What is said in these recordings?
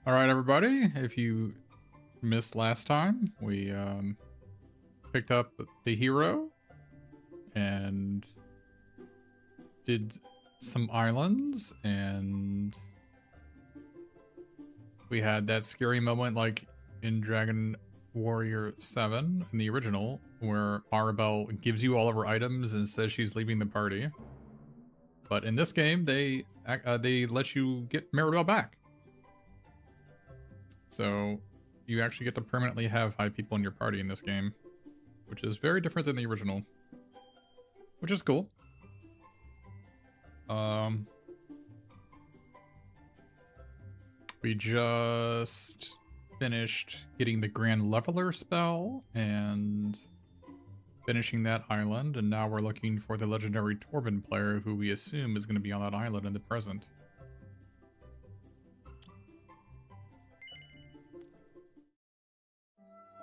All right, everybody. If you missed last time, we picked up the hero and did some islands, and we had that scary moment like in Dragon Warrior 7 in the original, where Arabelle gives you all of her items and says she's leaving the party. But in this game, they let you get Maribel back. So you actually get to permanently have 5 people in your party in this game, which is very different than the original, which is cool. We just finished getting the Grand Leveler spell and finishing that island, and now we're looking for the legendary Torben player, who we assume is going to be on that island in the present.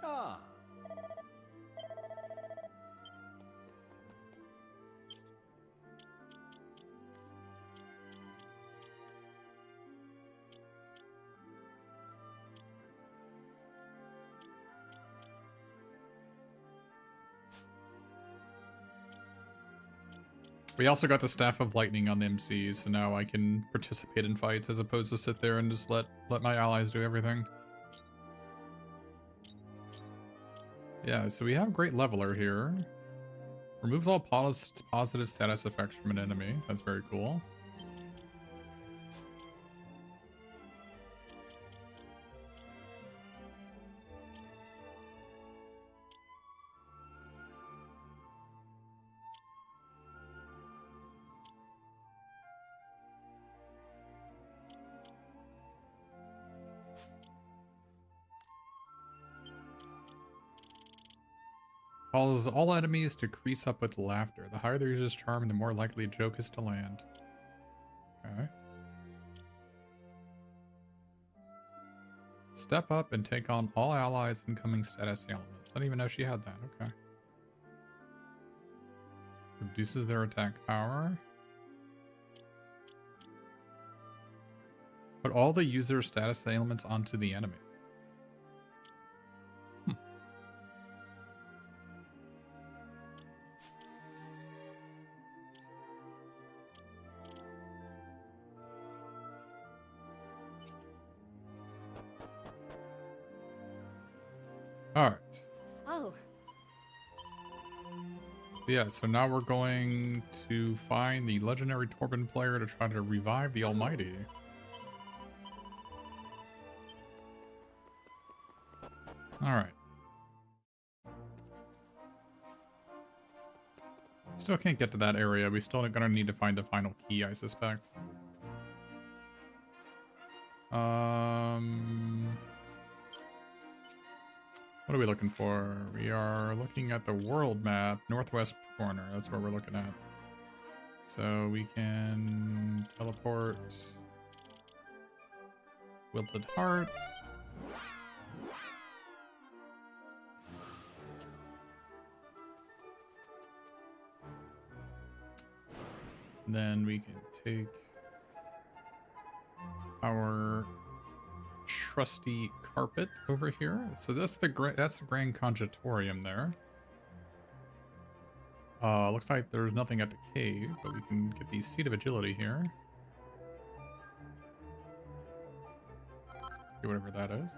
Ah. We also got the Staff of Lightning on the MCs, so now I can participate in fights as opposed to sit there and just let my allies do everything. Yeah, so we have Great Leveler here. Removes all positive status effects from an enemy. That's very cool. Causes all enemies to crease up with laughter. The higher the user's charm, the more likely a joke is to land. Okay. Step up and take on all allies' incoming status ailments. I didn't even know she had that. Okay. Reduces their attack power. Put all the user status ailments onto the enemy. Alright. Oh. Yeah, so now we're going to find the legendary Torben player to try to revive the Almighty. Alright. Still can't get to that area. We still are gonna need to find the final key, I suspect. What are we looking for? We are looking at the world map, northwest corner. That's where we're looking at. So we can teleport Wilted Heart. Then we can take our trusty carpet over here. So that's the Grand Conjuratorium there. Looks like there's nothing at the cave, but we can get the Seat of Agility here. Do whatever that is.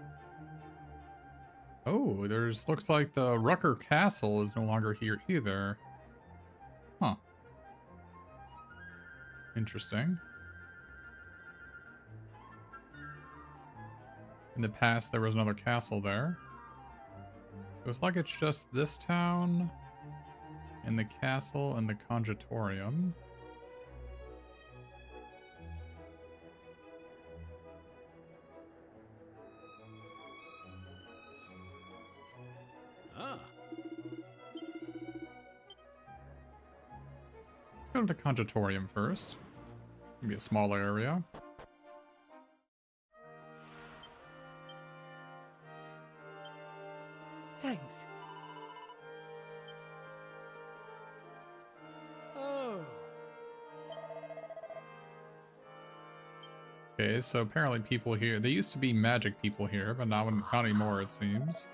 Oh, looks like the Rucker Castle is no longer here either. Huh. Interesting. In the past, there was another castle there. Looks like it's just this town, and the castle, and the Conjuratorium. Ah. Let's go to the Conjuratorium first. Maybe a smaller area. Thanks. Oh. Okay, so apparently people here, they used to be magic people here, but not anymore, it seems.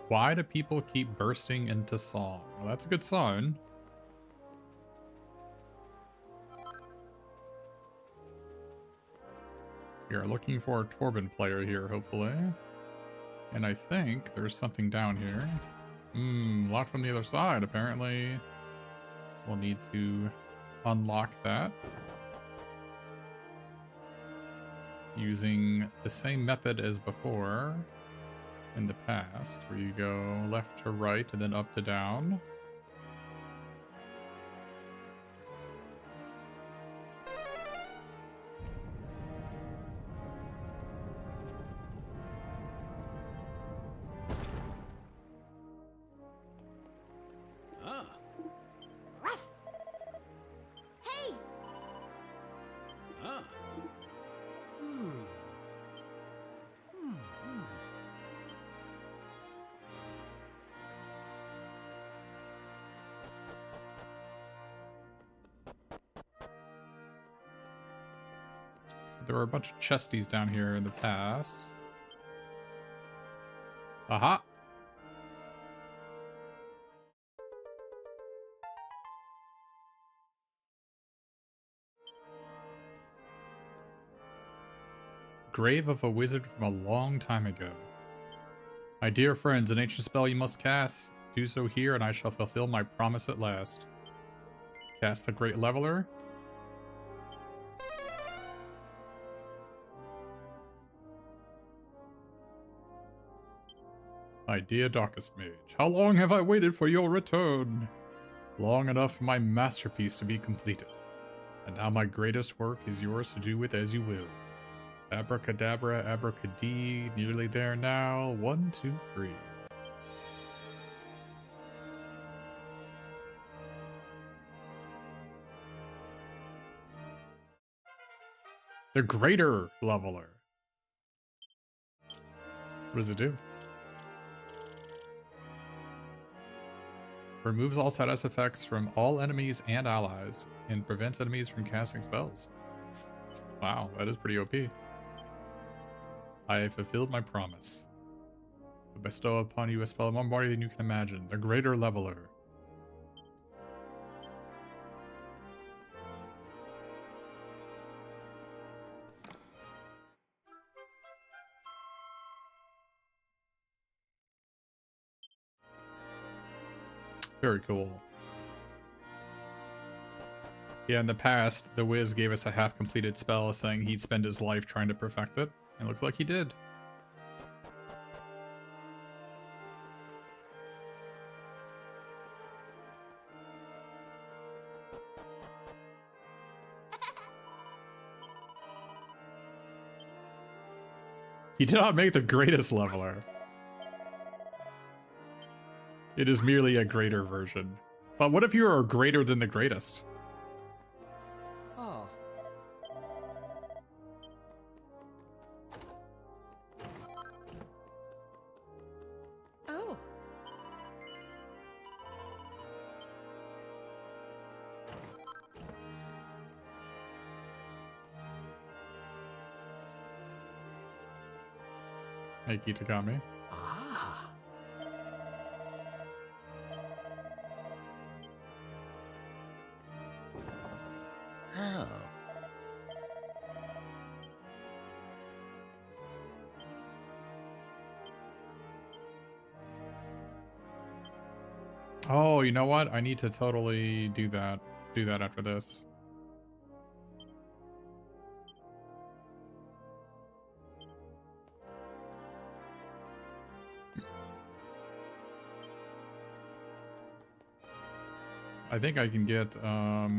Why do people keep bursting into song? Well, that's a good sign. We are looking for a Torben player here, hopefully. And I think there's something down here. Locked from the other side, apparently. We'll need to unlock that. Using the same method as before in the past, where you go left to right and then up to down. There were a bunch of chesties down here in the past. Aha! Grave of a wizard from a long time ago. My dear friends, an ancient spell you must cast. Do so here, and I shall fulfill my promise at last. Cast the Great Leveler. My dear Darkest Mage, how long have I waited for your return? Long enough for my masterpiece to be completed. And now my greatest work is yours to do with as you will. Abracadabra, abracadee, nearly there now. 1, 2, 3. The Greater Leveler. What does it do? Removes all status effects from all enemies and allies, and prevents enemies from casting spells. Wow, that is pretty OP. I have fulfilled my promise. To bestow upon you a spell more mighty than you can imagine. The Greater Leveler. Very cool. Yeah, in the past, the Wiz gave us a half-completed spell saying he'd spend his life trying to perfect it. It looks like he did. He did not make the greatest leveler. It is merely a greater version. But what if you are greater than the greatest? Oh. Oh. Hey, Kitagami. Ah. Oh. Oh, you know what? I need to totally do that. Do that after this. I think I can get a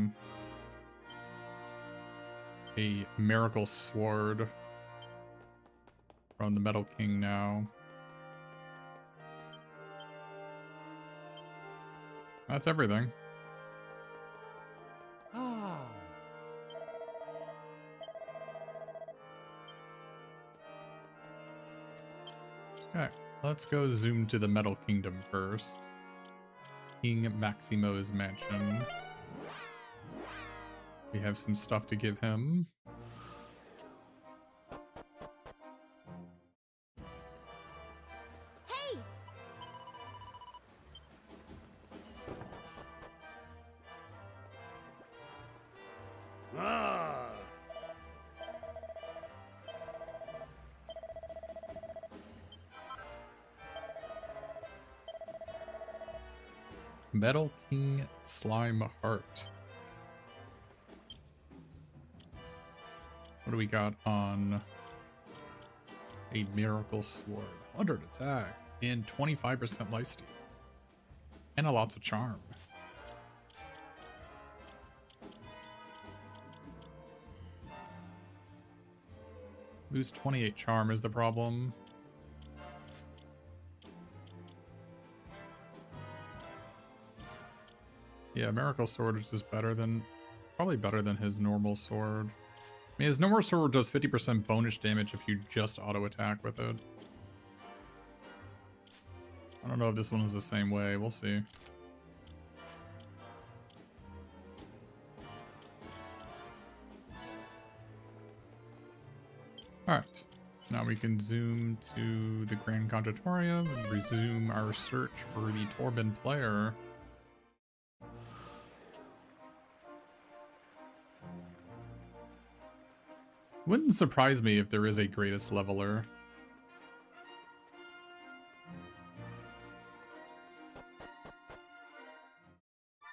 miracle sword from the Metal King now. That's everything. Oh. Okay, let's go zoom to the Metal Kingdom first. King Maximo's mansion. We have some stuff to give him. Hey! Ah! Metal King Slime Heart. What do we got on a Miracle Sword? 100 attack and 25% lifesteal. And a lots of charm. Lose 28 charm is the problem. Yeah, Miracle Sword is just better than, probably better than his normal sword. I mean, his normal sword does 50% bonus damage if you just auto attack with it. I don't know if this one is the same way. We'll see. Alright. Now we can zoom to the Grand Contatorium and resume our search for the Torben player. Wouldn't surprise me if there is a greatest leveler.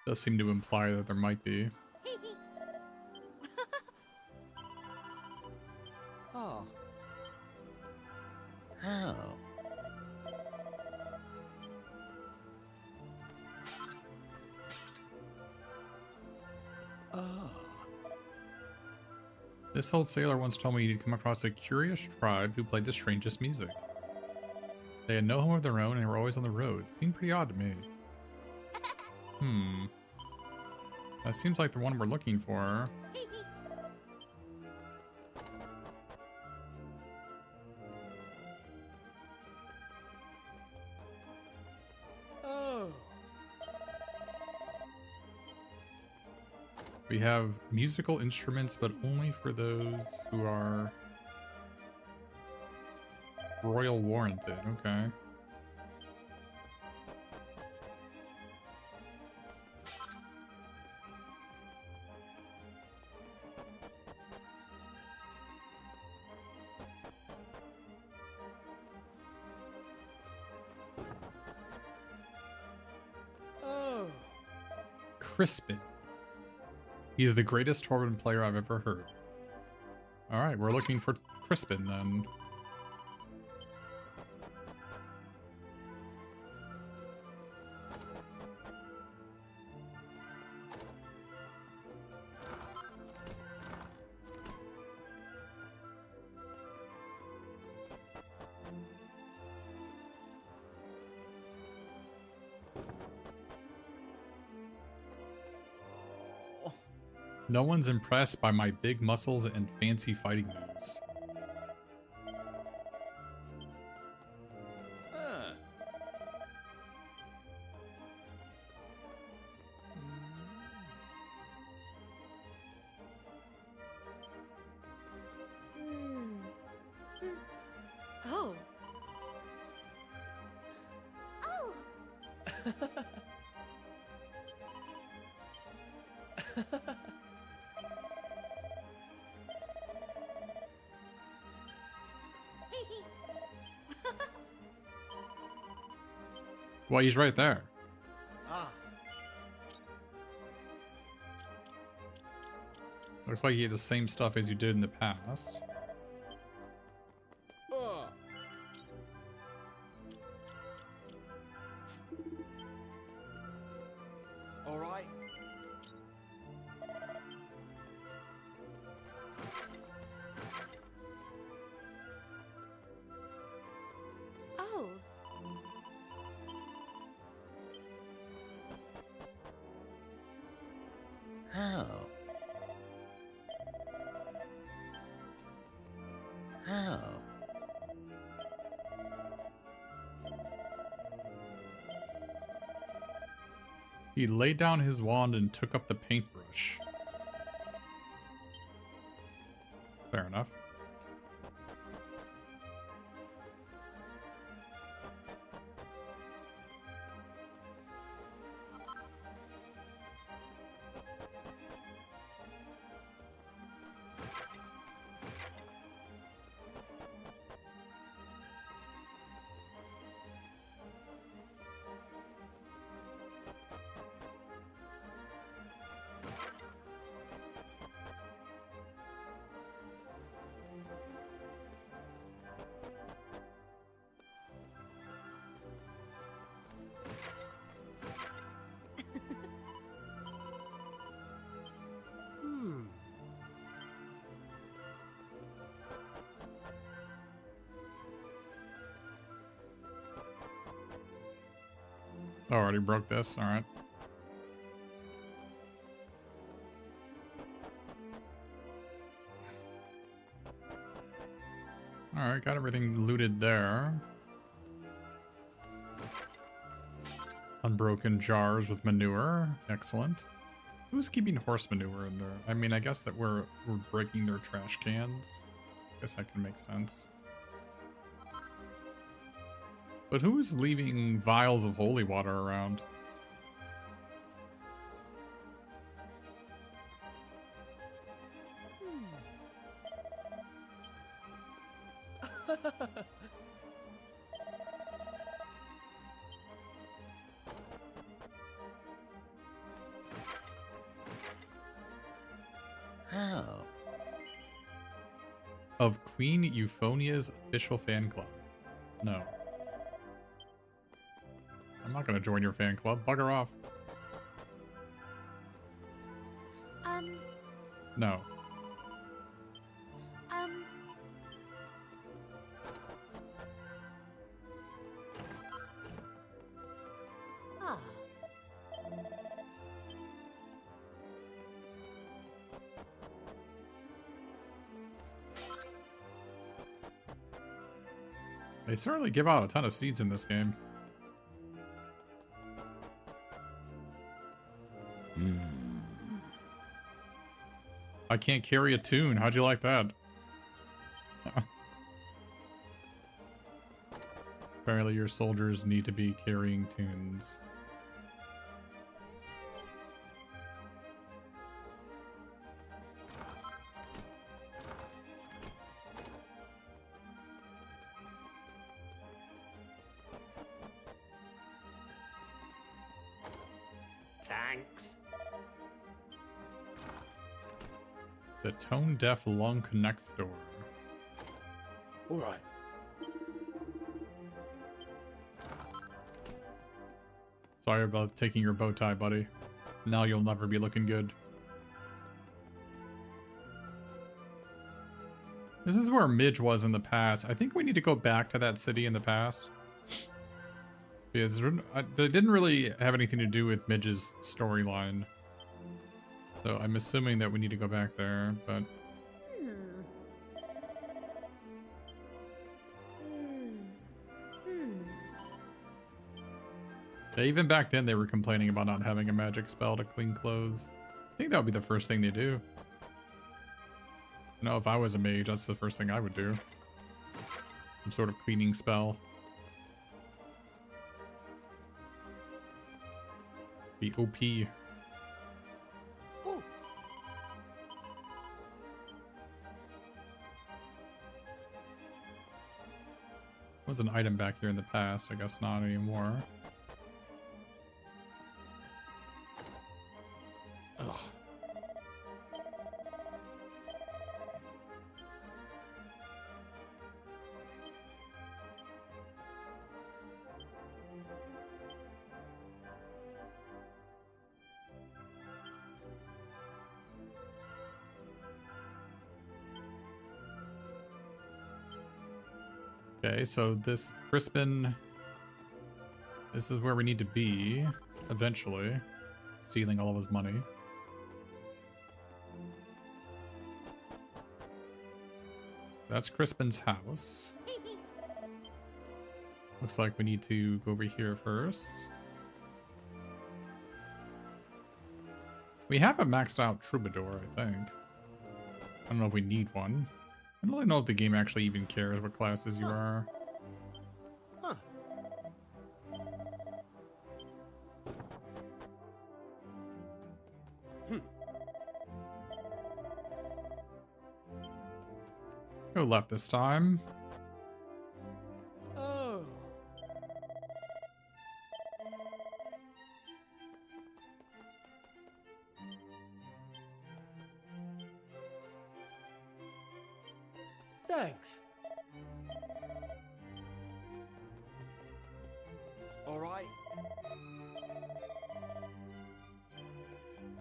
Does seem to imply that there might be. Oh. How? Oh. This old sailor once told me he'd come across a curious tribe who played the strangest music. They had no home of their own and were always on the road. Seemed pretty odd to me. That seems like the one we're looking for. Oh. We have musical instruments, but only for those who are royal warranted. Okay. Oh. Crispin. He's the greatest Torben player I've ever heard. Alright, we're looking for Crispin then. No one's impressed by my big muscles and fancy fighting moves. Huh. Oh. Oh. Well, he's right there. Ah. Looks like you had the same stuff as you did in the past. Oh. All right. Oh. How? How? He laid down his wand and took up the paintbrush. Fair enough. Hmm. Oh, already broke this. All right. All right, got everything looted there. Unbroken jars with manure. Excellent. Who's keeping horse manure in there? I mean, I guess that we're breaking their trash cans. Guess that can make sense. But who's leaving vials of holy water around? How? Of Queen Euphonia's official fan club. No. I'm not gonna join your fan club. Bugger off. No. Ah. They certainly give out a ton of seeds in this game. I can't carry a tune. How'd you like that? Apparently your soldiers need to be carrying tunes. Thanks. The Tone Deaf Lung Connect store. All right. Sorry about taking your bow tie, buddy. Now you'll never be looking good. This is where Midge was in the past. I think we need to go back to that city in the past. Because they didn't really have anything to do with Midge's storyline. So I'm assuming that we need to go back there, but... Yeah, even back then they were complaining about not having a magic spell to clean clothes. I think that would be the first thing they do. You know, if I was a mage, that's the first thing I would do. Some sort of cleaning spell. Be OP. Ooh. Was an item back here in the past, I guess not anymore. Ugh. Okay, so this Crispin, this is where we need to be eventually, stealing all of his money. So that's Crispin's house. Looks like we need to go over here first. We have a maxed out troubadour, I think. I don't know if we need one. I don't really know if the game actually even cares what classes you are. Huh. Go left this time. Oh. Thanks. All right.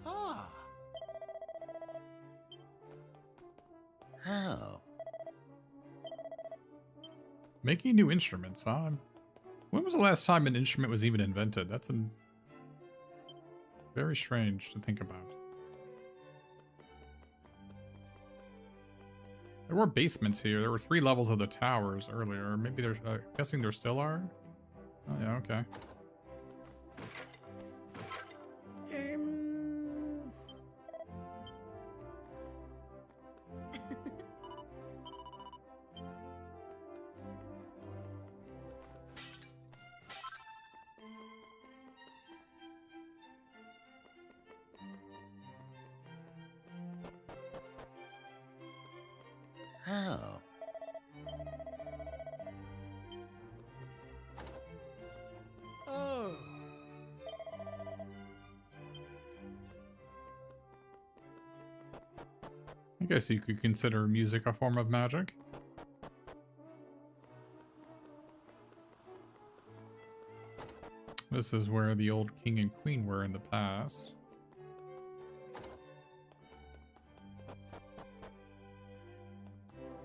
Ah. How? Making new instruments, huh? When was the last time an instrument was even invented? That's very strange to think about. There were basements here. There were 3 levels of the towers earlier. Maybe there's... guessing there still are? Oh, yeah, okay. How? Oh. I guess you could consider music a form of magic. This is where the old king and queen were in the past.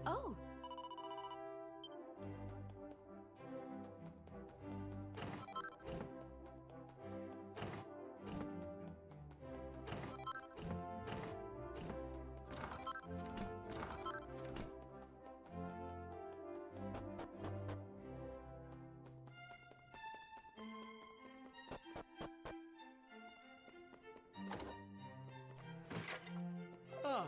Oh. Ah.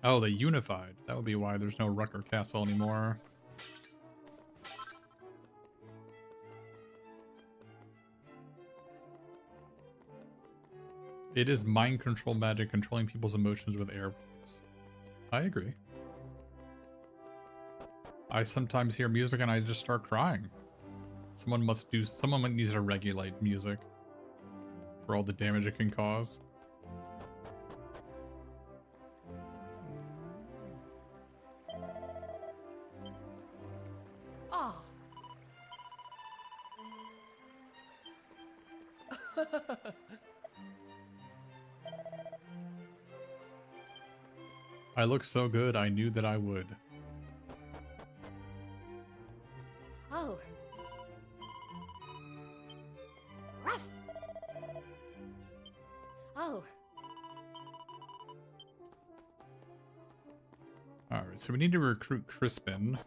Oh, they unified. That would be why there's no Rucker Castle anymore. It is mind control magic controlling people's emotions with air waves. I agree. I sometimes hear music and I just start crying. Someone needs to regulate music for all the damage it can cause. Oh. I look so good, I knew that I would. Oh. Ruff. Oh. Alright, so we need to recruit Crispin.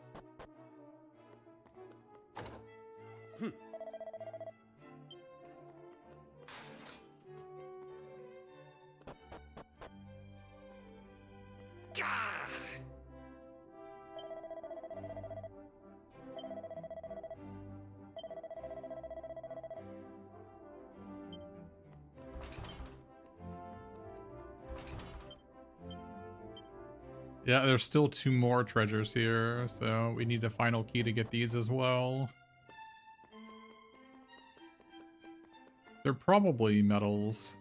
Yeah, there's still 2 more treasures here, so we need the final key to get these as well. They're probably metals.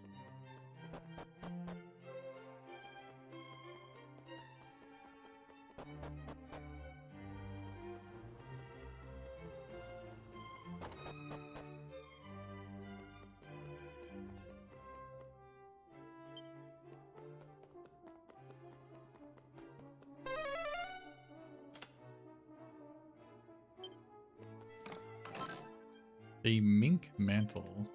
A mink mantle.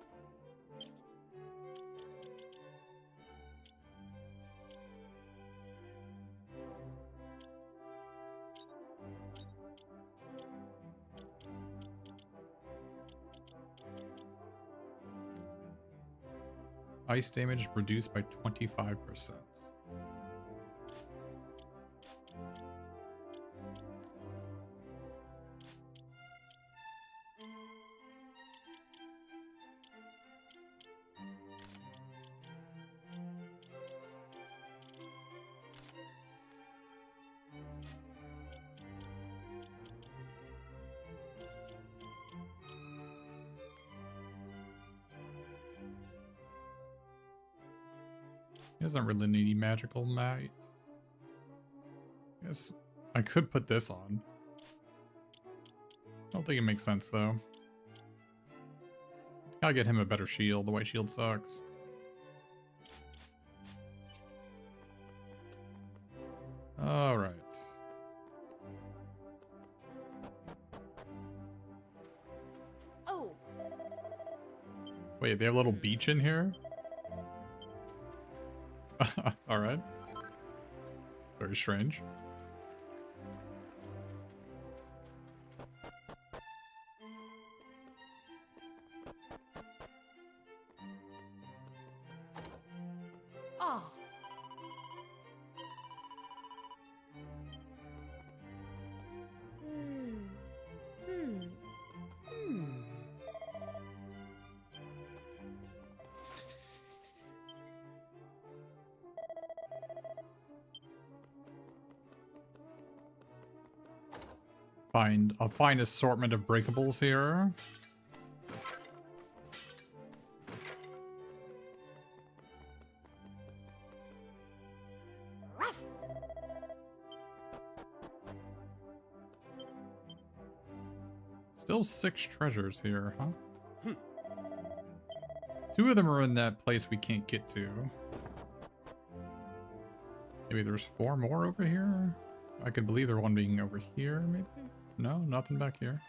ice damage reduced by 25%. He doesn't really need any magical might. Guess I could put this on. I don't think it makes sense though. Gotta get him a better shield. The white shield sucks. Alright. Oh. Wait, they have a little beach in here? Alright. Very strange. Oh. Find a fine assortment of breakables here. Ruff. Still 6 treasures here, huh? 2 of them are in that place we can't get to. Maybe there's 4 more over here? I could believe there's one being over here, maybe? No, nothing back here.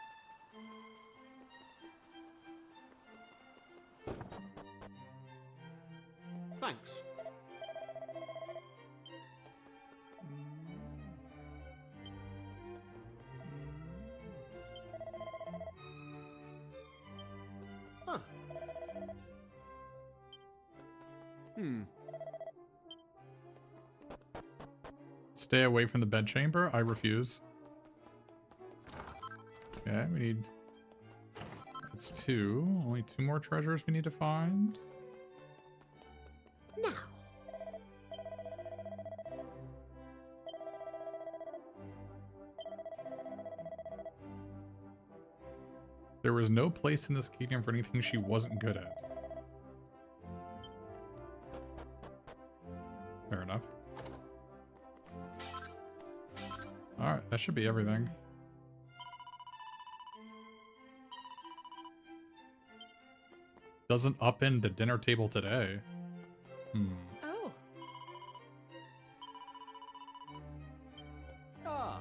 Thanks. Huh. Stay away from the bedchamber? I refuse. Okay, we need... That's 2. Only 2 more treasures we need to find. Now. There was no place in this kingdom for anything she wasn't good at. Fair enough. Alright, that should be everything. Doesn't upend the dinner table today. Oh. Ah.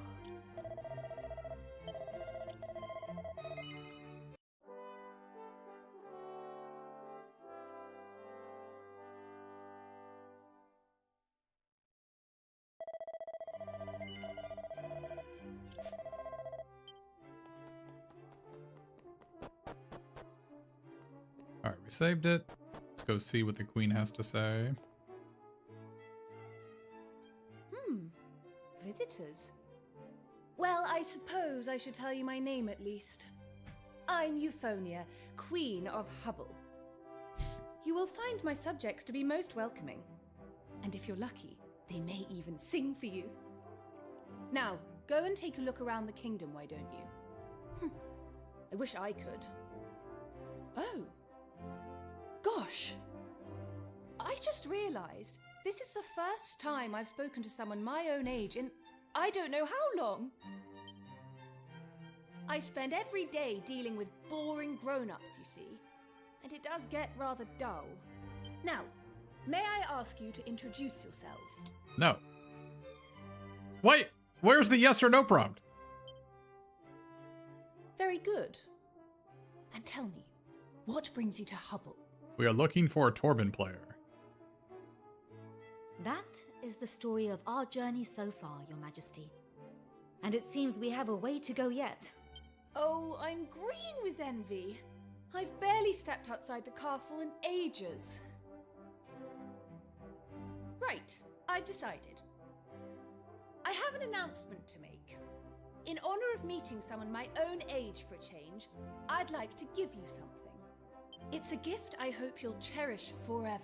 Alright, we saved it. Let's go see what the queen has to say. Visitors? Well, I suppose I should tell you my name at least. I'm Euphonia, Queen of Hubble. You will find my subjects to be most welcoming. And if you're lucky, they may even sing for you. Now, go and take a look around the kingdom, why don't you? I wish I could. Oh. Gosh. I just realized this is the first time I've spoken to someone my own age in I don't know how long. I spend every day dealing with boring grown-ups, you see, and it does get rather dull. Now, may I ask you to introduce yourselves? No. Wait! Where's the yes or no prompt? Very good. And tell me, what brings you to Hubble? We are looking for a Torben player. That is the story of our journey so far, Your Majesty. And it seems we have a way to go yet. Oh, I'm green with envy. I've barely stepped outside the castle in ages. Right, I've decided. I have an announcement to make. In honor of meeting someone my own age for a change, I'd like to give you something. It's a gift I hope you'll cherish forever.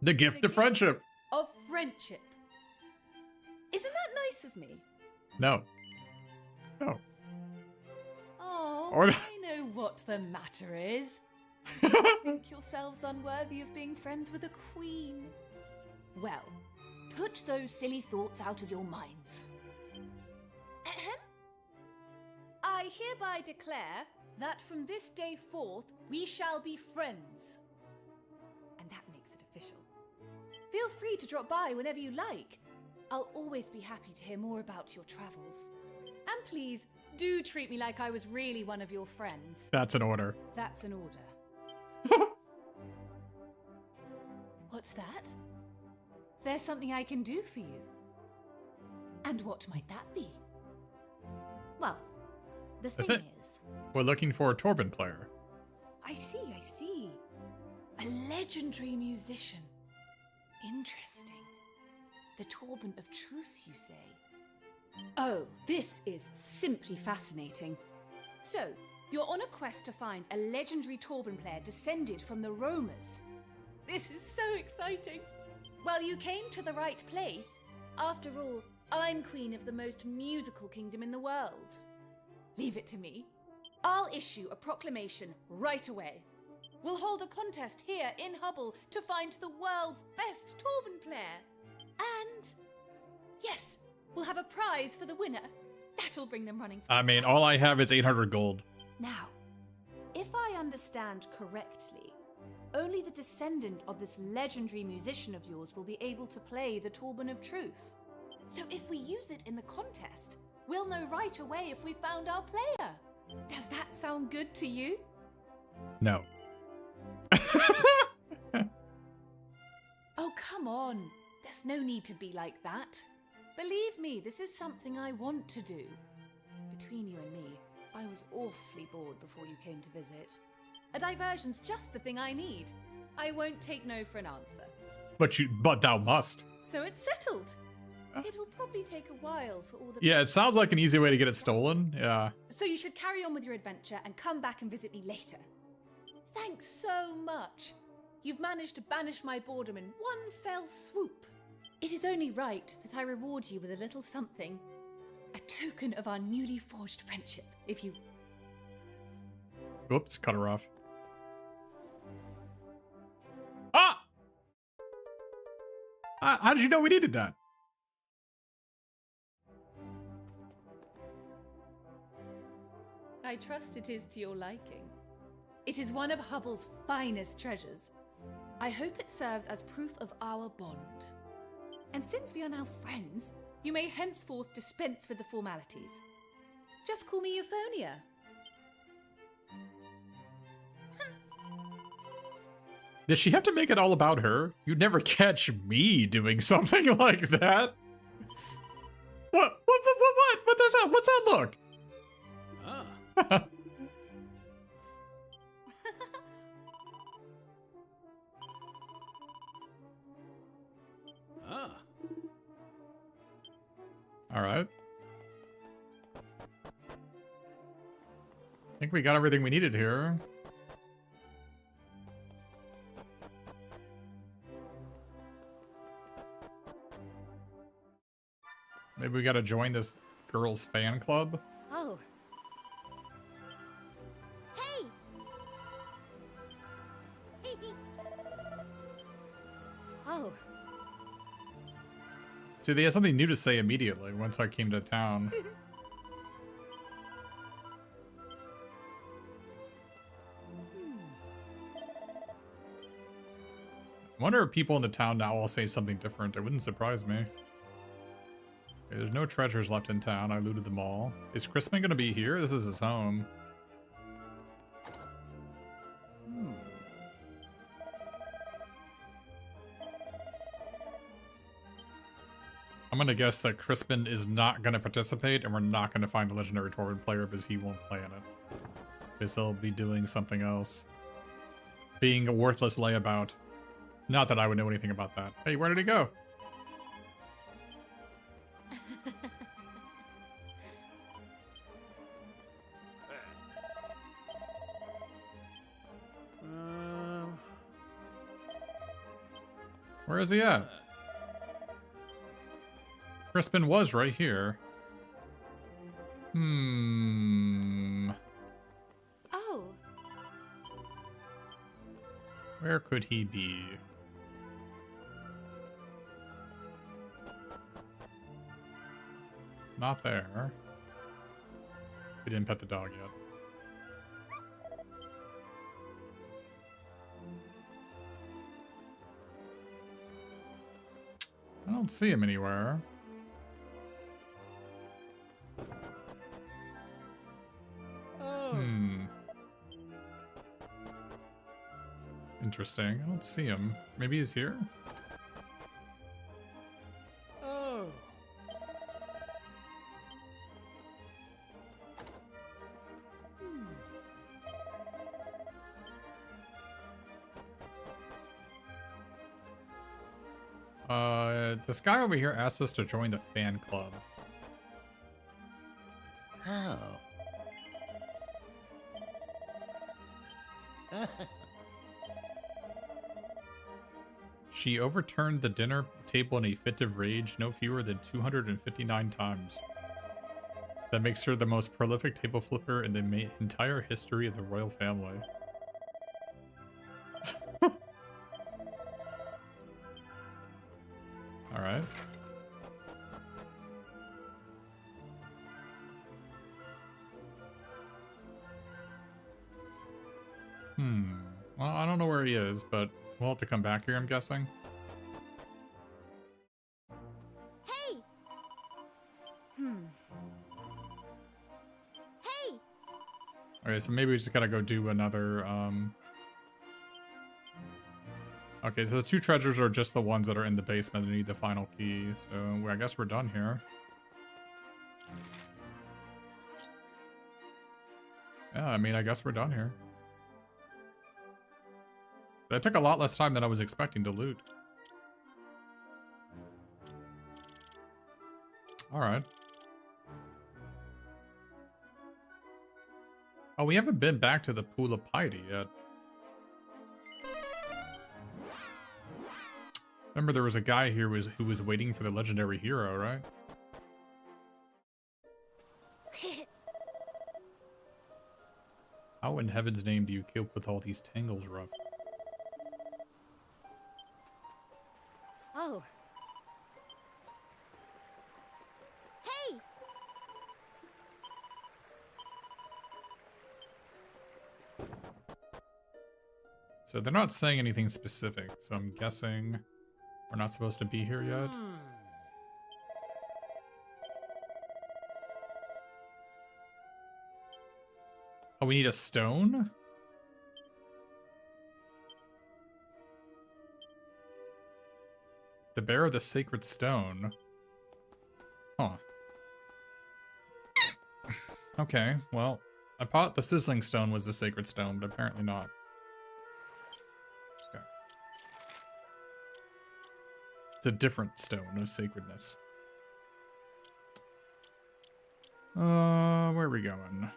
The gift of friendship. Of friendship. Isn't that nice of me? No. No. Oh, Or- I know what the matter is. Think yourselves unworthy of being friends with a queen. Well, put those silly thoughts out of your minds. Ahem. I hereby declare that from this day forth, we shall be friends. And that makes it official. Feel free to drop by whenever you like. I'll always be happy to hear more about your travels. And please, do treat me like I was really one of your friends. That's an order. That's an order. What's that? There's something I can do for you. And what might that be? Well, the thing thi- is, We're looking for a Torben player. I see. A legendary musician. Interesting. The Torben of Truth, you say? Oh, this is simply fascinating. So, you're on a quest to find a legendary Torben player descended from the Romers. This is so exciting. Well, you came to the right place. After all, I'm queen of the most musical kingdom in the world. Leave it to me. I'll issue a proclamation right away. We'll hold a contest here in Hubble to find the world's best Torben player. And yes, we'll have a prize for the winner. That'll bring them running. I mean, all I have is 800 gold. Now, if I understand correctly, only the descendant of this legendary musician of yours will be able to play the Torben of Truth. So if we use it in the contest, we'll know right away if we found our player. Does that sound good to you? No. Oh, come on. There's no need to be like that. Believe me, this is something I want to do. Between you and me, I was awfully bored before you came to visit. A diversion's just the thing I need. I won't take no for an answer. But thou must. So it's settled. It'll probably take a while for all the... Yeah, it sounds like an easy way to get it stolen. Yeah. So you should carry on with your adventure and come back and visit me later. Thanks so much. You've managed to banish my boredom in one fell swoop. It is only right that I reward you with a little something. A token of our newly forged friendship, if you... Oops, cut her off. Ah! How did you know we needed that? I trust it is to your liking. It is one of Hubble's finest treasures. I hope it serves as proof of our bond. And since we are now friends, you may henceforth dispense with the formalities. Just call me Euphonia. Does she have to make it all about her? You'd never catch me doing something like that. What? What does that? What's that look? Ah. Ah. All right. I think we got everything we needed here. Maybe we gotta join this girl's fan club. oh. Hey! Oh, See, they had something new to say immediately once I came to town. I wonder if people in the town now will say something different. It wouldn't surprise me. Okay, there's no treasures left in town. I looted them all. Is Crispin gonna be here? This is his home. I'm gonna guess that Crispin is not gonna participate, and we're not gonna find a legendary Torben player because he won't play in it. Because he'll be doing something else. Being a worthless layabout. Not that I would know anything about that. Hey, where did he go? Where is he at? Crispin was right here. Oh, Where could he be? Not there. We didn't pet the dog yet. I don't see him anywhere. Interesting. I don't see him. Maybe he's here? Oh. This guy over here asked us to join the fan club. How? She overturned the dinner table in a fit of rage no fewer than 259 times. That makes her the most prolific table flipper in the entire history of the royal family. Alright. Well, I don't know where he is, but we'll have to come back here, I'm guessing. hey! Hey! Okay, so maybe we just gotta go do another, Okay, so the two treasures are just the ones that are in the basement that need the final key, so I guess we're done here. Yeah, I mean, I guess we're done here. That took a lot less time than I was expecting to loot. Alright. Oh, we haven't been back to the Pool of Piety yet. Remember, there was a guy here who was waiting for the legendary hero, right? How in heaven's name do you cope with all these tangles, Ruff? Oh. Hey! So they're not saying anything specific, so I'm guessing we're not supposed to be here yet. Oh, we need a stone? The bearer of the sacred stone. Huh. Okay, well, I thought the sizzling stone was the sacred stone, but apparently not. Okay. It's a different stone of sacredness. Where are we going?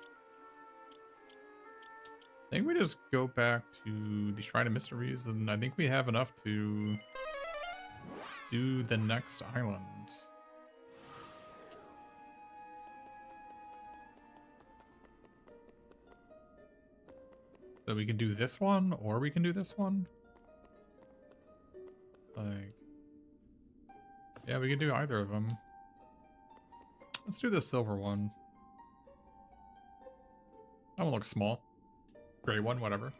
I think we just go back to the Shrine of Mysteries, and I think we have enough to do the next island. So we can do this one, or we can do this one? Like... yeah, we can do either of them. Let's do the silver one. That one looks small. Gray one, whatever.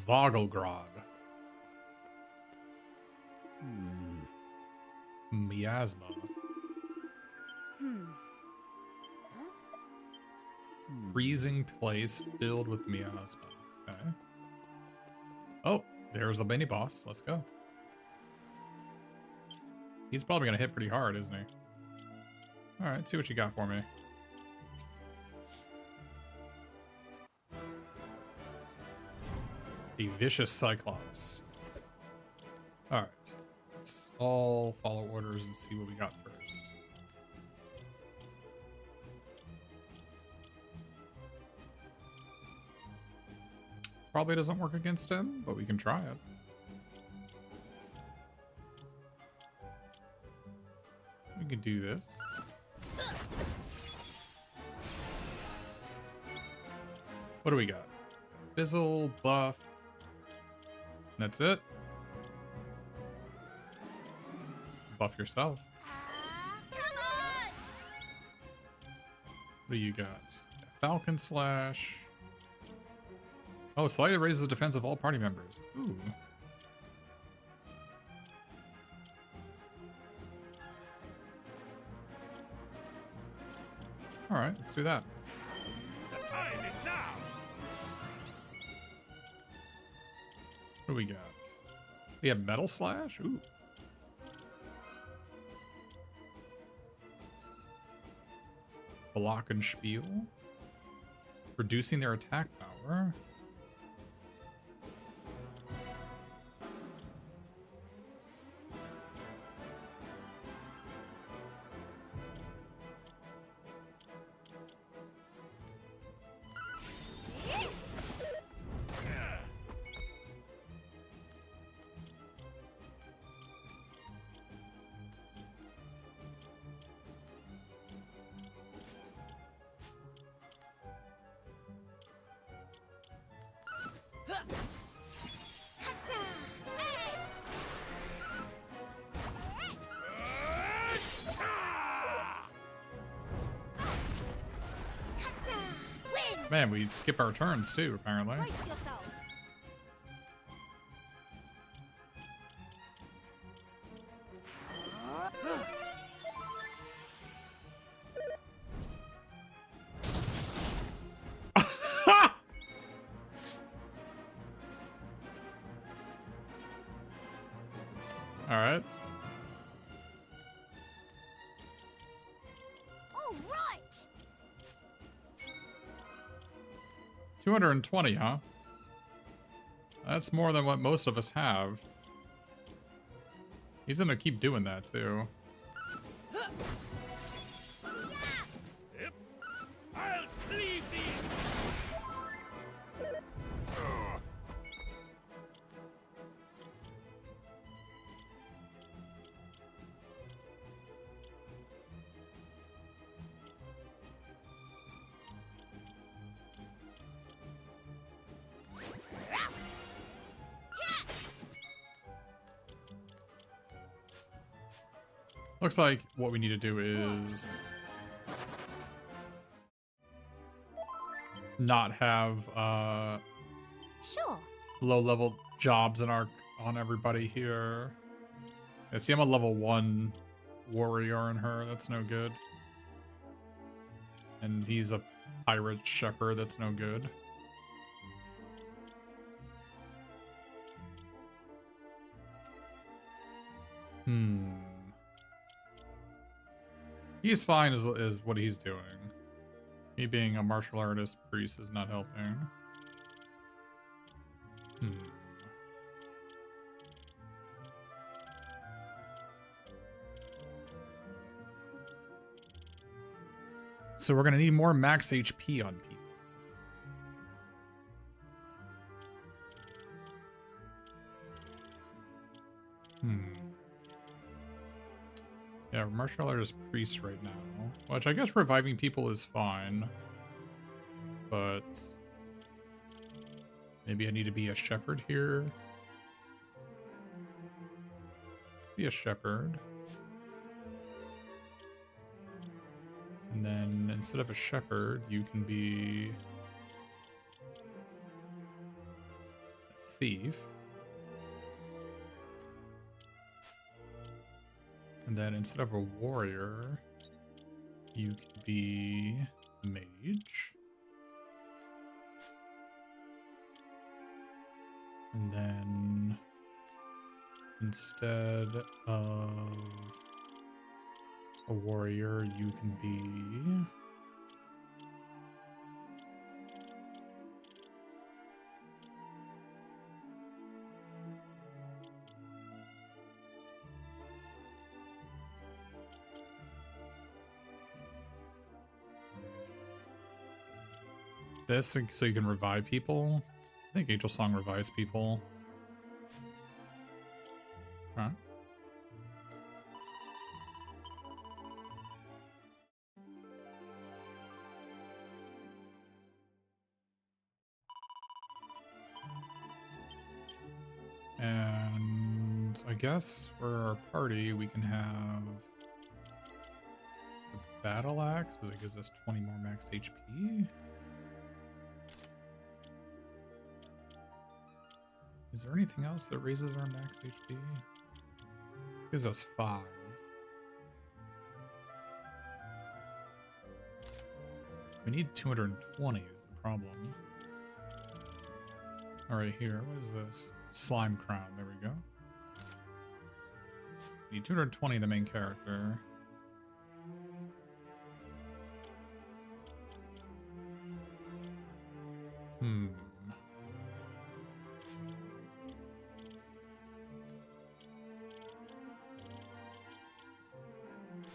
Vogelgrod. Miasma. Freezing place filled with miasma. Okay. Oh, there's the mini boss. Let's go. He's probably gonna hit pretty hard, isn't he? All right, see what you got for me. A vicious Cyclops. All right, let's all follow orders and see what we got first. Probably doesn't work against him, but we can try it. We can do this. What do we got? Fizzle, buff. That's it. Buff yourself. Come on! What do you got? Falcon Slash. Oh, slightly raises the defense of all party members. Ooh. All right, let's do that. The time is now. What do we got? We have Metal Slash? Ooh. Block and Spiel. Reducing their attack power. Man, we skip our turns too, apparently. Brace yourself. All right. All right. 220, huh? That's more than what most of us have. He's gonna keep doing that too. Yep. I'll cleave these. Looks like what we need to do is not have Sure. low-level jobs in our on everybody here. Yeah, see, I'm a level 1 warrior in her. That's no good. And he's a pirate shepherd. That's no good. He's fine as what he's doing. Me being a martial artist priest is not helping. So we're gonna need more max HP on people. Yeah, martial artist priest right now. Which I guess reviving people is fine. But maybe I need to be a shepherd here. Be a shepherd. And then instead of a shepherd, you can be a thief. And then instead of a warrior, you can be a mage. And then Instead of a warrior, you can be... this, so you can revive people. I think Angel Song revives people. Huh? And I guess for our party, we can have the battle axe because it gives us 20 more max HP. Is there anything else that raises our max HP? Gives us 5. We need 220 is the problem. Alright, here, what is this? Slime crown, there we go. We need 220 the main character.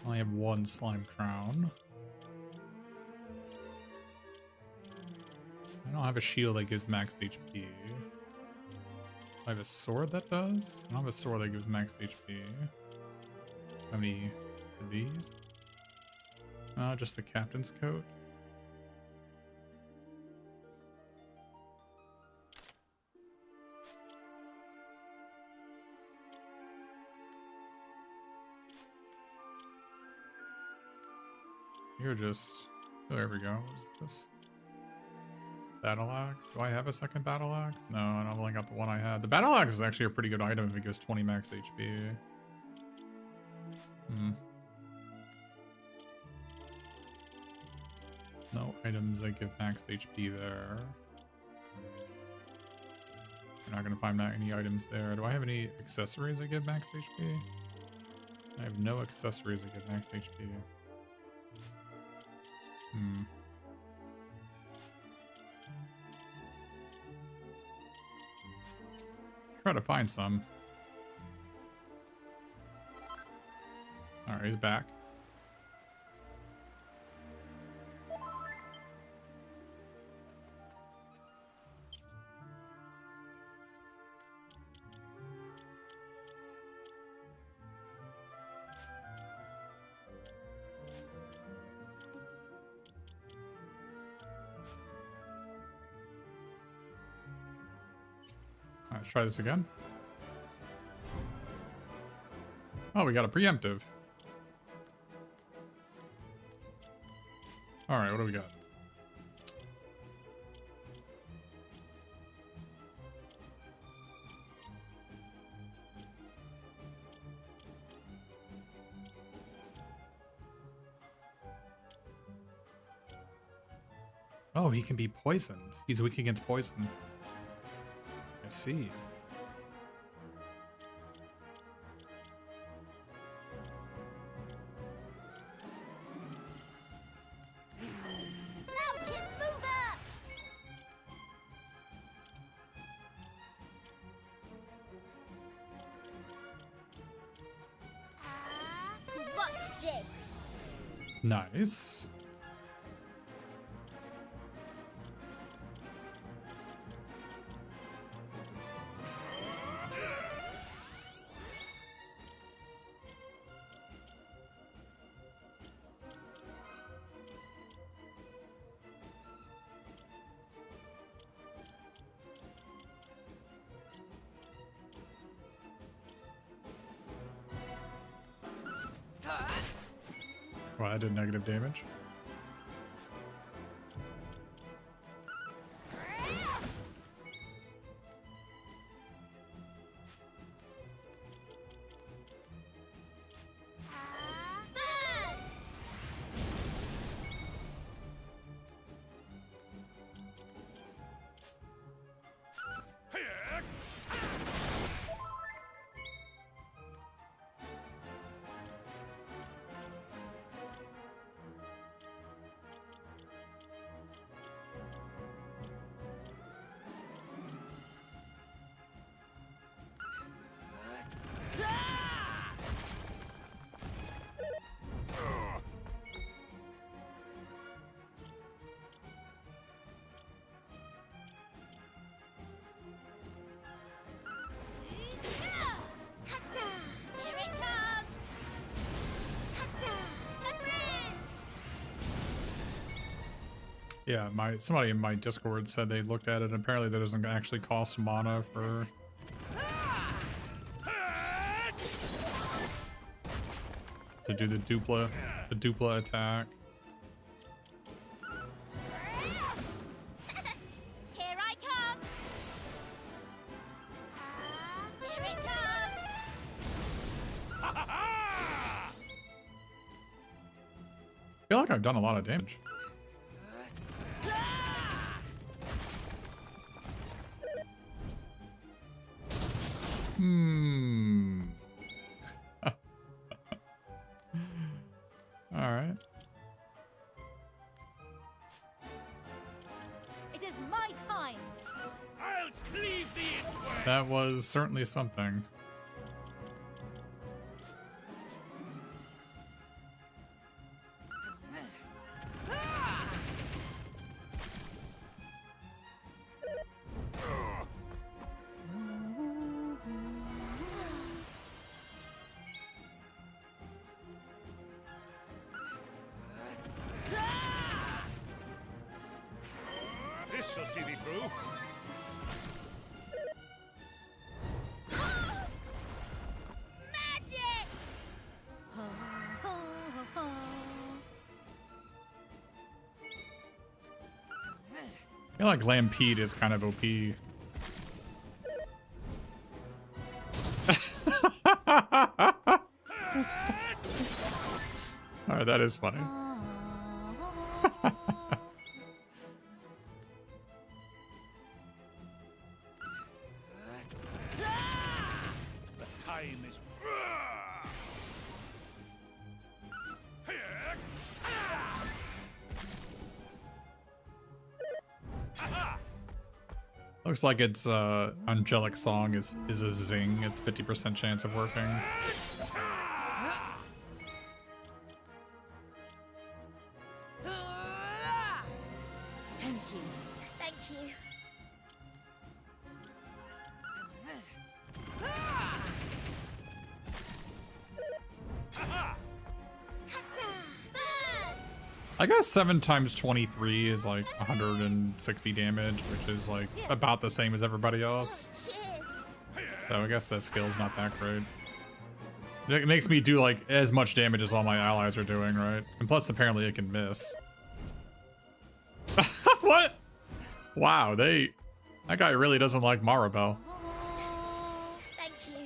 I only have 1 slime crown. I don't have a shield that gives max HP. I have a sword that does? I don't have a sword that gives max HP. How many of these? Just the captain's coat. You're just... Oh, there we go. What is this? Battle axe? Do I have a second battle axe? No, I've only got the one I had. The battle axe is actually a pretty good item if it gives 20 max HP. No items that give max HP there. You're not gonna find any items there. Do I have any accessories that give max HP? I have no accessories that give max HP. Try to find some. Alright, he's back. Let's try this again. Oh, we got a preemptive. Alright, what do we got? Oh, he can be poisoned. He's weak against poison. I see. Mountain mover! Watch this! Nice. Well, I did negative damage. Yeah, somebody in my Discord said they looked at it, and apparently that doesn't actually cost mana for to do the dupla attack. Here I come. Here it comes. I feel like I've done a lot of damage. All right. It is my time. I'll cleave thee in twain. That was certainly something. This shall see thee through. Magic. I feel like Lampede is kind of OP. Alright, that is funny. The time is. Looks like its angelic song is a zing. It's 50% chance of working. Thank you. Thank you. I guess 7 times 23 is like 160 damage, which is like about the same as everybody else. Cheers. So I guess that skill's not that great. It makes me do like as much damage as all my allies are doing, right? And plus apparently it can miss. What? Wow, that guy really doesn't like Maribel. Thank you.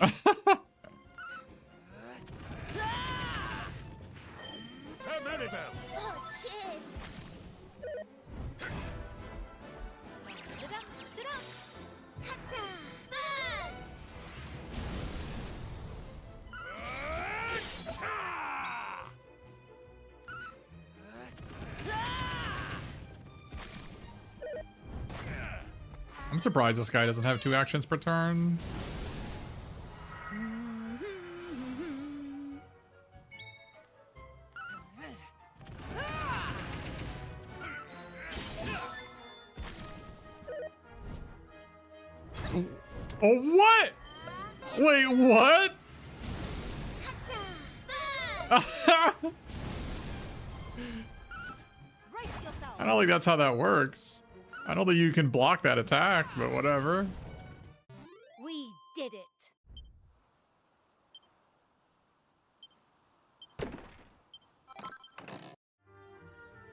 Fair Maribel. Oh, cheers. Da-da, da-da. Hatta. Burn. I'm surprised this guy doesn't have 2 actions per turn. Oh, what? Wait, what? Burn. Brace yourself. I don't think that's how that works. I don't think you can block that attack, but whatever. We did it.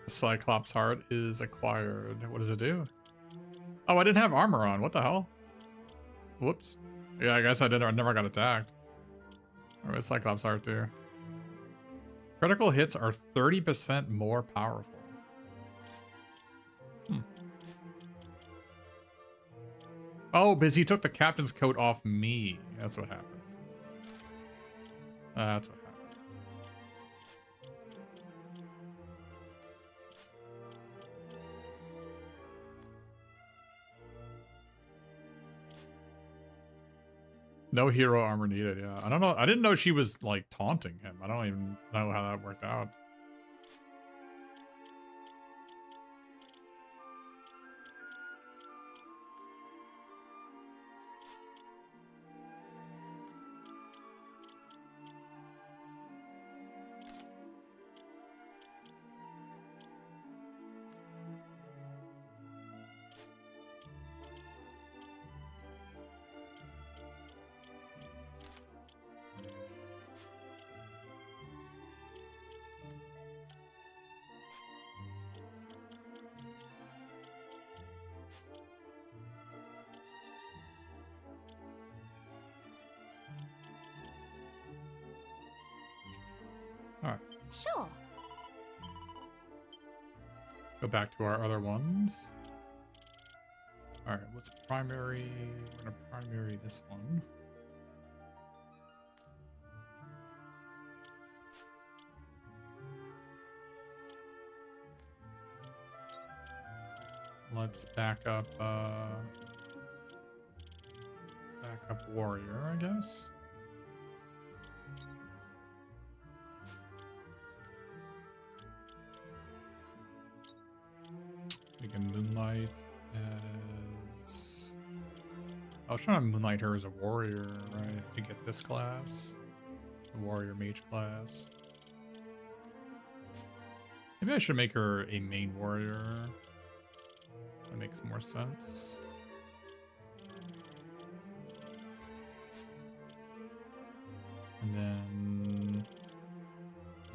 The Cyclops heart is acquired. What does it do? Oh, I didn't have armor on. What the hell? Whoops. Yeah, I guess I never got attacked. What does Cyclops heart do? Critical hits are 30% more powerful. Oh, because he took the captain's coat off me. That's what happened. That's what happened. No hero armor needed, yeah. I don't know. I didn't know she was, like, taunting him. I don't even know how that worked out. Sure. Go back to our other ones. All right, what's primary? We're gonna primary this one. Let's back up warrior, I guess. We can moonlight as... I was trying to moonlight her as a warrior, right? To get this class. The warrior mage class. Maybe I should make her a main warrior. That makes more sense. And then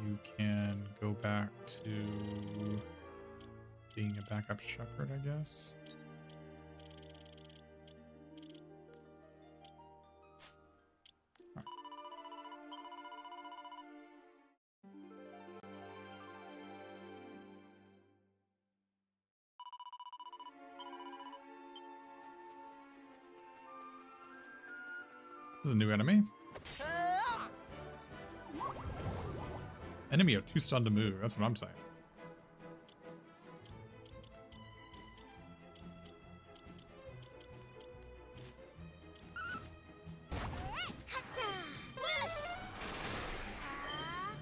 you can go back to being a backup shepherd, I guess. All right. This is a new enemy. Enemy are too stunned to move. That's what I'm saying.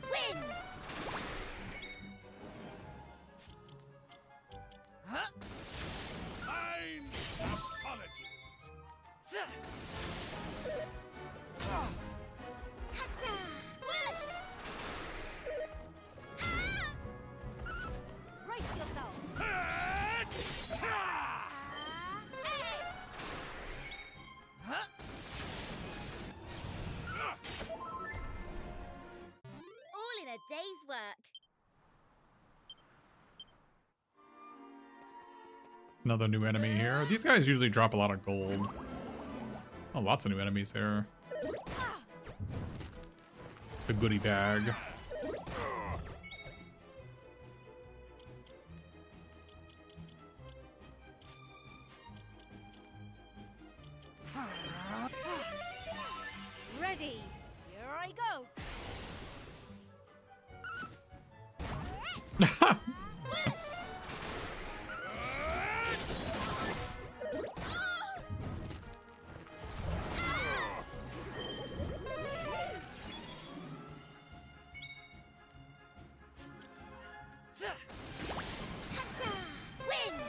Wind! Kind apologies. Wish! Brace yourself. All in a day's work. Another new enemy here. These guys usually drop a lot of gold. Oh, lots of new enemies here. The goodie bag. Ready. Here I go. Wind!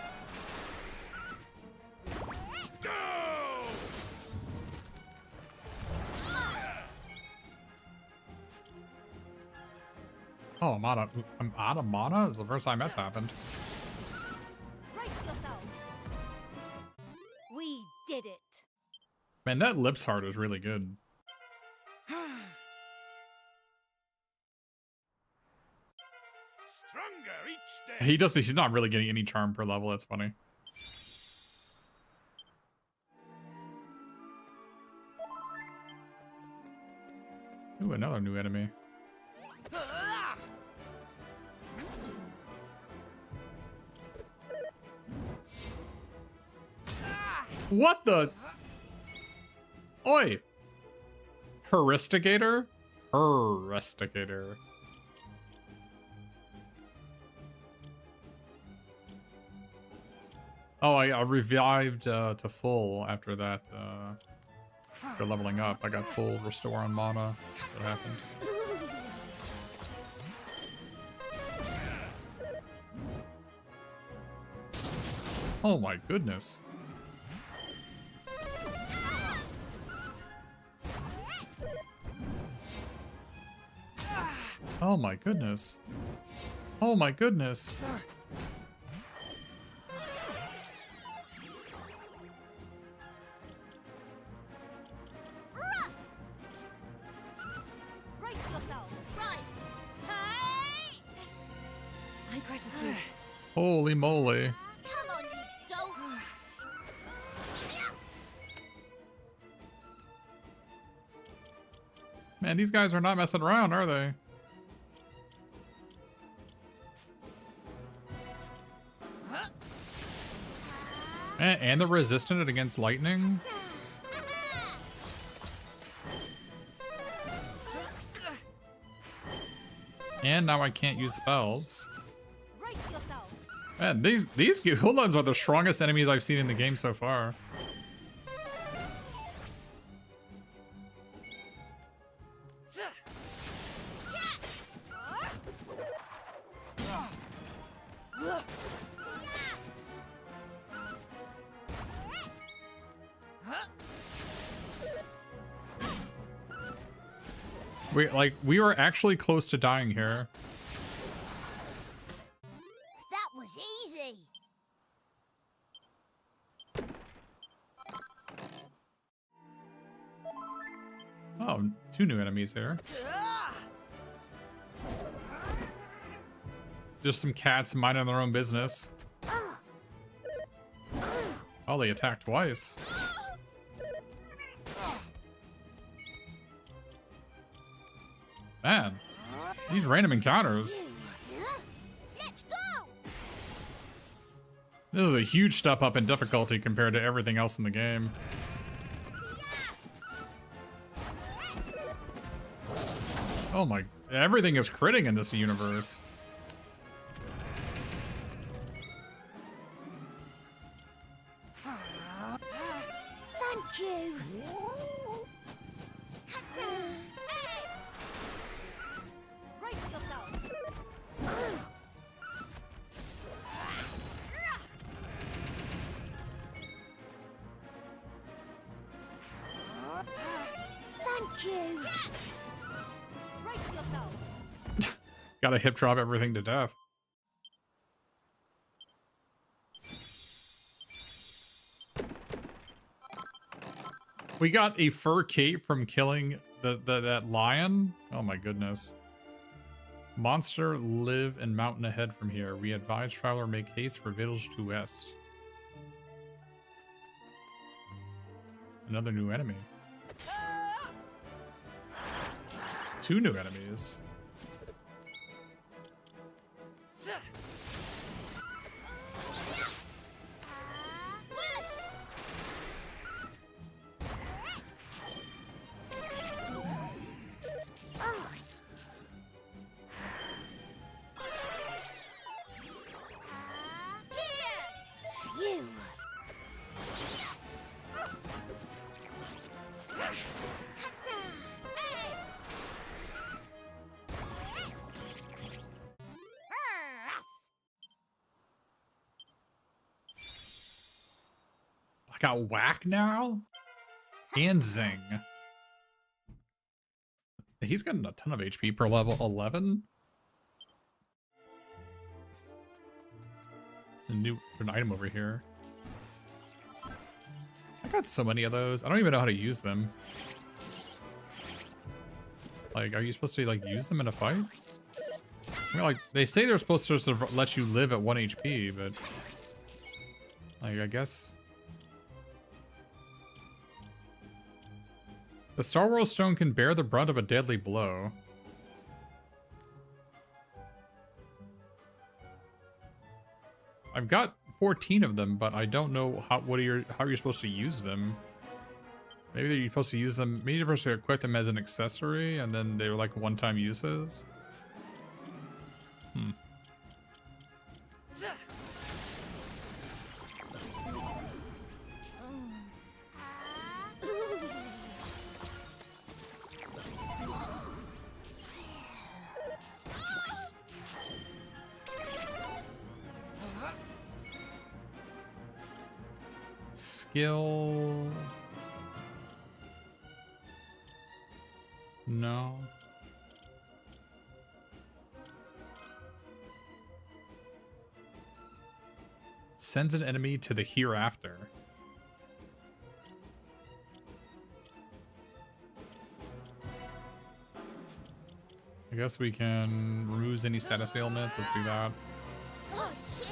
Go! Oh, I'm out of mana? It's the first time that's happened. Brace yourself. We did it. Man, that lips heart is really good. Stronger each day. He's not really getting any charm per level. That's funny. Ooh, another new enemy. What the? Oi! Heristigator? Heristigator. Oh, I revived to full after that. After leveling up, I got full restore on mana. That's what happened. Oh my goodness. Oh my goodness. Oh my goodness. Rough! Brace yourself. Right. Hey! My gratitude. Holy moly. Come on, you dolt. Man, these guys are not messing around, are they? And they're resistant against lightning. And now I can't use spells. Brace yourself. Man, these Ghoulons are the strongest enemies I've seen in the game so far. We were actually close to dying here. That was easy. Oh, 2 new enemies here. Just some cats minding their own business. Oh, they attacked twice. Man, these random encounters. Let's go. This is a huge step up in difficulty compared to everything else in the game. Oh my, everything is critting in this universe. Thank you. Brace yourself. Thank you. Brace yourself. Gotta hip drop everything to death. We got a fur cape from killing that lion. Oh my goodness. Monster live and mountain ahead from here. We advise traveler make haste for village to west. Another new enemy. 2 new enemies. I got whack now? And zing. He's getting a ton of HP per level 11. An item over here. I got so many of those. I don't even know how to use them. Like, are you supposed to like use them in a fight? I mean, like, they say they're supposed to sort of let you live at 1 HP, but like, I guess. The Star Wars Stone can bear the brunt of a deadly blow. I've got 14 of them, but I don't know how you're supposed to use them. Maybe you're supposed to use them. Maybe you're supposed to equip them as an accessory, and then they're like one-time uses. Hmm. Skill. No. Sends an enemy to the hereafter. I guess we can remove any status ailments. Let's do that. Oh, cheers.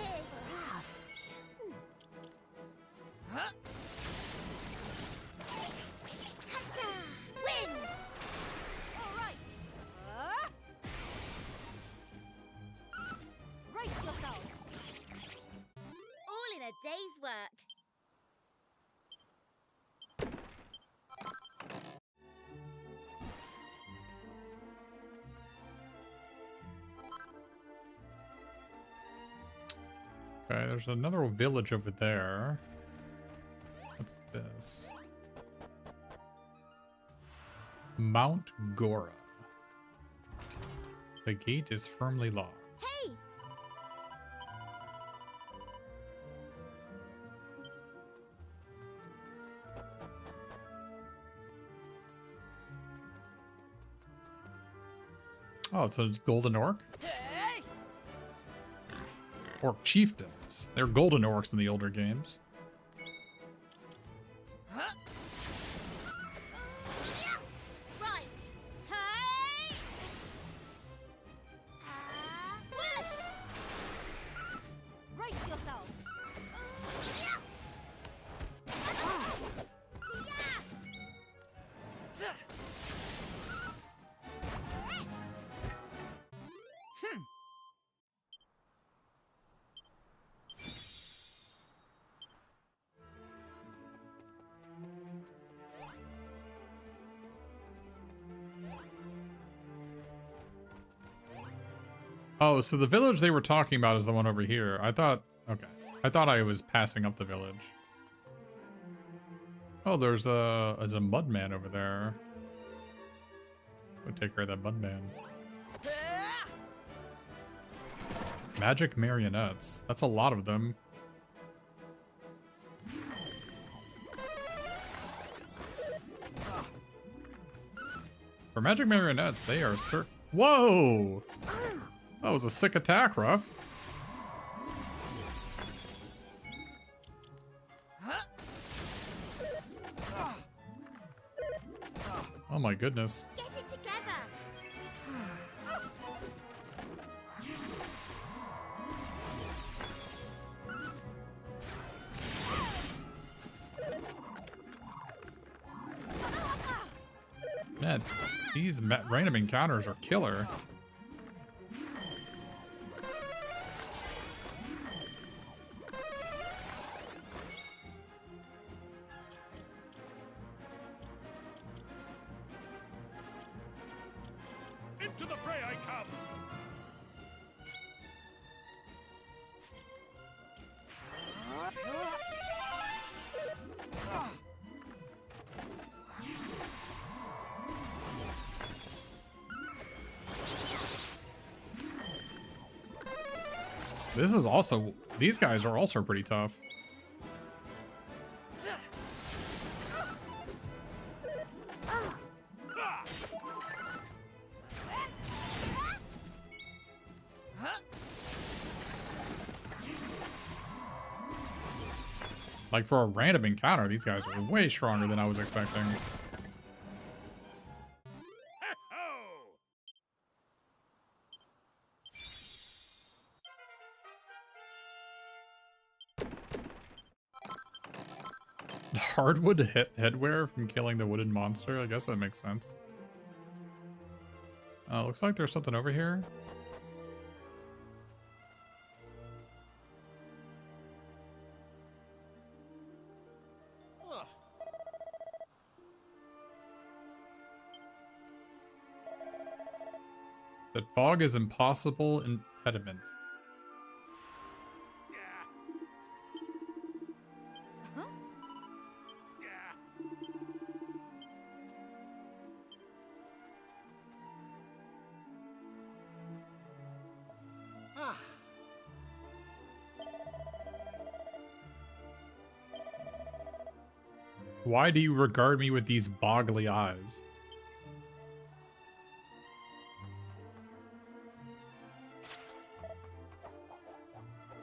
Wind. All right. Brace yourself. All in a day's work. Okay, there's another village over there. What's this? Mount Gora. The gate is firmly locked. Hey! Oh, it's a golden orc? Orc chieftains. They're golden orcs in the older games. Right! Hey! Whoosh! Brace yourself! Oh, so the village they were talking about is the one over here. I thought, okay. I thought I was passing up the village. Oh, there's a mud man over there. We'll take care of that mud man. Magic marionettes. That's a lot of them. For magic marionettes, they are Whoa! That was a sick attack, Ruff. Oh my goodness. Get it together! Man, these random encounters are killer. Into the fray I come! This is also, these guys are also pretty tough. Like, for a random encounter, these guys are way stronger than I was expecting. Ho-ho! Hardwood headwear from killing the wooden monster? I guess that makes sense. Looks like there's something over here. That fog is impossible impediment. Yeah. Huh? Yeah. Why do you regard me with these boggly eyes?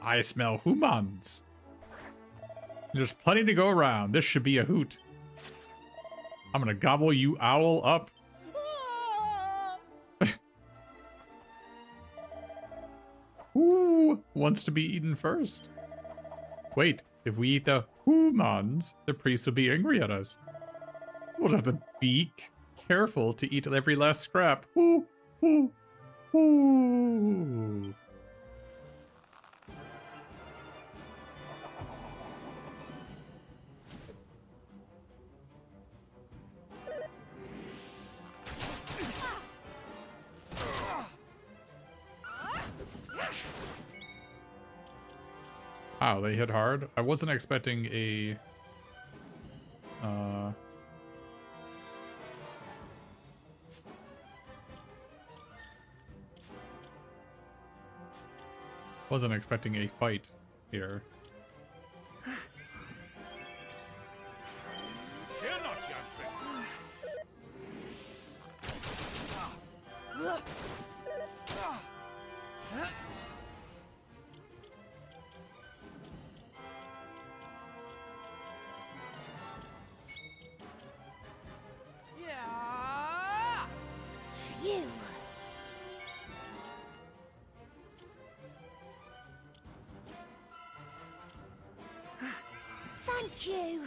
I smell humans. There's plenty to go around. This should be a hoot. I'm gonna gobble you owl up. Who wants to be eaten first? Wait, if we eat the humans, the priest will be angry at us. We'll have to be careful to eat every last scrap. Ooh, ooh, ooh. Wow, they hit hard. I wasn't expecting a... Wasn't expecting a fight here. Fear not, young friend. You. Thank you.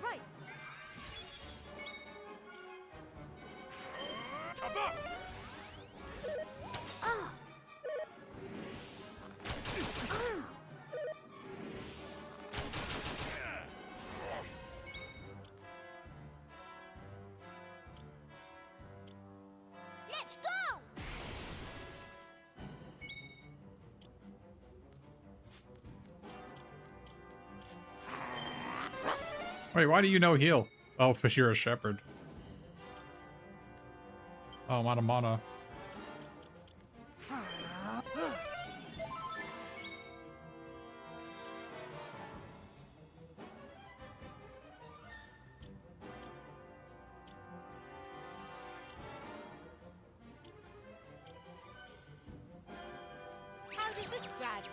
Right. Kabah! Ah. Let's go. Wait, why do you know heal? Oh, because you're a shepherd. Oh, I'm out of mana. How does this grab you?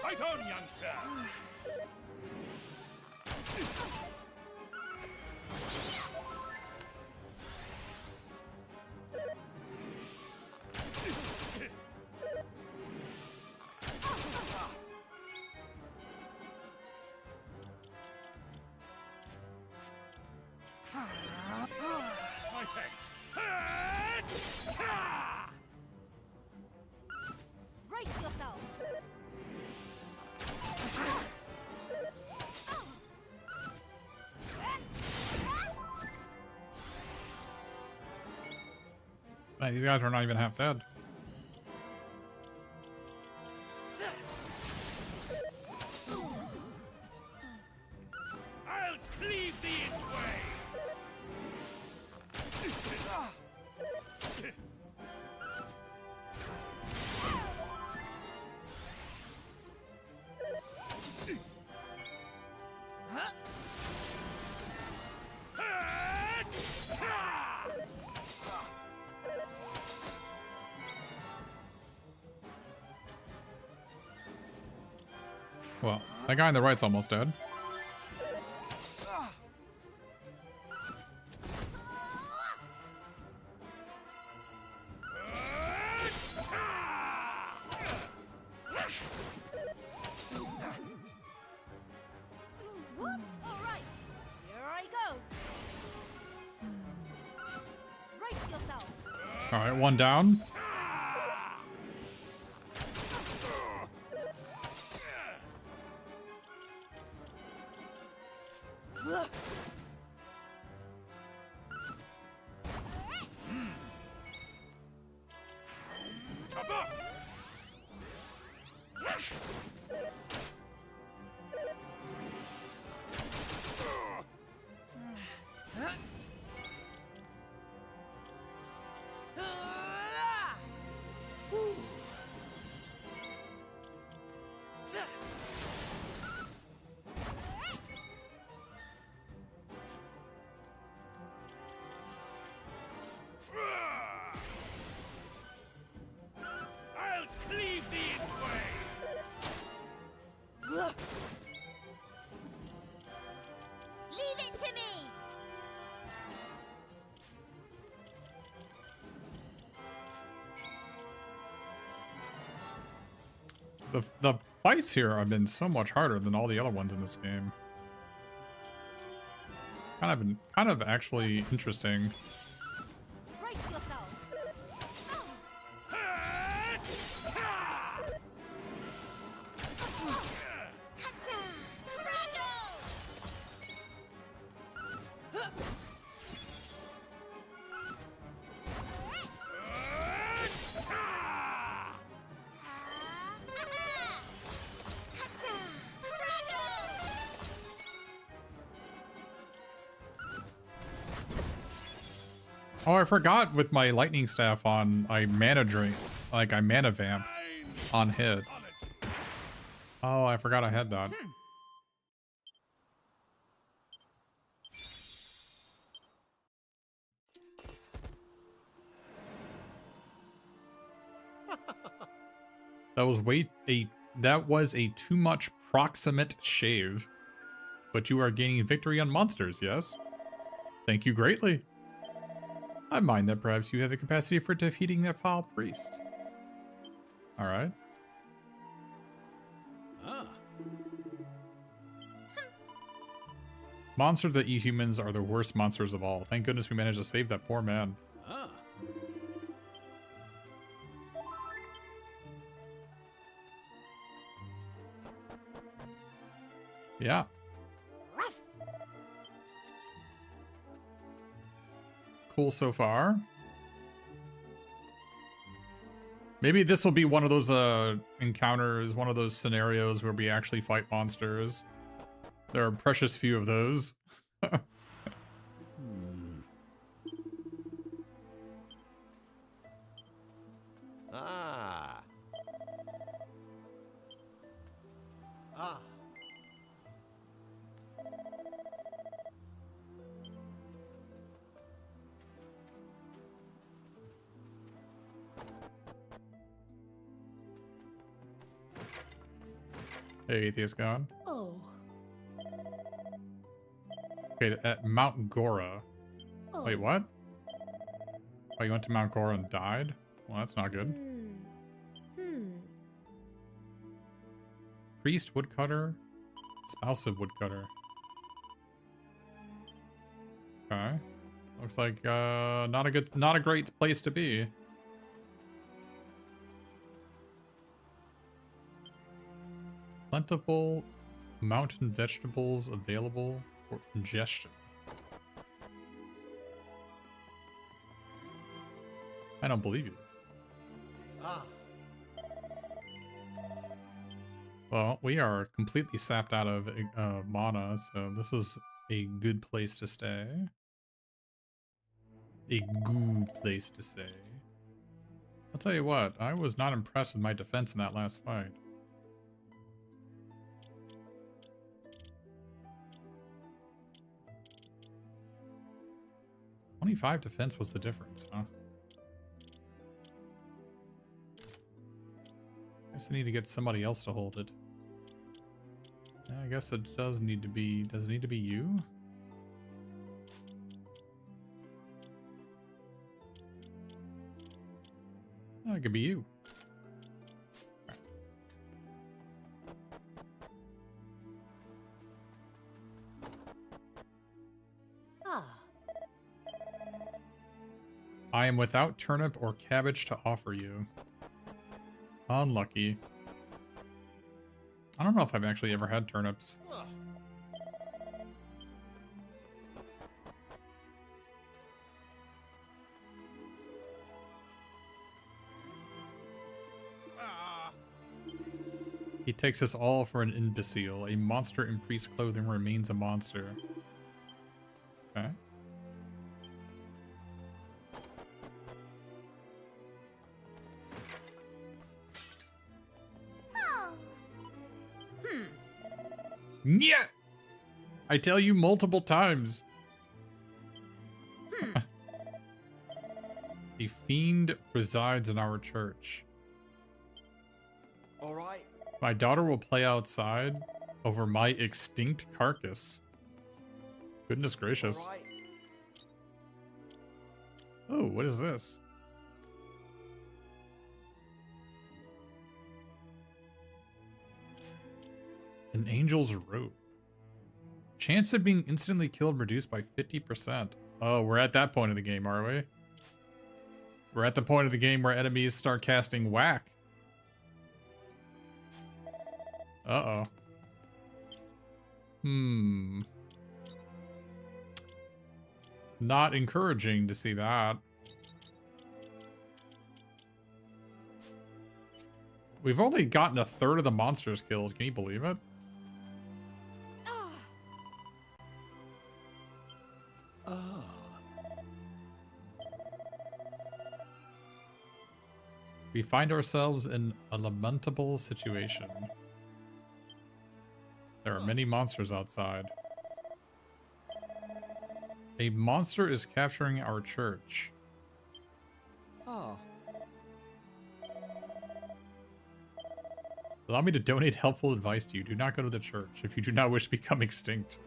Fight on, young sir. My thanks. Brace yourself. Man, these guys are not even half dead. I'll cleave thee in twain. Well, that guy on the right's almost dead. What? All right. Here I go. Brace yourself. Alright, one down. Kabah! The fights here have been so much harder than all the other ones in this game. Kind of actually interesting. Brace yourself. Oh, I forgot with my lightning staff on, I mana drain, like I mana vamp on hit. Oh, I forgot I had that. That was a too much proximate shave. But you are gaining victory on monsters, yes? Thank you greatly. I mind that perhaps you have the capacity for defeating that foul priest. Alright. Monsters that eat humans are the worst monsters of all. Thank goodness we managed to save that poor man. Yeah. Cool so far. Maybe this will be one of those encounters, one of those scenarios where we actually fight monsters. There are precious few of those. Hey, Atheist God. Oh. Okay, at Mount Gora. Oh. Wait, what? Oh, you went to Mount Gora and died? Well, that's not good. Priest woodcutter, spouse of woodcutter. Okay, looks like not a great place to be. Plentiful mountain vegetables available for ingestion. I don't believe you. Well, we are completely sapped out of mana, so this is a good place to stay. A good place to stay. I'll tell you what, I was not impressed with my defense in that last fight. "25 defense was the difference, huh? Guess I need to get somebody else to hold it. Yeah, I guess it does need to be... Does it need to be you? Oh, it could be you. I am without turnip or cabbage to offer you. Unlucky. I don't know if I've actually ever had turnips. He takes us all for an imbecile. A monster in priest clothing remains a monster. Okay. Yeah! I tell you multiple times. A fiend resides in our church. All right. My daughter will play outside over my extinct carcass. Goodness gracious. All right. Oh, what is this? An angel's rope. Chance of being instantly killed reduced by 50%. Oh, we're at that point of the game, are we? We're at the point of the game where enemies start casting whack. Uh-oh. Not encouraging to see that. We've only gotten a third of the monsters killed. Can you believe it? We find ourselves in a lamentable situation. There are many monsters outside. A monster is capturing our church. Oh. Allow me to donate helpful advice to you. Do not go to the church if you do not wish to become extinct.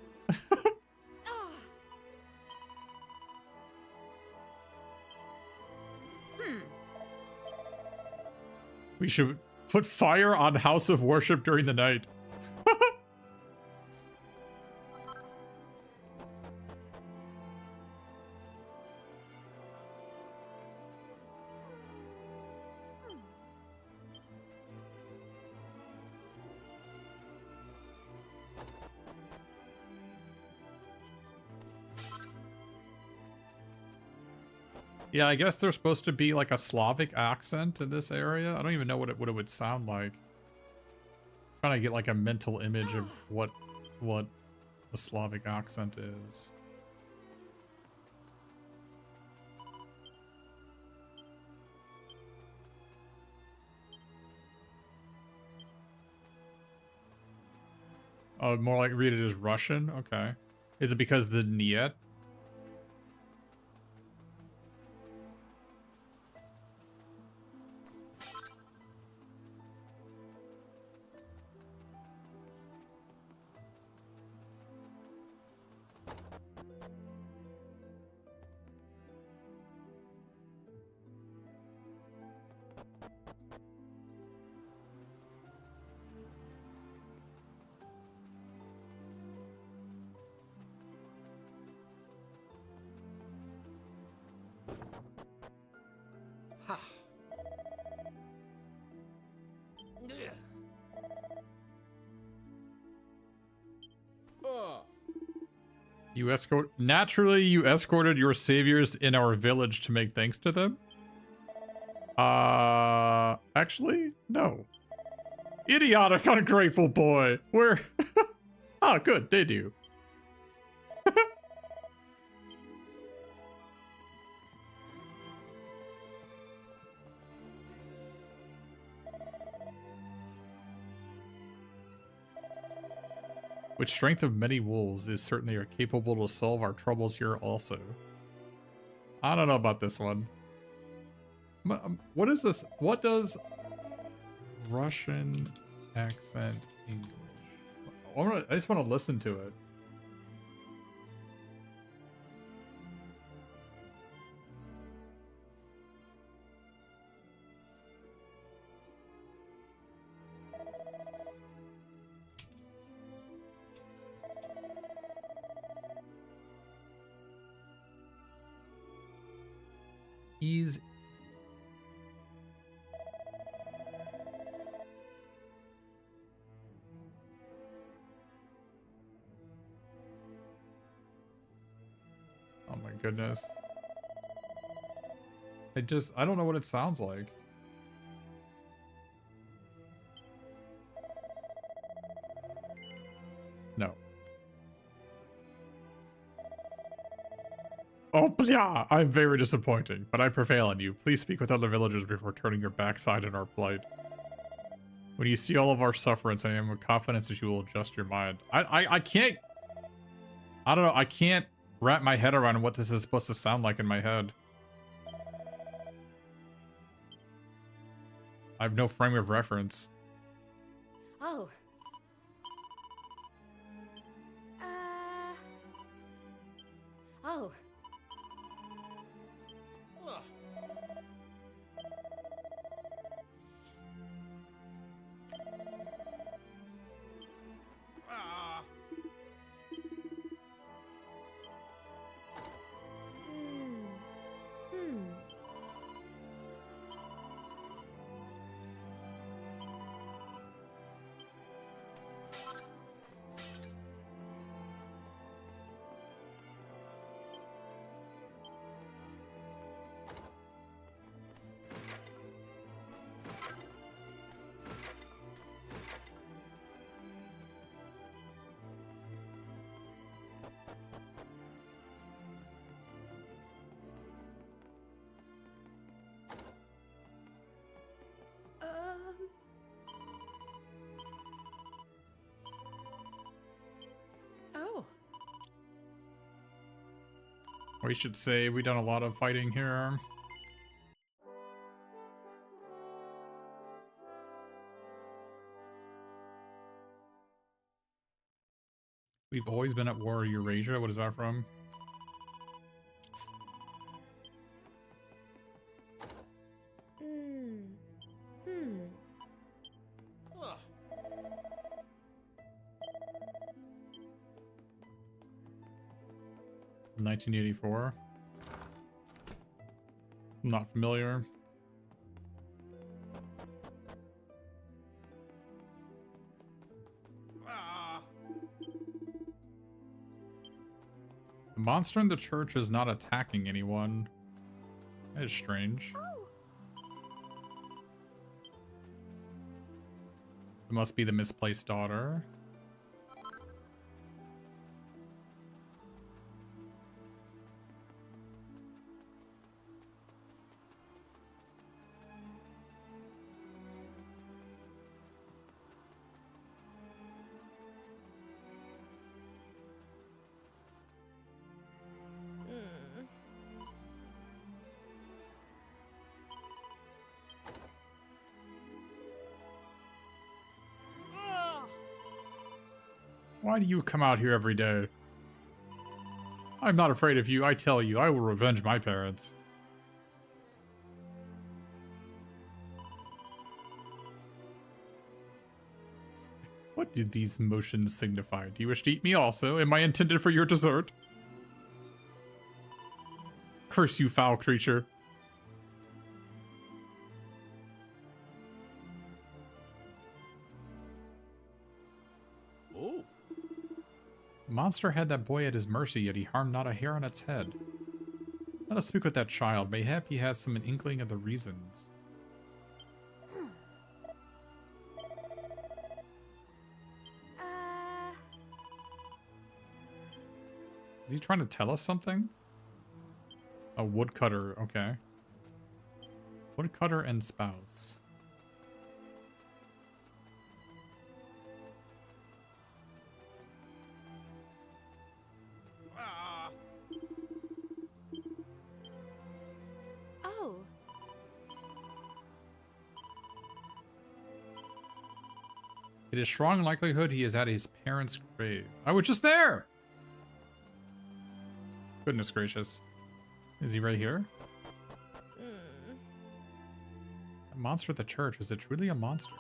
We should put fire on House of Worship during the night. Yeah, I guess there's supposed to be like a Slavic accent in this area. I don't even know what it would sound like. I'm trying to get like a mental image of what a Slavic accent is. Oh, more like read it as Russian? Okay. Is it because the Niet? You escorted your saviors in our village to make thanks to them? Actually, no. Idiotic, ungrateful boy. Where? Oh, good, they do. With strength of many wolves is certainly are capable to solve our troubles here also. I don't know about this one. What is this? What does Russian accent English? I just want to listen to it. He's oh my goodness. I don't know what it sounds like. No. Oh, yeah, I'm very disappointing, but I prevail on you. Please speak with other villagers before turning your backside in our plight. When you see all of our sufferance, I am with confidence that you will adjust your mind. I can't... I don't know, I can't wrap my head around what this is supposed to sound like in my head. I have no frame of reference. Oh. Oh. We should say we've done a lot of fighting here. We've always been at war, Eurasia. What is that from? Ugh. 1984. I'm not familiar. Ah. The monster in the church is not attacking anyone. That is strange. It must be the misplaced daughter. Why do you come out here every day? I'm not afraid of you. I tell you, I will revenge my parents. What do these motions signify? Do you wish to eat me also? Am I intended for your dessert? Curse you, foul creature. Oh. The monster had that boy at his mercy, yet he harmed not a hair on its head. Let us speak with that child. Mayhap he has some inkling of the reasons. Is he trying to tell us something? A woodcutter, okay. Woodcutter and spouse. Ah. Oh. It is strong likelihood he is at his parents' grave. I was just there! Goodness gracious. Is he right here? A monster at the church. Is it truly a monster?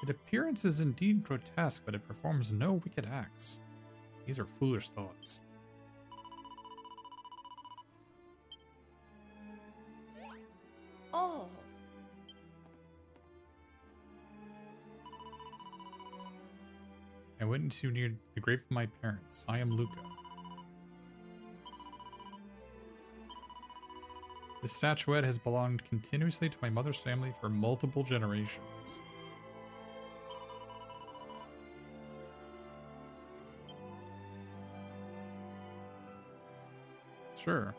Its appearance is indeed grotesque, but it performs no wicked acts. These are foolish thoughts. Oh. I went into near the grave of my parents. I am Luca. This statuette has belonged continuously to my mother's family for multiple generations. Sure.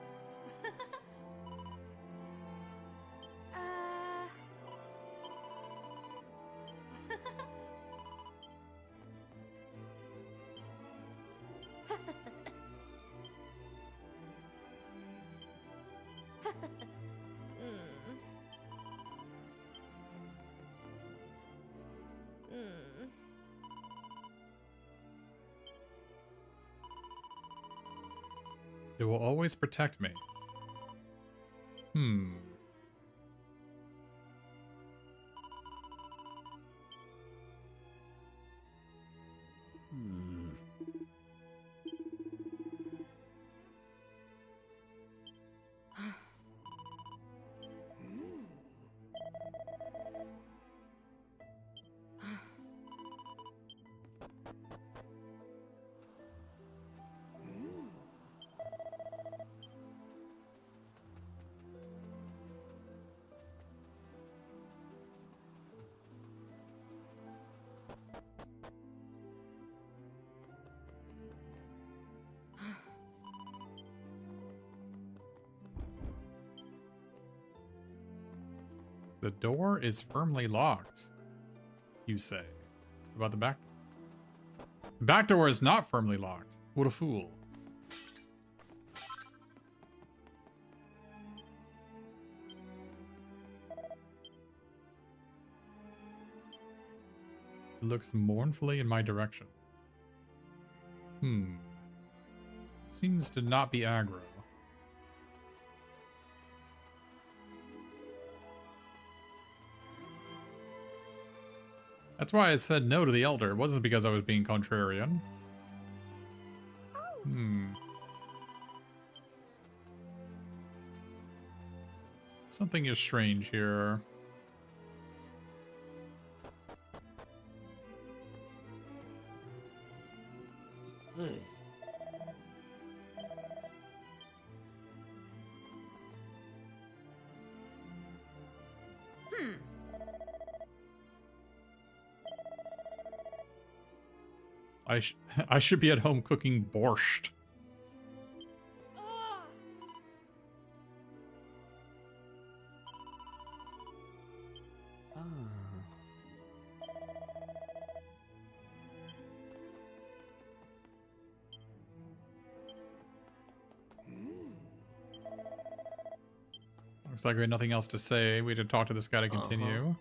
It will always protect me. Hmm. The door is firmly locked, you say. About the back? The back door is not firmly locked. What a fool. looks mournfully in my direction. Seems to not be aggro. That's why I said no to the Elder. It wasn't because I was being contrarian. Something is strange here. I should be at home cooking borscht. Looks like we had nothing else to say. We had to talk to this guy to continue.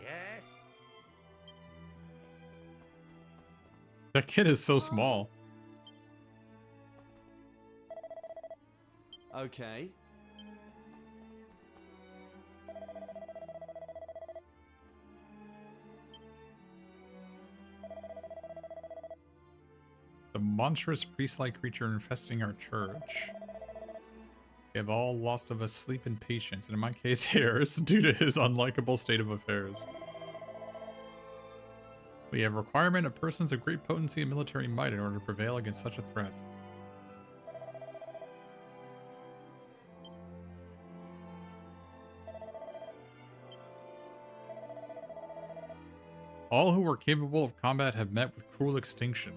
Yes? That kid is so small. Okay. The monstrous priest-like creature infesting our church. We have all lost of us sleep and patience, and in my case, hairs, due to his unlikable state of affairs. We have requirement of persons of great potency and military might in order to prevail against such a threat. All who were capable of combat have met with cruel extinction.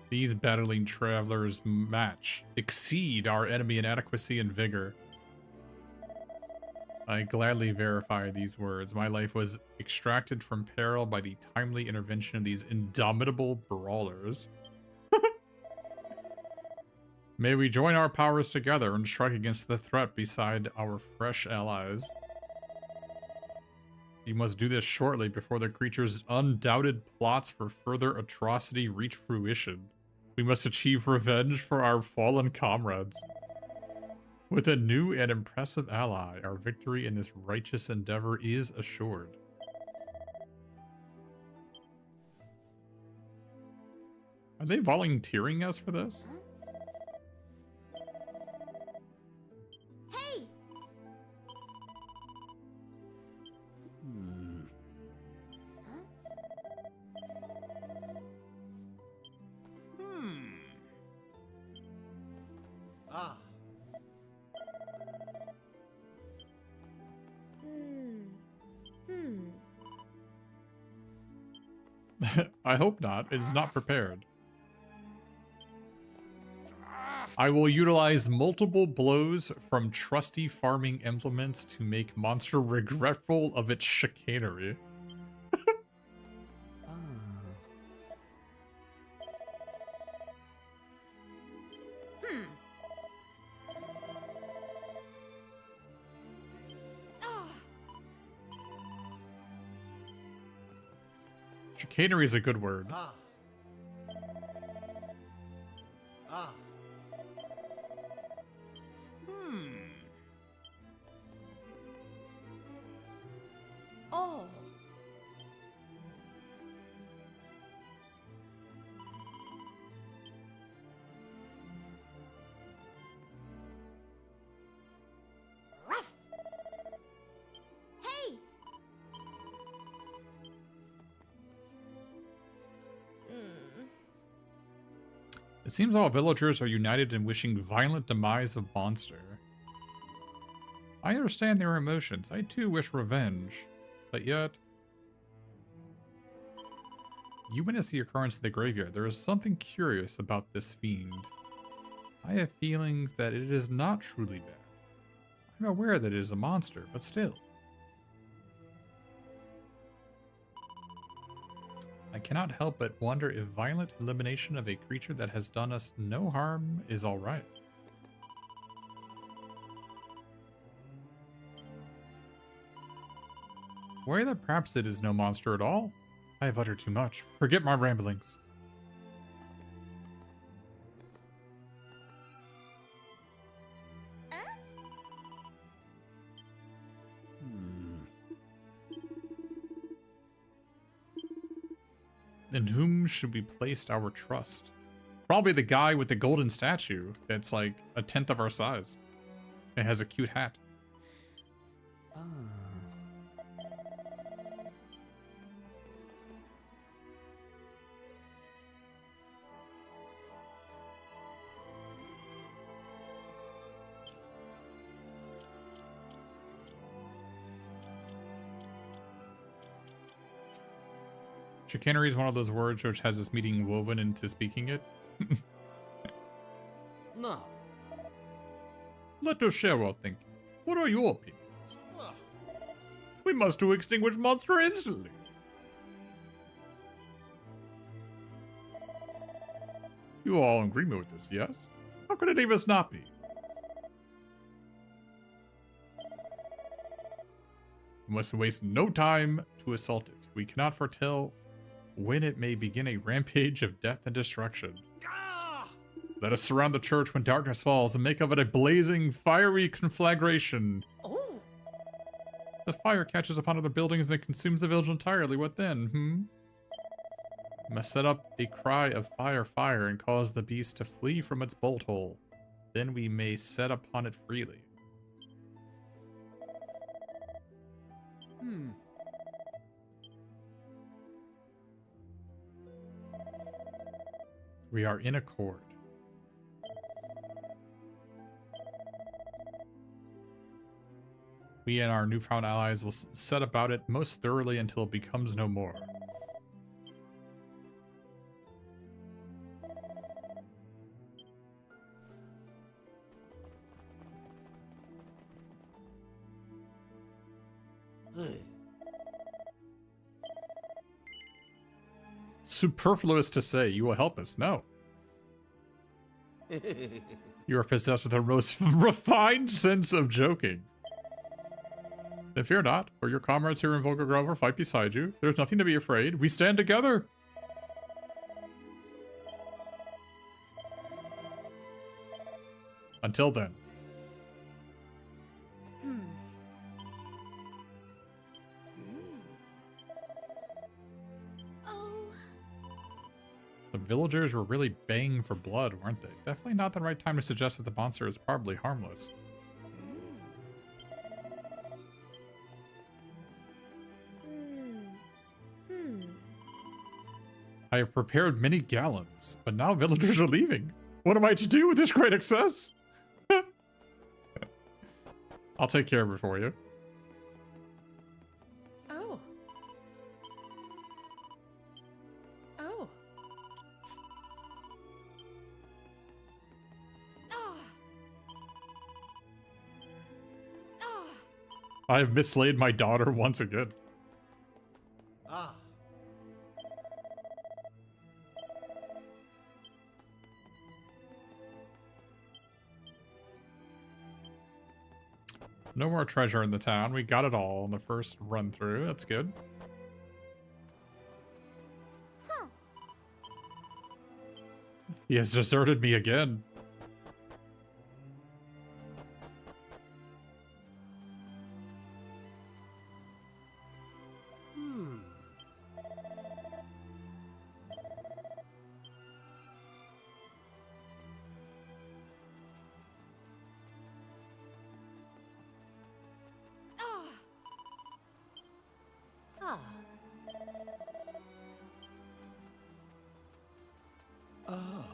These battling travelers exceed our enemy in adequacy and vigor. I gladly verify these words. My life was extracted from peril by the timely intervention of these indomitable brawlers. May we join our powers together and strike against the threat beside our fresh allies. You must do this shortly before the creature's undoubted plots for further atrocity reach fruition. We must achieve revenge for our fallen comrades. With a new and impressive ally, our victory in this righteous endeavor is assured. Are they volunteering us for this? Hey! Ah. I hope not. It is not prepared. I will utilize multiple blows from trusty farming implements to make monster regretful of its chicanery. Chicanery is a good word. Ah. Ah. Oh. Ruff! Hey! It seems all villagers are united in wishing violent demise of Monster. I understand their emotions. I too wish revenge. But yet, you witness the occurrence of the graveyard. There is something curious about this fiend. I have feelings that it is not truly bad. I'm aware that it is a monster, but still. I cannot help but wonder if violent elimination of a creature that has done us no harm is alright. Worry that perhaps it is no monster at all? I have uttered too much. Forget my ramblings. In whom should we place our trust? Probably the guy with the golden statue that's like a tenth of our size. It has a cute hat. Chicanery is one of those words which has this meaning woven into speaking it. No. Let us share our thinking. What are your opinions? Ah. We must do extinguish monster instantly. You are all in agreement with this, yes? How could any of us not be? We must waste no time to assault it. We cannot foretell when it may begin a rampage of death and destruction. Ah! Let us surround the church when darkness falls and make of it a blazing, fiery conflagration. Oh, The fire catches upon other buildings and it consumes the village entirely. What then, We must set up a cry of fire, fire, and cause the beast to flee from its bolt hole. Then we may set upon it freely. We are in accord. We and our newfound allies will set about it most thoroughly until it becomes no more. Superfluous to say, you will help us. No. You are possessed with a most refined sense of joking. Then fear not, for your comrades here in Volga Grove will fight beside you. There's nothing to be afraid. We stand together. Until then. Oh, The villagers were really baying for blood, weren't they? Definitely not the right time to suggest that the monster is probably harmless. I have prepared many gallons, but now villagers are leaving. What am I to do with this great excess? I'll take care of it for you. oh, oh. ah, ah. I have mislaid my daughter once again. Ah. No more treasure in the town. We got it all in the first run through. That's good. Huh. He has deserted me again. Ah. Ah,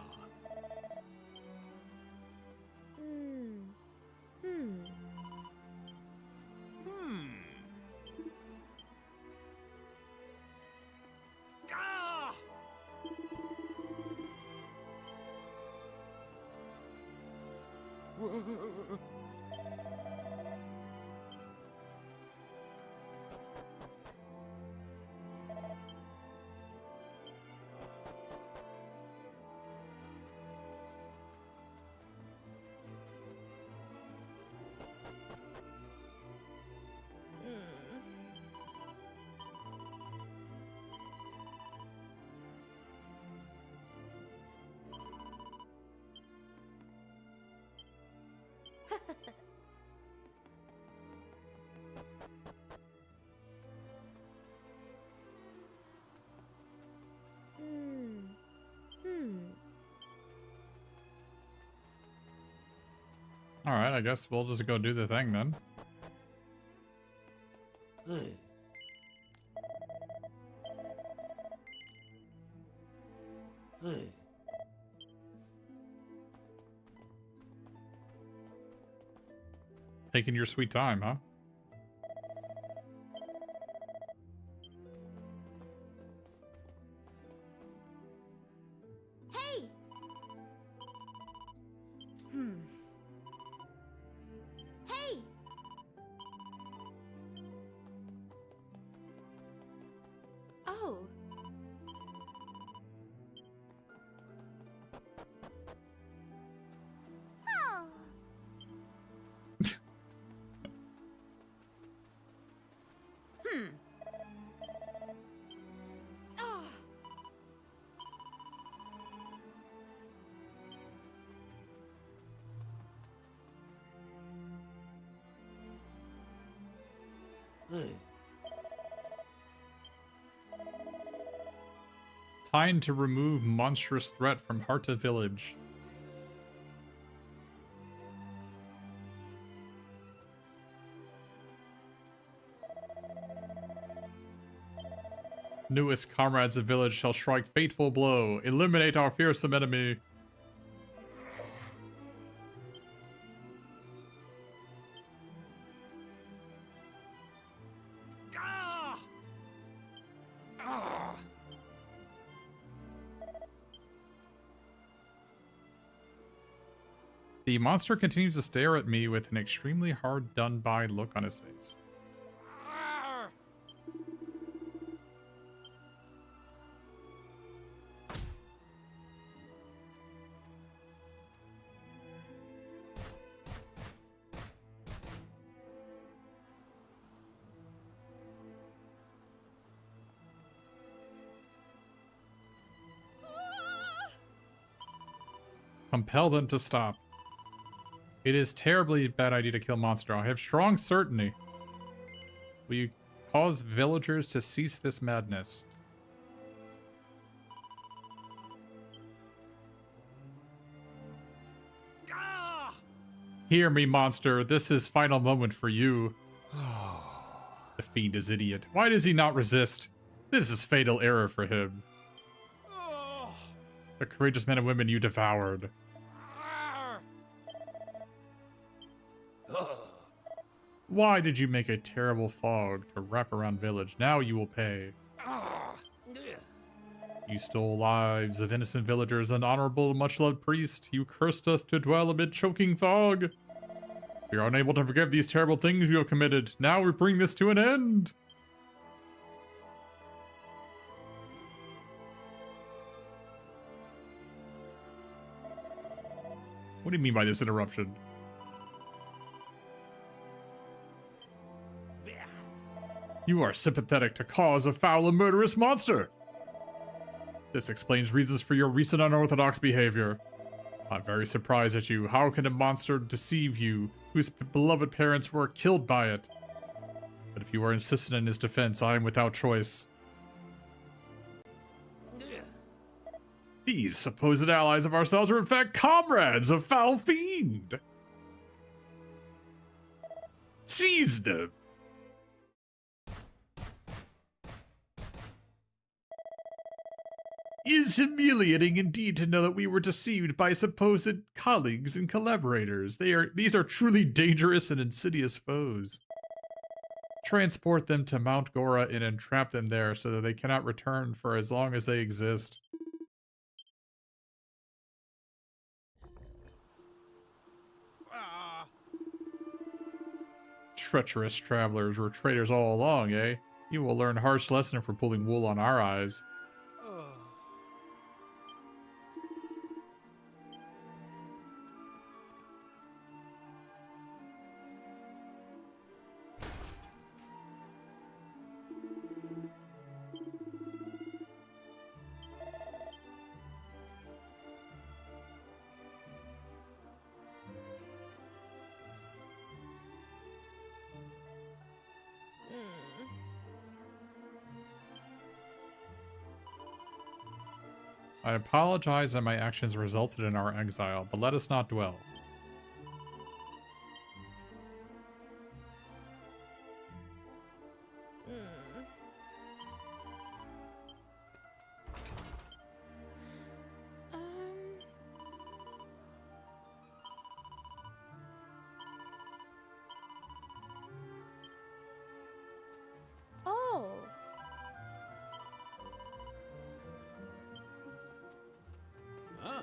Alright, I guess we'll just go do the thing then. Taking your sweet time, huh? Hey! Hey! Oh. Oh! Ah. Time to remove monstrous threat from Harta Village. Newest comrades of village shall strike fateful blow. Eliminate our fearsome enemy. Ah! Ah! The monster continues to stare at me with an extremely hard done by look on his face. Ah! Compel them to stop. It is terribly bad idea to kill monster. I have strong certainty. Will you cause villagers to cease this madness? Ah! Hear me, monster. This is final moment for you. The fiend is idiot. Why does he not resist? This is fatal error for him. Oh! The courageous men and women you devoured. Ah! Ugh. Why did you make a terrible fog to wrap around village? Now you will pay. Ah! Yeah. You stole lives of innocent villagers and honorable, much-loved priest. You cursed us to dwell amid choking fog. We are unable to forgive these terrible things you have committed. Now we bring this to an end. What do you mean by this interruption? You are sympathetic to cause a foul and murderous monster. This explains reasons for your recent unorthodox behavior. I'm very surprised at you. How can a monster deceive you, whose beloved parents were killed by it? But if you are insistent in his defense, I am without choice. Yeah. These supposed allies of ourselves are in fact comrades of foul fiend. Seize them. Is humiliating indeed to know that we were deceived by supposed colleagues and collaborators. These are truly dangerous and insidious foes. Transport them to Mount Gora and entrap them there so that they cannot return for as long as they exist. treacherous travelers were traitors all along, eh? You will learn harsh lesson for pulling wool on our eyes. Oh. I apologize that my actions resulted in our exile, but let us not dwell. Oh. Ah.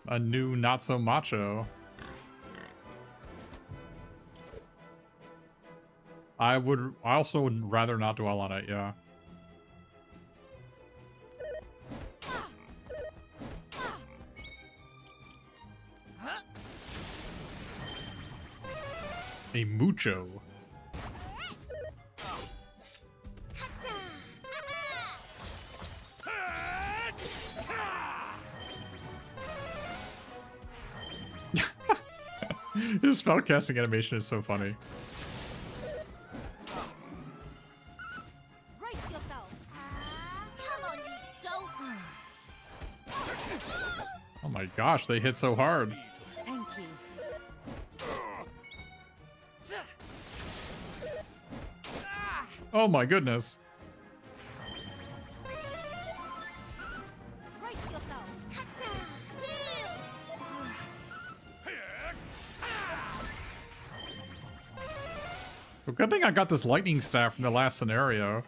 A new not so macho. I also would rather not dwell on it, yeah. A mucho. His spellcasting animation is so funny. Brace yourself. Come on, you dolt. Oh my gosh, they hit so hard. Thank you. Oh my goodness. Brace yourself. Heal. Well, good thing I got this lightning staff from the last scenario.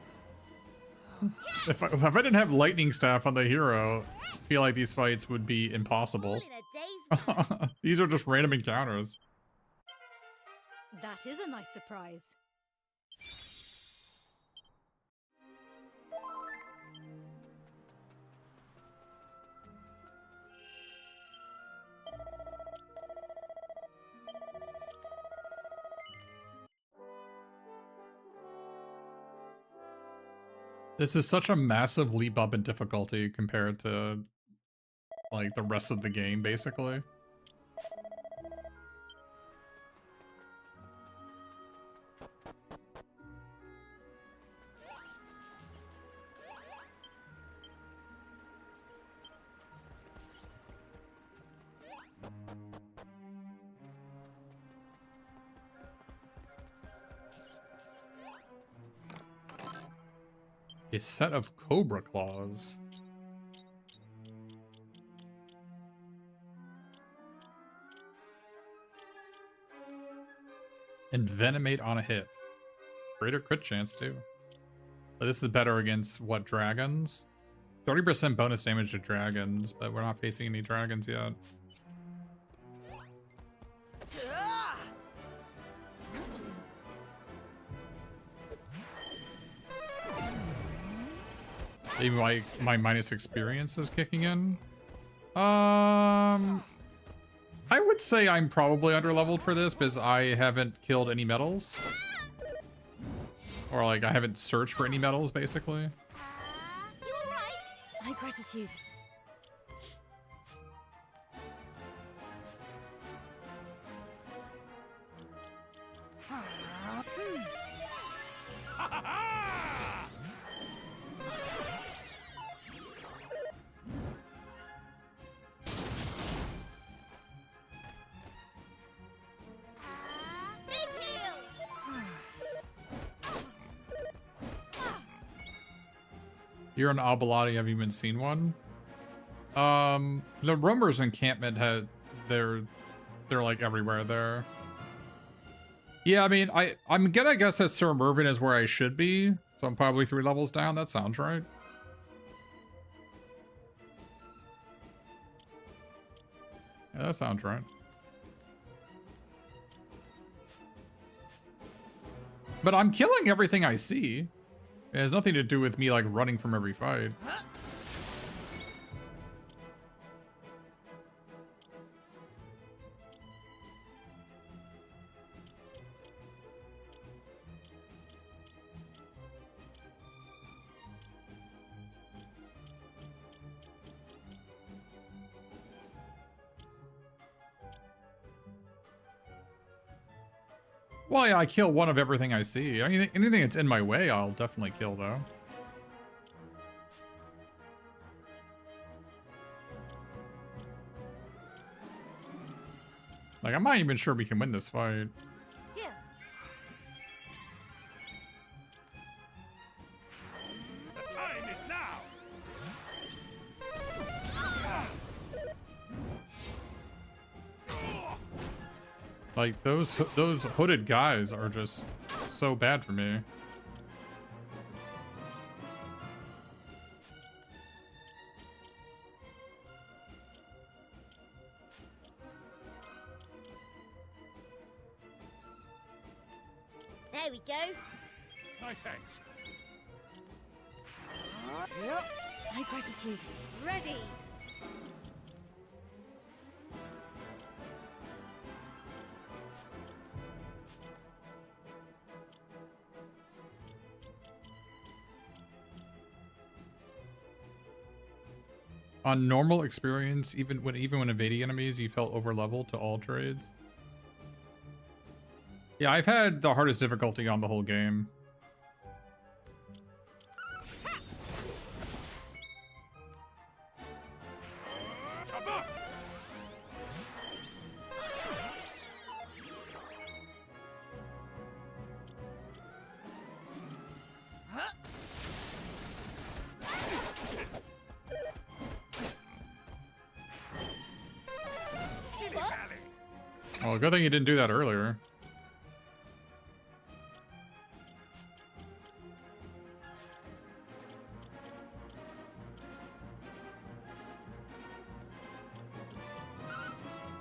If I didn't have lightning staff on the hero, I feel like these fights would be All impossible. in a day's work. These are just random encounters. That is a nice surprise. This is such a massive leap up in difficulty compared to like the rest of the game, basically. A set of cobra claws. Envenomate on a hit. Greater crit chance too. But this is better against what, dragons? 30% bonus damage to dragons, but we're not facing any dragons yet. Maybe my minus experience is kicking in. I would say I'm probably underleveled for this because I haven't killed any medals. Or like I haven't searched for any medals, basically. You all right? My gratitude. Big heal. You're an Abalati, have you even seen one? The Roamer's encampment they're like everywhere there. Yeah, I mean, I'm gonna guess that Sir Mervyn is where I should be, so I'm probably 3 levels down. That sounds right. Yeah, that sounds right. But I'm killing everything I see. It has nothing to do with me like running from every fight. Well, yeah, I kill one of everything I see. Anything that's in my way, I'll definitely kill, though. Like, I'm not even sure we can win this fight. Here. The time is now. Like, those hooded guys are just so bad for me. There we go. My thanks. My gratitude. Ready. On normal experience, even when evading enemies, you felt over leveled to all trades. Yeah, I've had the hardest difficulty on the whole game. Come on. Oh, good thing you didn't do that earlier.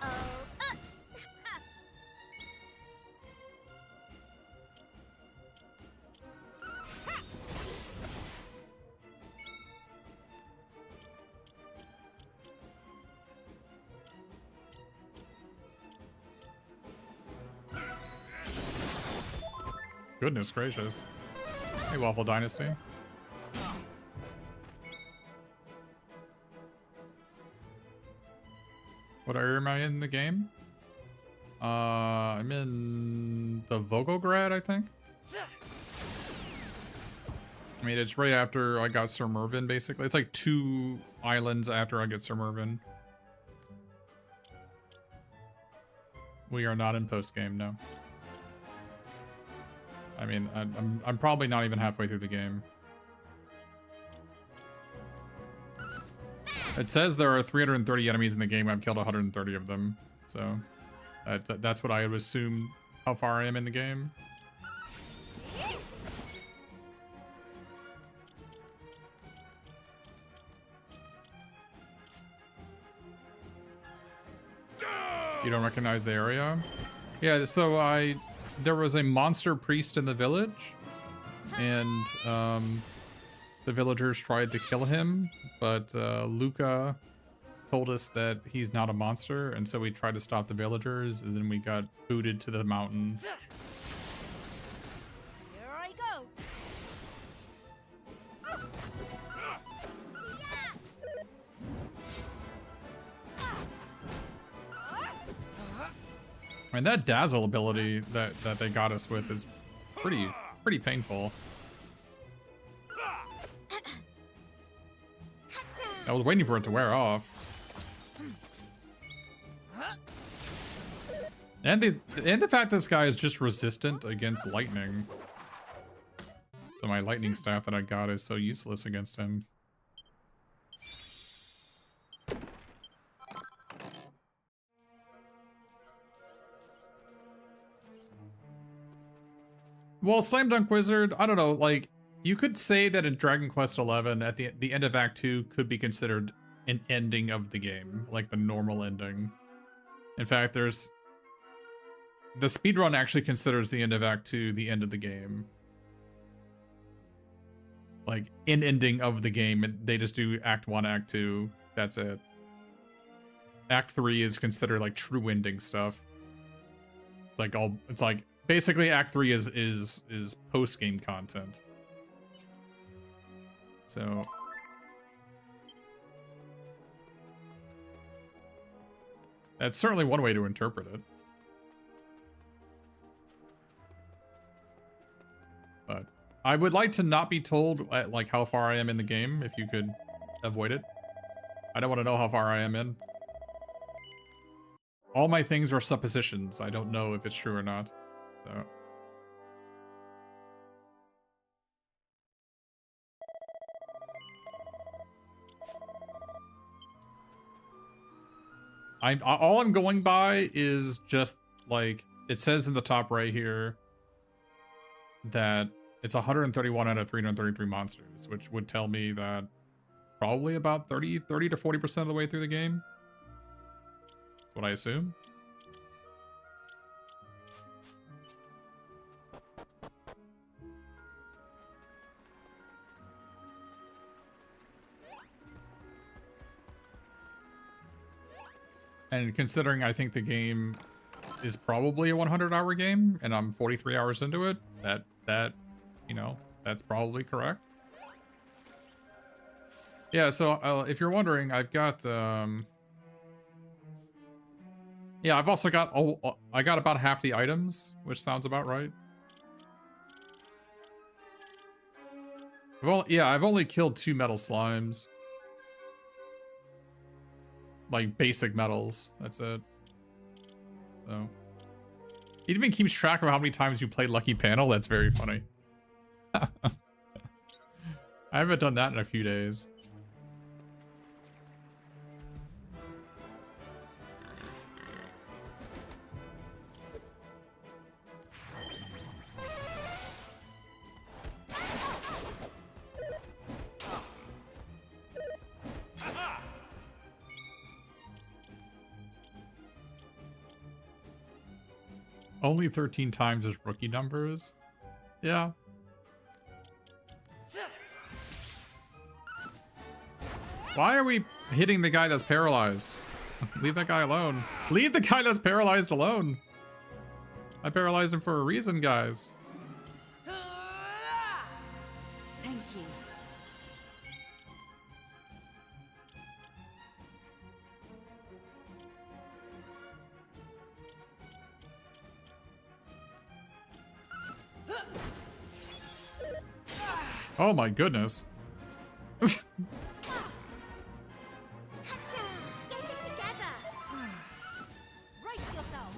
Oh, oops. Goodness gracious. Hey, Waffle Dynasty. What area am I in the game? I'm in the Volgograd, I think. I mean, it's right after I got Sir Mervyn, basically. It's like 2 islands after I get Sir Mervyn. We are not in post-game, no. I mean, I'm probably not even halfway through the game. It says there are 330 enemies in the game. I've killed 130 of them. So that's what I would assume how far I am in the game. You don't recognize the area? Yeah, so there was a monster priest in the village, and the villagers tried to kill him, but Luca told us that he's not a monster, and so we tried to stop the villagers, and then we got booted to the mountain. Here I go. And that dazzle ability that they got us with is pretty painful. I was waiting for it to wear off. And the fact this guy is just resistant against lightning. So my lightning staff that I got is so useless against him. Well, Slam Dunk Wizard, I don't know, like, you could say that in Dragon Quest XI, at the end of Act 2 could be considered an ending of the game, like the normal ending. In fact, the speedrun actually considers the end of Act 2 the end of the game. Like, in ending of the game, they just do Act 1, Act 2, that's it. Act 3 is considered like true ending stuff. It's like basically Act 3 is post-game content. So that's certainly one way to interpret it. But I would like to not be told like how far I am in the game if you could avoid it. I don't want to know how far I am in. All my things are suppositions. I don't know if it's true or not. So all I'm going by is just like it says in the top right here that it's 131 out of 333 monsters, which would tell me that probably about 30 to 40% of the way through the game. That's what I assume. And considering I think the game is probably a 100-hour game, and I'm 43 hours into it, that you know, that's probably correct. Yeah, so if you're wondering, I've got yeah, I've also got I got about half the items, which sounds about right. Well, yeah, I've only killed 2 metal slimes. Like basic metals, that's it. So it even keeps track of how many times you play Lucky Panel. That's very funny. I haven't done that in a few days. Only 13 times is rookie numbers. Yeah. Why are we hitting the guy that's paralyzed? Leave that guy alone. Leave the guy that's paralyzed alone. I paralyzed him for a reason, guys. Thank you. Oh my goodness. Get it together. Brace yourself.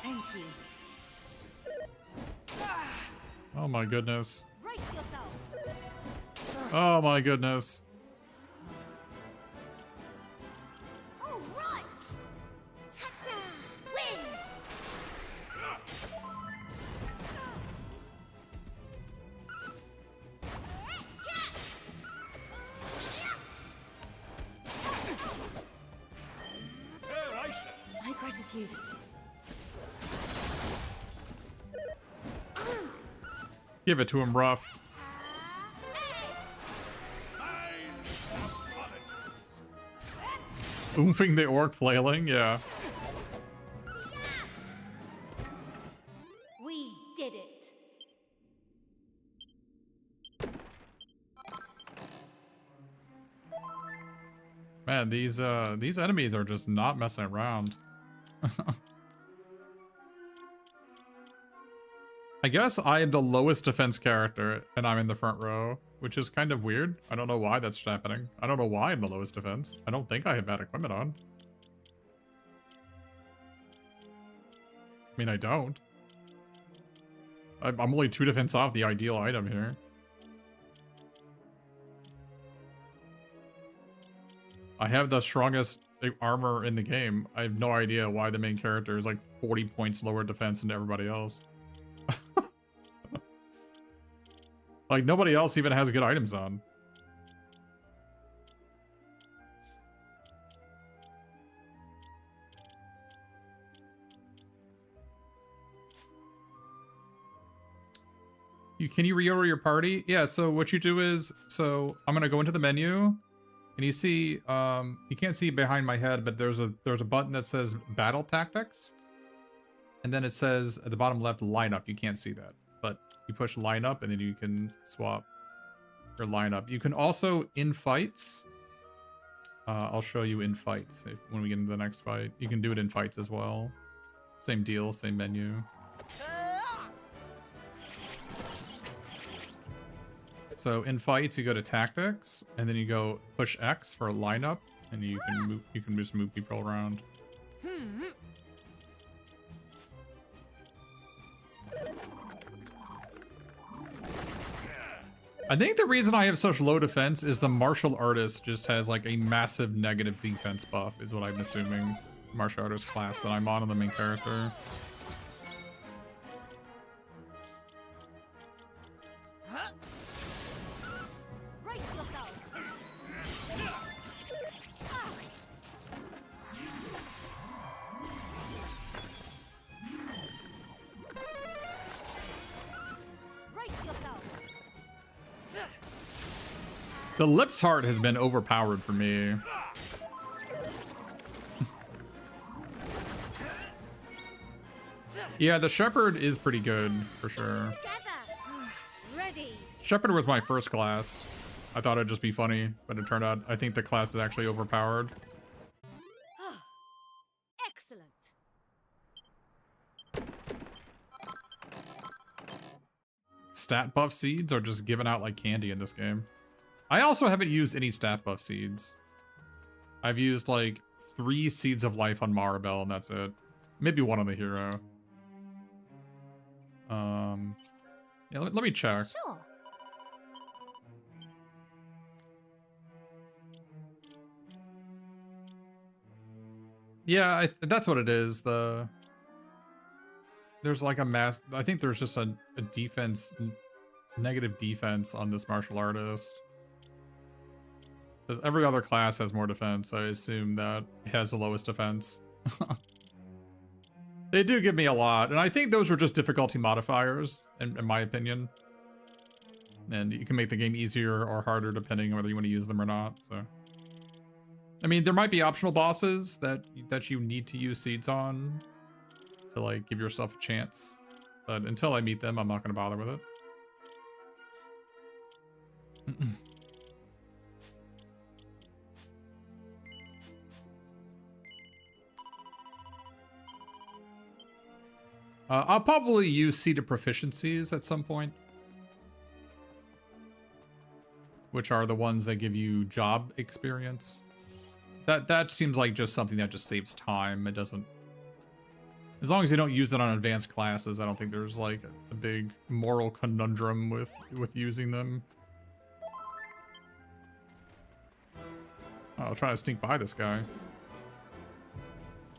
Thank you. Oh my goodness. Brace yourself. Oh my goodness. All right. Wind. My gratitude. Give it to him rough. Oofing the orc flailing, yeah. We did it. Man, these enemies are just not messing around. I guess I am the lowest defense character and I'm in the front row, which is kind of weird. I don't know why that's happening. I don't know why I'm the lowest defense. I don't think I have bad equipment on. I mean, I don't. I'm only 2 defense off the ideal item here. I have the strongest armor in the game. I have no idea why the main character is like 40 points lower defense than everybody else. Like, nobody else even has good items on. Can you reorder your party? Yeah, so what you do is, so I'm gonna go into the menu, and you see, you can't see behind my head, but there's a button that says Battle Tactics, and then it says at the bottom left Lineup. You can't see that, but you push Lineup, and then you can swap your lineup. You can also in fights. I'll show you in fights when we get into the next fight. You can do it in fights as well. Same deal, same menu. So in fights, you go to tactics, and then you go push X for a lineup, and you can move. You can just move people around. I think the reason I have such low defense is the martial artist just has like a massive negative defense buff, is what I'm assuming. Martial artist class that I'm on the main character. The Lips Heart has been overpowered for me. Yeah, the Shepherd is pretty good, for sure. Shepherd was my first class. I thought it'd just be funny, but it turned out I think the class is actually overpowered. Excellent. Stat buff seeds are just given out like candy in this game. I also haven't used any stat buff seeds. I've used like 3 seeds of life on Maribel, and that's it. Maybe 1 on the hero. Yeah, let me check. Sure. Yeah, that's what it is. There's like a mass. I think there's just a defense, negative defense on this martial artist. Because every other class has more defense, I assume that it has the lowest defense. They do give me a lot, and I think those are just difficulty modifiers, in my opinion. And you can make the game easier or harder depending on whether you want to use them or not. So, I mean, there might be optional bosses that you need to use seeds on to like give yourself a chance, but until I meet them, I'm not going to bother with it. I'll probably use seeded proficiencies at some point, which are the ones that give you job experience. That seems like just something that just saves time. It doesn't, as long as you don't use it on advanced classes, I don't think there's like a big moral conundrum with using them. I'll try to sneak by this guy.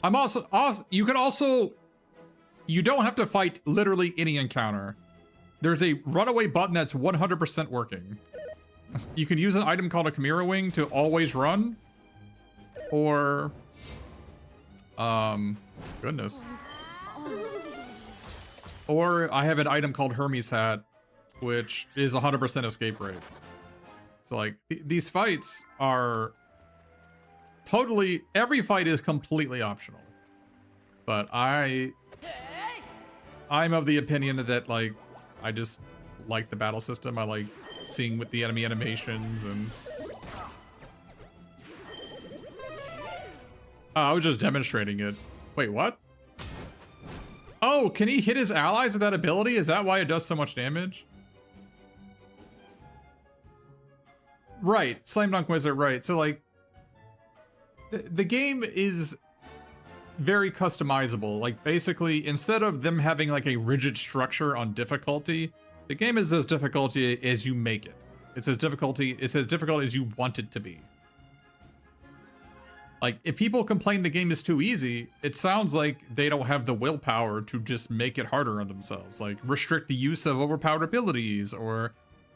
I'm also you can also, you don't have to fight literally any encounter. There's a runaway button that's 100% working. You can use an item called a Chimera Wing to always run. Or, goodness. Or I have an item called Hermes Hat, which is 100% escape rate. So like, these fights are totally, every fight is completely optional. But I'm of the opinion that like, I just like the battle system. I like seeing with the enemy animations and... I was just demonstrating it. Wait, what? Oh, can he hit his allies with that ability? Is that why it does so much damage? Right, Slam Dunk Wizard, right. So like, the game is very customizable. Like basically, instead of them having like a rigid structure on difficulty, the game is as difficult as you make it. It's as difficult as you want it to be. Like, if people complain the game is too easy, it sounds like they don't have the willpower to just make it harder on themselves. Like, restrict the use of overpowered abilities, or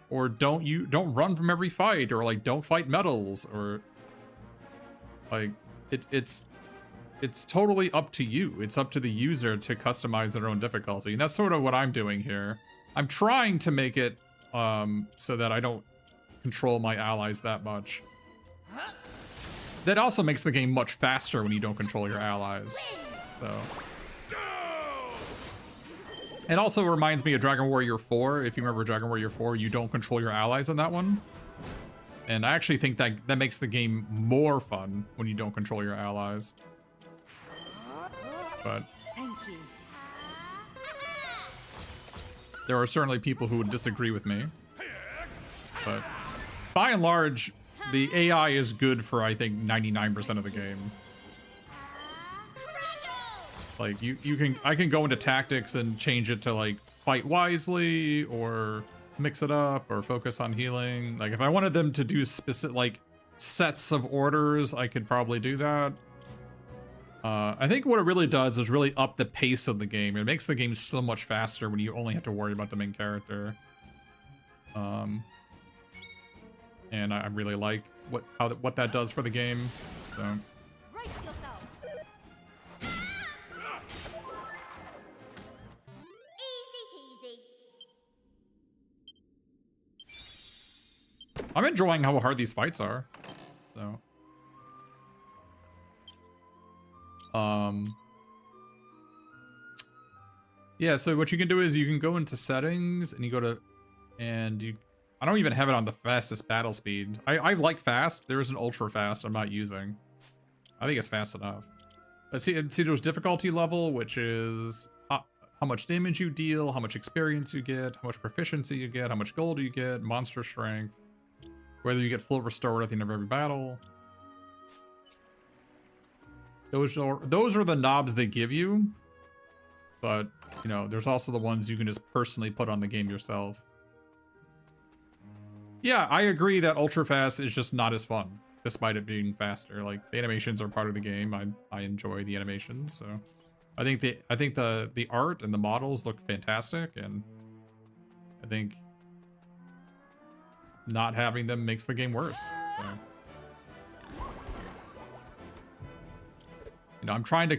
or don't run from every fight, or like don't fight metals, or like it's totally up to you. It's up to the user to customize their own difficulty, and that's sort of what I'm doing here. I'm trying to make it so that I don't control my allies that much. That also makes the game much faster when you don't control your allies. So. It also reminds me of Dragon Warrior 4. If you remember Dragon Warrior 4, you don't control your allies in that one. And I actually think that makes the game more fun when you don't control your allies. But Thank you. there are certainly people who would disagree with me. But by and large, the AI is good for, I think, 99% of the game. Like, I can go into tactics and change it to, like, fight wisely, or mix it up, or focus on healing. Like, if I wanted them to do specific, like, sets of orders, I could probably do that. I think what it really does is really up the pace of the game. It makes the game so much faster when you only have to worry about the main character. And I really like what that does for the game. So. Brace yourself. Easy peasy. I'm enjoying how hard these fights are. So. Yeah, so what you can do is you can go into settings and you go to, I don't even have it on the fastest battle speed. I like fast. There is an ultra fast I'm not using. I think it's fast enough. But see there's difficulty level, which is how much damage you deal, how much experience you get, how much proficiency you get, how much gold you get, monster strength, whether you get full restore at the end of every battle. Those are the knobs they give you, but you know, there's also the ones you can just personally put on the game yourself. Yeah, I agree that ultra fast is just not as fun, despite it being faster. Like, the animations are part of the game. I enjoy the animations, so I think the art and the models look fantastic, and I think not having them makes the game worse. So. You know, I'm trying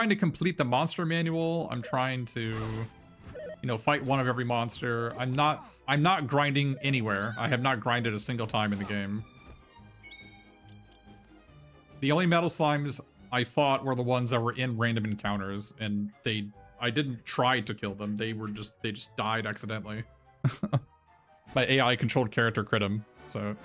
to complete the monster manual. I'm trying to, you know, fight one of every monster. I'm not grinding anywhere. I have not grinded a single time in the game. The only metal slimes I fought were the ones that were in random encounters, and I didn't try to kill them. They just died accidentally. My AI controlled character crit them, so.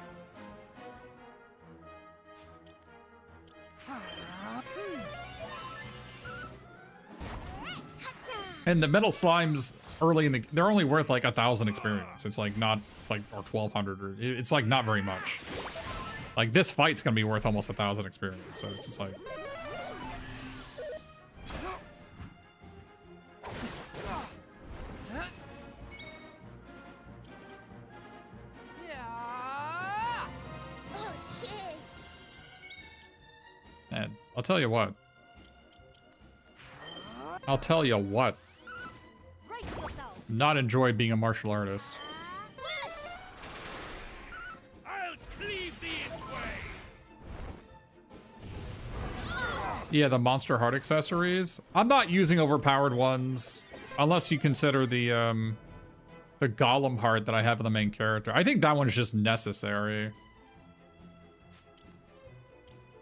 And the metal slimes early in they're only worth like 1,000 experience. It's like not like, or 1,200, or it's like not very much. Like, this fight's gonna be worth almost 1,000 experience, so it's just like. Oh, cheers. And I'll tell you what. Brace yourself. Not enjoy being a martial artist. Push. I'll cleave thee in twain. Yeah, the monster heart accessories. I'm not using overpowered ones unless you consider the golem heart that I have in the main character. I think that one's just necessary.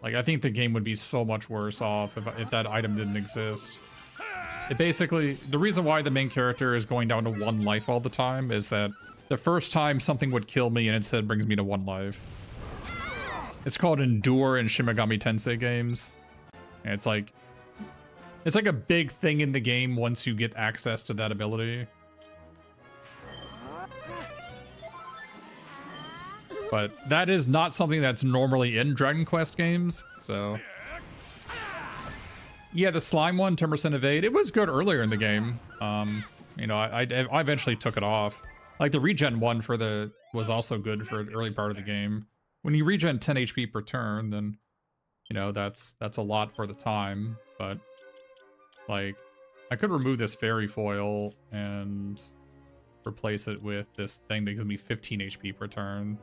Like, I think the game would be so much worse off if that item didn't exist. It basically, the reason why the main character is going down to 1 life all the time is that the first time something would kill me and instead brings me to 1 life. It's called Endure in Shin Megami Tensei games. And it's like a big thing in the game once you get access to that ability. But that is not something that's normally in Dragon Quest games, so. Yeah, the slime one, 10% evade, it was good earlier in the game. You know, I eventually took it off. Like, the regen one was also good for the early part of the game. When you regen 10 HP per turn, then, you know, that's a lot for the time. But, like, I could remove this fairy foil and replace it with this thing that gives me 15 HP per turn.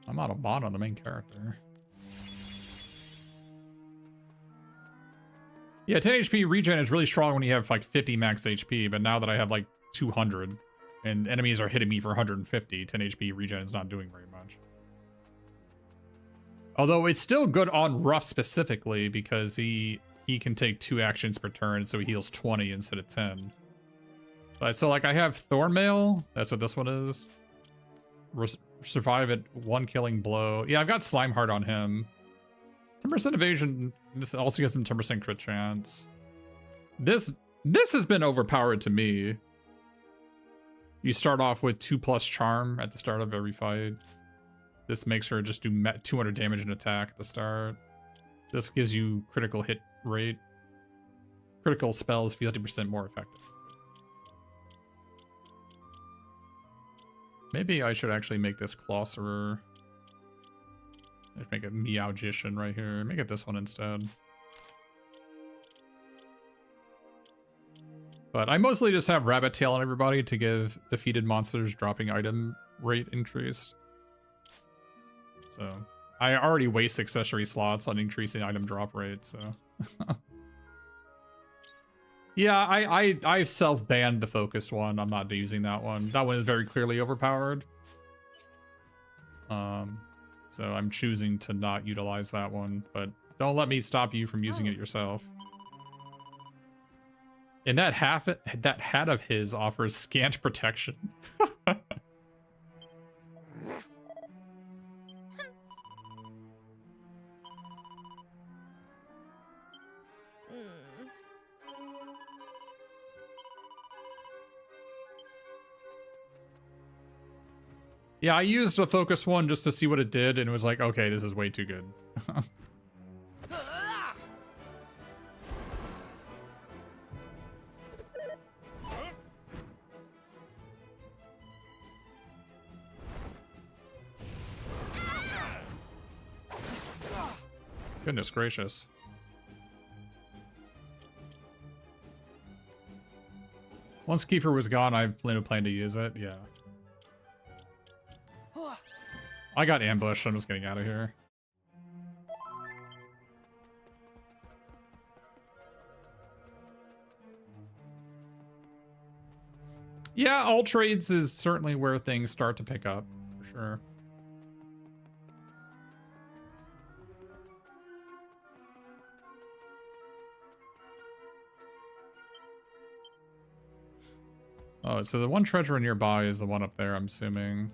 I'm out of bond on the main character. Yeah, 10 HP regen is really strong when you have like 50 max HP, but now that I have like 200 and enemies are hitting me for 150, 10 HP regen is not doing very much. Although it's still good on Ruff specifically because he can take 2 actions per turn, so he heals 20 instead of 10. But so like I have Thornmail, that's what this one is. Survive at 1 killing blow. Yeah, I've got Slime Heart on him. 10% evasion. This also gives him 10% crit chance. This has been overpowered to me. You start off with 2+ charm at the start of every fight. This makes her just do 200 damage and attack at the start. This gives you critical hit rate. Critical spells 50% more effective. Maybe I should actually make this Closserer. Let's make it Meowgician right here. Make it this one instead. But I mostly just have Rabbit Tail on everybody to give defeated monsters dropping item rate increased. So I already waste accessory slots on increasing item drop rate, so. Yeah, I self-banned the focused one. I'm not using that one. That one is very clearly overpowered. So I'm choosing to not utilize that one, but don't let me stop you from using it yourself. And that hat of his offers scant protection. Yeah, I used the focus one just to see what it did, and it was like, okay, this is way too good. Goodness gracious. Once Kiefer was gone, I planned to use it, yeah. I got ambushed, I'm just getting out of here. Yeah, all trades is certainly where things start to pick up, for sure. Oh, so the one treasure nearby is the one up there, I'm assuming.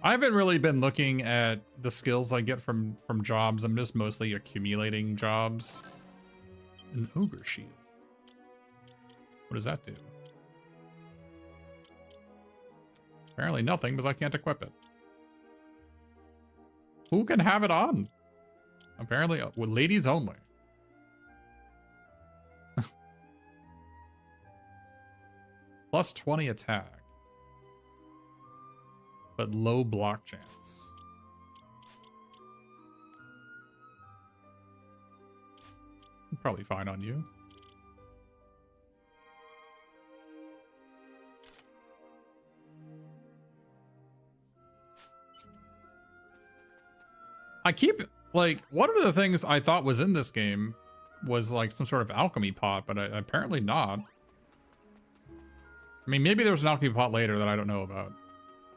I haven't really been looking at the skills I get from jobs. I'm just mostly accumulating jobs. An ogre shield. What does that do? Apparently nothing, because I can't equip it. Who can have it on? Apparently, well, ladies only. Plus 20 attack. But low block chance. Probably fine on you. I keep, like, one of the things I thought was in this game was like some sort of alchemy pot, but apparently not. I mean, maybe there's an alchemy pot later that I don't know about,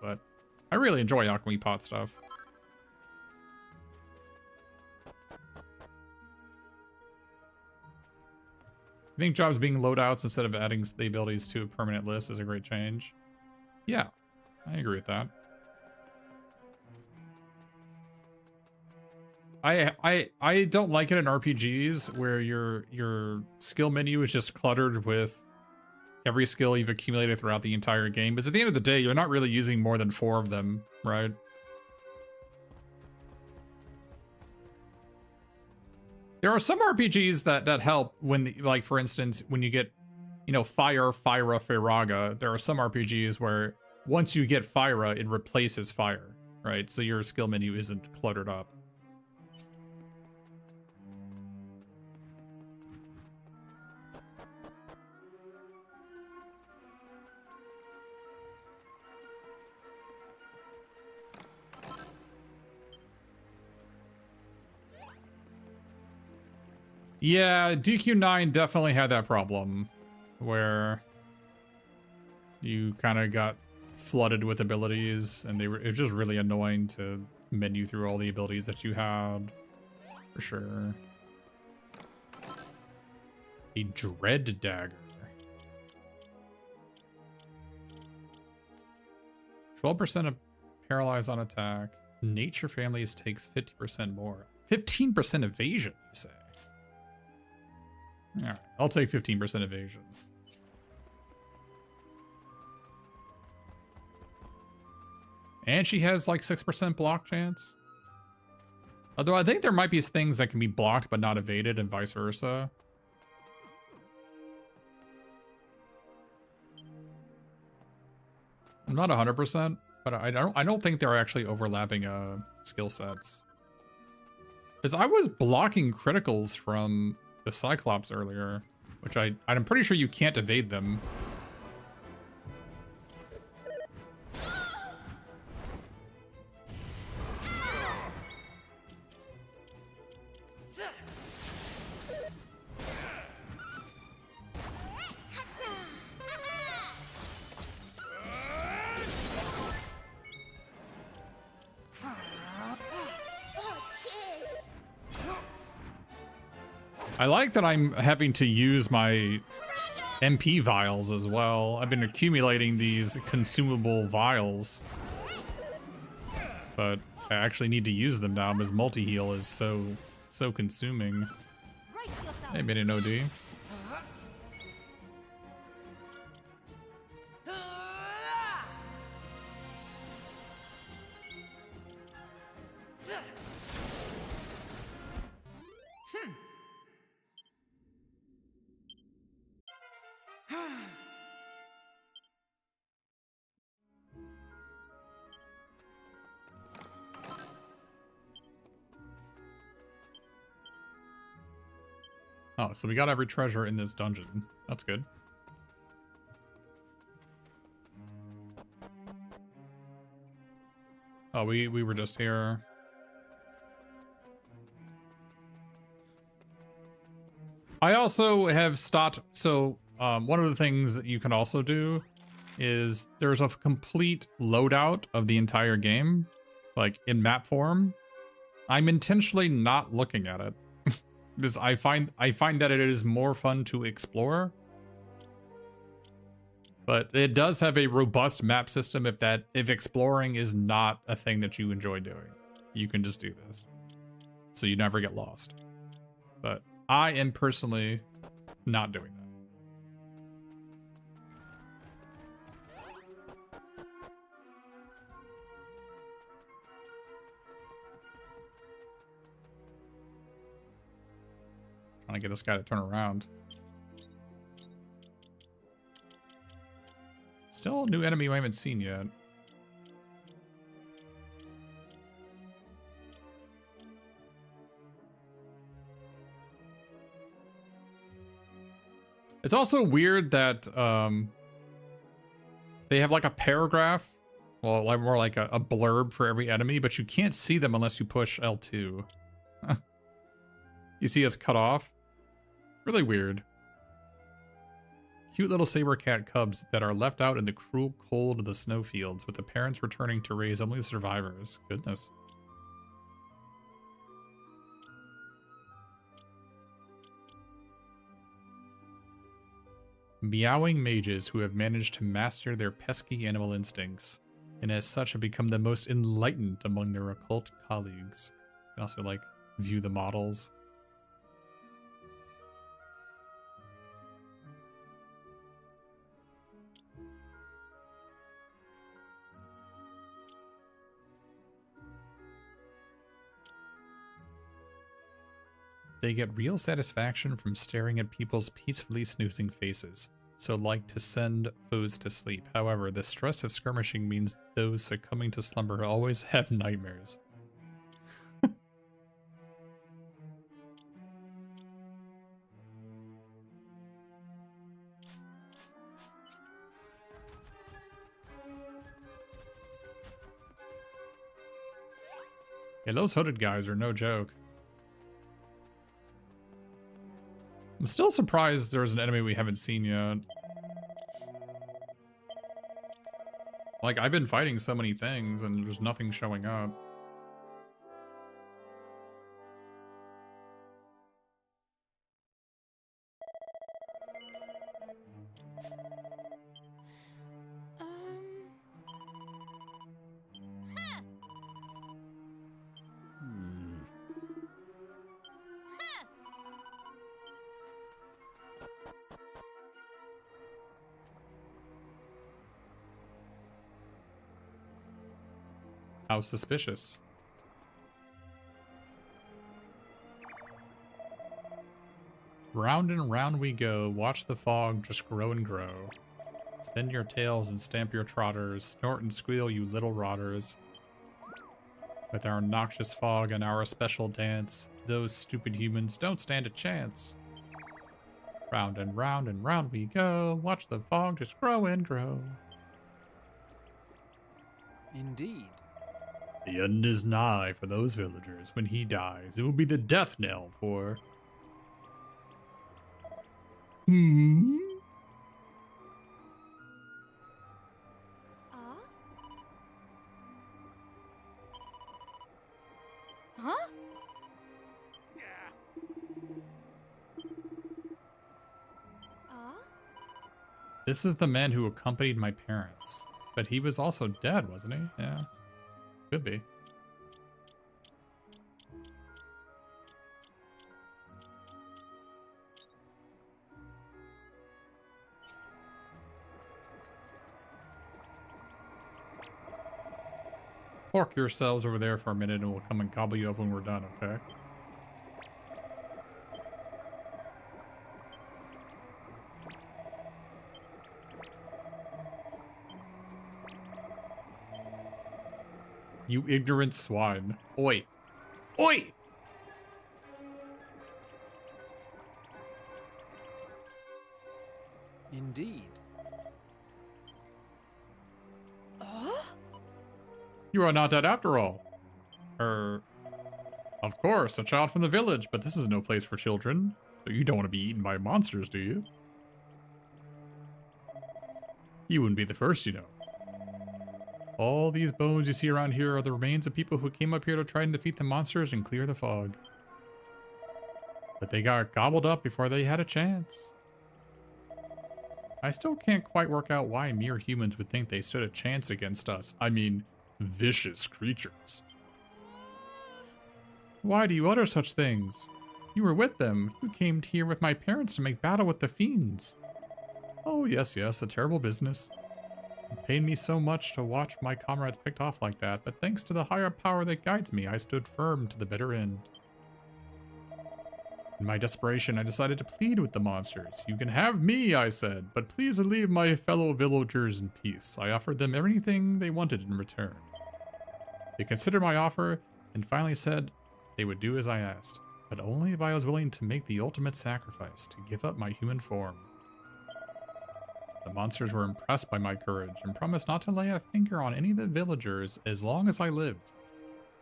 but I really enjoy alchemy pot stuff. I think jobs being loadouts instead of adding the abilities to a permanent list is a great change. Yeah, I agree with that. I don't like it in RPGs where your skill menu is just cluttered with every skill you've accumulated throughout the entire game. Because at the end of the day, you're not really using more than 4 of them, right? There are some RPGs that help when, like, for instance, when you get you know, Fire, Fyra, Firaga, there are some RPGs where once you get Fyra, it replaces Fire, right? So your skill menu isn't cluttered up. Yeah, DQ9 definitely had that problem where you kind of got flooded with abilities and it was just really annoying to menu through all the abilities that you had, for sure. A Dread Dagger. 12% of paralyzed on attack. Nature Families takes 50% more. 15% evasion, you say? Alright, I'll take 15% evasion. And she has like 6% block chance. Although I think there might be things that can be blocked but not evaded and vice versa. I'm not 100%, but I don't think they're actually overlapping skill sets. Because I was blocking criticals from the Cyclops earlier, which I'm pretty sure you can't evade them. I like that I'm having to use my MP vials as well. I've been accumulating these consumable vials, but I actually need to use them now because multi-heal is so consuming. Hey, made an OD. Oh, so we got every treasure in this dungeon. That's good. Oh, we were just here. I also have stopped. So one of the things that you can also do is there's a complete loadout of the entire game, like in map form. I'm intentionally not looking at it because I find that it is more fun to explore. But it does have a robust map system if exploring is not a thing that you enjoy doing. You can just do this. So you never get lost. But I am personally not doing that. Trying to get this guy to turn around. Still a new enemy we haven't seen yet. It's also weird that they have like a paragraph, well, like more like a blurb for every enemy, but you can't see them unless you push L2. You see it's cut off. Really weird. Cute little saber cat cubs that are left out in the cruel cold of the snowfields, with the parents returning to raise only the survivors. Goodness. Meowing mages who have managed to master their pesky animal instincts, and as such have become the most enlightened among their occult colleagues. You can also, like, view the models. They get real satisfaction from staring at people's peacefully snoozing faces. so like to send foes to sleep. However, the stress of skirmishing means those succumbing to slumber always have nightmares. Yeah, those hooded guys are no joke. I'm still surprised there's an enemy we haven't seen yet. Like, I've been fighting so many things and there's nothing showing up. How suspicious. Round and round we go, watch the fog just grow and grow. Spin your tails and stamp your trotters, snort and squeal you little rotters. With our noxious fog and our special dance, those stupid humans don't stand a chance. Round and round we go, watch the fog just grow and grow. Indeed. The end is nigh for those villagers. When he dies, it will be the death knell for... Huh? This is the man who accompanied my parents. But he was also dead, wasn't he? Yeah. Could be. Park yourselves over there for a minute and we'll come and gobble you up when we're done, okay? You ignorant swine. Oi. Oi! Indeed. You are not dead after all. Of course, a child from the village, but this is no place for children. You don't want to be eaten by monsters, do you? You wouldn't be the first, you know. All these bones you see around here are the remains of people who came up here to try and defeat the monsters and clear the fog. But they got gobbled up before they had a chance. I still can't quite work out why mere humans would think they stood a chance against us. I mean, vicious creatures. Why do you utter such things? You were with them. You came here with my parents to make battle with the fiends. Oh, yes, a terrible business. It pained me so much to watch my comrades picked off like that, but thanks to the higher power that guides me, I stood firm to the bitter end. In my desperation, I decided to plead with the monsters. You can have me, I said, but please leave my fellow villagers in peace. I offered them everything they wanted in return. They considered my offer and finally said they would do as I asked, but only if I was willing to make the ultimate sacrifice, to give up my human form. The monsters were impressed by my courage and promised not to lay a finger on any of the villagers as long as I lived.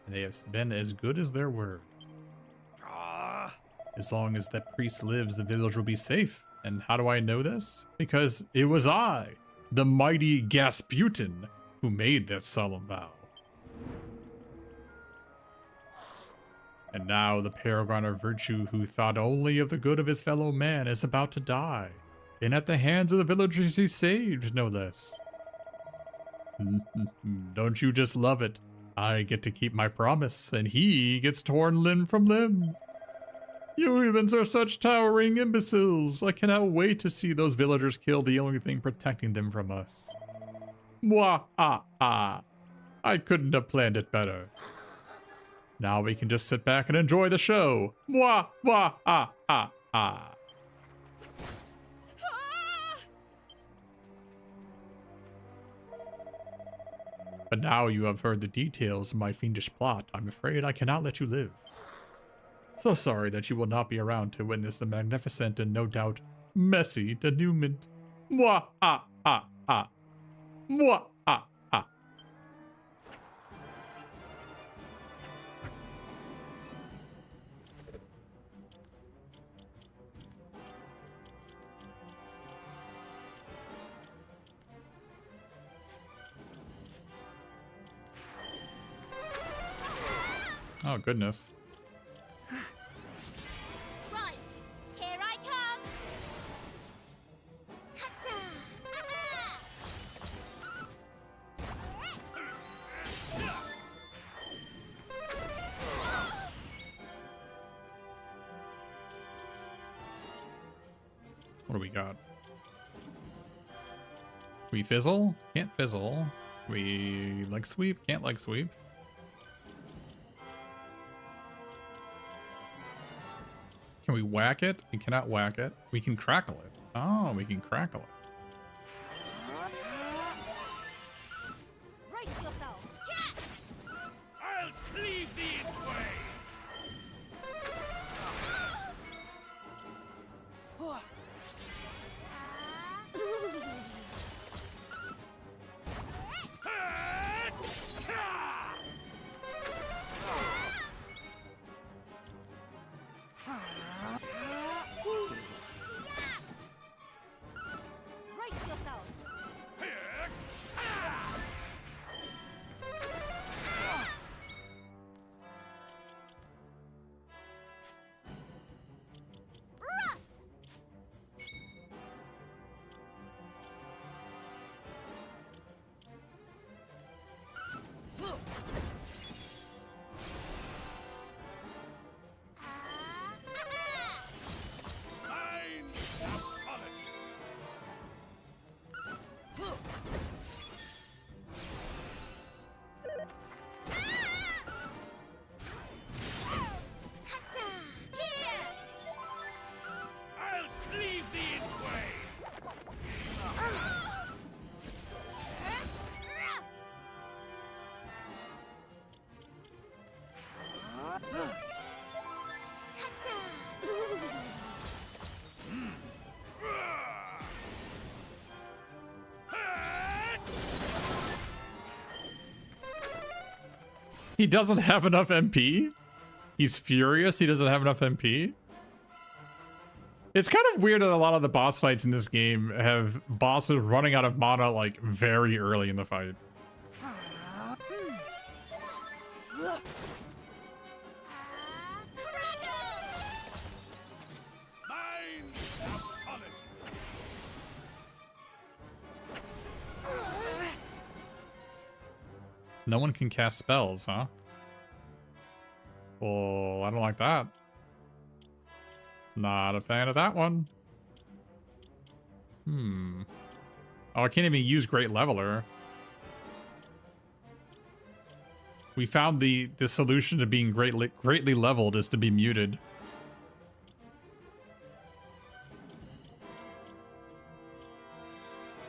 And they have been as good as their word. As long as that priest lives, the village will be safe. And how do I know this? Because it was I, the mighty Gasputin, who made that solemn vow. And now the paragon of virtue who thought only of the good of his fellow man is about to die. And at the hands of the villagers he saved, no less. Don't you just love it? I get to keep my promise, and he gets torn limb from limb. You humans are such towering imbeciles. I cannot wait to see those villagers kill the only thing protecting them from us. Mwah-ah-ah. I couldn't have planned it better. Now we can just sit back and enjoy the show. Mwah-wah-ah-ah-ah. But now you have heard the details of my fiendish plot. I'm afraid I cannot let you live. So sorry that you will not be around to witness the magnificent and no doubt messy denouement. Mwah ah ah ah. Mwah ah ah. Oh, goodness. Right, here I come. Hatta! What do we got? We fizzle? Can't fizzle. We leg sweep? Can't leg sweep. Can we whack it? We cannot whack it. We can crackle it. Oh, we can crackle it. Brace yourself. I'll cleave thee in twain. Brace yourself. Rough. Mine apology. Here. I'll cleave thee in twain. He doesn't have enough MP? He's furious he doesn't have enough MP? It's kind of weird that a lot of the boss fights in this game have bosses running out of mana like very early in the fight. Mine apology. No one can cast spells, huh? Oh, I don't like that. Not a fan of that one. Oh, I can't even use Great Leveler. We found the solution to being greatly leveled is to be muted.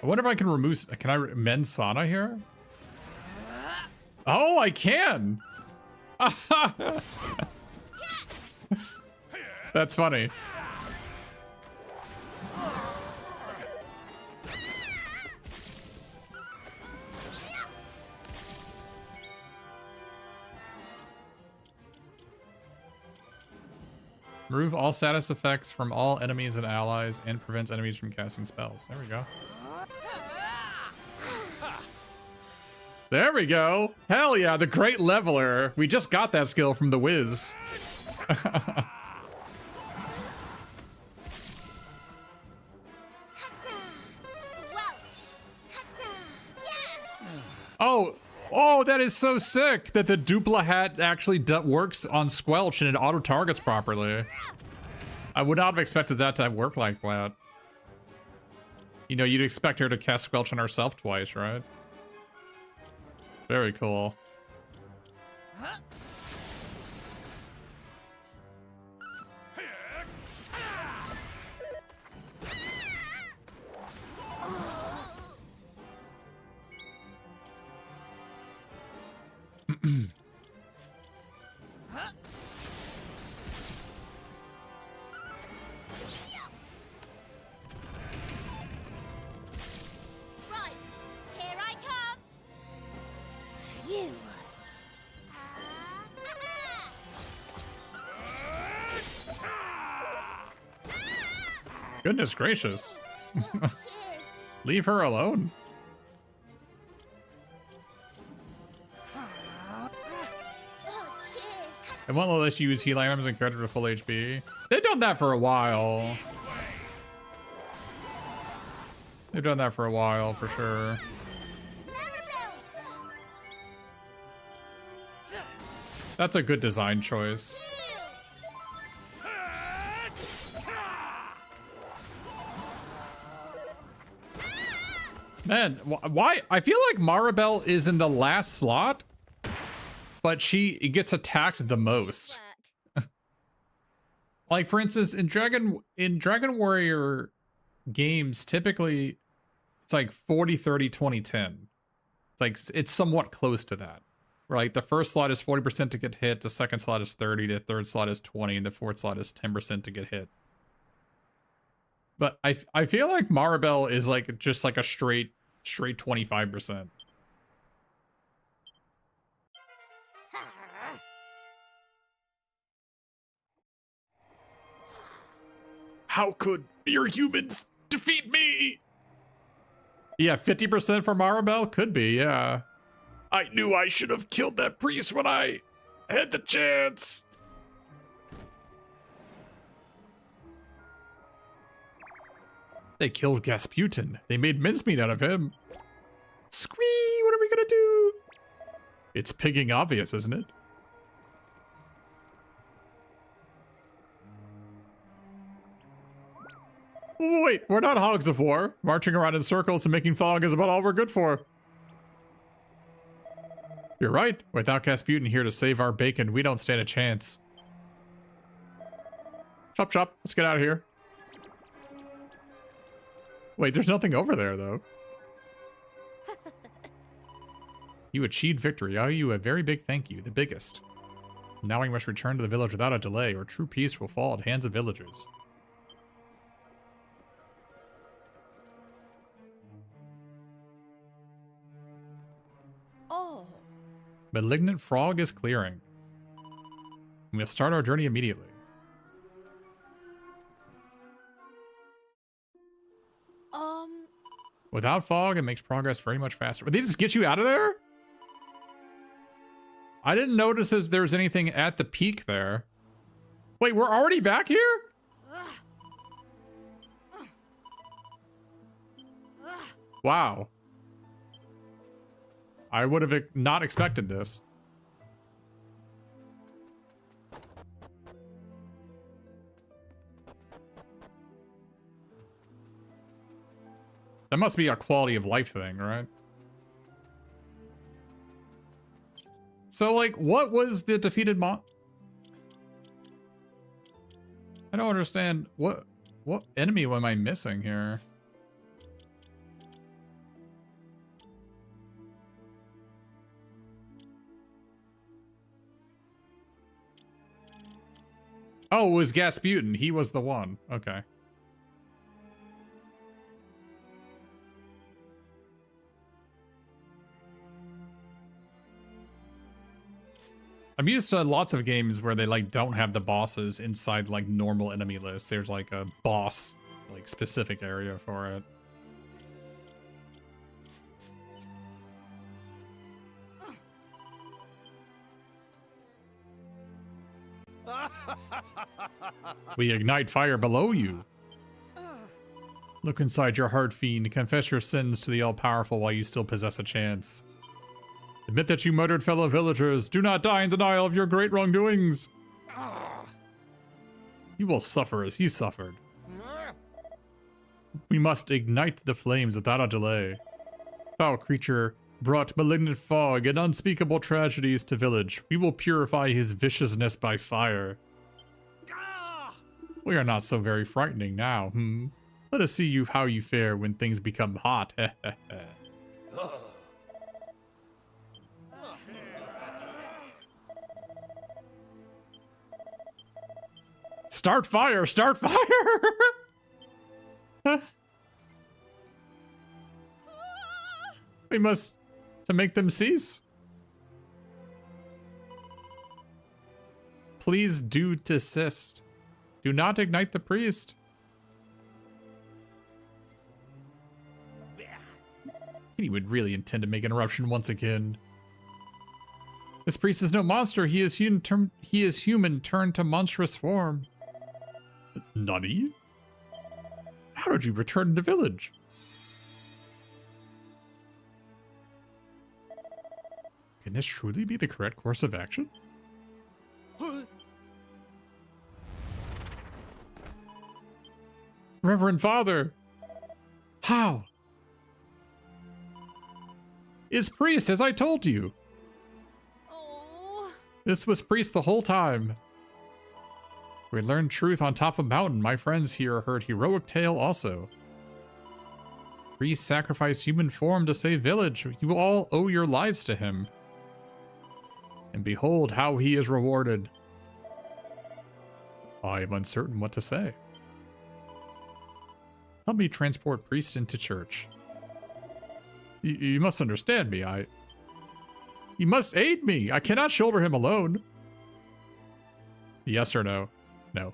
I wonder if I can remove... Can I mend Sana here? Oh, I can! That's funny. Remove all status effects from all enemies and allies and prevents enemies from casting spells. There we go. There we go. Hell yeah, the Great Leveler. We just got that skill from the Wiz. Oh, that is so sick that the Dupla hat actually works on Squelch and it auto targets properly. I would not have expected that to work like that. You know, you'd expect her to cast Squelch on herself twice, right? Very cool. Right, here I come. You. Goodness gracious. Cheers. Leave her alone. Oh, cheers. It won't let you use heal items and character to full HP. They've done that for a while. They've done that for a while, for sure. That's a good design choice. Man, why? I feel like Maribel is in the last slot, but she gets attacked the most. Like, for instance, in Dragon Warrior games, typically it's like 40, 30, 20, 10. It's like it's somewhat close to that. Where like the first slot is 40% to get hit, the second slot is 30, the third slot is 20, and the fourth slot is 10% to get hit. But I feel like Maribel is like just like a straight 25%. How could your humans defeat me? Yeah, 50% for Maribel? Could be, yeah. I knew I should have killed that priest when I had the chance. They killed Gasputin. They made mincemeat out of him. Squee! What are we gonna do? It's pigging obvious, isn't it? Wait, we're not hogs of war. Marching around in circles and making fog is about all we're good for. You're right. Without Gasputin here to save our bacon, we don't stand a chance. Chop chop. Let's get out of here. Wait, there's nothing over there, though. You achieved victory. I owe you a very big thank you, the biggest. Now we must return to the village without a delay, or true peace will fall at hands of villagers. Oh. Malignant Frog is clearing. We must start our journey immediately. Without fog, it makes progress very much faster. Would they just get you out of there? I didn't notice that there was anything at the peak there. Wait, we're already back here? Wow. I would have not expected this. That must be a quality of life thing, right? So, like, what was the defeated I don't understand. What enemy am I missing here? Oh, it was Gasputin. He was the one. Okay. I'm used to lots of games where they like don't have the bosses inside like normal enemy lists. There's like a boss like specific area for it. We ignite fire below you. Look inside your heart, fiend. Confess your sins to the all-powerful while you still possess a chance. Admit that you murdered fellow villagers. Do not die in denial of your great wrongdoings. You will suffer as he suffered. We must ignite the flames without a delay. Foul creature brought malignant fog and unspeakable tragedies to village. We will purify his viciousness by fire. We are not so very frightening now, Let us see how you fare when things become hot. Start fire! Start fire! We must to make them cease. Please do desist. Do not ignite the priest. He would really intend to make an eruption once again. This priest is no monster. He is human turned to monstrous form. Nani? How did you return to the village? Can this truly be the correct course of action? Reverend Father! How? It's priest, as I told you! Oh. This was priest the whole time. We learned truth on top of a mountain. My friends here heard heroic tale also. Priest sacrificed human form to save village. You all owe your lives to him. And behold how he is rewarded. I am uncertain what to say. Help me transport priest into church. You must understand me. You must aid me. I cannot shoulder him alone. Yes or no? No.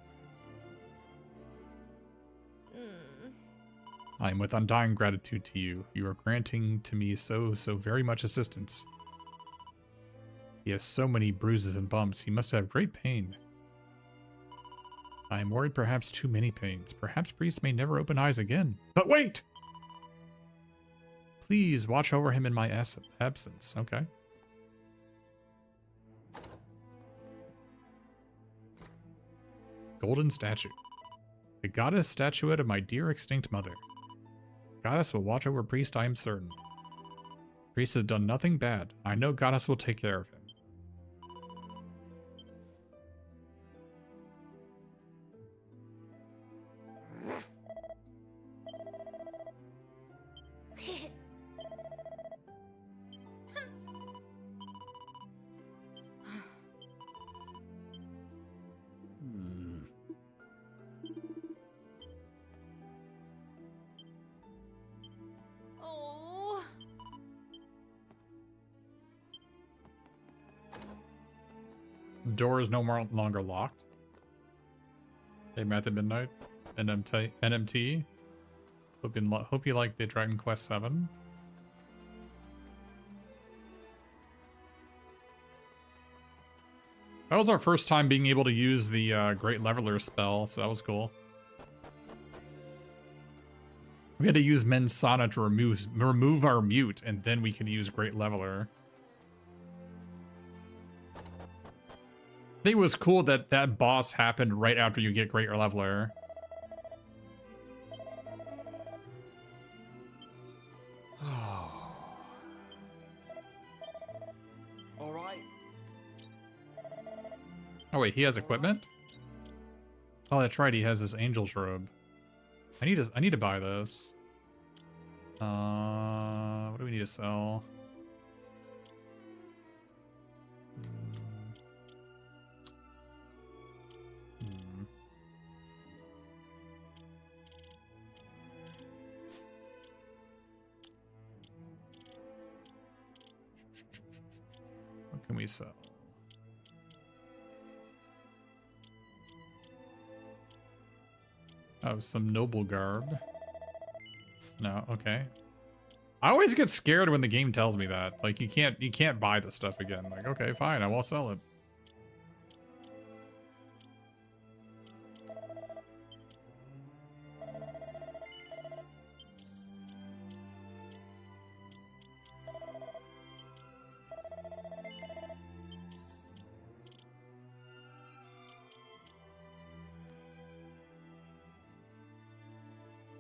I am with undying gratitude to you. You are granting to me so very much assistance. He has so many bruises and bumps. He must have great pain. I am worried perhaps too many pains. Perhaps priest may never open eyes again. But wait! Please watch over him in my absence. Okay. Golden statue. The goddess statuette of my dear extinct mother. Goddess will watch over priest, I am certain. Priest has done nothing bad. I know goddess will take care of him. Oh. The door is no longer locked. Hey, Matt at Midnight. NMT. Hope you like the Dragon Quest VII. That was our first time being able to use the Great Leveler spell, so that was cool. We had to use Mensana to remove our mute, and then we could use Great Leveler. I think it was cool that that boss happened right after you get Great Leveler. All right. Oh wait, he has equipment? Oh, that's right, he has this angel's robe. I need to buy this. What do we need to sell? What can we sell? Oh, some noble garb. No, okay. I always get scared when the game tells me that. Like you can't buy the stuff again. Like, okay, fine, I won't sell it.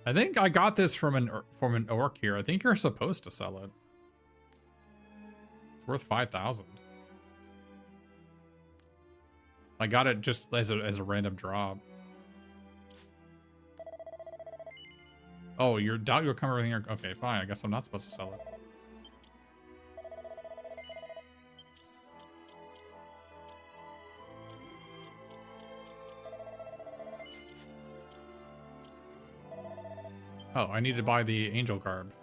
I think I got this from an orc here. I think you're supposed to sell it. It's worth 5,000. I got it just as a random drop. Oh, you're doubt you'll come everything. Okay, fine. I guess I'm not supposed to sell it. Oh, I need to buy the angel garb.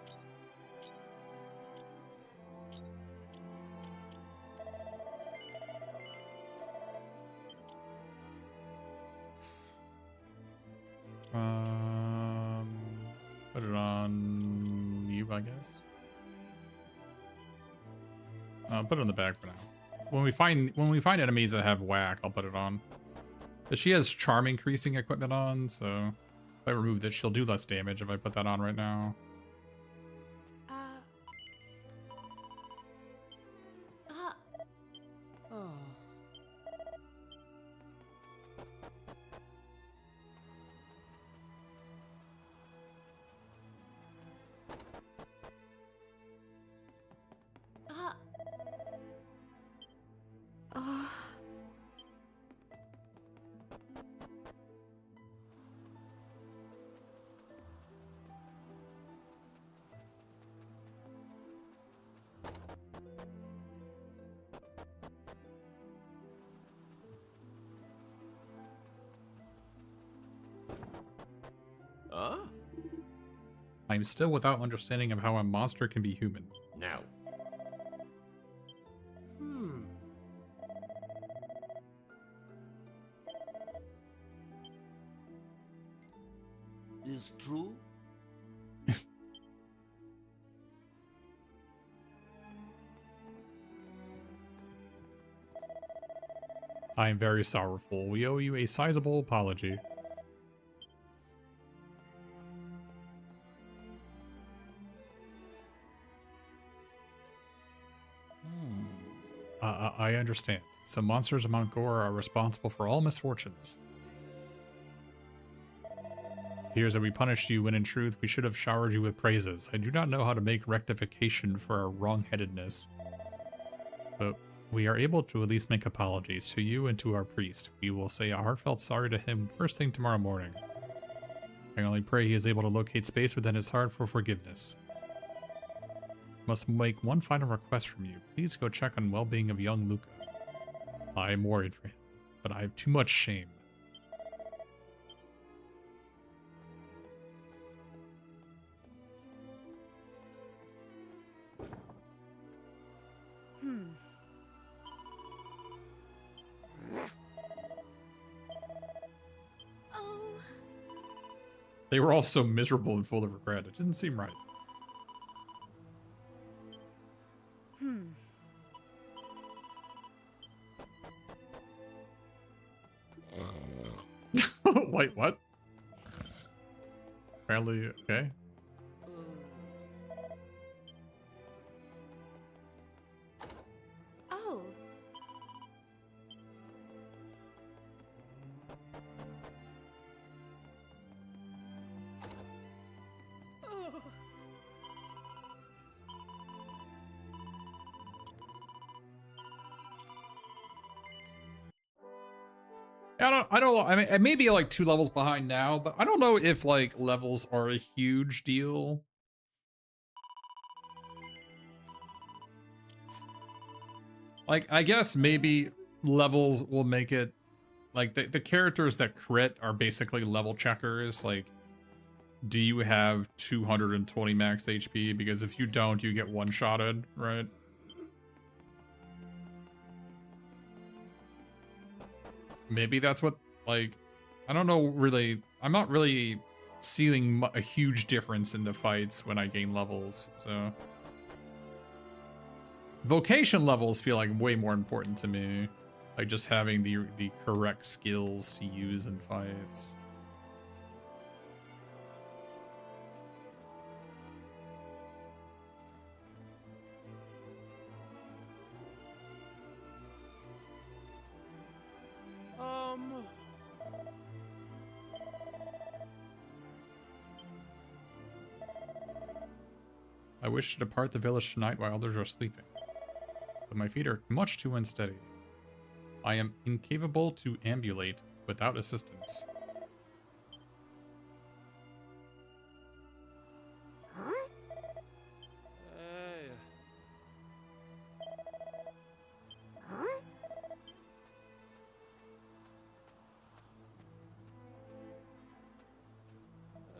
Put it on you, I guess. Put it on the bag for now. When we find enemies that have whack, I'll put it on. But she has charm increasing equipment on, so if I remove this, she'll do less damage if I put that on right now. Oh. Huh? I'm still without understanding of how a monster can be human. Now, Is true? I am very sorrowful. We owe you a sizable apology. I understand. Some monsters of Mount Gore are responsible for all misfortunes. Appears that we punished you when in truth we should have showered you with praises. I do not know how to make rectification for our wrongheadedness. But we are able to at least make apologies to you and to our priest. We will say a heartfelt sorry to him first thing tomorrow morning. I only pray he is able to locate space within his heart for forgiveness. Must make one final request from you. Please go check on well-being of young Luca. I am worried for him, but I have too much shame. Oh. They were all so miserable and full of regret. It didn't seem right. Wait, what? Apparently, okay. Oh. I mean, I may be like 2 levels behind now, but I don't know if like levels are a huge deal. Like, I guess maybe levels will make it like the characters that crit are basically level checkers. Like, do you have 220 max HP? Because if you don't, you get one-shotted, right? Maybe that's what, like, I don't know really. I'm not really seeing a huge difference in the fights when I gain levels, so. Vocation levels feel like way more important to me. Like just having the correct skills to use in fights. I wish to depart the village tonight while others are sleeping, but my feet are much too unsteady. I am incapable to ambulate without assistance. Hey.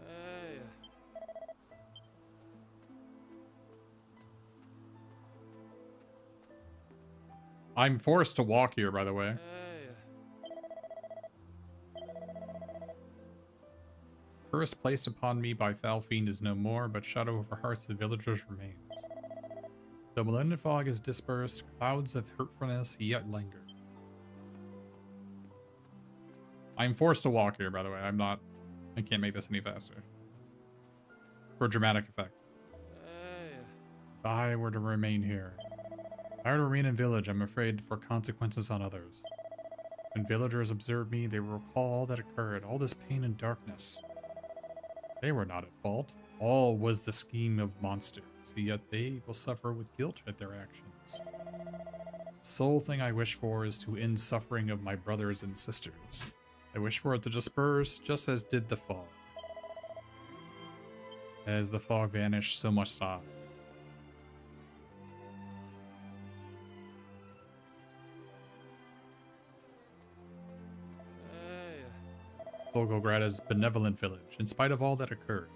Hey. I'm forced to walk here, by the way. Curse placed upon me by foul fiend is no more, but shadow over hearts of villagers remains. The malignant fog is dispersed, clouds of hurtfulness yet linger. I'm forced to walk here, by the way. I can't make this any faster. For dramatic effect. If I were to remain here, if I were to remain in village, I'm afraid for consequences on others. When villagers observe me, they will recall all that occurred, all this pain and darkness. They were not at fault. All was the scheme of monsters, yet they will suffer with guilt at their actions. The sole thing I wish for is to end suffering of my brothers and sisters. I wish for it to disperse, just as did the fog. As the fog vanished, so must I. Volgograd is a benevolent village, in spite of all that occurred.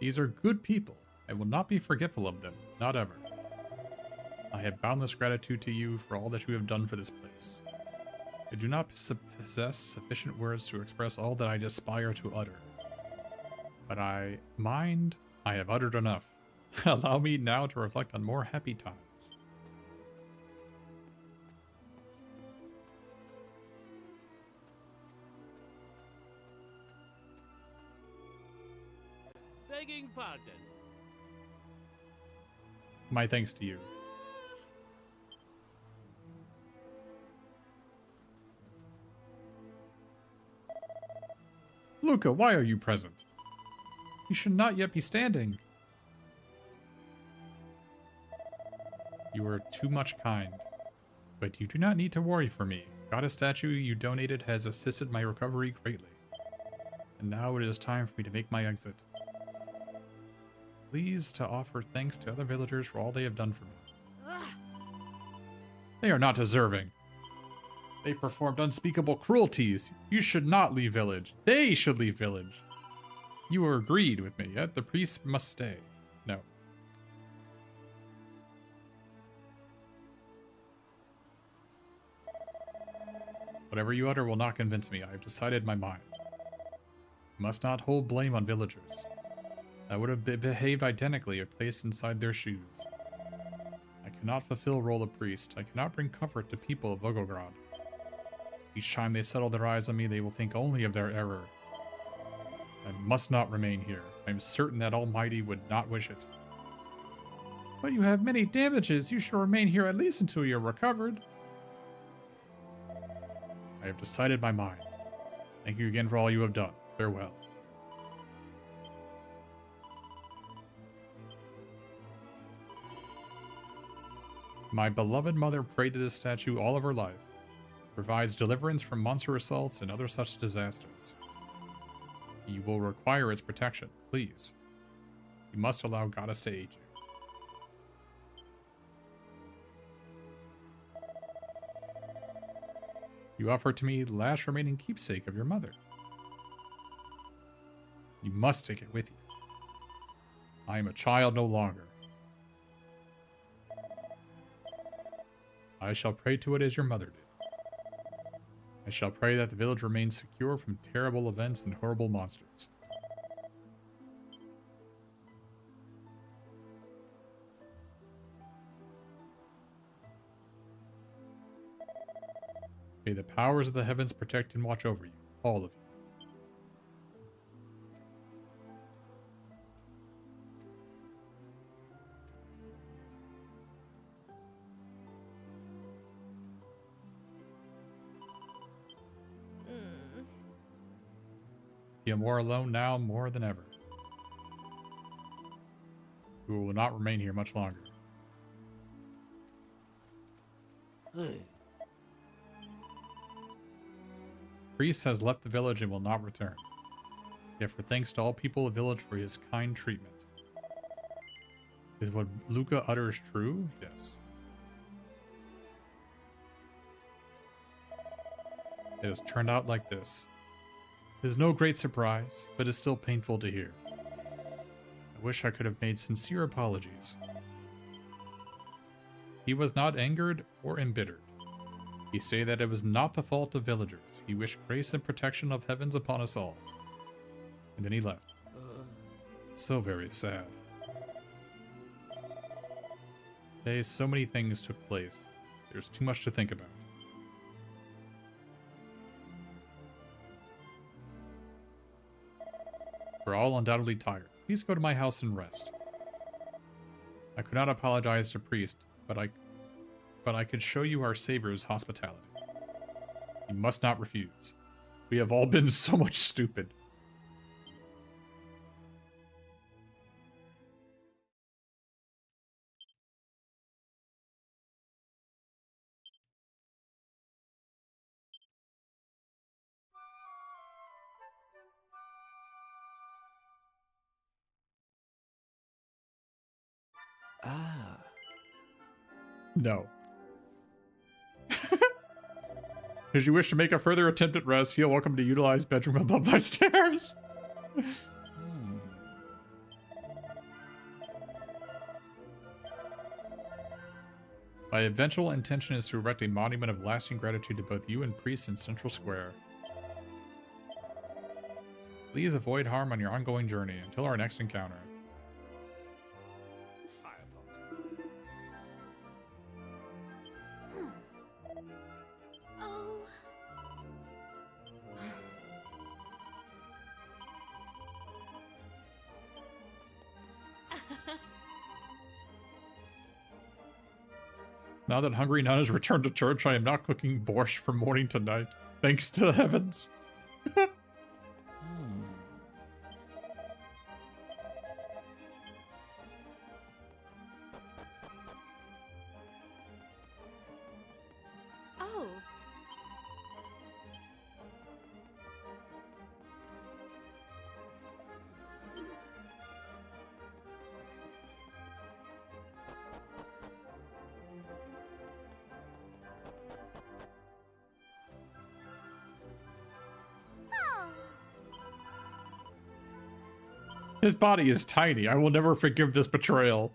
These are good people. I will not be forgetful of them, not ever. I have boundless gratitude to you for all that you have done for this place. I do not possess sufficient words to express all that I aspire to utter. But I have uttered enough. Allow me now to reflect on more happy times. Begging pardon. My thanks to you. Luca, why are you present? You should not yet be standing. You are too much kind. But you do not need to worry for me. Goddess statue you donated has assisted my recovery greatly. And now it is time for me to make my exit. Pleased to offer thanks to other villagers for all they have done for me. They are not deserving. They performed unspeakable cruelties. You should not leave village. They should leave village. You are agreed with me, yet the priest must stay. No. Whatever you utter will not convince me. I have decided my mind. You must not hold blame on villagers. I would have behaved identically if placed inside their shoes. I cannot fulfill role of priest. I cannot bring comfort to people of Volgograd. Each time they settle their eyes on me, they will think only of their error. I must not remain here. I am certain that Almighty would not wish it. But you have many damages. You should remain here at least until you are recovered. I have decided my mind. Thank you again for all you have done. Farewell. My beloved mother prayed to this statue all of her life. Provides deliverance from monster assaults and other such disasters. You will require its protection, please. You must allow Goddess to aid you. You offer to me the last remaining keepsake of your mother. You must take it with you. I am a child no longer. I shall pray to it as your mother did. I shall pray that the village remains secure from terrible events and horrible monsters. May the powers of the heavens protect and watch over you, all of you. You are more alone now more than ever. You will not remain here much longer. Priest has left the village and will not return. Yet for thanks to all people of the village for his kind treatment. Is what Luca utters true? Yes. It has turned out like this. It is no great surprise, but is still painful to hear. I wish I could have made sincere apologies. He was not angered or embittered. He stated that it was not the fault of villagers. He wished grace and protection of heavens upon us all. And then he left. So very sad. Today, so many things took place. There's too much to think about. We're all undoubtedly tired. Please go to my house and rest. I could not apologize to Priest, but I could show you our Savior's hospitality. You must not refuse. We have all been so much stupid. Ah. No. Should you wish to make a further attempt at rest, feel welcome to utilize bedroom above my stairs. My eventual intention is to erect a monument of lasting gratitude to both you and priests in Central Square. Please avoid harm on your ongoing journey until our next encounter. Oh. Now that Hungry Nun has returned to church, I am not cooking borscht from morning to night. Thanks to the heavens. Oh. Oh. His body is tiny. I will never forgive this betrayal.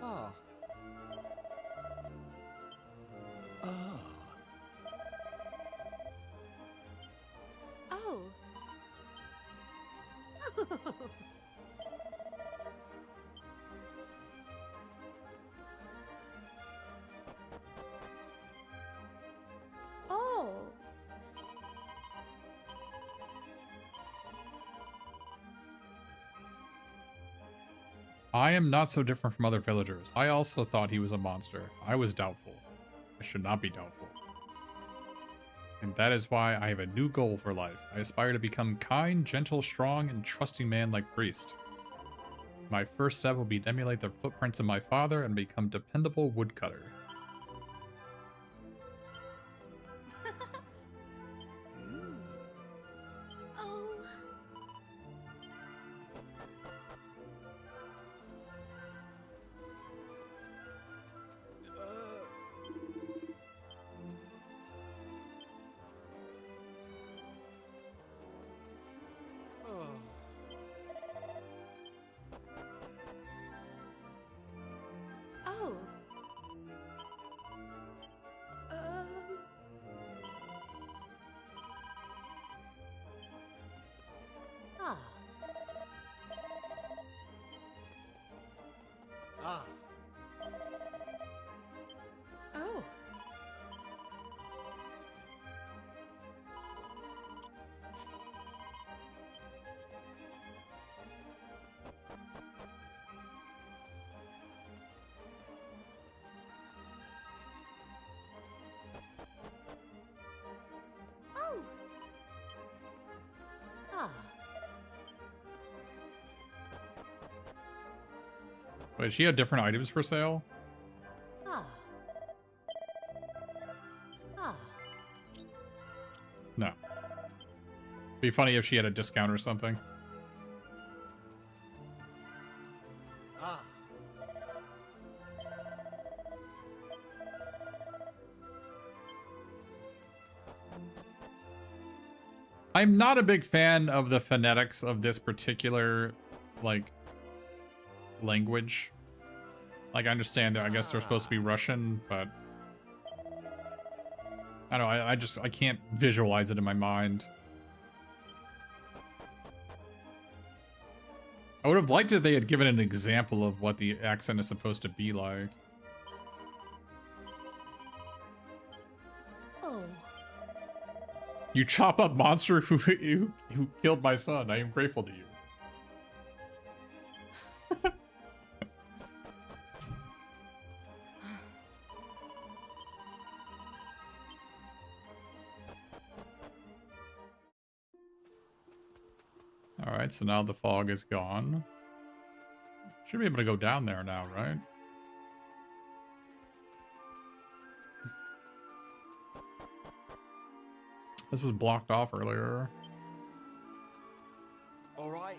Ah. Ah. Oh. Oh. I am not so different from other villagers. I also thought he was a monster. I was doubtful. I should not be doubtful. And that is why I have a new goal for life. I aspire to become kind, gentle, strong, and trusting man like Priest. My first step will be to emulate the footprints of my father and become dependable woodcutter. Oh. Oh. Ah. Ah. Oh. Oh. Ah. Wait, she had different items for sale? Ah. Ah. No. Be funny if she had a discount or something. Ah. I'm not a big fan of the phonetics of this particular, like, language. Like, I understand that I guess they're supposed to be Russian, but I don't know, I can't visualize it in my mind. I would have liked it if they had given an example of what the accent is supposed to be like. Oh. You chop up monster who killed my son. I am grateful to you. Alright, so now the fog is gone. Should be able to go down there now, right? This was blocked off earlier. All right.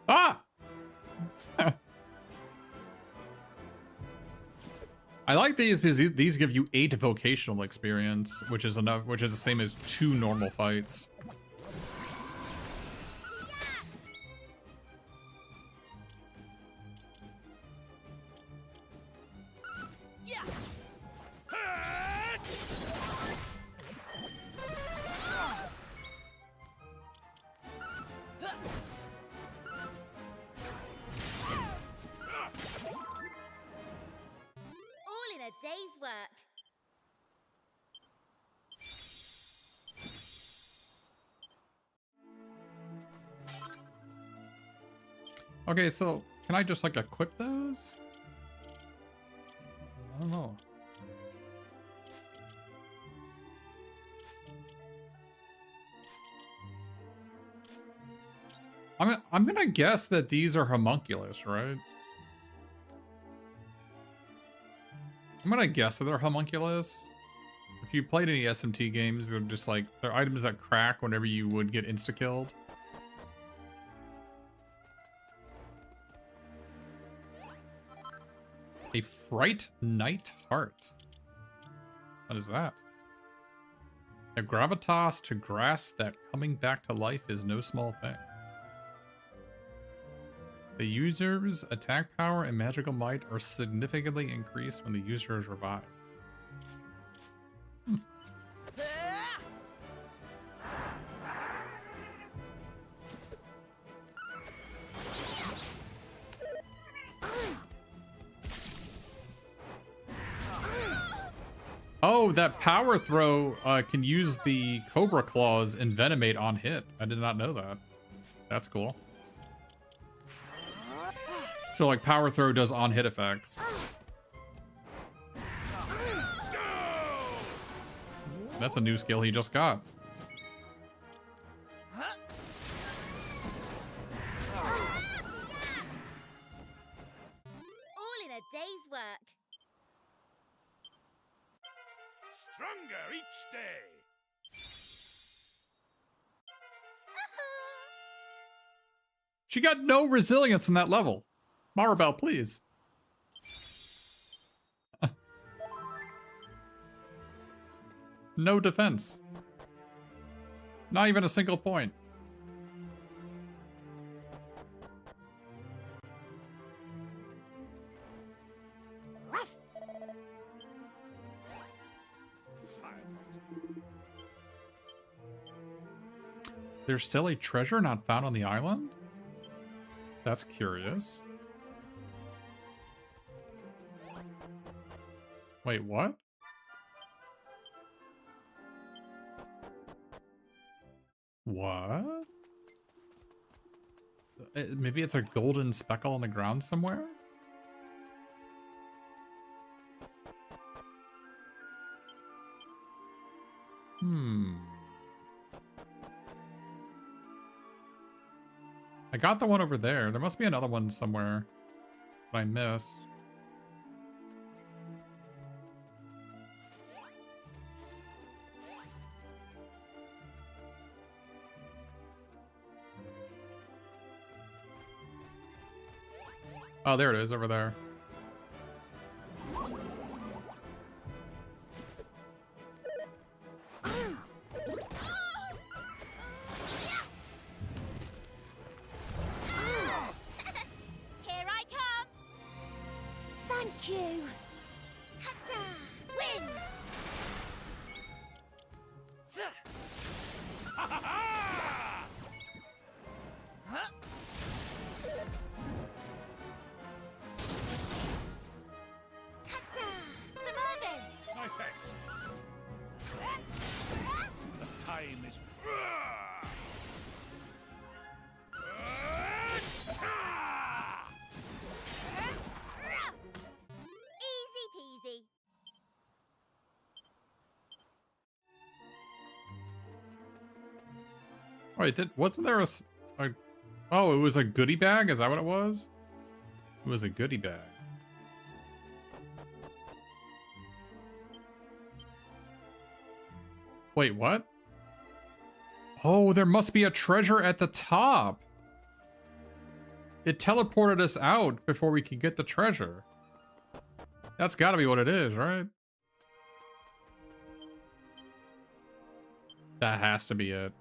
Ah! I like these because these give you 8 vocational experience, which is enough, which is the same as 2 normal fights. All in a day's work. Okay, so can I just like equip those? I don't know. I'm gonna guess that these are homunculus, right? I'm gonna guess that they're homunculus. If you played any SMT games, they're just like, they're items that crack whenever you would get insta-killed. A Fright Night Heart. What is that? A gravitas to grasp that coming back to life is no small thing. The user's attack power and magical might are significantly increased when the user is revived. Oh, that power throw can use the Cobra Claws and Venomate on hit. I did not know that. That's cool. So like power throw does on hit effects. That's a new skill he just got. All in a day's work. Stronger each day. She got no resilience in that level. Maribel, please. No defense. Not even a single point. There's still a treasure not found on the island? That's curious. Wait, what? What? Maybe it's a golden speckle on the ground somewhere? I got the one over there. There must be another one somewhere that I missed. Oh, there it is, over there. Wait, wasn't there a... Oh, it was a goodie bag? Is that what it was? It was a goodie bag. Wait, what? Oh, there must be a treasure at the top. It teleported us out before we could get the treasure. That's gotta be what it is, right? That has to be it.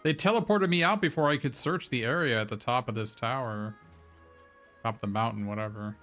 They teleported me out before I could search the area at the top of this tower. Top of the mountain, whatever.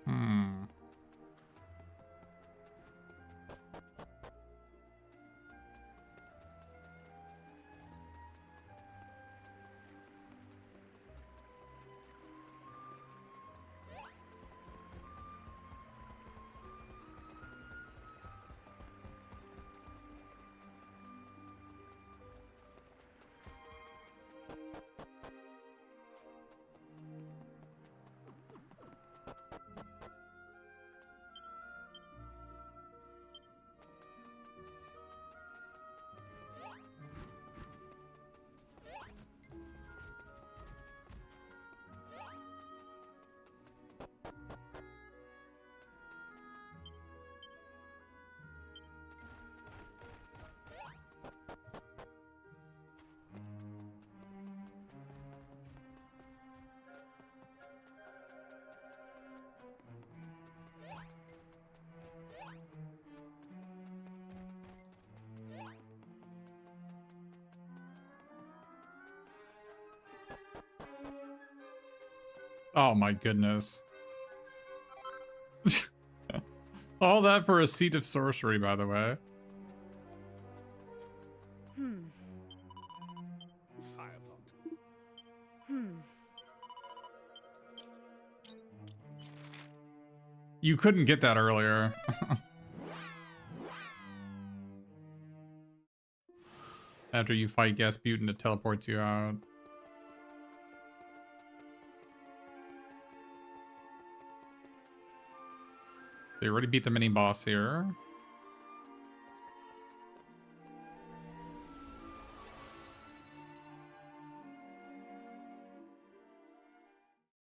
Hmm. Oh my goodness. All that for a seat of sorcery, by the way. Firepot. You couldn't get that earlier. After you fight Gasputin, it teleports you out. So you already beat the mini boss here.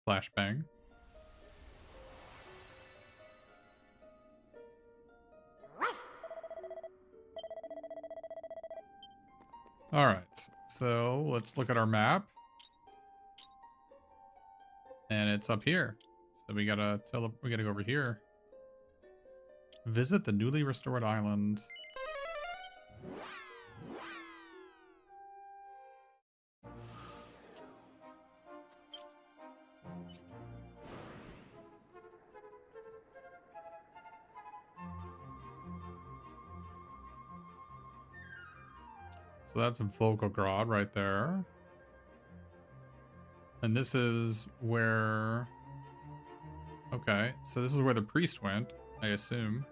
Flashbang. All right, so let's look at our map. And it's up here. So we gotta go over here. Visit the newly restored island. So that's Volgograd right there. And this is where... Okay, so this is where the priest went, I assume.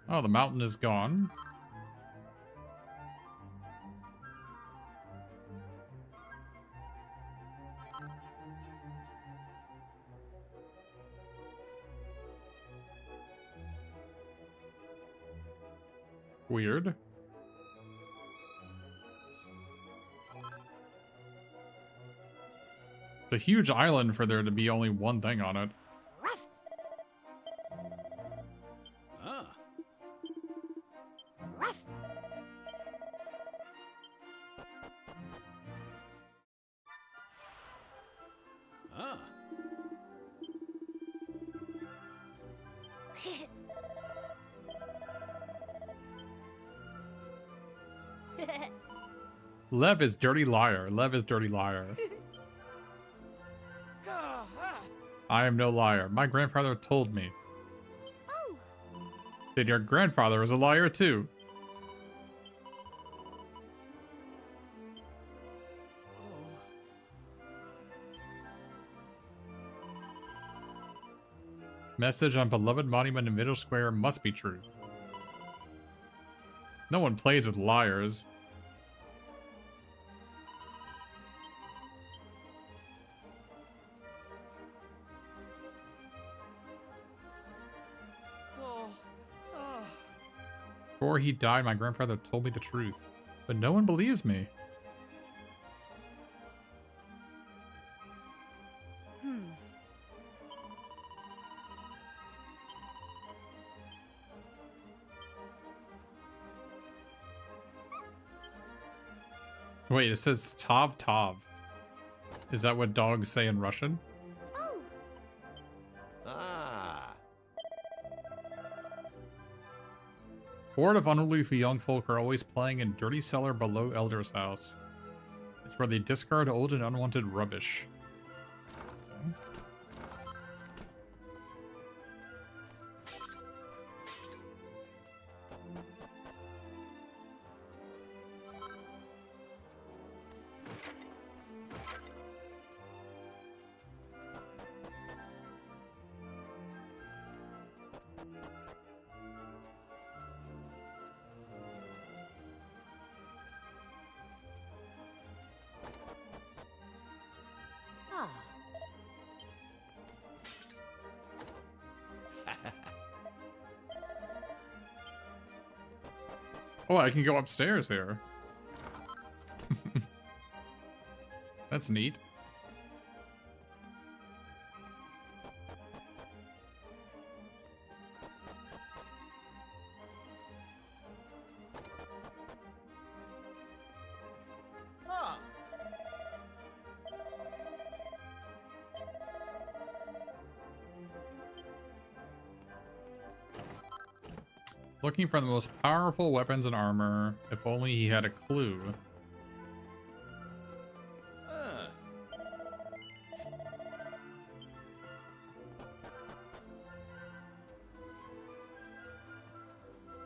Oh, the mountain is gone. Weird. It's a huge island for there to be only one thing on it. Ah. Ah. Lev is dirty liar. Lev is dirty liar. I am no liar. My grandfather told me. Oh, That your grandfather is a liar too. Message on beloved monument in Middle Square must be truth. No one plays with liars. Before he died, my grandfather told me the truth, but no one believes me. Wait, it says Tav Tav. Is that what dogs say in Russian? oh, Ah. Horde of unruly young folk are always playing in dirty cellar below Elder's house. It's where they discard old and unwanted rubbish. Okay. Ah, Oh, I can go upstairs here. That's neat. Ah. Looking for the most powerful weapons and armor. If only he had a clue. Ah.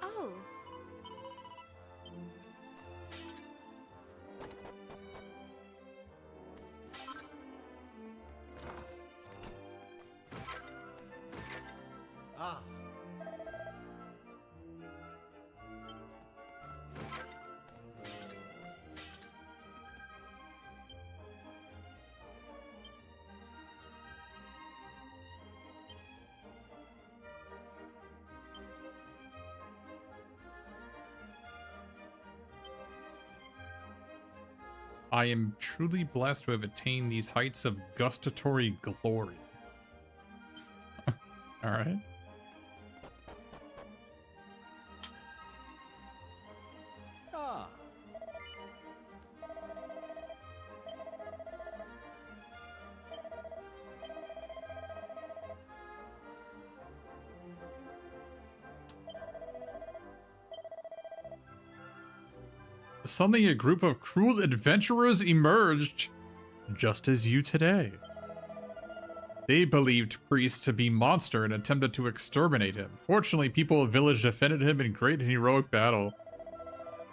oh, Ah. I am truly blessed to have attained these heights of gustatory glory. Alright. Ah. The suddenly a group of cruel adventurers emerged, just as you today. They believed Priest to be monster and attempted to exterminate him. Fortunately, people of the village defended him in great and heroic battle.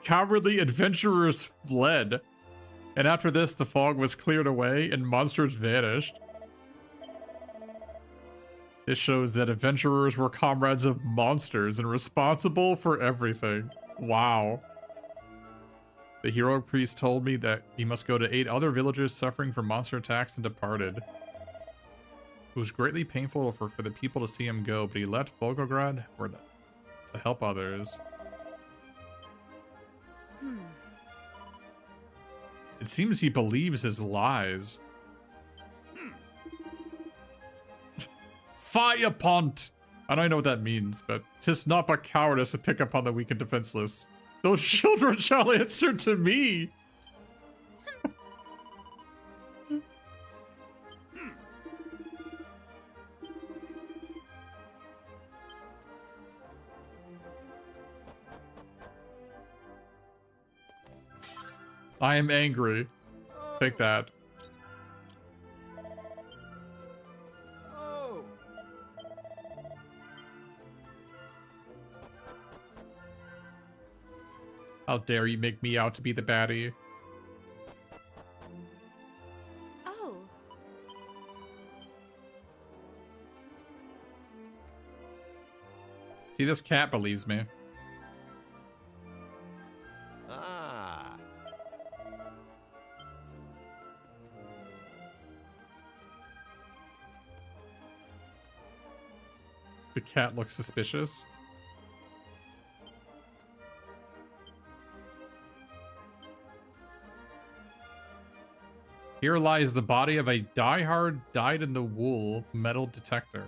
Cowardly adventurers fled, and after this, the fog was cleared away and monsters vanished. This shows that adventurers were comrades of monsters and responsible for everything. Wow. The heroic priest told me that he must go to 8 other villagers suffering from monster attacks and departed. It was greatly painful for the people to see him go, but he left Volgograd to help others. It seems he believes his lies. Firepont! I don't know what that means, but 'tis not but cowardice to pick upon the weak and defenseless. Those children shall answer to me! I am angry. Take that. Oh. How dare you make me out to be the baddie? Oh, See, this cat believes me. Ah. The cat looks suspicious. Here lies the body of a diehard, dyed-in-the-wool metal detector.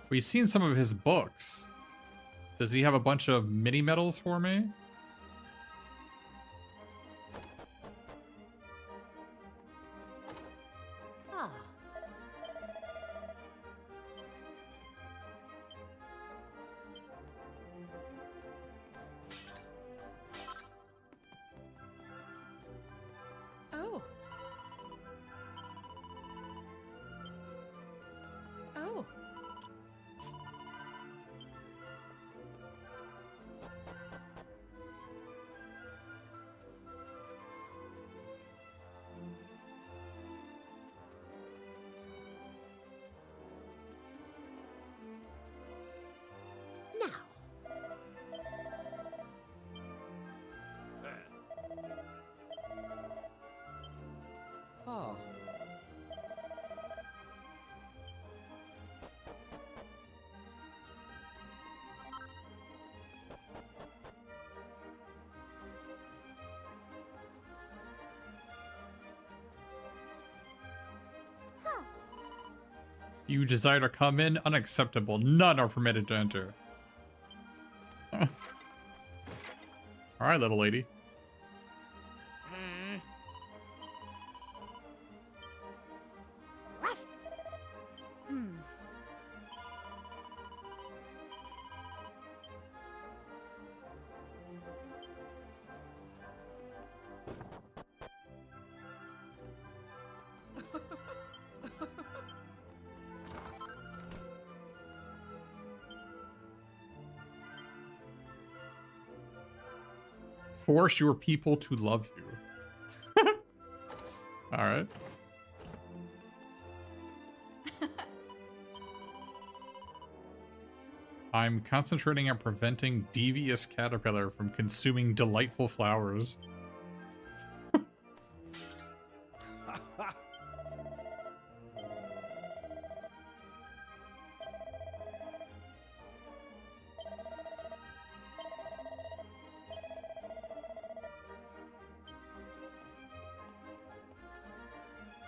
We've seen some of his books. Does he have a bunch of mini medals for me? ah. Oh. Oh. Now, Ah. You desire to come in? Unacceptable. None are permitted to enter. Alright, little lady. Hmm. Force your people to love you. Alright. I'm concentrating on preventing devious caterpillar from consuming delightful flowers.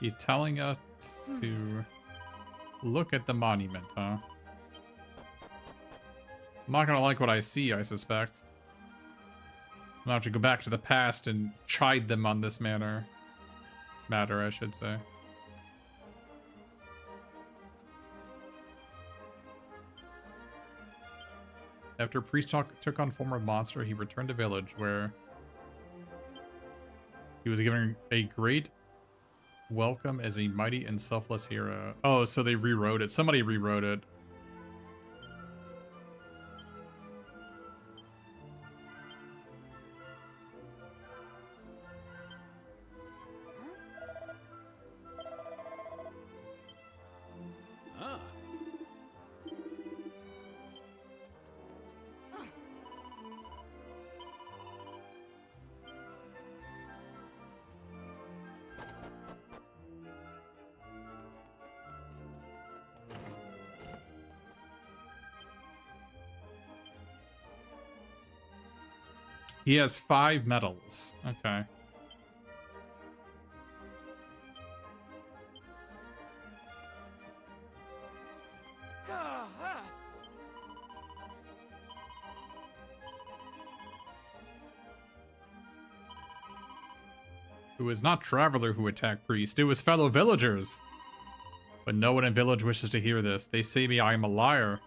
He's telling us to look at the monument, huh? I'm not gonna like what I see, I suspect. I'm gonna have to go back to the past and chide them on this matter, I should say. After Priest took on form of monster, he returned to village where he was given a great welcome as a mighty and selfless hero. Oh, so they rewrote it. Somebody rewrote it. Ah. He has 5 medals. Okay. Ah, It was not Traveler who attacked Priest, it was fellow villagers. But no one in village wishes to hear this. They say me I am a liar.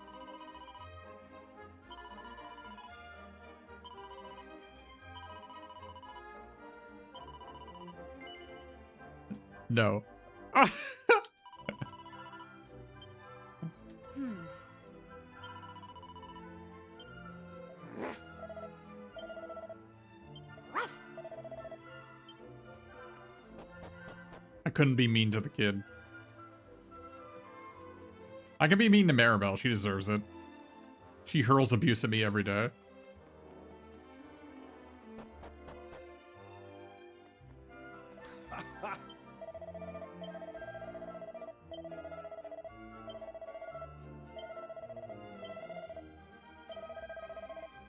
No. I couldn't be mean to the kid. I can be mean to Maribel. She deserves it. She hurls abuse at me every day.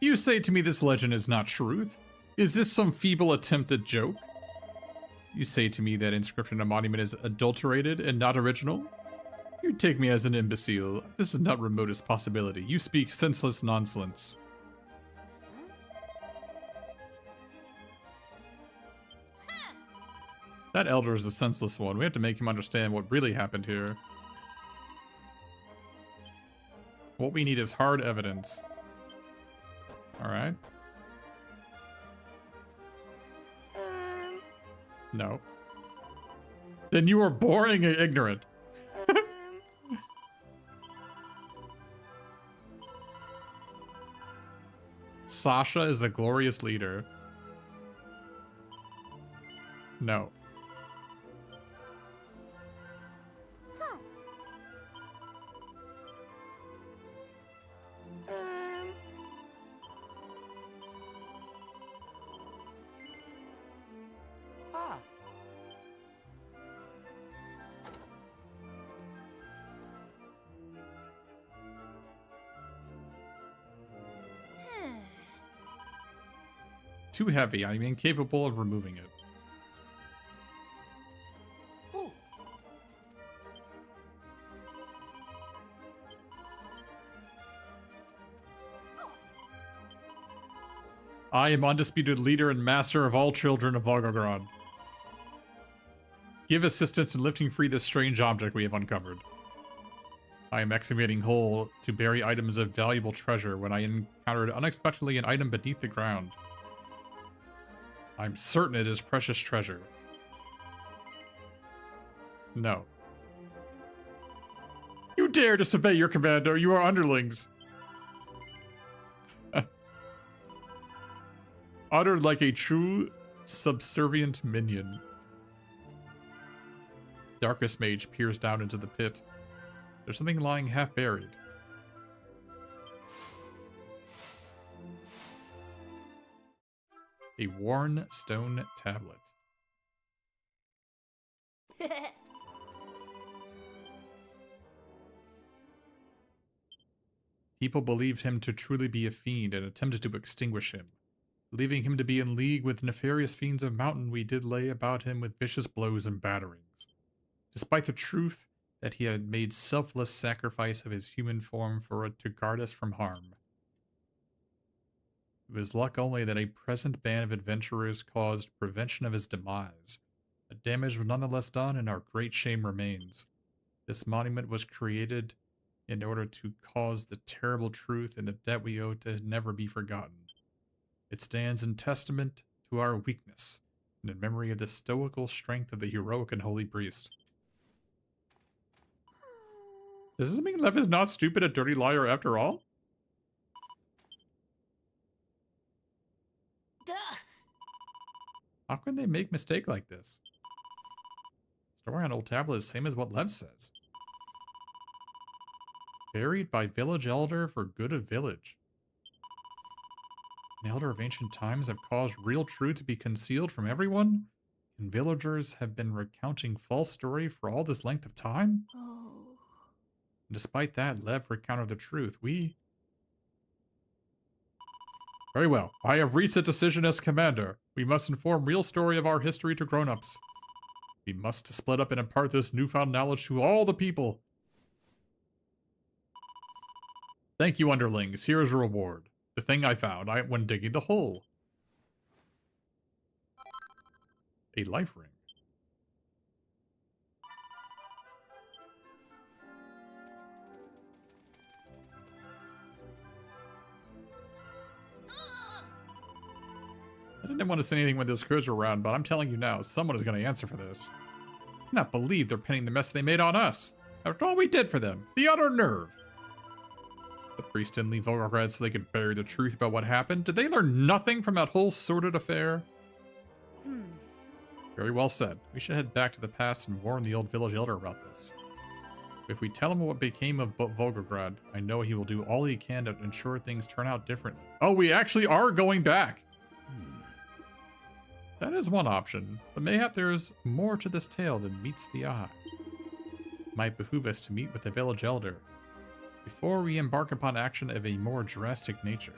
You say to me this legend is not truth? Is this some feeble attempt at joke? You say to me that inscription and monument is adulterated and not original? You take me as an imbecile. This is not remotest possibility. You speak senseless nonsense. That elder is a senseless one. We have to make him understand what really happened here. What we need is hard evidence. Alright. No. Then you are boring and ignorant. Sasha is the glorious leader. No. Ah. Too heavy. I'm incapable of removing it. Ooh. I am undisputed leader and master of all children of Volgograd. Give assistance in lifting free this strange object we have uncovered. I am excavating hole to bury items of valuable treasure when I encountered unexpectedly an item beneath the ground. I'm certain it is precious treasure. No. You dare disobey your commander, you are underlings! Uttered like a true subservient minion. Darkest Mage peers down into the pit. There's something lying half buried. A worn stone tablet. People believed him to truly be a fiend and attempted to extinguish him. Believing him to be in league with nefarious fiends of mountain, we did lay about him with vicious blows and batterings. Despite the truth that he had made selfless sacrifice of his human form to guard us from harm. It was luck only that a present band of adventurers caused prevention of his demise. But damage was nonetheless done, and our great shame remains. This monument was created in order to cause the terrible truth and the debt we owe to never be forgotten. It stands in testament to our weakness and in memory of the stoical strength of the heroic and holy priest. Does this mean Lev is not stupid, a dirty liar after all? Duh. How can they make mistake like this? Story on old tablet is same as what Lev says. Buried by village elder for good of village. An elder of ancient times have caused real truth to be concealed from everyone? And villagers have been recounting false story for all this length of time? Oh. And despite that, Lev recounted the truth. Very well. I have reached a decision as commander. We must inform real story of our history to grown-ups. We must split up and impart this newfound knowledge to all the people. Thank you, underlings. Here is a reward. The thing I found when digging the hole. A life ring. I didn't want to say anything when this goes around, but I'm telling you now, someone is going to answer for this. I cannot believe they're pinning the mess they made on us. After all we did for them. The utter nerve. The priest didn't leave Volgograd so they could bury the truth about what happened. Did they learn nothing from that whole sordid affair? Very well said. We should head back to the past and warn the old village elder about this. If we tell him what became of Volgograd, I know he will do all he can to ensure things turn out differently. Oh, we actually are going back! That is one option, but mayhap there's more to this tale than meets the eye. It might behoove us to meet with the village elder before we embark upon action of a more drastic nature.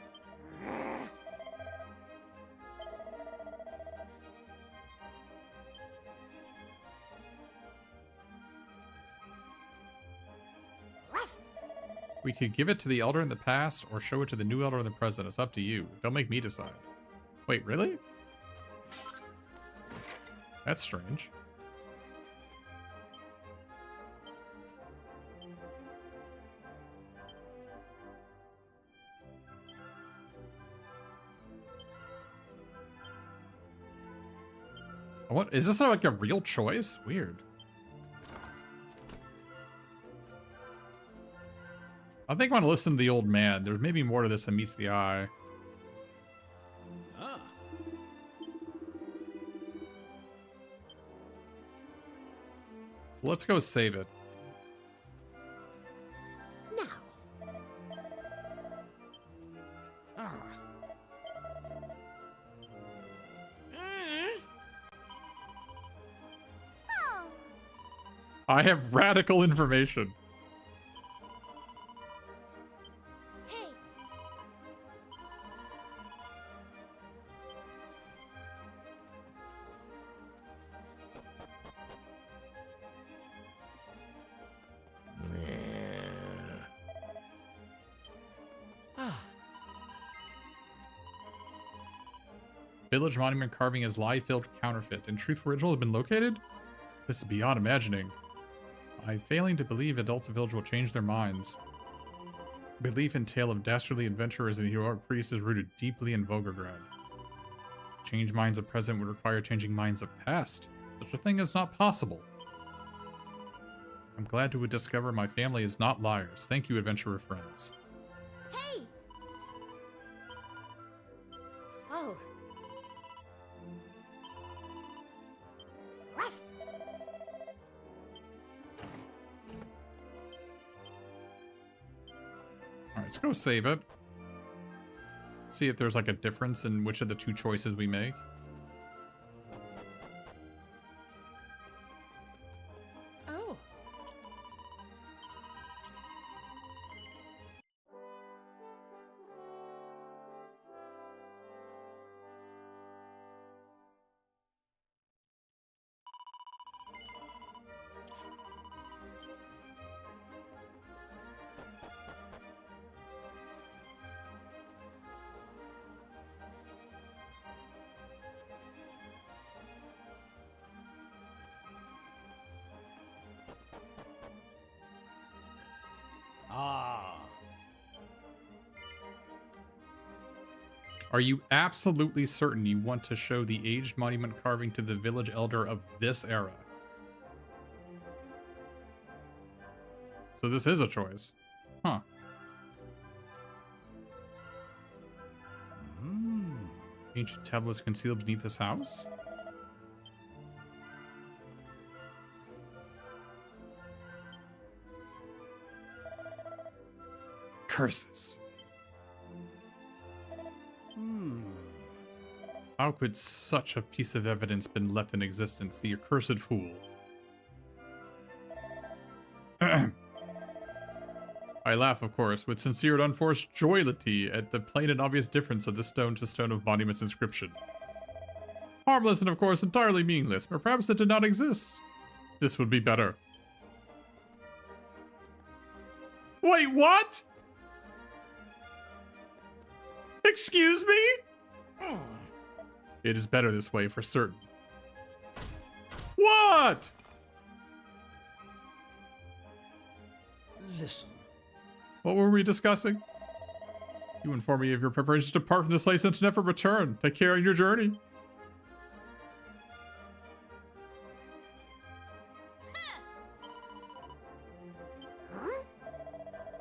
We could give it to the elder in the past or show it to the new elder in the present. It's up to you. Don't make me decide. Wait, really? That's strange. What is this like a real choice? Weird. I think I want to listen to the old man. There's maybe more to this than meets the eye. Ah. Let's go save it. Now. Ah. Oh. I have radical information. Hey. Village monument carving is lie-filled counterfeit, and truth original has been located? This is beyond imagining. I'm failing to believe adults of village will change their minds. Belief in tale of dastardly adventurers and heroic priests is rooted deeply in Volgograd. Change minds of present would require changing minds of past. Such a thing is not possible. I'm glad to discover my family is not liars. Thank you, adventurer friends. Hey. Oh. Ruff. Alright, let's go save it. See if there's like a difference in which of the two choices we make. Oh. Are you absolutely certain you want to show the aged monument carving to the village elder of this era? So this is a choice. Huh. Ancient tablets concealed beneath this house? Curses. How could such a piece of evidence been left in existence, the accursed fool? I laugh, of course, with sincere and unforced joylity at the plain and obvious difference of the stone-to-stone of monument's inscription. Harmless and, of course, entirely meaningless, but perhaps it did not exist. This would be better. Wait, what? Excuse me? It is better this way, for certain. What? Listen. What were we discussing? You informed me of your preparations to depart from this place and to never return. Take care on your journey.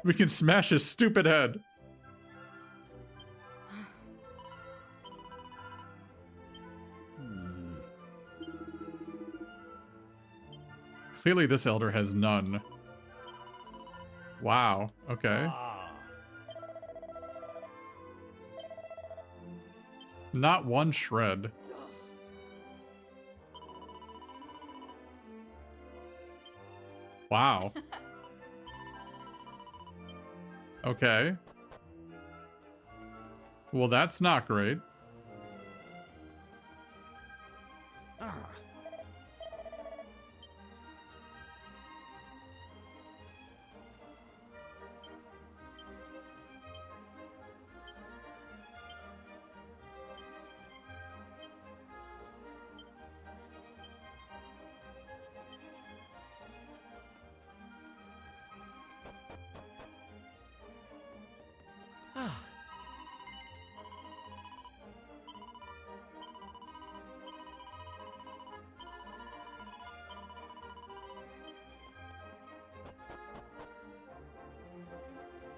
We can smash his stupid head. Clearly this elder has none. Wow, okay. Not one shred. Wow. Okay. Well, that's not great.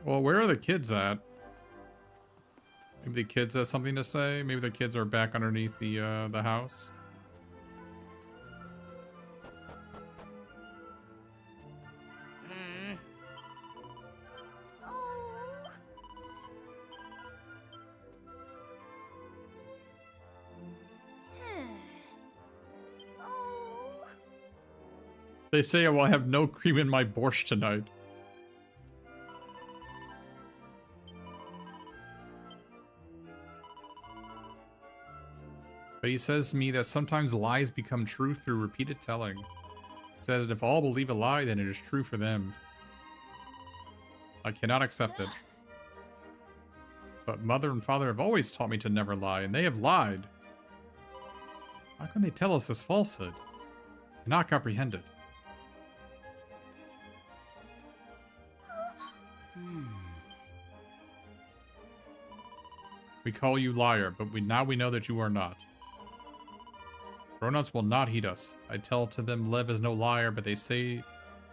Well, where are the kids at? Maybe the kids have something to say. Maybe the kids are back underneath the house. They say I will have no cream in my borscht tonight. But he says to me that sometimes lies become true through repeated telling. He said that if all believe a lie, then it is true for them. I cannot accept it. But mother and father have always taught me to never lie, and they have lied. How can they tell us this falsehood? I cannot comprehend it. We call you liar, but now we know that you are not. Grown-ups will not heed us. I tell to them Lev is no liar, but they say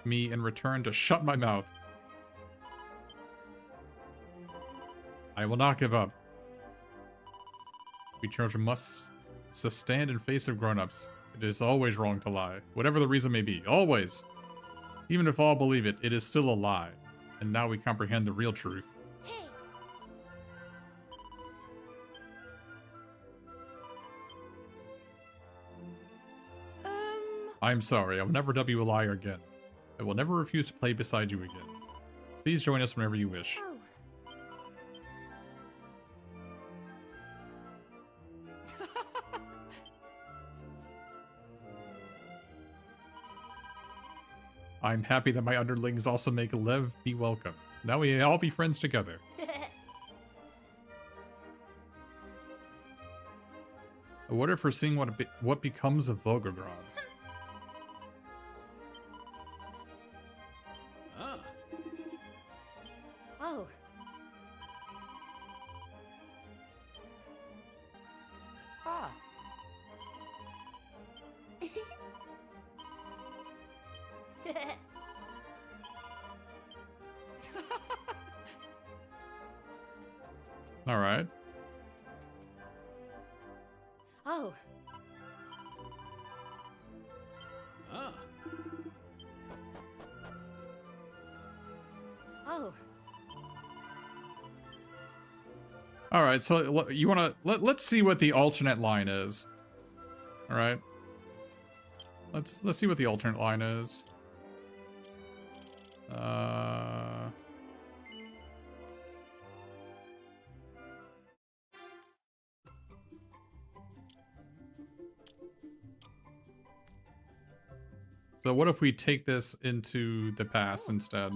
me in return to shut my mouth. I will not give up. We children must stand in face of grown-ups. It is always wrong to lie, whatever the reason may be. Always. Even if all believe it, it is still a lie. And now we comprehend the real truth. I'm sorry, I will never dub you a liar again. I will never refuse to play beside you again. Please join us whenever you wish. Oh. I'm happy that my underlings also make Lev be welcome. Now we all be friends together. I wonder if we're seeing what becomes of Volgograd. Oh. All right. Oh, Ah. oh. All right. So you want to let's see what the alternate line is. All right. Let's see what the alternate line is. So what if we take this into the past instead?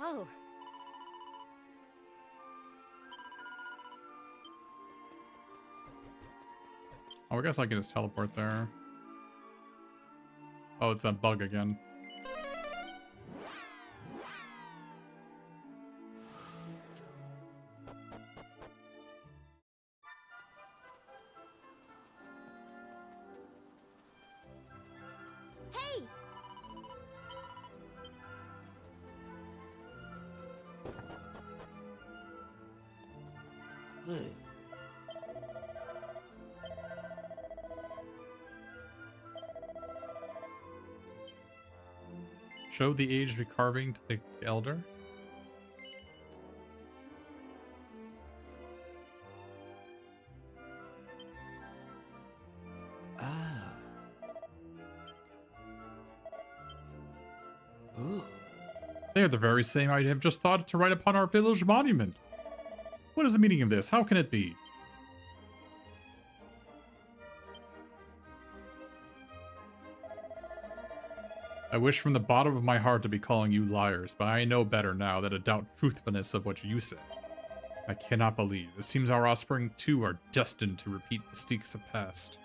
Oh. Oh, I guess I can just teleport there. Oh, it's that bug again. Hey! Show the aged recarving to the elder. Ah. Ooh. They are the very same I have just thought to write upon our village monument. What is the meaning of this? How can it be? I wish from the bottom of my heart to be calling you liars, but I know better now that I doubt truthfulness of what you say. I cannot believe. It seems our offspring too are destined to repeat mistakes of past.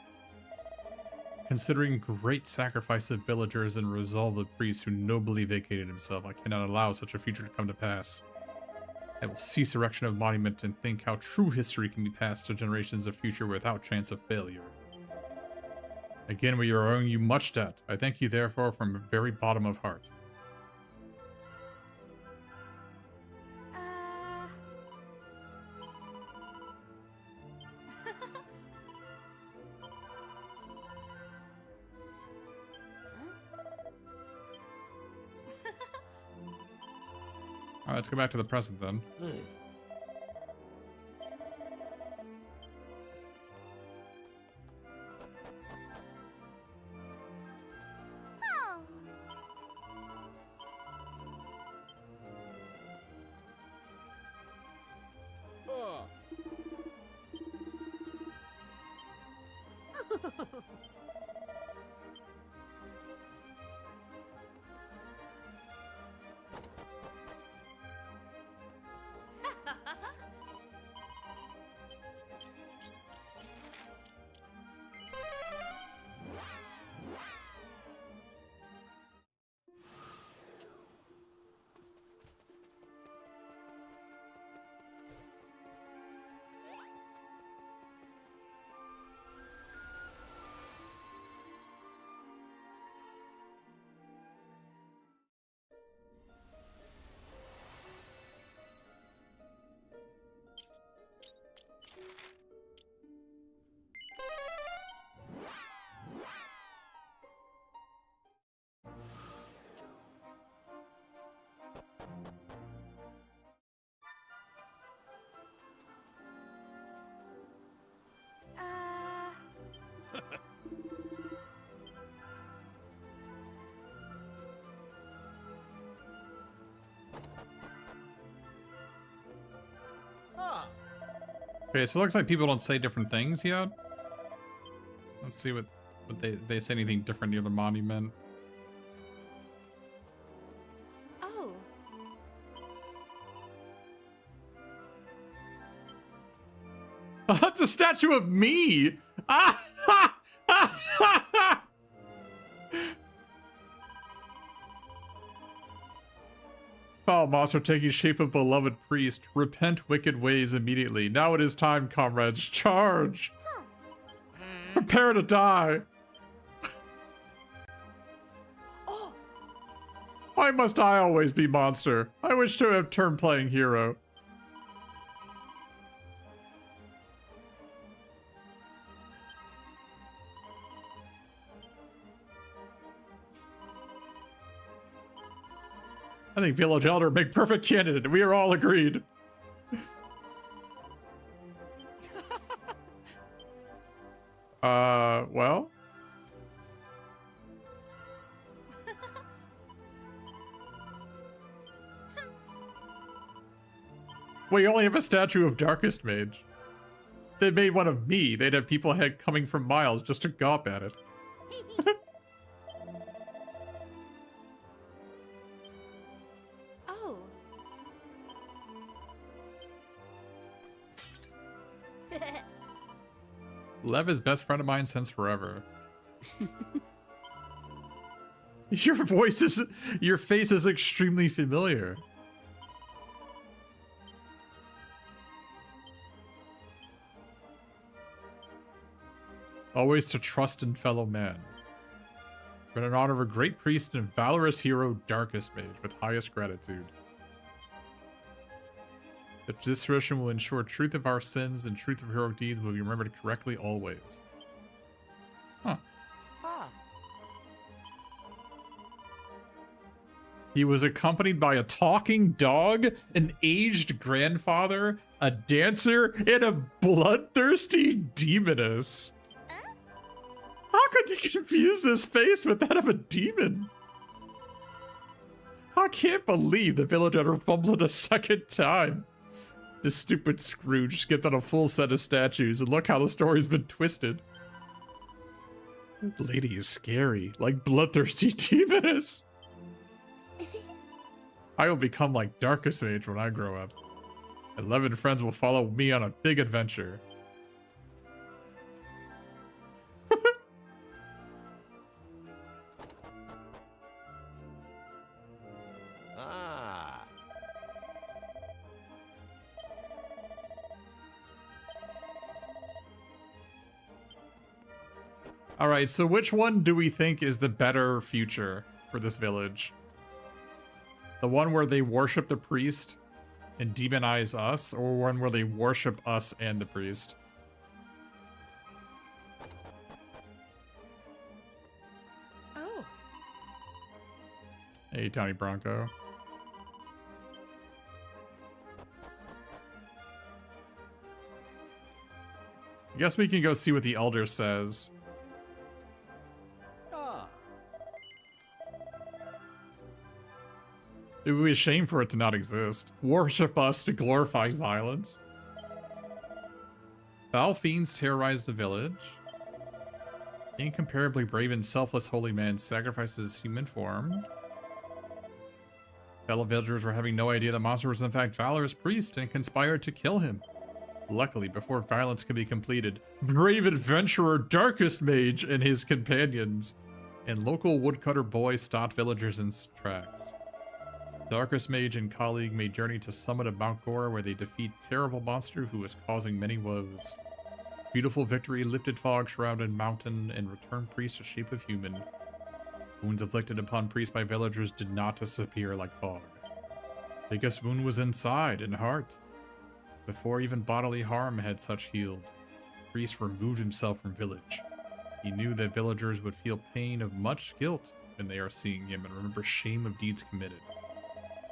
Considering great sacrifice of villagers and resolve of priests who nobly vacated himself, I cannot allow such a future to come to pass. I will cease erection of monument and think how true history can be passed to generations of future without chance of failure. Again, we are owing you much debt. I thank you therefore from the very bottom of heart. Alright, let's go back to the present then. Ah. Ah. Okay, so it looks like people don't say different things yet. Let's see what they say anything different near the monument. That's a statue of me! Foul monster taking shape of beloved priest. Repent wicked ways immediately. Now it is time, comrades. Charge! Prepare to die! Why must I always be monster? I wish to have turned playing hero. I think Village Elder make perfect candidate. We are all agreed. Well? We only have a statue of Darkest Mage. They made one of me. They'd have people coming from miles just to gawp at it. Oh. Lev is best friend of mine since forever. Your face is extremely familiar. Always to trust in fellow man. Been in honor of a great priest and valorous hero, Darkest Mage, with highest gratitude. That this tradition will ensure truth of our sins and truth of heroic deeds will be remembered correctly always. Huh. Ah. He was accompanied by a talking dog, an aged grandfather, a dancer, and a bloodthirsty demoness. How could you confuse this face with that of a demon? I can't believe the village elder fumbled a second time. This stupid Scrooge skipped on a full set of statues, and look how the story's been twisted. That lady is scary, like bloodthirsty demoness. I will become like Darkest Mage when I grow up. 11 friends will follow me on a big adventure. Ah. All right, so which one do we think is the better future for this village? The one where they worship the priest and demonize us, or one where they worship us and the priest? Oh. Hey, Tiny Bronco. I guess we can go see what the Elder says. Ah. It would be a shame for it to not exist. Worship us to glorify violence. Foul fiends terrorize the village. Incomparably brave and selfless holy man sacrifices human form. Fellow villagers were having no idea the monster was in fact Valor's priest and conspired to kill him. Luckily, before violence could be completed, brave adventurer Darkest Mage and his companions and local woodcutter boy stopped villagers in tracks. Darkest Mage and colleague made journey to summit of Mount Gore where they defeat terrible monster who was causing many woes. Beautiful victory lifted fog shrouded mountain and returned priest to shape of human. Wounds inflicted upon priest by villagers did not disappear like fog. Biggest wound was inside, in heart. Before even bodily harm had such healed, priest removed himself from village. He knew that villagers would feel pain of much guilt when they are seeing him and remember shame of deeds committed.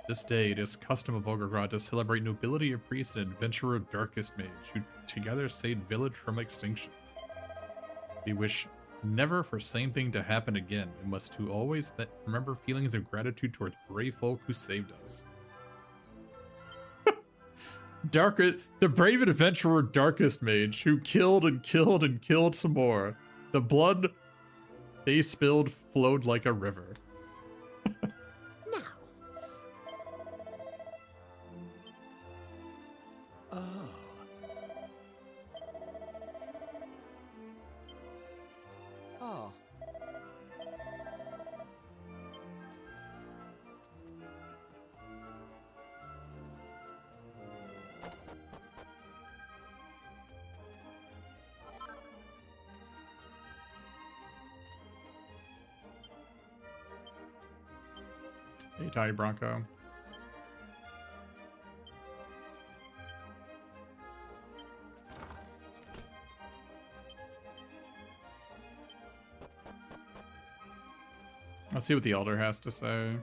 This day, it is custom of Ogregrad to celebrate nobility of priest and adventurer Darkest Mage, who together saved village from extinction. We wish never for same thing to happen again, and must to always remember feelings of gratitude towards brave folk who saved us. The brave adventurer Darkest Mage, who killed and killed and killed some more. The blood they spilled flowed like a river. Now. Oh. Hey, Tiny Bronco. Let's see what the Elder has to say.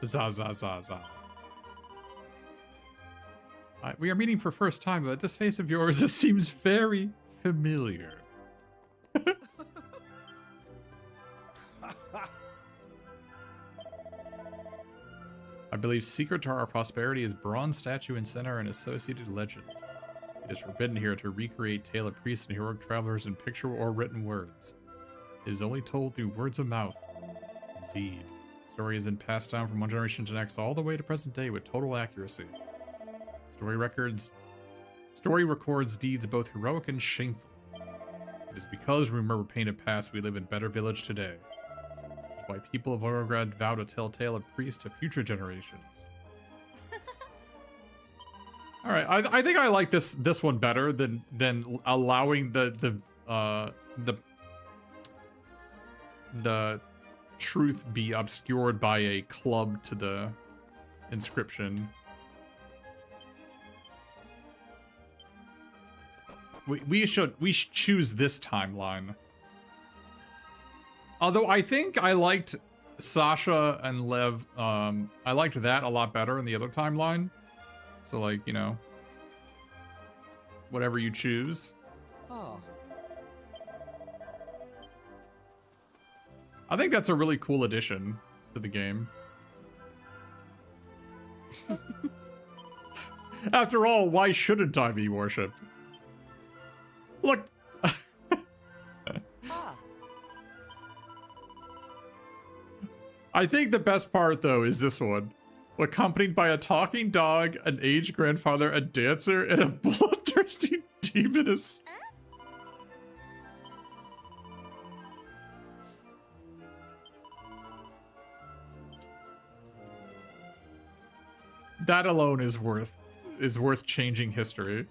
Za za za za. We are meeting for first time, but this face of yours just seems very familiar. I believe secret to our prosperity is bronze statue and center and associated legend. It is forbidden here to recreate tale of priests and heroic travelers in picture or written words. It is only told through words of mouth. Indeed. The story has been passed down from one generation to the next all the way to present day with total accuracy. Story records deeds both heroic and shameful. It is because we remember painted past we live in better village today. Which is why people of Orograd vow to tell tale of priests to future generations. All right, I think I like this one better than allowing the truth be obscured by a club to the inscription. We should choose this timeline. Although I think I liked Sasha and Lev, I liked that a lot better in the other timeline. So, like, you know, whatever you choose. Oh. I think that's a really cool addition to the game. After all, why shouldn't I be worshipped? Look. I think the best part, though, is this one. Accompanied by a talking dog, an aged grandfather, a dancer, and a bloodthirsty demoness. That alone is worth changing history.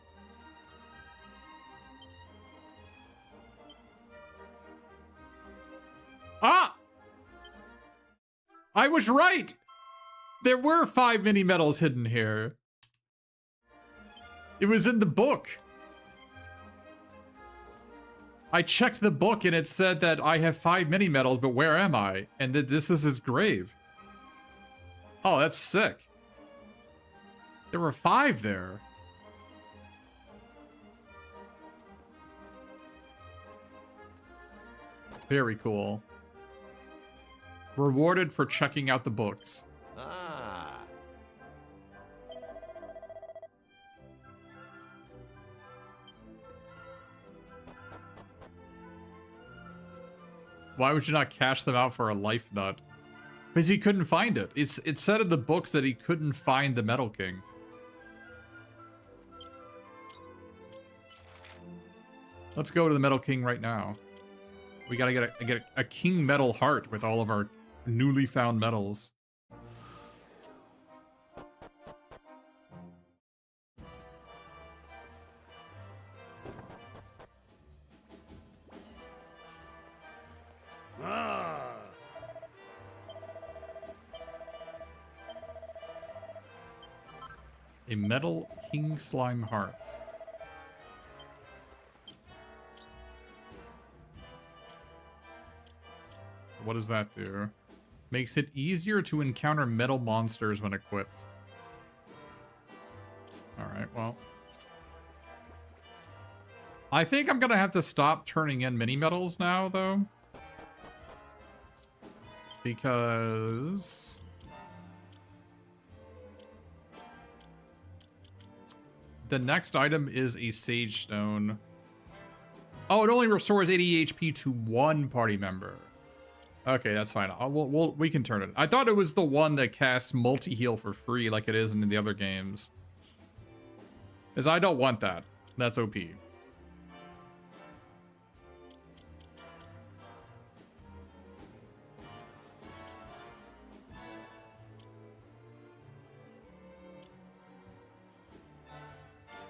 Ah! I was right! There were 5 mini medals hidden here. It was in the book. I checked the book and it said that I have 5 mini medals, but where am I? And that this is his grave. Oh, that's sick. There were 5 there. Very cool. Rewarded for checking out the books. Ah. Why would you not cash them out for a life nut? Because he couldn't find it. It said in the books that he couldn't find the Metal King. Let's go to the Metal King right now. We gotta get a King Metal Heart with all of our newly found medals. Ah. A Metal King Slime Heart. So what does that do? Makes it easier to encounter metal monsters when equipped. Alright, well. I think I'm gonna have to stop turning in mini medals now, though. Because the next item is a Sage Stone. Oh, it only restores 80 HP to one party member. Okay, that's fine. We can turn it. I thought it was the one that casts multi-heal for free like it is in the other games. Because I don't want that. That's OP.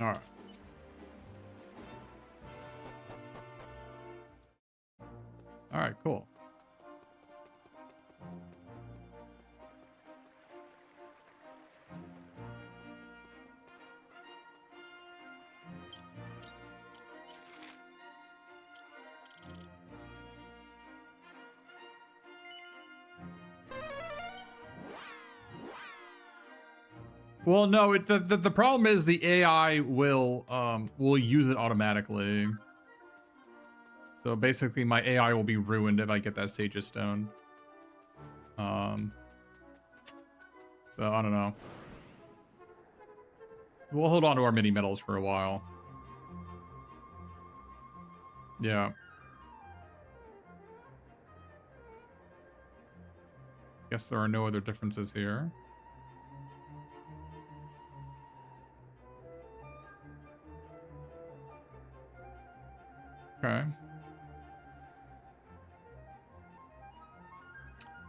Alright. Alright, cool. Well, no, the problem is the AI will use it automatically. So basically my AI will be ruined if I get that Sage's Stone. So I don't know. We'll hold on to our mini medals for a while. Yeah. Guess there are no other differences here. Okay.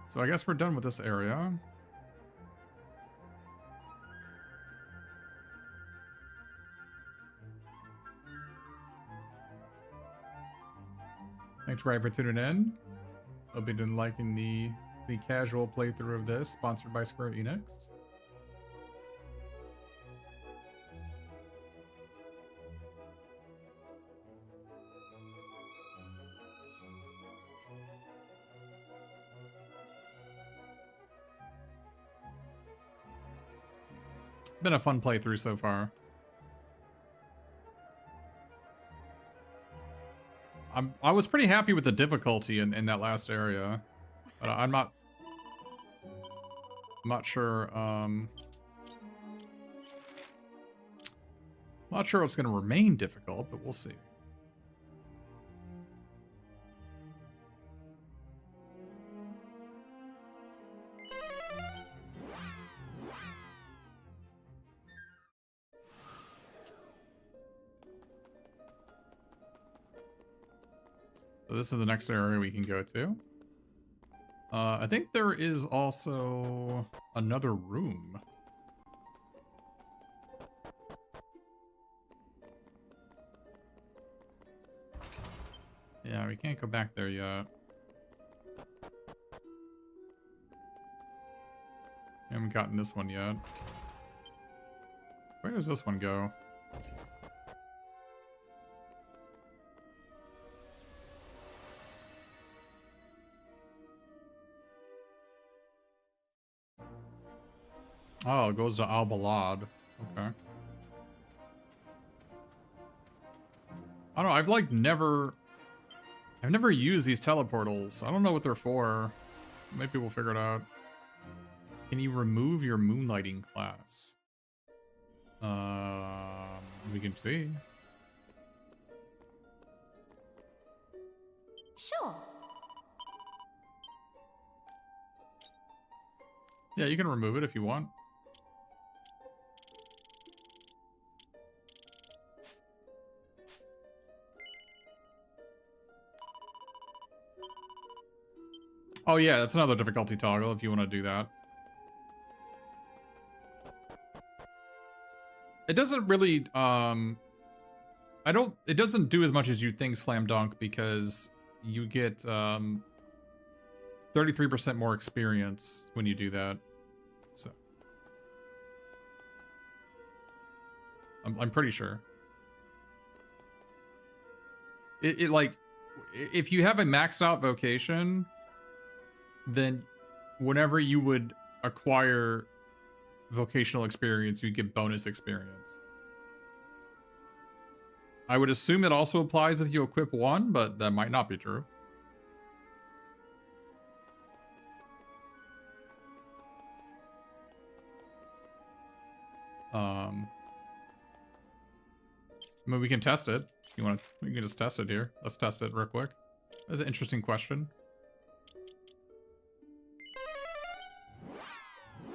So I guess we're done with this area. Thanks, Ryan, for tuning in. Hope you've been liking the casual playthrough of this, sponsored by SquareEnix. Been a fun playthrough so far. I was pretty happy with the difficulty in that last area, but I'm not sure. Not sure it's going to remain difficult, but we'll see. So this is the next area we can go to. I think there is also another room. Yeah, we can't go back there yet. We haven't gotten this one yet. Where does this one go? Oh, it goes to Al Balad. Okay. I don't know, I've never used these teleportals. I don't know what they're for. Maybe we'll figure it out. Can you remove your moonlighting class? We can see. Sure. Yeah, you can remove it if you want. Oh yeah, that's another difficulty toggle if you want to do that. It doesn't really, it doesn't do as much as you'd think, Slam Dunk, because you get, 33% more experience when you do that. So. I'm pretty sure. It like, if you have a maxed out vocation, then whenever you would acquire vocational experience, you get bonus experience. I would assume it also applies if you equip one, but that might not be true. I mean, we can test it. You want to? We can just test it here. Let's test it real quick. That's an interesting question.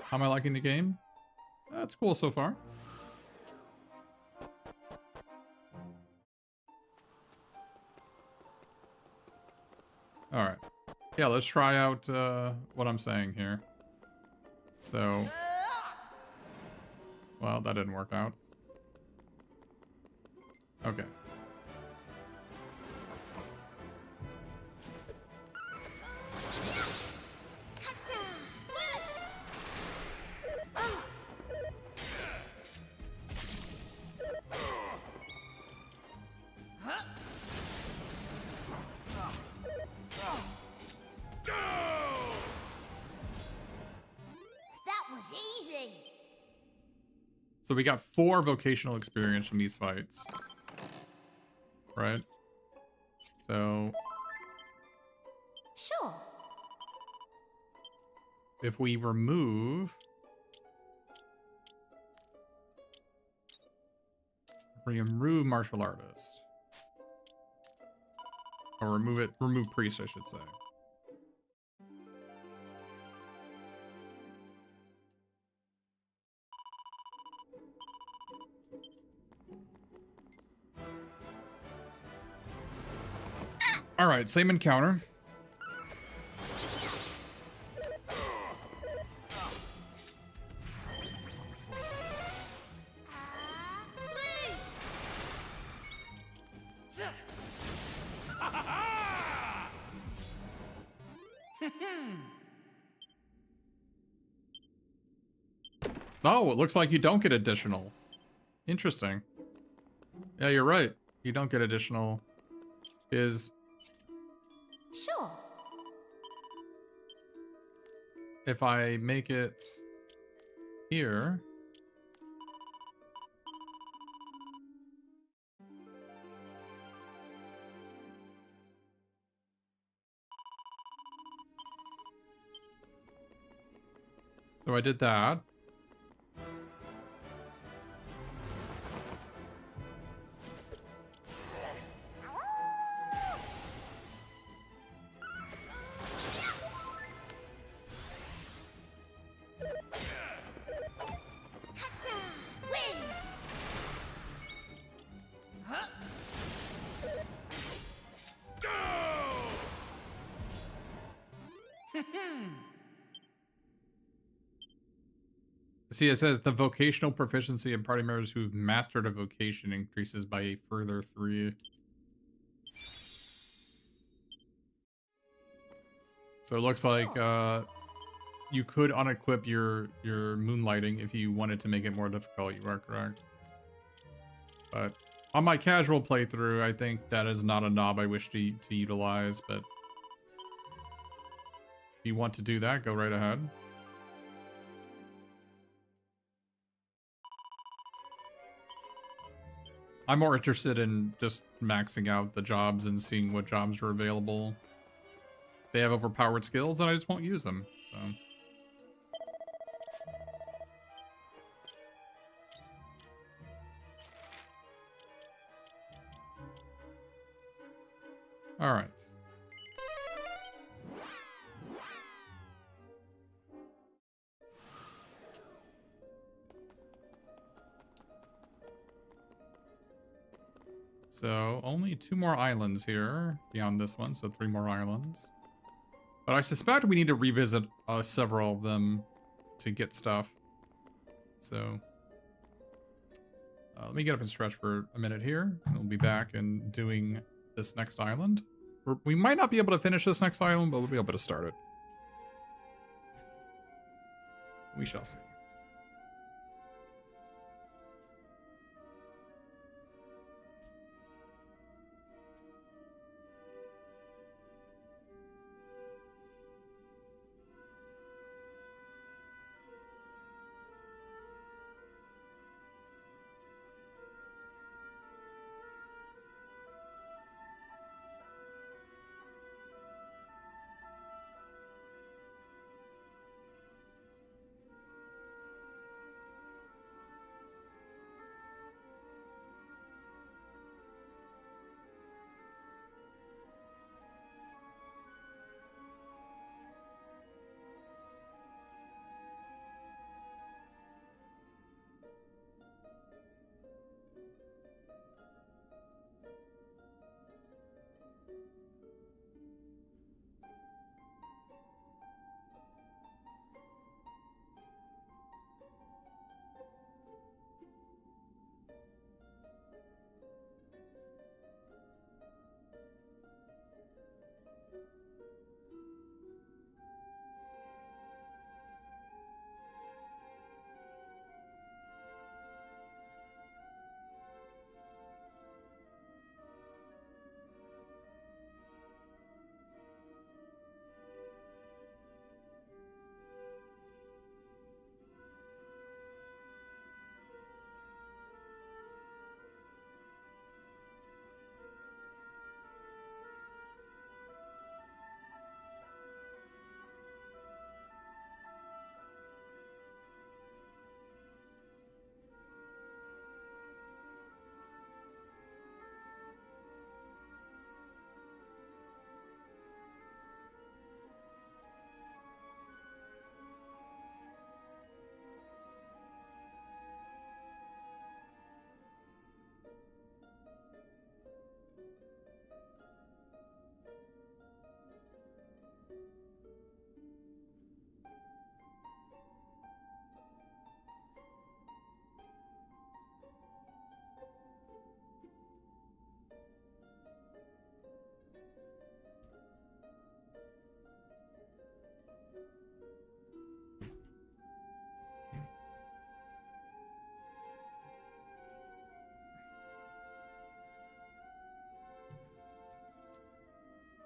How am I liking the game? That's cool so far. All right. Yeah, let's try out what I'm saying here. So, well, that didn't work out. Okay. So we got 4 vocational experience from these fights. Right? So Sure. if we remove martial artist. Or remove priest, I should say. All right, same encounter. Oh, it looks like you don't get additional. Interesting. Yeah, you're right. You don't get additional. Is Sure. if I make it here. So I did that. See, it says the vocational proficiency of party members who've mastered a vocation increases by a further 3. So it looks like you could unequip your moonlighting if you wanted to make it more difficult. You are correct. But on my casual playthrough, I think that is not a knob I wish to utilize. But if you want to do that, go right ahead. I'm more interested in just maxing out the jobs and seeing what jobs are available. They have overpowered skills and I just won't use them. So all right. So only 2 more islands here beyond this one, so 3 more islands. But I suspect we need to revisit several of them to get stuff. So let me get up and stretch for a minute here. And we'll be back and doing this next island. We might not be able to finish this next island, but we'll be able to start it. We shall see.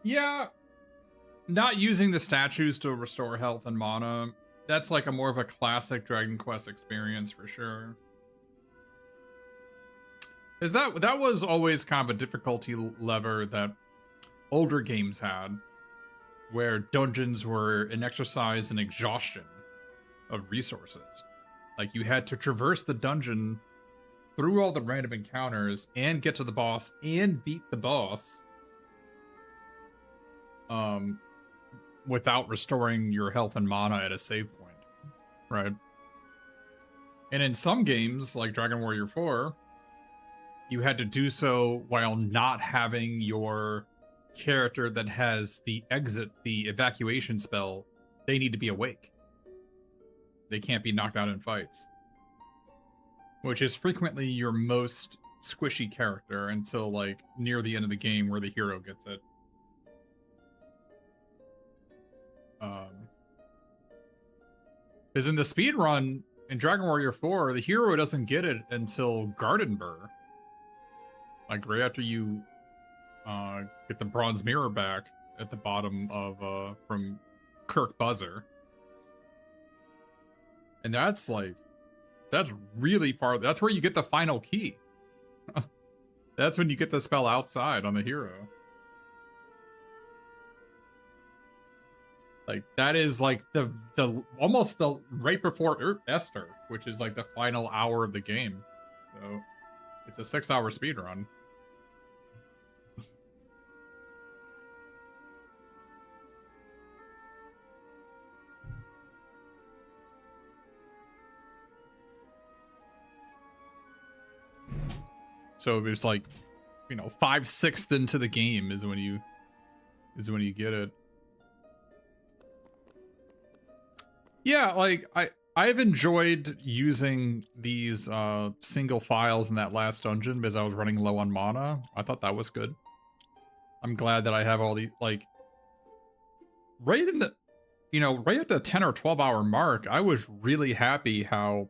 Yeah, not using the statues to restore health and mana. That's like a more of a classic Dragon Quest experience for sure. Is that was always kind of a difficulty lever that older games had, where dungeons were an exercise in exhaustion of resources. Like you had to traverse the dungeon through all the random encounters and get to the boss and beat the boss without restoring your health and mana at a save point, right? And in some games, like Dragon Warrior 4, you had to do so while not having your character that has the evacuation spell. They need to be awake. They can't be knocked out in fights. Which is frequently your most squishy character until like near the end of the game where the hero gets it. Because in the speed run in Dragon Warrior 4, the hero doesn't get it until Gardenburg. Like right after you get the bronze mirror back at the bottom of from Kirk Buzzer. And that's really far. That's where you get the final key. That's when you get the spell outside on the hero. Like that is like the almost the right before Esther, which is like the final hour of the game. So it's a 6-hour speed run. So it was like, 5/6 into the game is when you get it. Yeah, like I've enjoyed using these single files in that last dungeon because I was running low on mana. I thought that was good. I'm glad that I have all the right in the right at the 10 or 12 hour mark, I was really happy how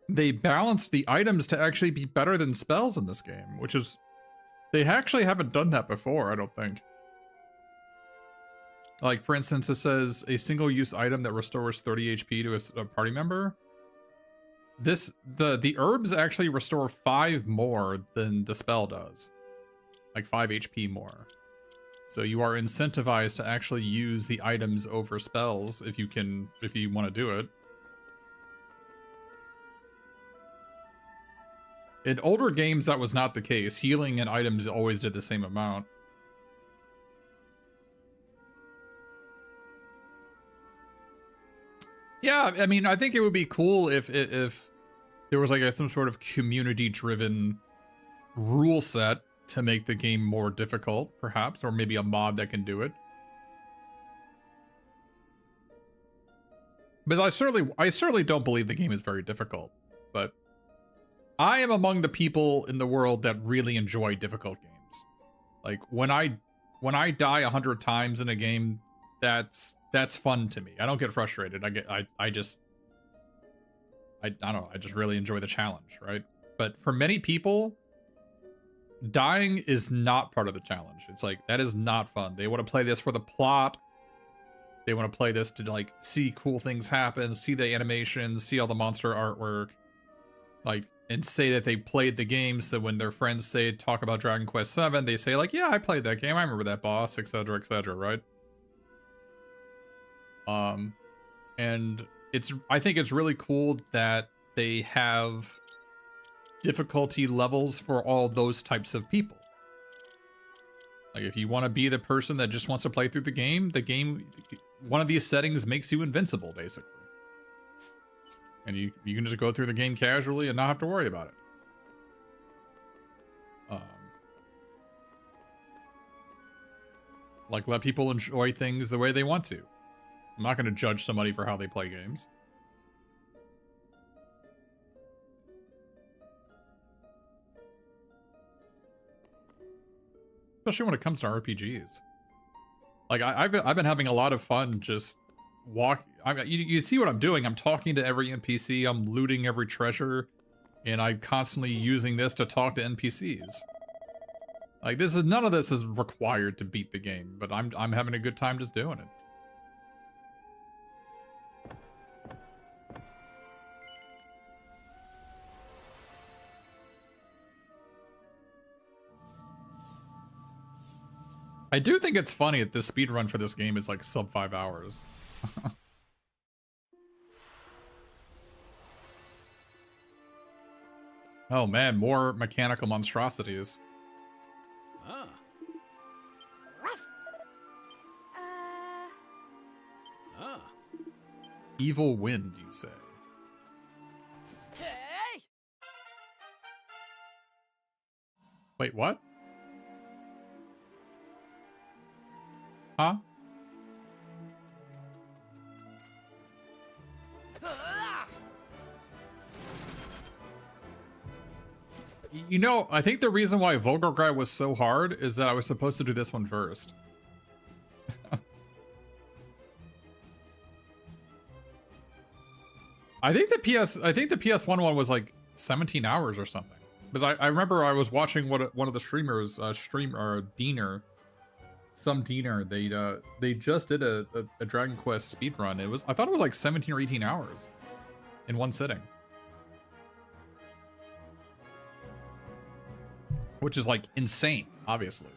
they balanced the items to actually be better than spells in this game, which is, they actually haven't done that before, I don't think. Like, for instance, it says a single-use item that restores 30 HP to a party member. The herbs actually restore 5 more than the spell does. Like 5 HP more. So you are incentivized to actually use the items over spells if you want to do it. In older games, that was not the case. Healing and items always did the same amount. Yeah, I mean, I think it would be cool if there was like some sort of community-driven rule set to make the game more difficult, perhaps, or maybe a mod that can do it. But I certainly don't believe the game is very difficult, but I am among the people in the world that really enjoy difficult games. Like when I die 100 times in a game, that's fun to me. I don't get frustrated. I just really enjoy the challenge, right? But for many people, dying is not part of the challenge. It's like, that is not fun. They want to play this for the plot. They want to play this to like see cool things happen, see the animations, see all the monster artwork, like, and say that they played the game. So when their friends talk about Dragon Quest VII, they say like, yeah, I played that game. I remember that boss, etc., right? And I think it's really cool that they have difficulty levels for all those types of people. Like if you want to be the person that just wants to play through the game, one of these settings makes you invincible, basically. And you can just go through the game casually and not have to worry about it. Like let people enjoy things the way they want to. I'm not going to judge somebody for how they play games. Especially when it comes to RPGs. Like I've been having a lot of fun just you see what I'm doing. I'm talking to every NPC. I'm looting every treasure, and I'm constantly using this to talk to NPCs. Like, this is, none of this is required to beat the game, but I'm having a good time just doing it. I do think it's funny that the speedrun for this game is like sub 5 hours. Oh man, more mechanical monstrosities. Ah. Ah. Evil wind, you say? Hey! Wait, what? Huh? You know, I think the reason why Volgograd was so hard is that I was supposed to do this one first. I think the PS1 one was like 17 hours or something. Because I remember I was watching one of the streamers, Diener, some Diener, they just did a Dragon Quest speedrun. I thought it was like 17 or 18 hours in one sitting. Which is like insane, obviously.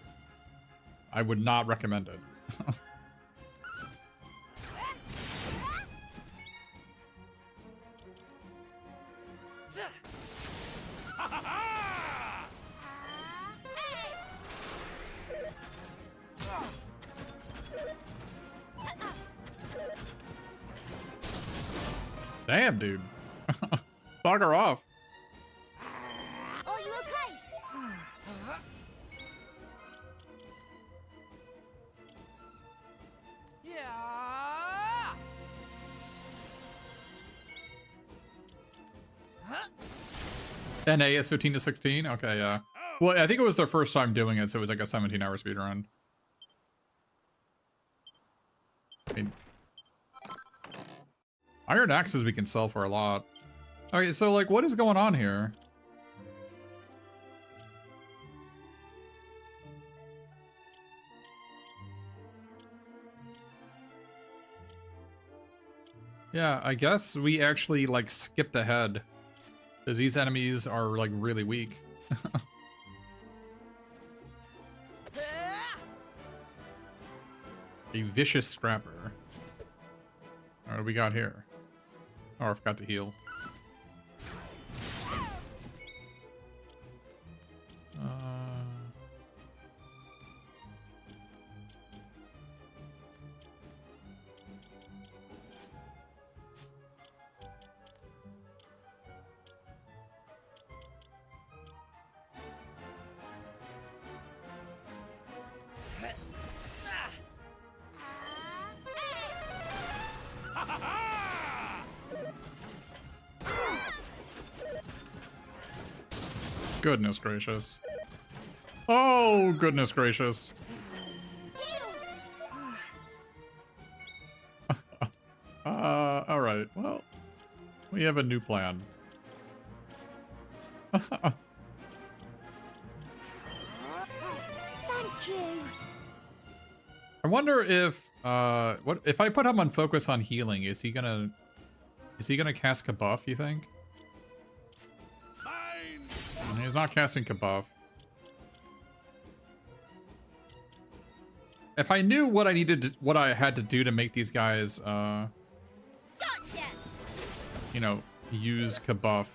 I would not recommend it. Damn, dude. Bugger off. Are you okay? Yeah. NA is 15 to 16? Okay, yeah. Well, I think it was their first time doing it, so it was like a 17-hour speedrun. I mean, iron axes we can sell for a lot. Okay, so like, what is going on here? Yeah, I guess we actually like skipped ahead. Because these enemies are like really weak. A vicious scrapper. What do we got here? Oh, I forgot to heal. Goodness gracious. Oh, goodness gracious. Alright, well, we have a new plan. Thank you. I wonder if, what if I put him on focus on healing, is he gonna cast Kabuff, you think? He's not casting Kabuff. If I knew what I had to do to make these guys, Gotcha. you know, use Kabuff,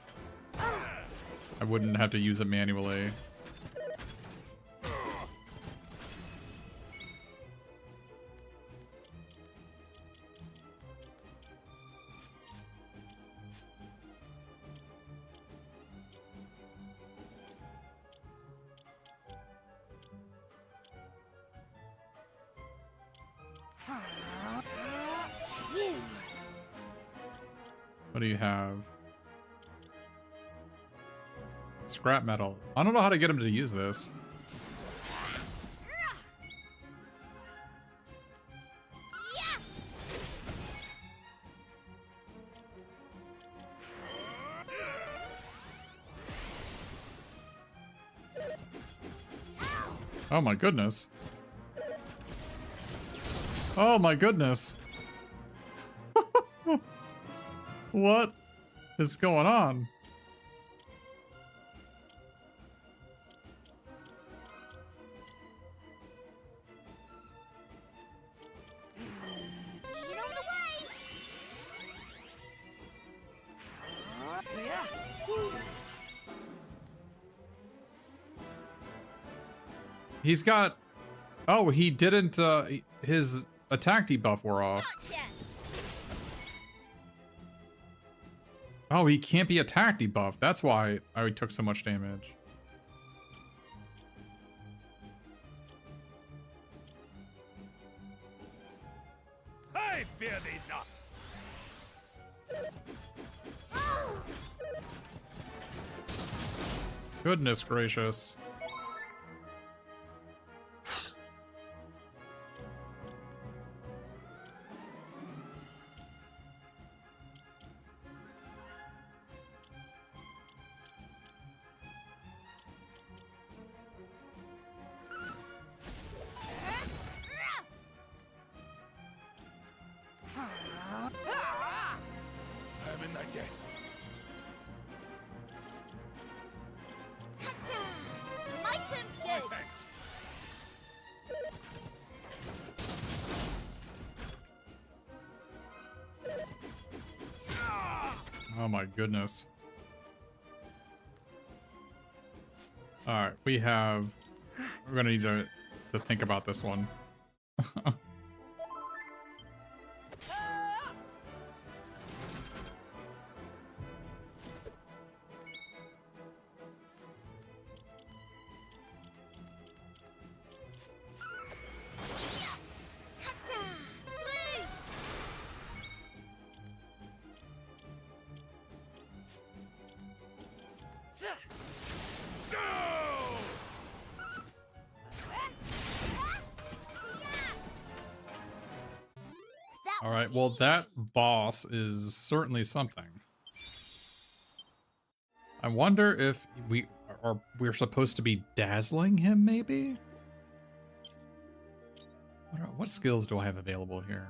I wouldn't have to use it manually. What do you have? Scrap metal. I don't know how to get him to use this. Oh my goodness. Oh my goodness. What is going on? Get on the way! He's got... Oh, he didn't, his attack debuff wore off. Gotcha! Oh, he can't be attack debuffed. That's why I took so much damage. I fear thee not. Goodness gracious. I am in thy debt. Smite him good! Thanks. Oh my goodness. Alright, we're gonna need to think about this one. Alright, well that boss is certainly something. I wonder if we're supposed to be dazzling him, maybe? What skills do I have available here?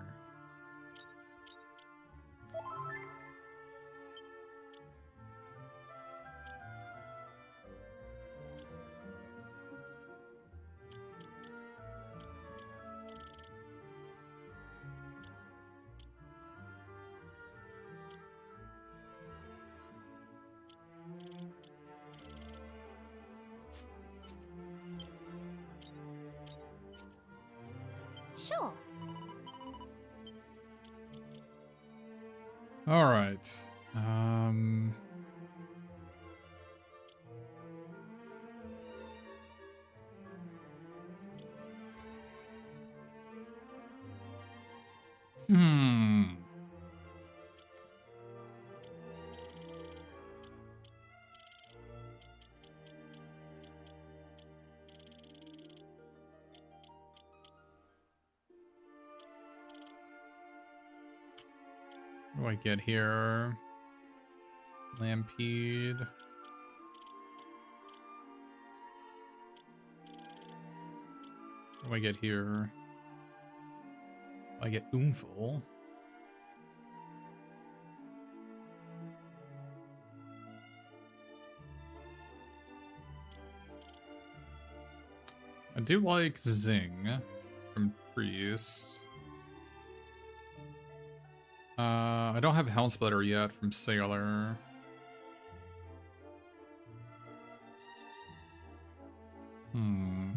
Sure. All right. Hmm. What do I get here? Lampede. What do I get here? I get Oomful. I do like Zing from Priest. I don't have Helm Splitter yet from Sailor. Hmm.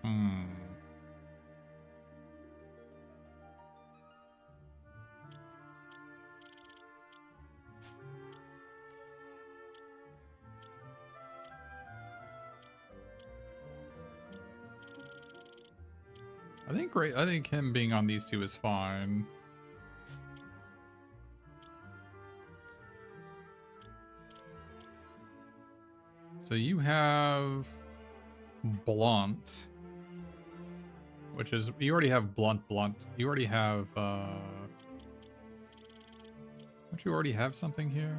Hmm. I think him being on these two is fine. So you have Blunt. which is you already have blunt. You already have don't you already have something here?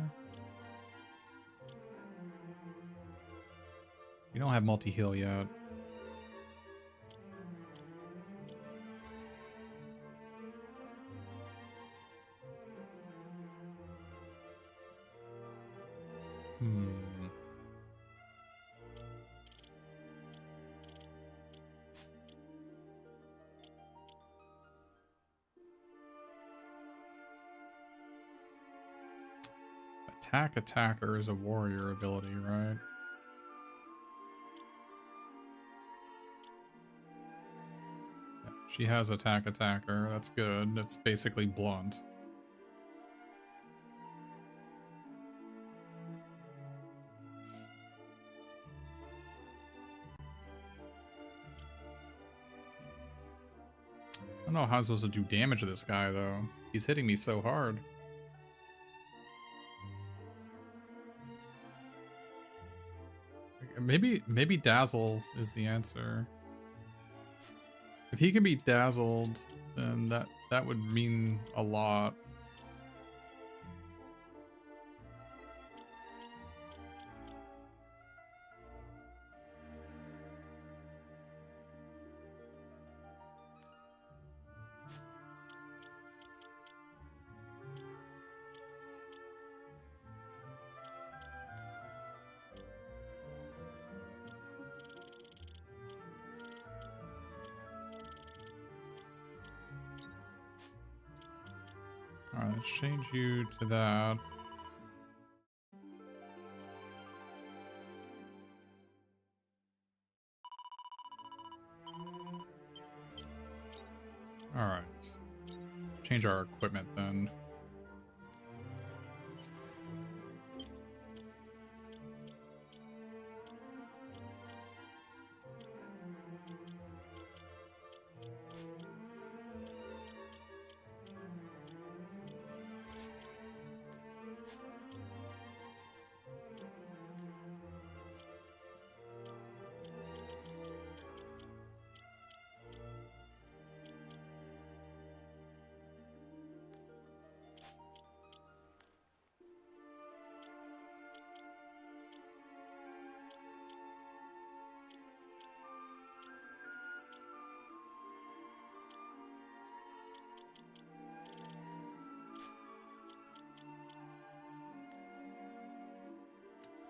You don't have multi-heal yet. Attacker is a warrior ability, right? Yeah, she has attacker. That's good. That's basically blunt. I don't know how I'm supposed to do damage to this guy, though. He's hitting me so hard. Maybe Dazzle is the answer. If he can be dazzled, then that would mean a lot. Alright, let's change you to that. Alright. Change our equipment then.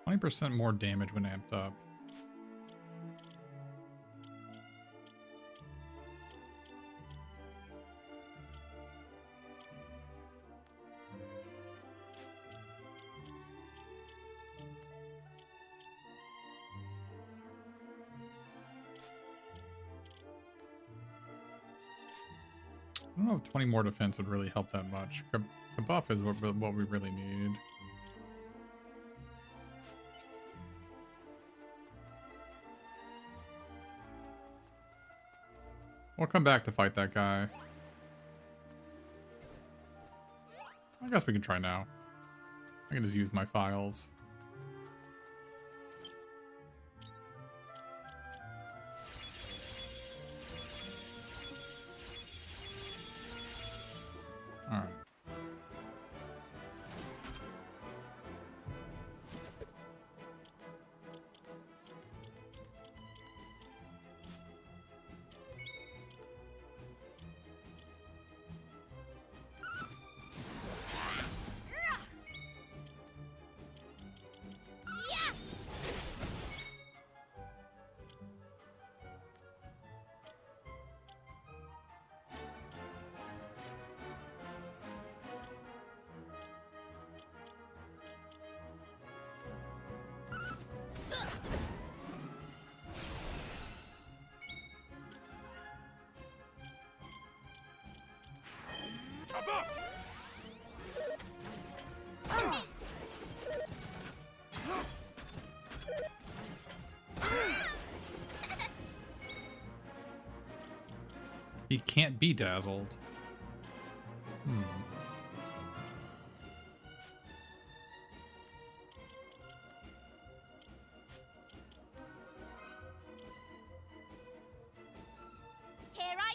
%20 more damage when amped up. I don't know if 20 more defense would really help that much. Buff is what we really need. We'll come back to fight that guy. I guess we can try now. I can just use my files. Alright. He can't be dazzled. Here I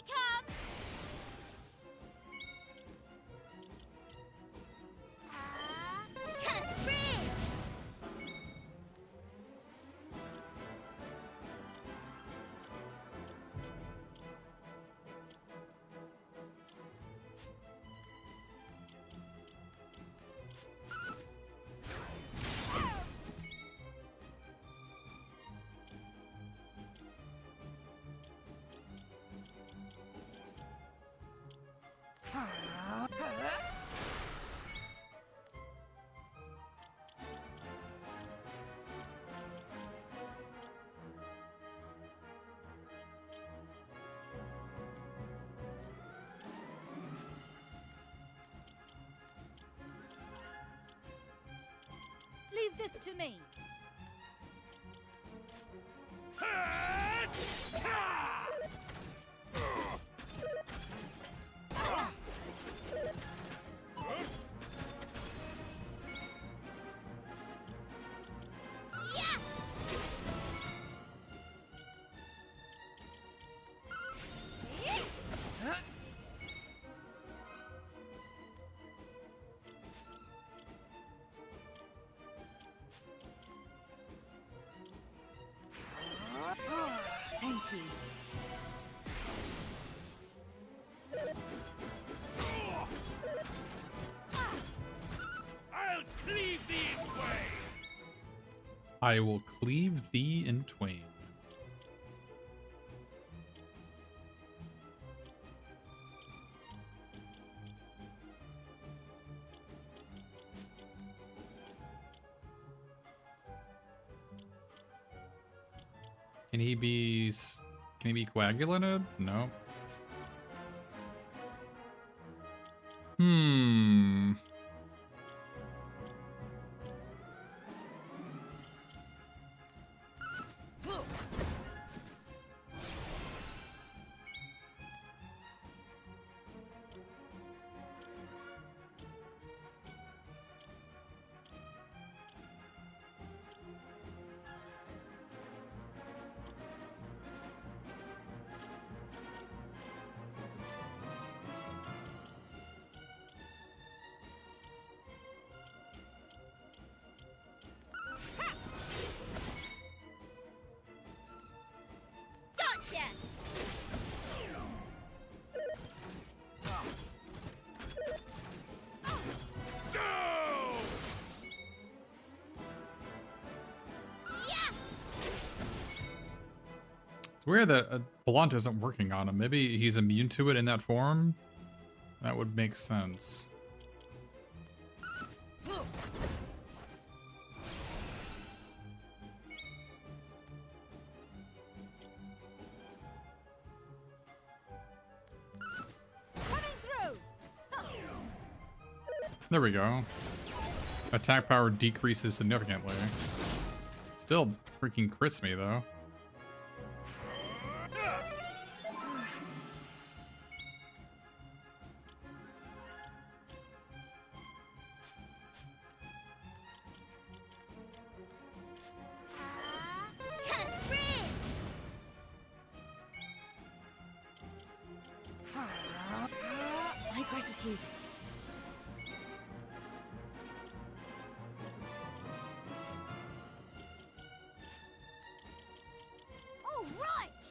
Leave this to me. Thank you. I'll cleave thee in twain. I will cleave thee in twain. Can he be coagulated? No. Hmm. Gotcha! Go! It's weird that Blunt isn't working on him. Maybe he's immune to it in that form? That would make sense. Coming through! There we go. Attack power decreases significantly. Still freaking crits me though. Can't breathe! My gratitude. All right!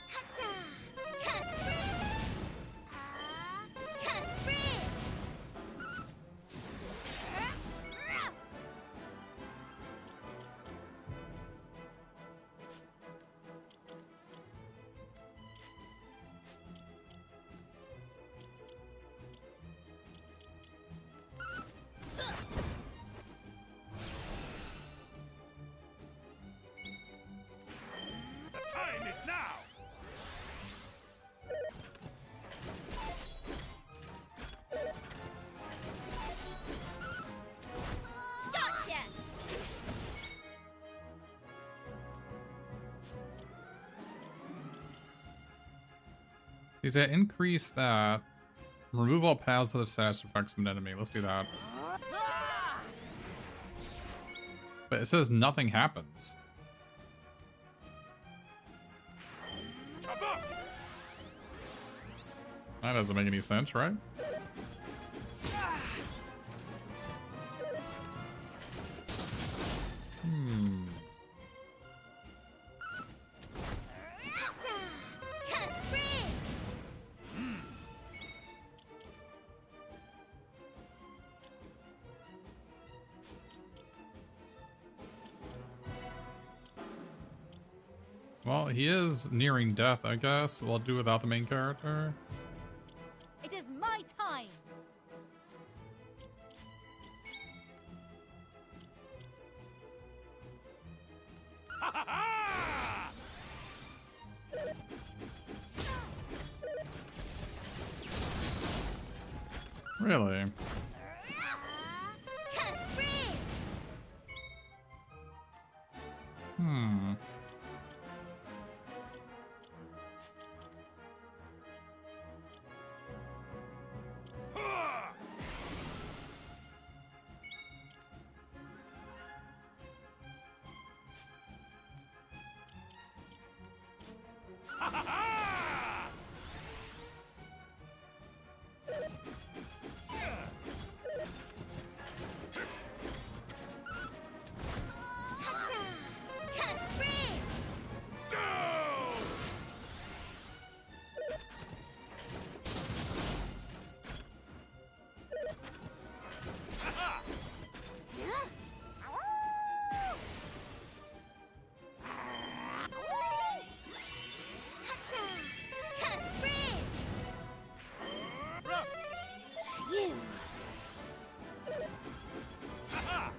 Hatta! Can't breathe! Can't breathe! The time is now. Gotcha! Is that increase that? Remove all positive status effects from an enemy. Let's do that. But it says nothing happens. Kabuk! That doesn't make any sense, right? Hmm. Hatta! Can't breathe! Well, he is nearing death, I guess. We'll do without the main character. It is my time! Ha ha ha! Really? Can't breathe. Hmm. Ha! Ha ha ha! Can't breathe. Go! Ha ha! Can't breathe. Rough! Phew. Ha ha!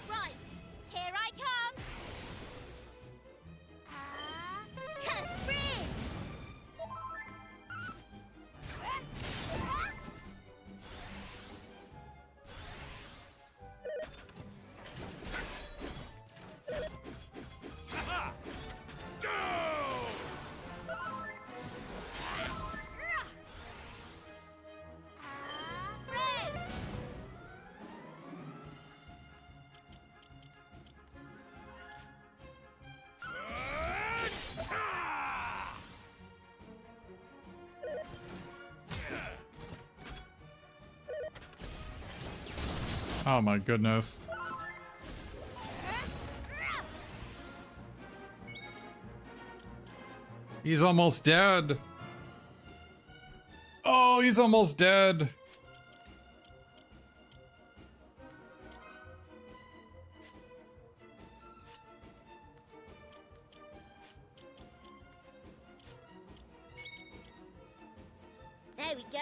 Right, here I come. Can't breathe. Ha ha! Go! Breathe. Oh my goodness. He's almost dead. Oh, he's almost dead. There we go.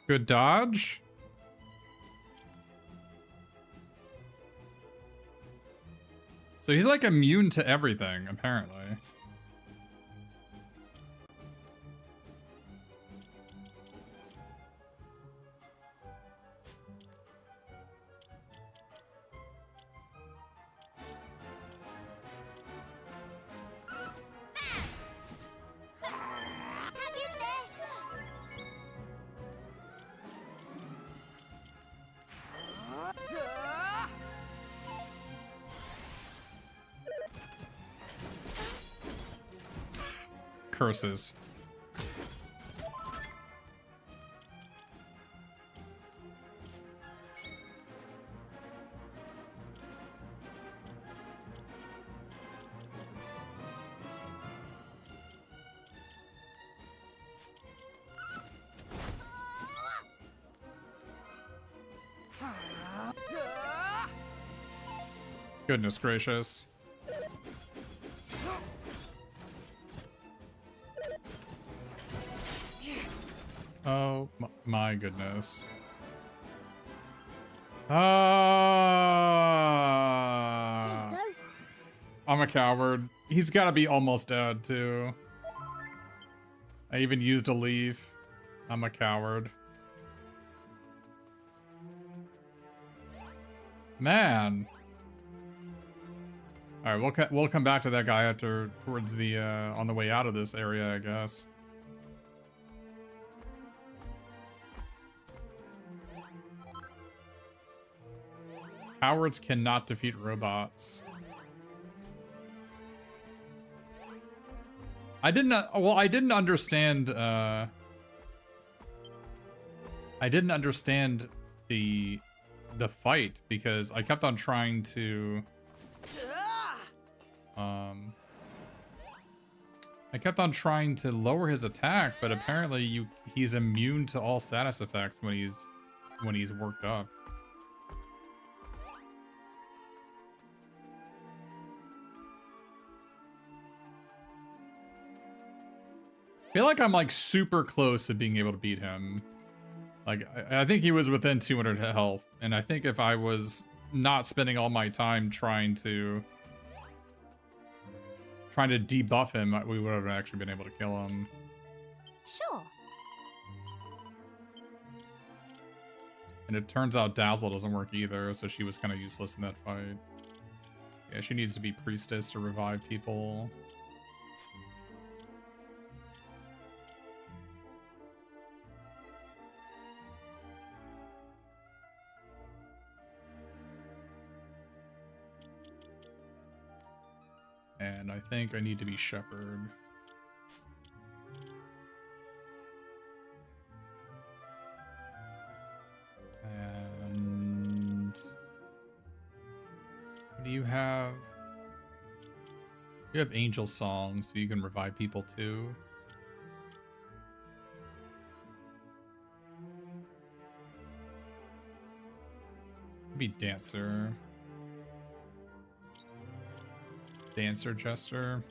Good dodge. So he's like immune to everything, apparently. Hang in there. Curses. Goodness gracious. Oh my goodness. Ah. There you go. I'm a coward. He's gotta be almost dead too. I even used a leaf. I'm a coward. Man. All right, we'll come back to that guy after towards the on the way out of this area, I guess. Cowards cannot defeat robots. I didn't understand the fight because I kept on trying to lower his attack, but apparently he's immune to all status effects when he's worked up. I feel like I'm like super close to being able to beat him. Like, I think he was within 200 health, and I think if I was not spending all my time trying to debuff him, we would have actually been able to kill him. Sure. And it turns out Dazzle doesn't work either, so she was kind of useless in that fight. Yeah, she needs to be Priestess to revive people. And I think I need to be Shepherd. And what do you have? You have Angel Song, so you can revive people too. Maybe Dancer. Dancer Jester.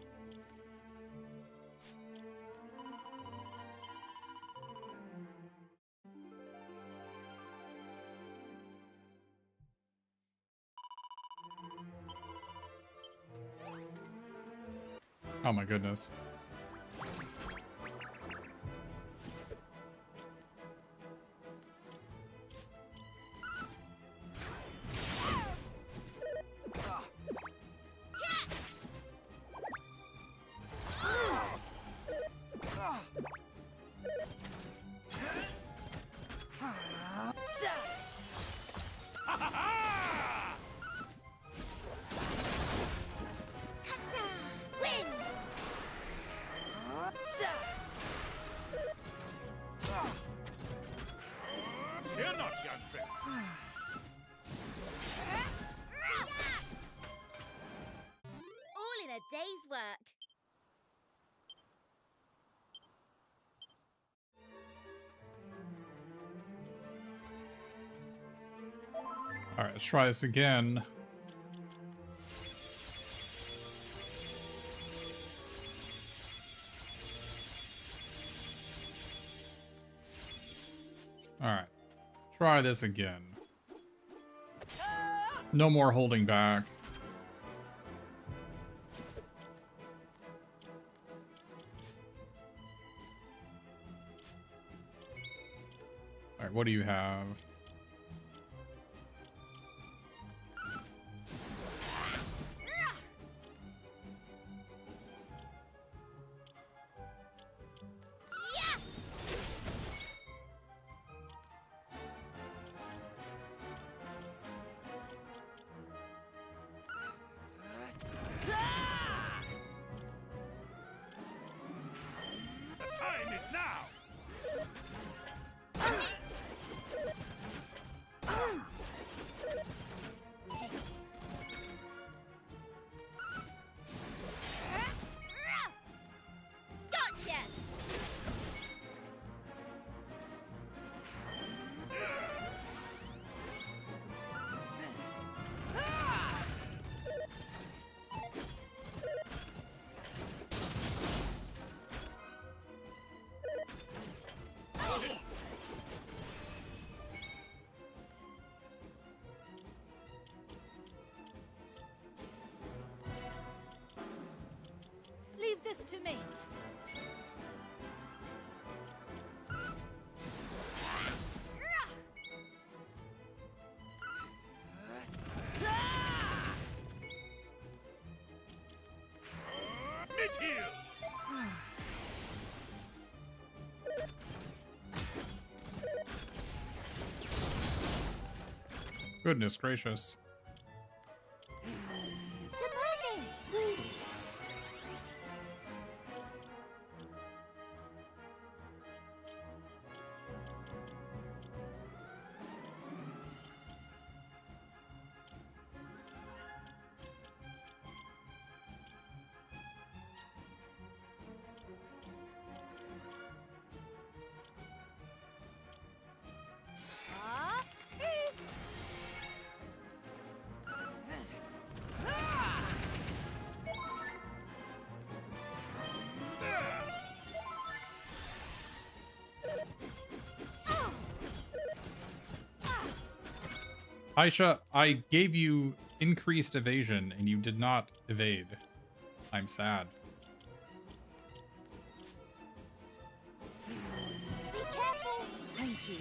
Oh my goodness. Fear not, young friend. All in a day's work. Alright, let's try this again. Alright. Try this again. No more holding back. Alright, what do you have? The time is now. Gotcha! Leave this to me. Meet here. Goodness gracious. Surprising! Aisha, I gave you increased evasion and you did not evade. I'm sad. Be careful! Thank you.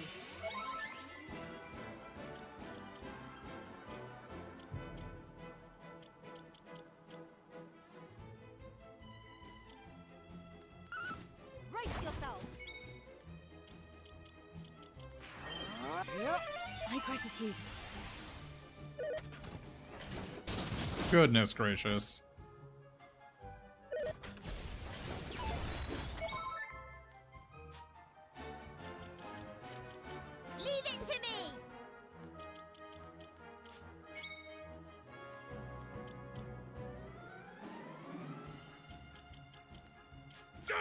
Brace yourself! My gratitude. Goodness gracious. Leave it to me! Go!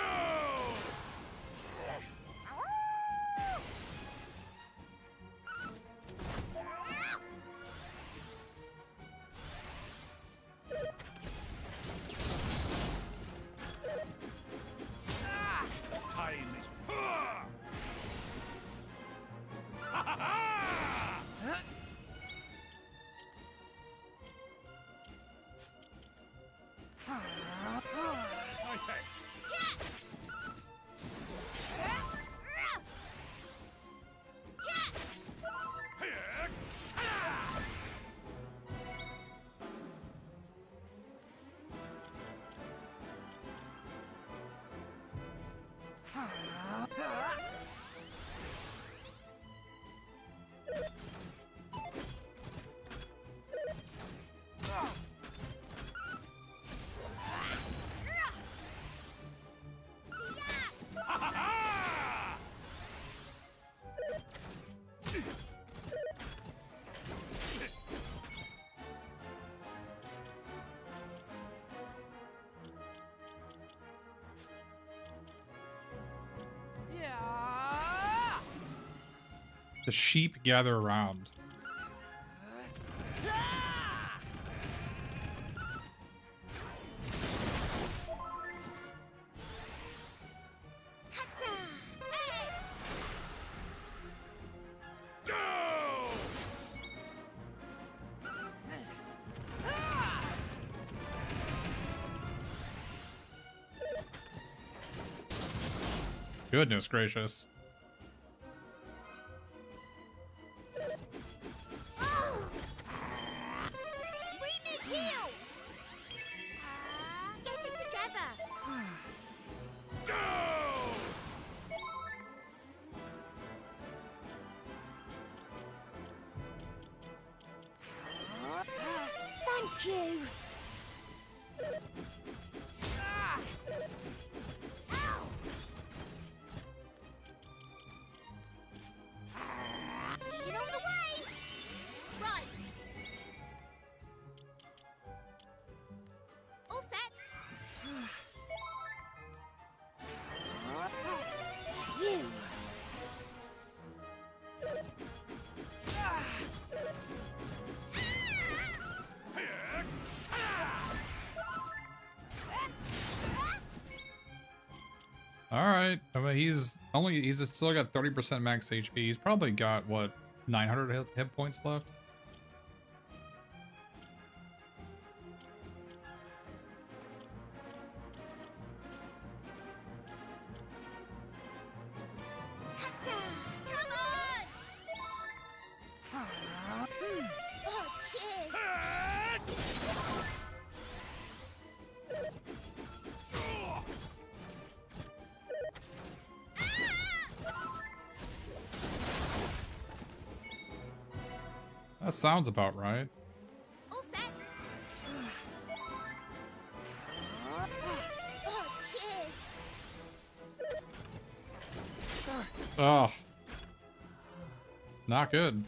Time is. Ha ha ha! My thanks. Here, ta-da! Ha ha ha! The sheep gather around. Go! Goodness gracious. We need heal! Get it together! Go! Thank you! Ow! Leaving on the way! Right! All set! You! Here, ta-da! Alright. I mean, he's still got 30% max HP. He's probably got, what, 900 hit points left? Come on! Oh, cheers! That sounds about right. All set! Oh, cheers! Ugh. Not good.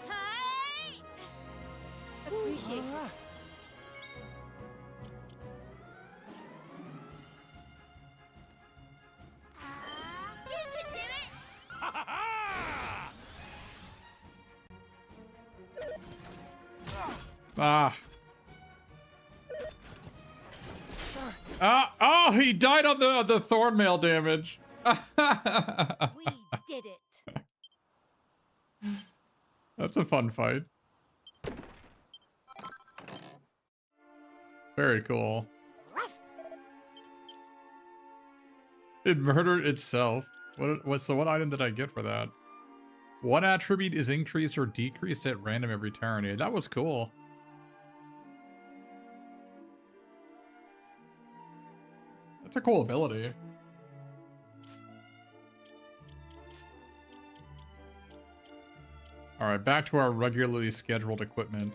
Hey! Appreciate it. You can do it! Ha ha ha! Ah. Oh, he died on the thorn mail damage. We did it. That's a fun fight. Very cool. It murdered itself. So what item did I get for that? One attribute is increased or decreased at random every turn. Yeah, that was cool. That's a cool ability. Alright, back to our regularly scheduled equipment.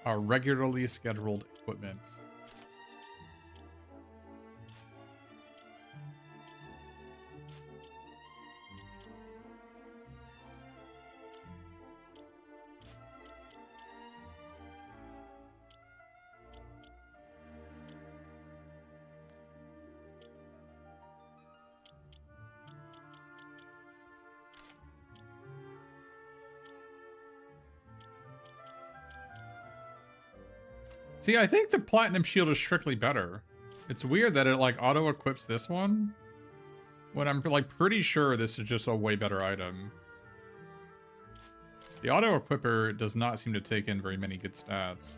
Our regularly scheduled equipment. See, I think the Platinum Shield is strictly better. It's weird that it, like, auto-equips this one, when I'm, like, pretty sure this is just a way better item. The auto-equipper does not seem to take in very many good stats.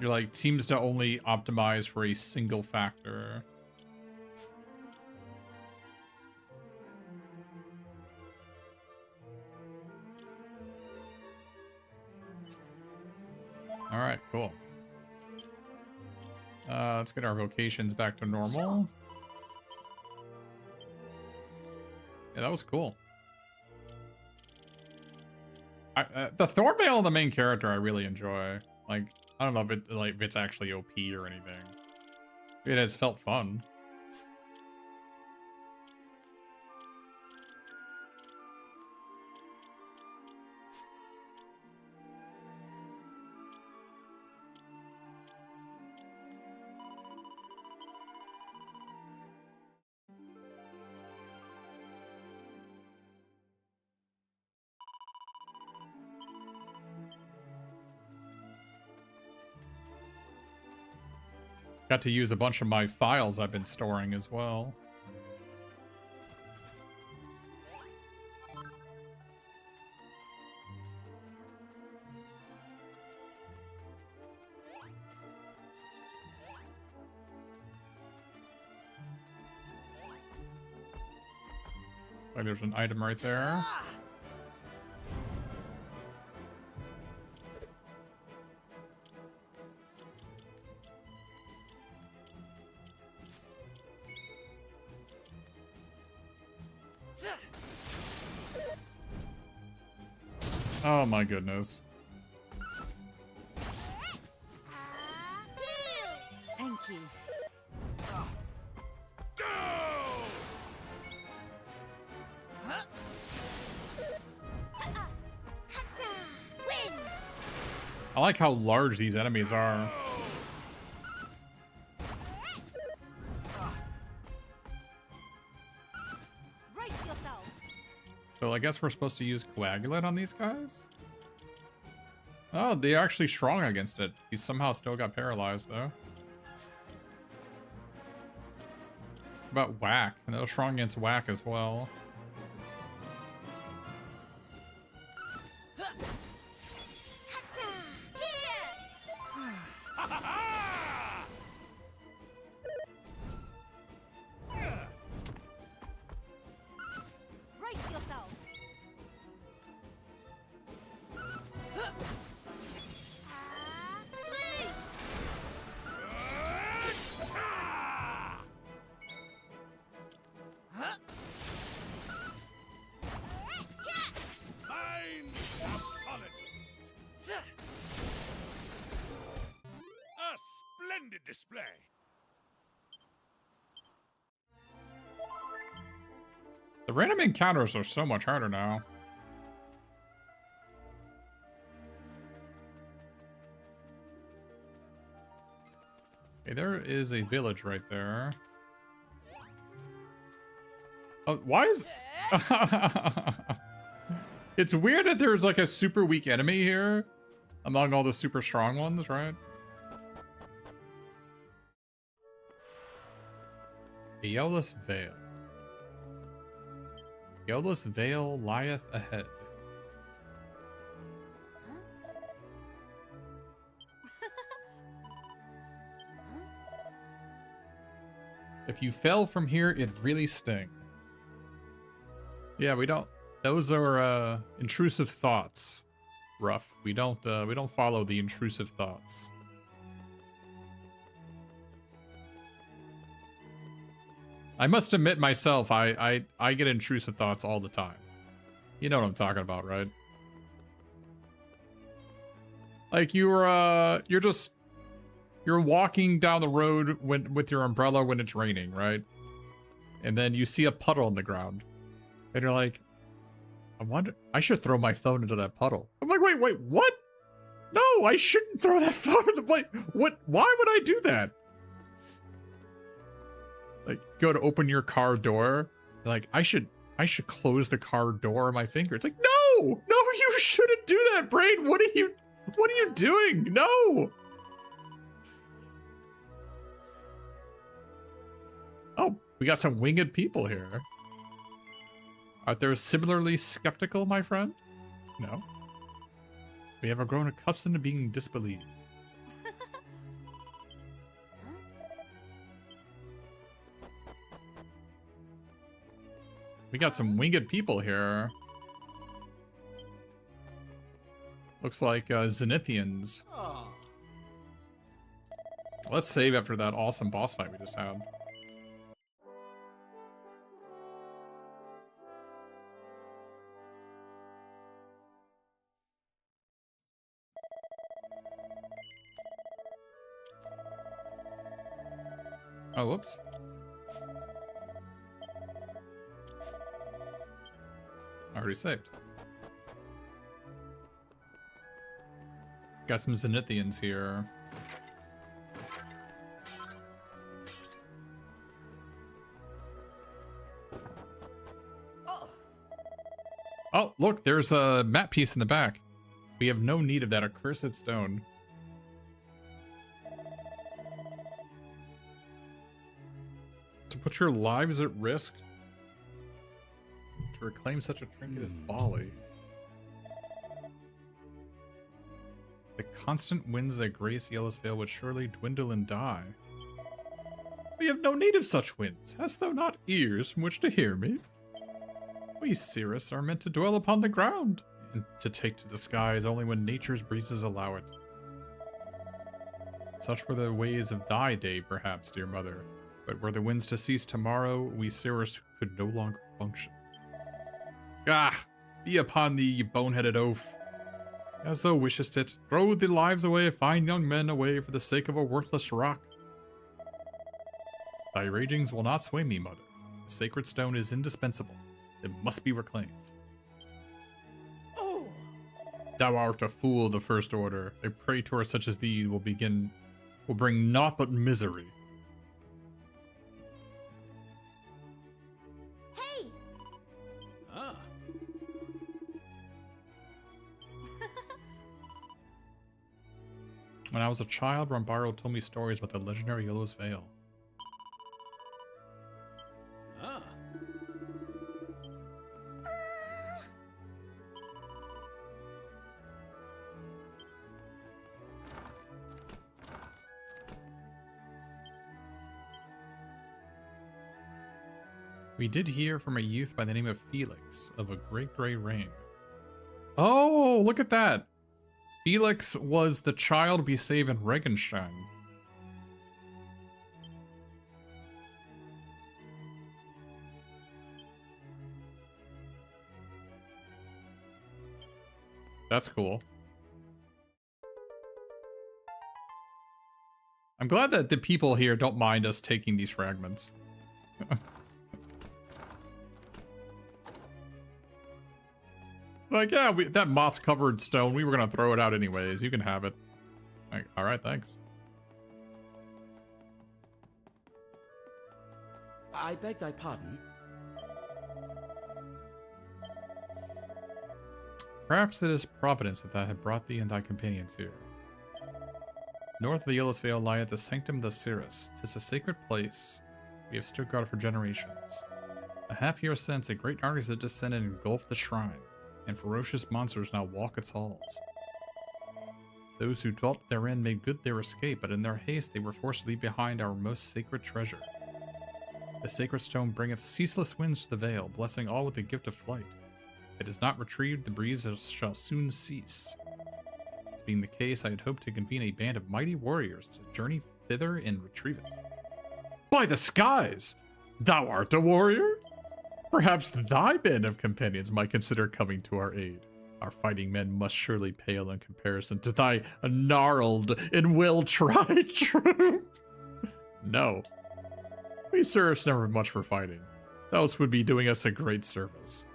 You're, like, seems to only optimize for a single factor. Alright, cool. Let's get our vocations back to normal. Yeah, that was cool. The Thornmail and the main character I really enjoy. Like, I don't know if it's actually OP or anything. It has felt fun. Got to use a bunch of my files I've been storing as well. Like there's an item right there. Oh my goodness. Thank you. I like how large these enemies are. Brace yourself. So I guess we're supposed to use Coagulant on these guys? Oh, they're actually strong against it. He somehow still got paralyzed, though. What about Whack? And they're strong against Whack as well. Brace yourself. Swoosh! Mine apologies. A splendid display. The random encounters are so much harder now. Okay, there is a village right there. Oh, why is... It's weird that there's like a super weak enemy here among all the super strong ones, right? Aeolus Vale. Aeolus Vale lieth ahead. If you fell from here, it'd really sting. Yeah, we don't. Those are intrusive thoughts. Rough. We don't follow the intrusive thoughts. I must admit myself, I get intrusive thoughts all the time. You know what I'm talking about, right? Like you're walking down the road with your umbrella when it's raining, right? And then you see a puddle on the ground. And you're like, I wonder, I should throw my phone into that puddle. I'm like, wait, what? No, I shouldn't throw that phone in the plate. What? Why would I do that? Like, go to open your car door. Like, I should close the car door on my finger. It's like, no, you shouldn't do that, brain. What are you doing? No. Oh, we got some winged people here. Art there similarly skeptical, my friend? No. We have grown accustomed to being disbelieved. We got some winged people here. Looks like Zenithians. Let's save after that awesome boss fight we just had. Oh, whoops. Already saved. Got some Zenithians here. Oh, look, there's a map piece in the back. We have no need of that accursed stone. To put your lives at risk to reclaim such a trinket is folly. The constant winds that grace Aeolus Vale would surely dwindle and die. We have no need of such winds. Hast thou not ears from which to hear me? We Cirrus are meant to dwell upon the ground, and to take to the skies only when nature's breezes allow it. Such were the ways of thy day, perhaps, dear mother. But were the winds to cease tomorrow, we Cirrus could no longer function. Ah! Be upon thee, you boneheaded oaf! As thou wishest it, throw the lives away of fine young men away for the sake of a worthless rock. Thy ragings will not sway me, mother. The sacred stone is indispensable. It must be reclaimed. Oh! Thou art a fool of the First Order. A praetor such as thee will bring naught but misery. Hey! Ah. When I was a child, Rambaro told me stories about the legendary Aeolus Vale. Ah. We did hear from a youth by the name of Felix of a great gray rain. Oh, look at that! Felix was the child we save in Reimagined. That's cool. I'm glad that the people here don't mind us taking these fragments. Like, yeah, that moss-covered stone, we were gonna throw it out anyways. You can have it. Like, all right, thanks. I beg thy pardon. Perhaps it is Providence that had brought thee and thy companions here. North of the Yellow's Vale lieth the Sanctum of the Cirrus. 'Tis a sacred place we have stood guard for generations. A half-year since, a great darkness had descended and engulfed the shrine, and ferocious monsters now walk its halls. Those who dwelt therein made good their escape, but in their haste they were forced to leave behind our most sacred treasure. The sacred stone bringeth ceaseless winds to the vale, blessing all with the gift of flight. If it is not retrieved, the breeze shall soon cease. This being the case, I had hoped to convene a band of mighty warriors to journey thither and retrieve it. By the skies! Thou art a warrior? Perhaps thy band of companions might consider coming to our aid. Our fighting men must surely pale in comparison to thy gnarled and well-tried troop. No. We serfs never much for fighting. Those would be doing us a great service.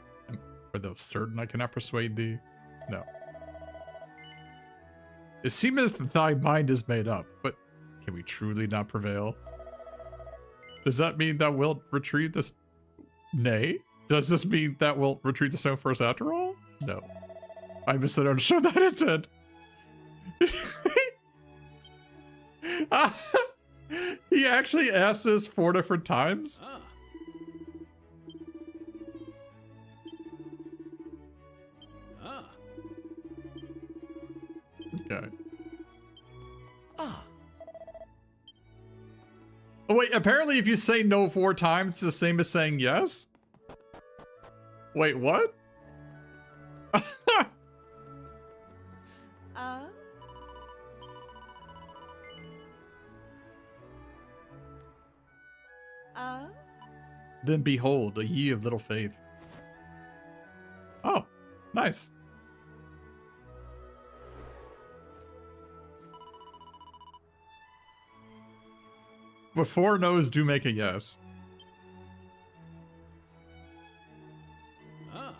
Are thou certain I cannot persuade thee? No. It seemeth that thy mind is made up, but can we truly not prevail? Does that mean thou wilt retrieve this? Nay? Does this mean that we'll retrieve the stone first after all? No. I misunderstood that intent. He actually asked this 4 different times? Ah. Ah. Okay. Ah. Oh wait, apparently if you say no 4 times, it's the same as saying yes? Wait, what? Then behold, a ye of little faith. Oh, nice. But 4 no's do make a yes. Ah.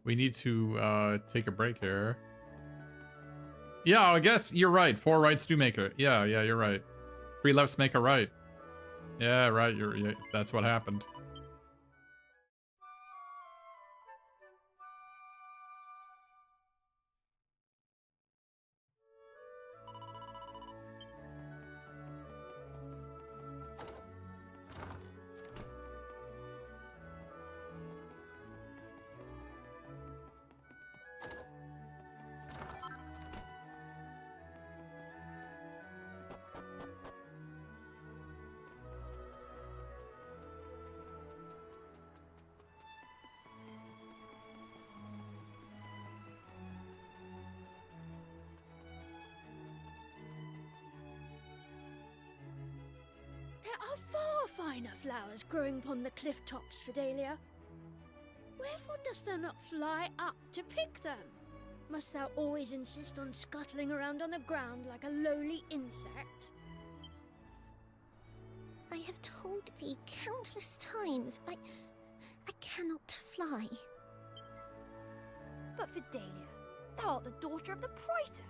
We need to take a break here. Yeah, I guess you're right. 4 rights do make it. Yeah, you're right. 3 lefts make a right. Yeah, right. Yeah, that's what happened. There are far finer flowers growing upon the cliff tops, Fidelia. Wherefore dost thou not fly up to pick them? Must thou always insist on scuttling around on the ground like a lowly insect? I have told thee countless times, I cannot fly. But Fidelia, thou art the daughter of the Praetor.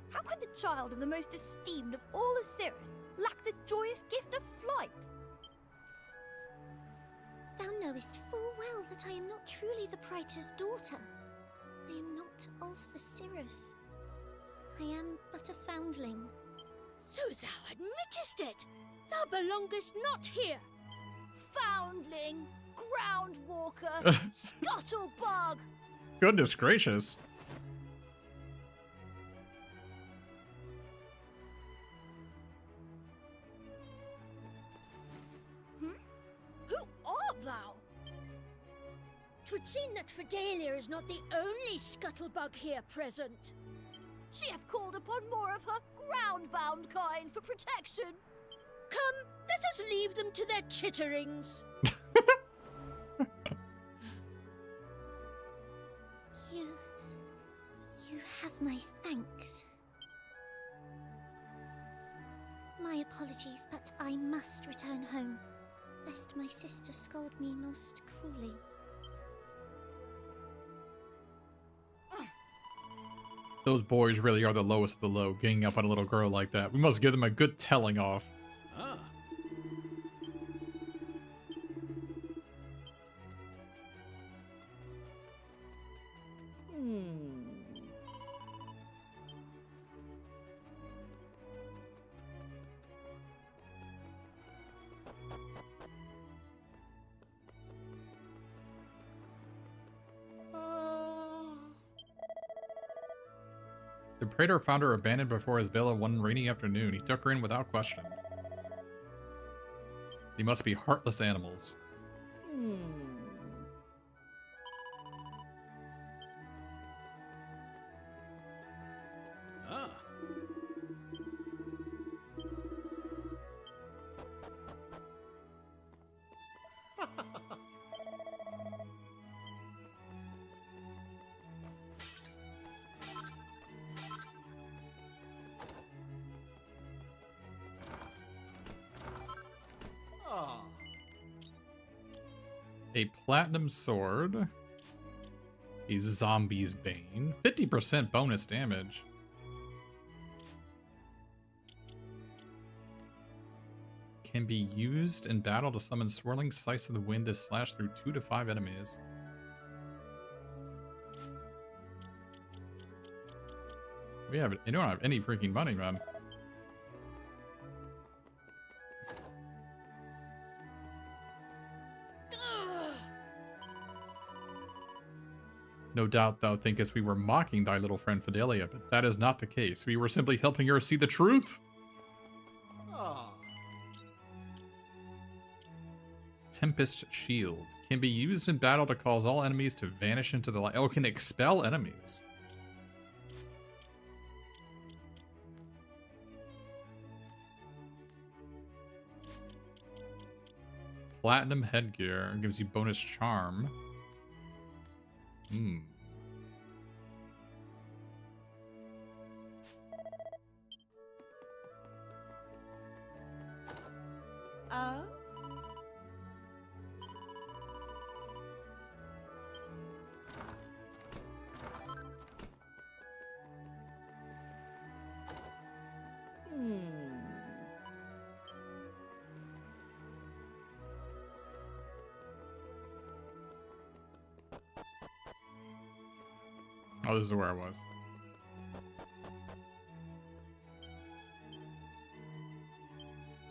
How can the child of the most esteemed of all the Cirrus lack the joyous gift of flight? Thou knowest full well that I am not truly the Praetor's daughter. I am not of the Cirrus. I am but a foundling. So thou admittest it! Thou belongest not here! Foundling, groundwalker, scuttlebug! Goodness gracious. Who art thou? 'Twould seem that Fidelia is not the only scuttlebug here present. She hath called upon more of her ground-bound kind for protection. Come, let us leave them to their chitterings. You have my thanks. this, but I must return home, lest my sister scold me most cruelly. Those boys really are the lowest of the low, ganging up on a little girl like that. We must give them a good telling off. Ah. The praetor found her abandoned before his villa one rainy afternoon. He took her in without question. They must be heartless animals. Ah. Ah. A platinum sword. A zombie's bane. 50% bonus damage. Can be used in battle to summon swirling slice of the wind to slash through 2 to 5 enemies. We have it. I don't have any freaking money, man. No doubt thou thinkest we were mocking thy little friend Fidelia, but that is not the case. We were simply helping her see the truth. Ah. Tempest Shield. Can be used in battle to cause all enemies to vanish into the light. Oh, it can expel enemies. Platinum headgear gives you bonus charm. Hmm. Oh, this is where I was.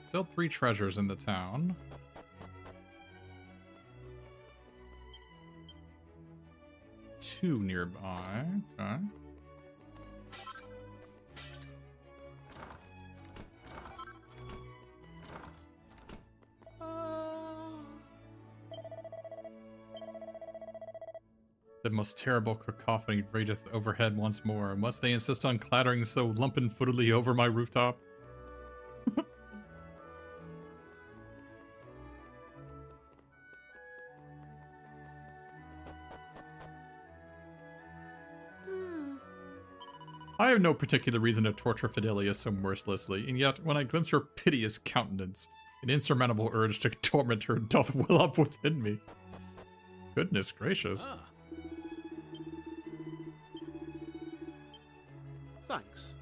Still 3 treasures in the town. Two nearby. Okay. The most terrible cacophony rageth overhead once more. Must they insist on clattering so lumpen-footedly over my rooftop? I have no particular reason to torture Fidelia so mercilessly, and yet when I glimpse her piteous countenance, an insurmountable urge to torment her doth well up within me. Goodness gracious. Ah. Thanks.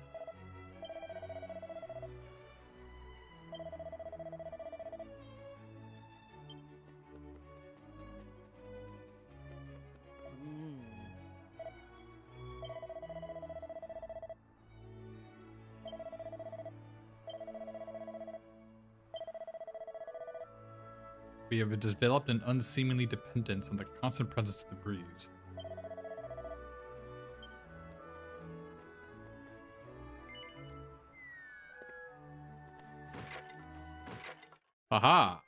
We have developed an unseemly dependence on the constant presence of the breeze. Aha!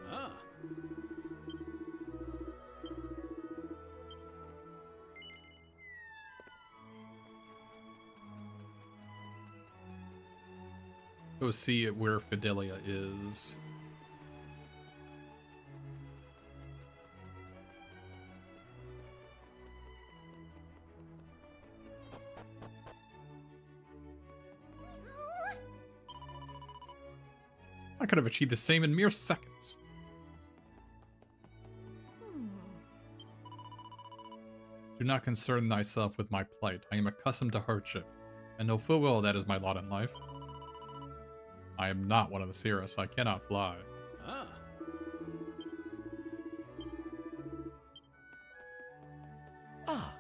Ah. Go see where Fidelia is. I could have achieved the same in mere seconds. Do not concern thyself with my plight. I am accustomed to hardship, and know full well that is my lot in life. I am not one of the Cirrus. I cannot fly. Ah. Ah.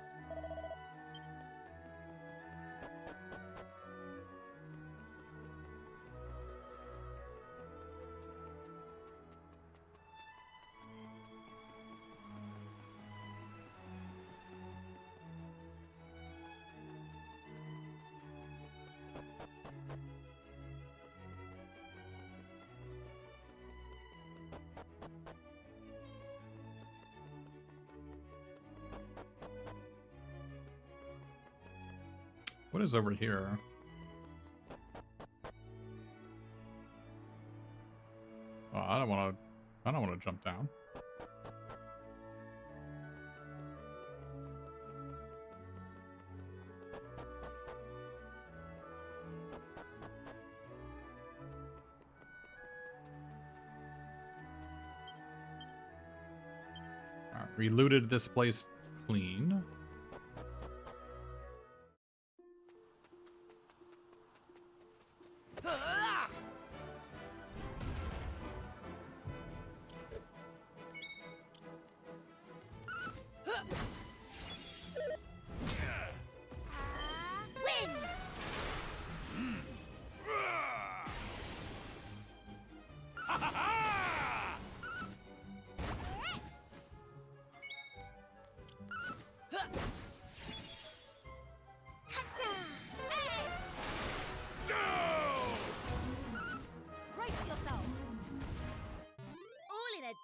What is over here? Oh, I don't want to jump down. All right, we looted this place clean.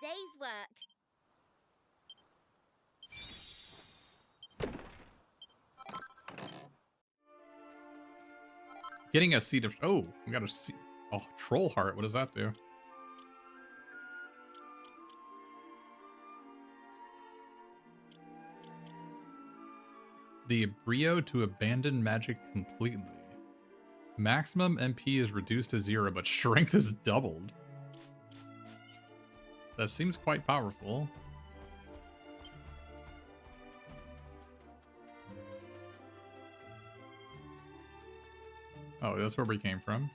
Day's work. Getting a seed of... Oh, we got a seed. Oh, troll heart. What does that do? The brio to abandon magic completely. Maximum MP is reduced to 0, but strength is doubled. That seems quite powerful. Oh, that's where we came from.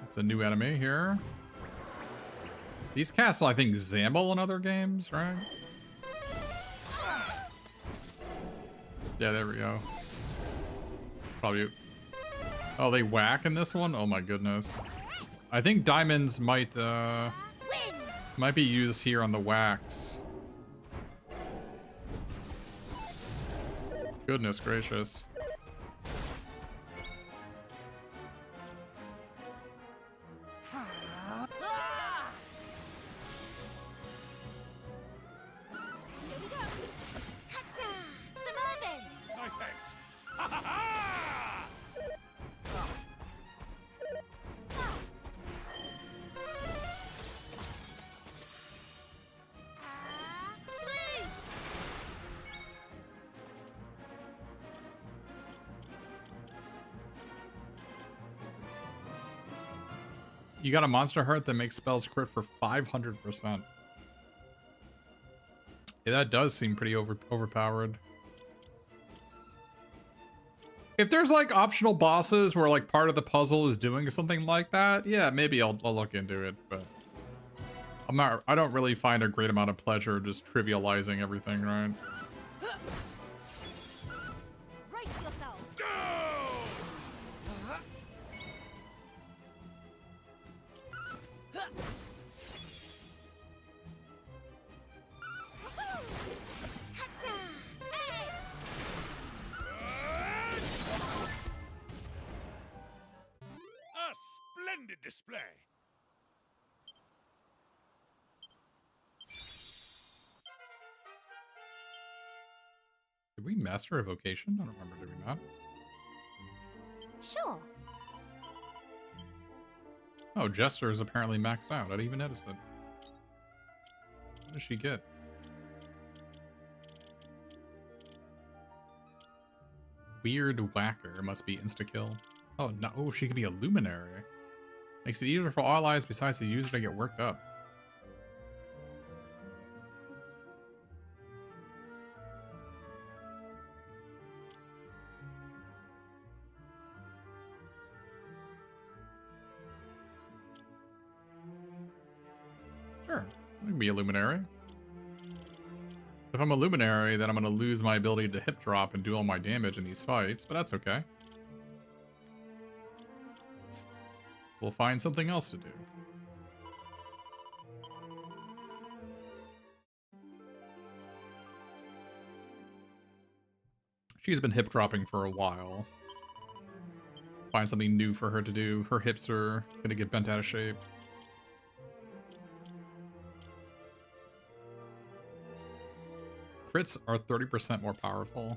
It's a new enemy here. These castles, I think, Zamble in other games, right? Yeah, there we go. Probably. Oh, they whack in this one? Oh my goodness. I think diamonds might be used here on the wax. Goodness gracious. You got a monster heart that makes spells crit for 500%. Yeah, that does seem pretty overpowered. If there's like optional bosses where like part of the puzzle is doing something like that, yeah, maybe I'll look into it, but I don't really find a great amount of pleasure just trivializing everything, right? Display. Did we master a vocation? I don't remember doing that. Sure. Oh, Jester is apparently maxed out. I didn't even notice that. What does she get? Weird Whacker must be insta-kill. Oh, no. Oh, she could be a Luminary. Makes it easier for all allies besides the user to get worked up. Sure, I can be a Luminary. If I'm a Luminary, then I'm going to lose my ability to hip drop and do all my damage in these fights, but that's okay. We'll find something else to do. She's been hip dropping for a while. Find something new for her to do. Her hips are going to get bent out of shape. Crits are 30% more powerful.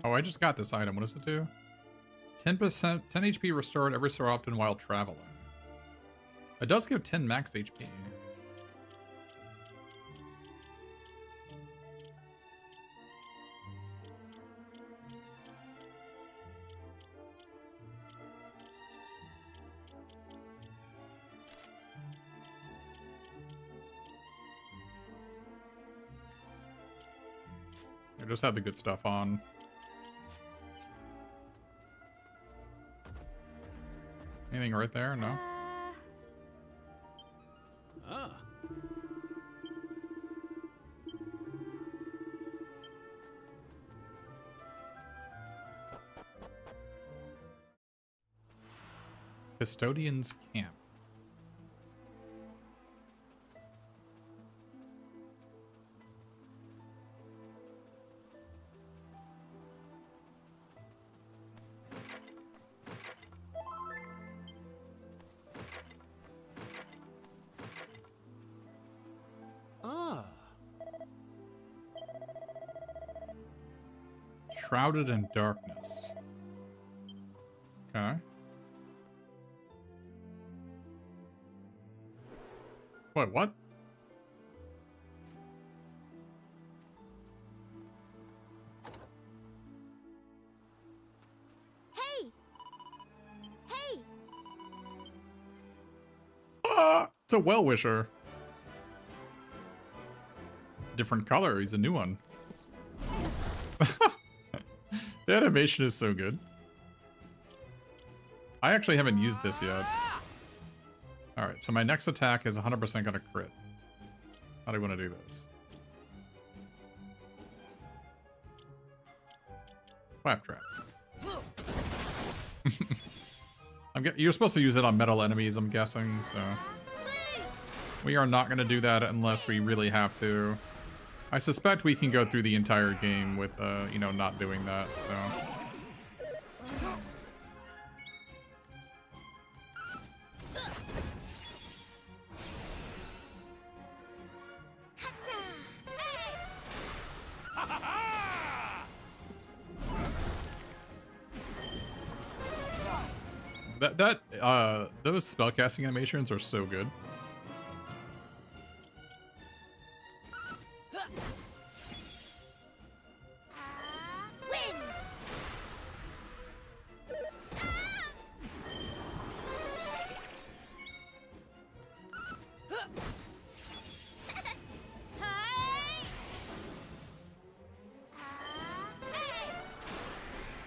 Oh, I just got this item. What does it do? 10%, 10 HP restored every so often while traveling. It does give 10 max HP. I just had the good stuff on. Anything right there? No? Ah. Custodian's Camp. Ah. Shrouded in darkness. Okay. Wait, what? Hey! Hey! Ah, it's a well-wisher. Different color, he's a new one. The animation is so good. I actually haven't used this yet. Alright, so my next attack is 100% gonna crit. How do you want to do this? Claptrap. You're supposed to use it on metal enemies, I'm guessing, so... We are not going to do that unless we really have to. I suspect we can go through the entire game with, you know, not doing that, so... Those spellcasting animations are so good.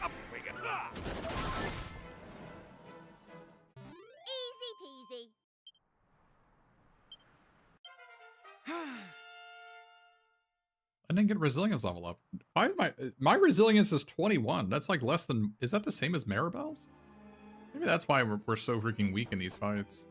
Up we go. Easy peasy. I didn't get resilience level up. Why is my resilience is 21. That's like less than... Is that the same as Maribel's? Maybe that's why we're so freaking weak in these fights.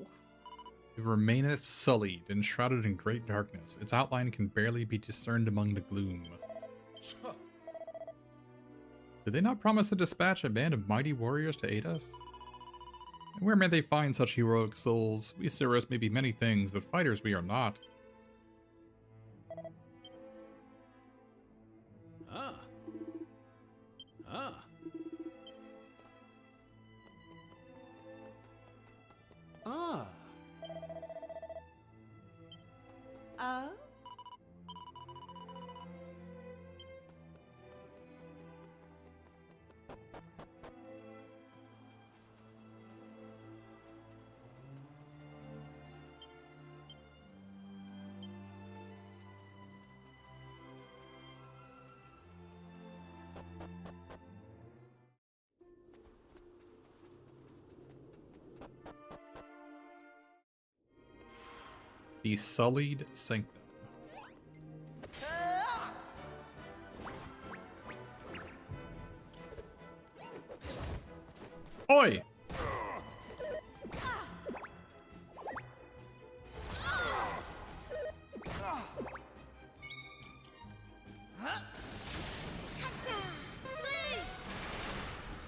It remaineth sullied and shrouded in great darkness. Its outline can barely be discerned among the gloom. Did they not promise to dispatch a band of mighty warriors to aid us? And where may they find such heroic souls? We Cirrus may be many things, but fighters we are not. Ah. Ah. Ah. The Sullied Sanctum. Oi!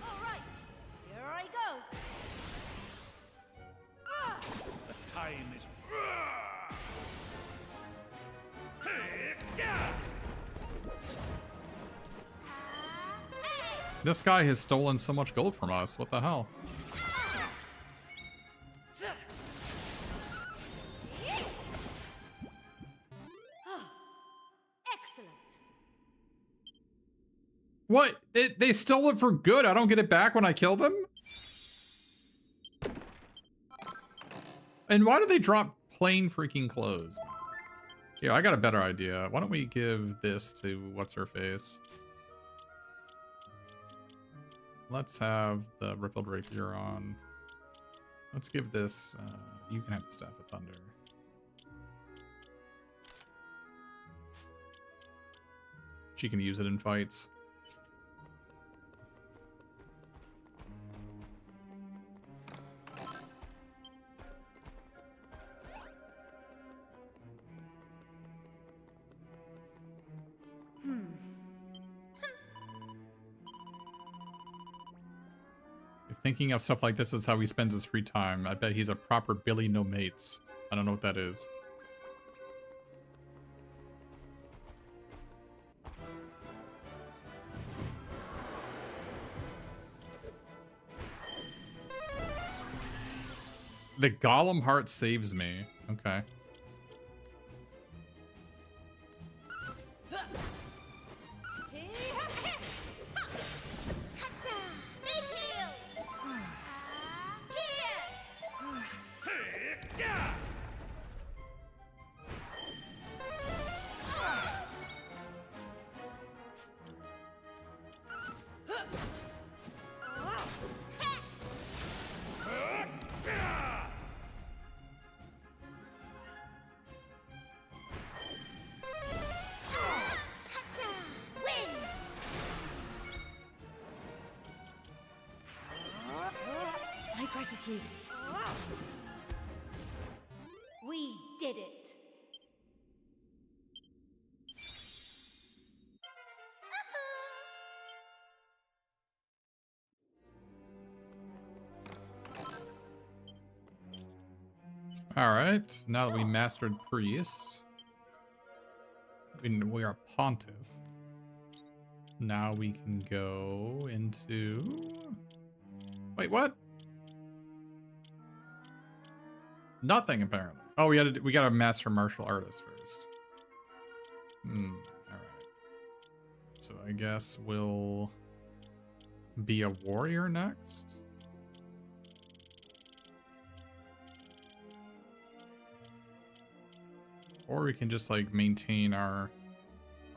Alright, here I go. The time is. Hey, yeah. This guy has stolen so much gold from us. What the hell? Excellent. What? They stole it for good. I don't get it back when I kill them? And why do they drop plain freaking clothes? Yeah, I got a better idea. Why don't we give this to what's-her-face? Let's have the Rippled Rapier on. Let's give this, you can have the Staff of Thunder. She can use it in fights. If thinking of stuff like this is how he spends his free time, I bet he's a proper Billy No Mates. I don't know what that is. The Golem Heart saves me. Okay. My gratitude. We did it. Alright, now that we mastered Priest, we are Pontiff. Now we can go into... Wait, what? Nothing, apparently. Oh, we gotta master Martial Artist first. Alright. So I guess we'll be a warrior next? Or we can just, like, maintain our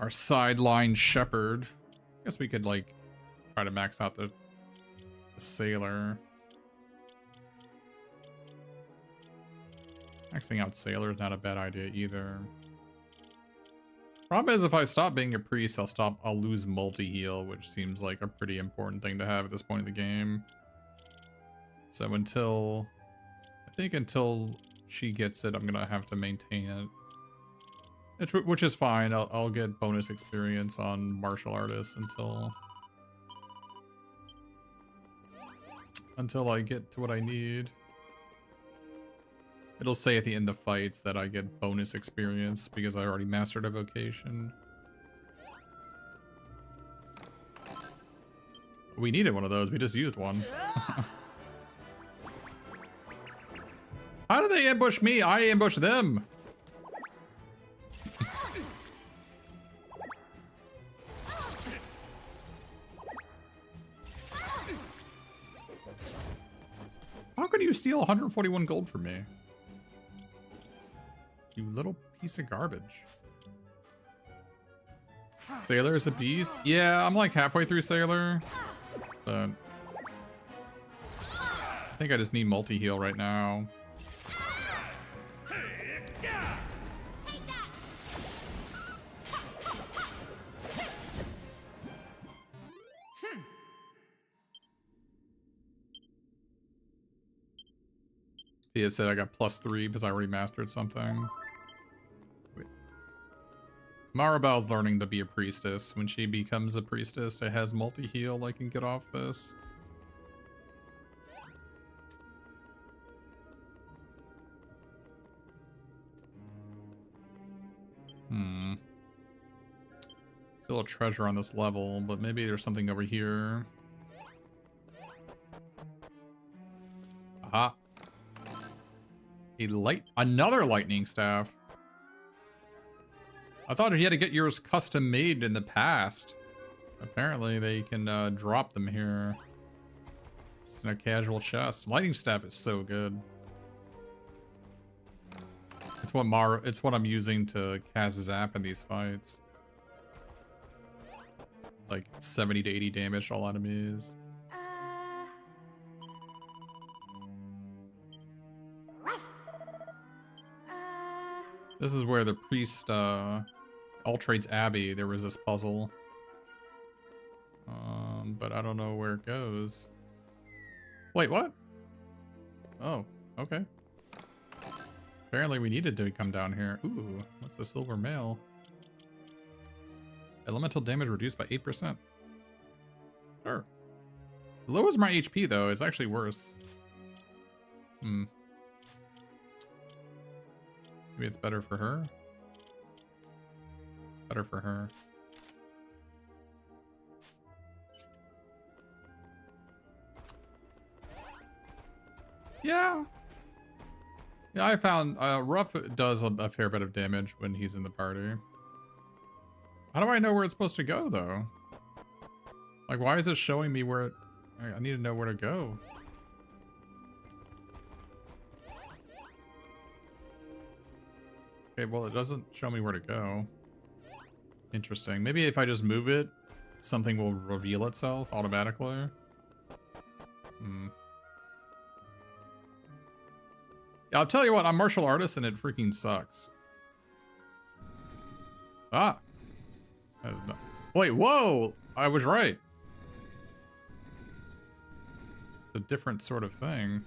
sideline shepherd. I guess we could, like, try to max out the sailor. Maxing out sailor is not a bad idea either. Problem is, if I stop being a priest, I'll lose multi-heal, which seems like a pretty important thing to have at this point in the game. So until I think until she gets it, I'm gonna have to maintain it. Which is fine. I'll get bonus experience on martial artists until I get to what I need. It'll say at the end of fights that I get bonus experience because I already mastered a vocation. We needed one of those. We just used one. How do they ambush me? I ambush them. How could you steal 141 gold from me? You little piece of garbage. Sailor is a beast? Yeah, I'm like halfway through Sailor. But I think I just need multi-heal right now. Thea said I got +3 because I already mastered something. Wait. Maribel's learning to be a priestess. When she becomes a priestess, it has multi-heal. I can get off this. Still a treasure on this level, but maybe there's something over here. Aha. Another lightning staff. I thought you had to get yours custom made in the past. Apparently they can drop them here. Just in a casual chest. Lightning staff is so good. It's what I'm using to cast Zap in these fights. Like 70 to 80 damage to all enemies. This is where the priest Altrade's Abbey, there was this puzzle. But I don't know where it goes. Wait, what? Oh, okay. Apparently we needed to come down here. Ooh, what's the silver mail? Elemental damage reduced by 8%. Sure. It lowers my HP though, it's actually worse. Maybe it's better for her? Better for her. Yeah. Yeah, I found Ruff does a fair bit of damage when he's in the party. How do I know where it's supposed to go though? Like, why is it showing me where it... I need to know where to go. Okay, well, it doesn't show me where to go. Interesting. Maybe if I just move it, something will reveal itself automatically. Yeah, I'll tell you what, I'm martial artist and it freaking sucks. Ah! Wait, whoa! I was right. It's a different sort of thing.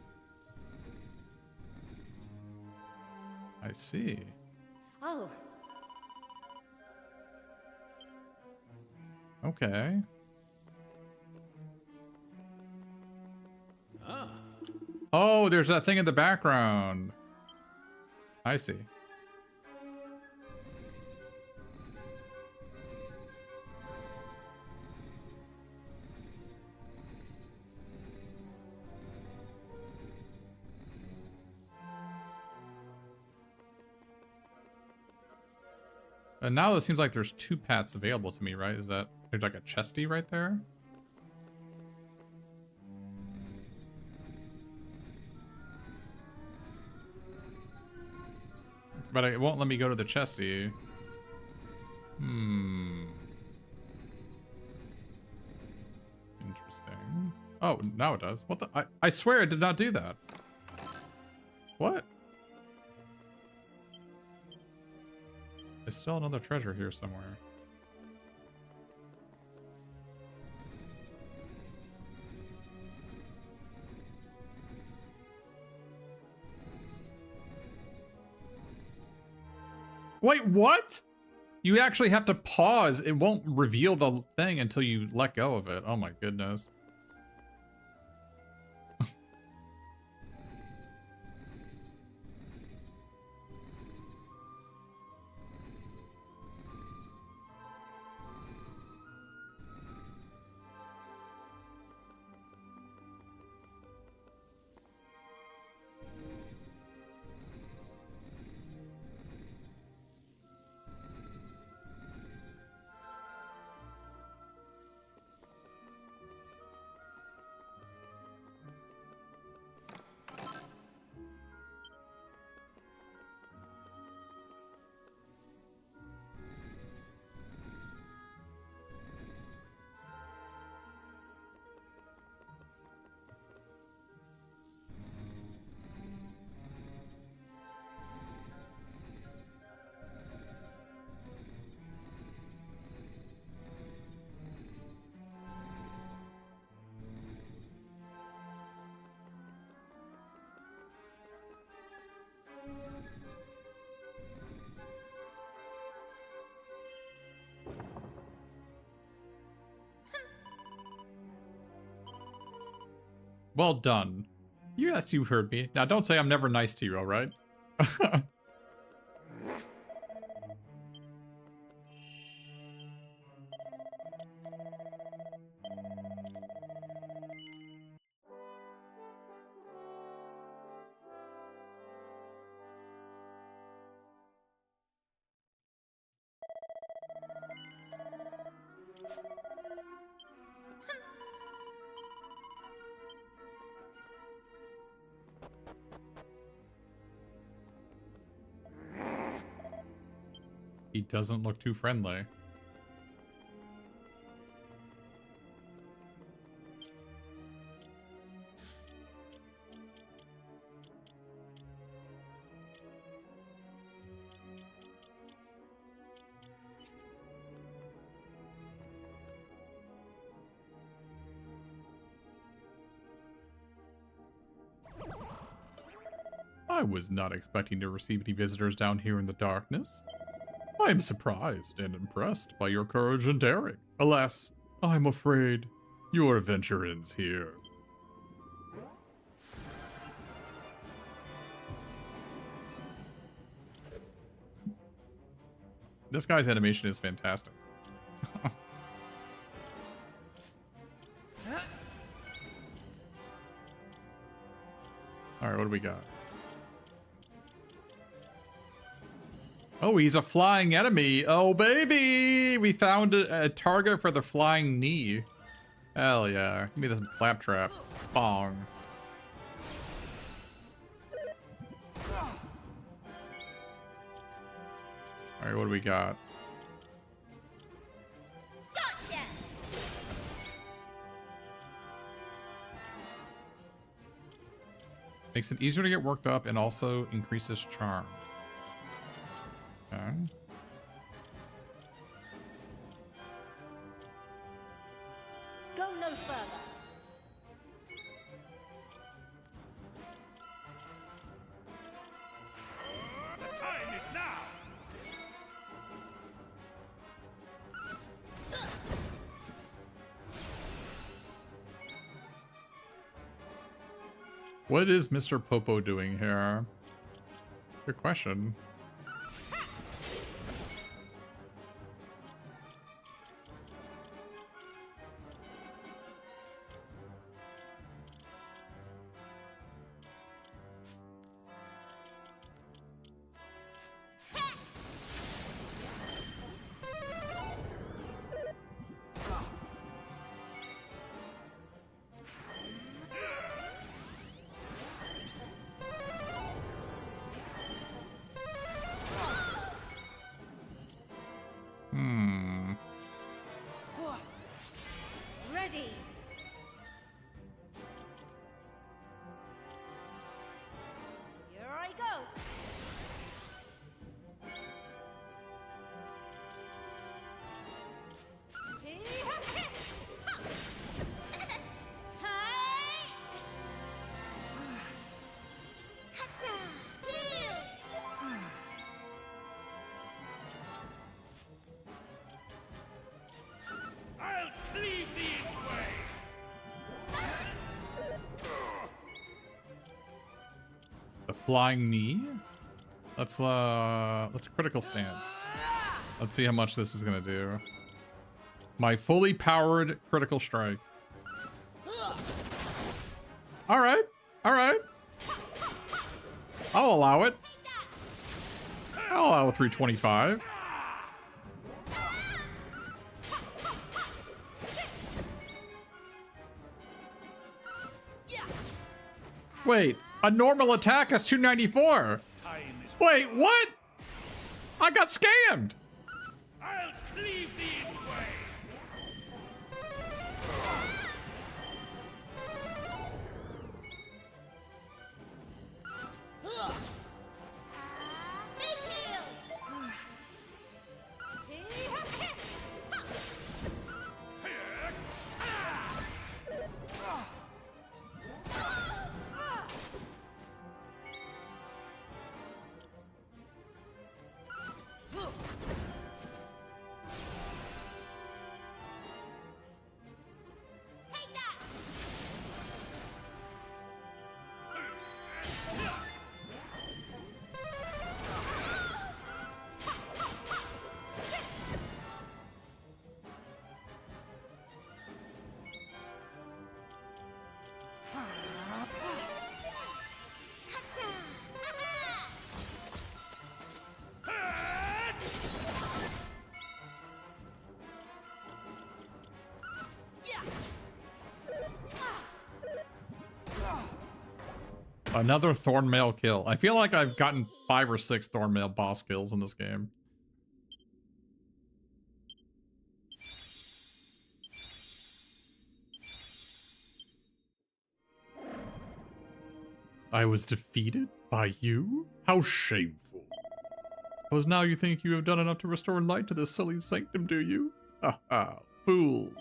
I see. Oh. Okay. Oh, there's that thing in the background. I see. And now it seems like there's 2 paths available to me, right? Is that there's like a chesty right there? But it won't let me go to the chesty. Interesting. Oh, now it does. What the? I swear I did not do that. What? There's still another treasure here somewhere. Wait, what? You actually have to pause. It won't reveal the thing until you let go of it. Oh my goodness. Well done. Yes, you heard me. Now don't say I'm never nice to you, alright? He doesn't look too friendly. I was not expecting to receive any visitors down here in the darkness. I am surprised and impressed by your courage and daring. Alas, I'm afraid your adventure ends here. This guy's animation is fantastic. Alright, what do we got? Oh, he's a flying enemy. Oh, baby! We found a target for the flying knee. Hell yeah. Give me this claptrap. Bong. Alright, what do we got? Gotcha! Makes it easier to get worked up and also increases charm. Okay. Go no further. The time is now. What is Mr. Popo doing here? Good question. Flying knee. Let's critical stance. Let's see how much this is gonna do. My fully powered critical strike. All right, all right. I'll allow it. I'll allow 325. Wait, a normal attack is 294. Wait, what? I got scammed. I'll cleave thee in twain. Another Thornmail kill. I feel like I've gotten 5 or 6 Thornmail boss kills in this game. I was defeated by you? How shameful. Suppose now you think you have done enough to restore light to this silly sanctum, do you? Ha ha, fools.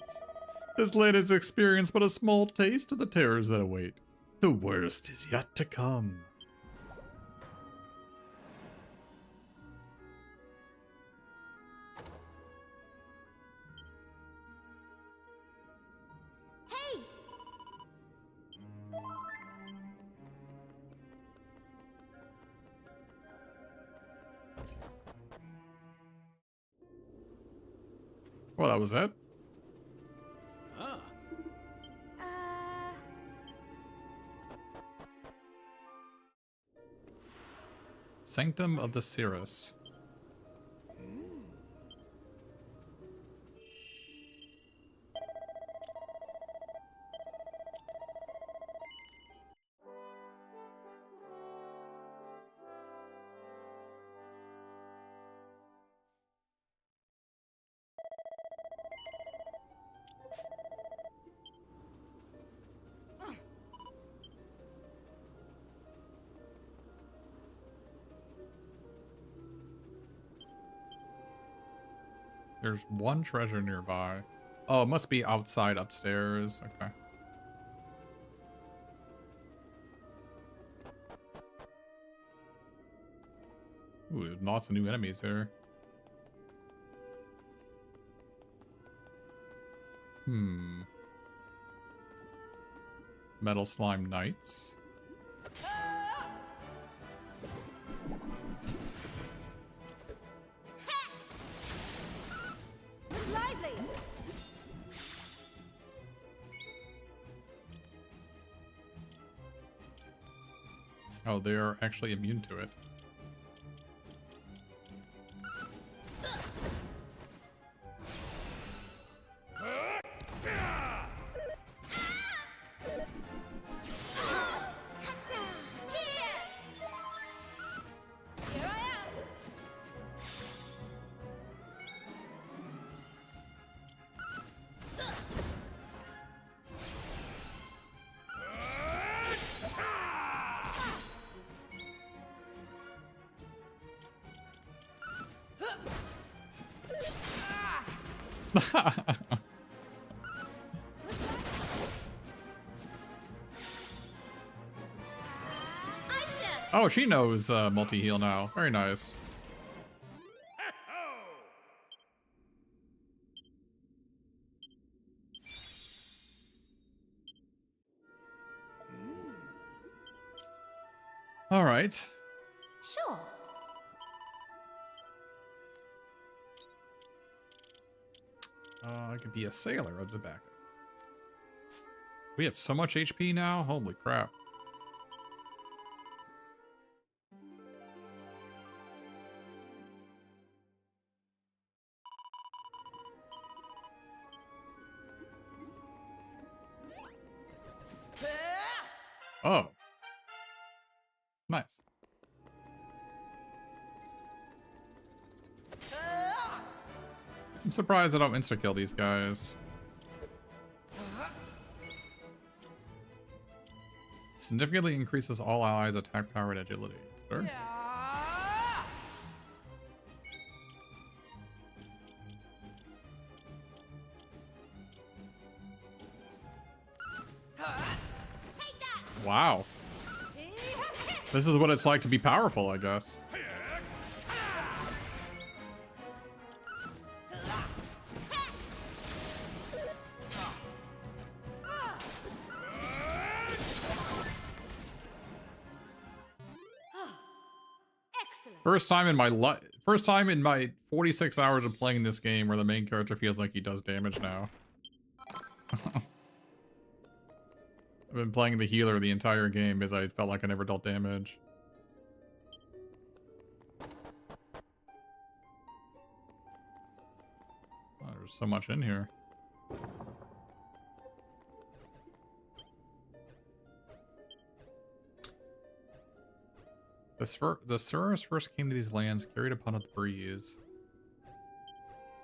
This latest experience but a small taste of the terrors that await. The worst is yet to come. Hey! Well, that was it. Ah. Sanctum of the Cirrus. There's one treasure nearby. Oh, it must be outside upstairs. Okay. Ooh, there's lots of new enemies here. Metal Slime Knights. Lively! Oh, they are actually immune to it. Oh, she knows multi-heal now. Very nice. All right. Sure. I could be a sailor as a backup. We have so much HP now. Holy crap. Oh. Nice. I'm surprised I don't insta-kill these guys. Significantly increases all allies' attack power and agility. Sure. Wow. This is what it's like to be powerful, I guess. Excellent. First time in my 46 hours of playing this game where the main character feels like he does damage now. I've been playing the healer the entire game because I felt like I never dealt damage. Oh, there's so much in here. The Surus first came to these lands carried upon a breeze.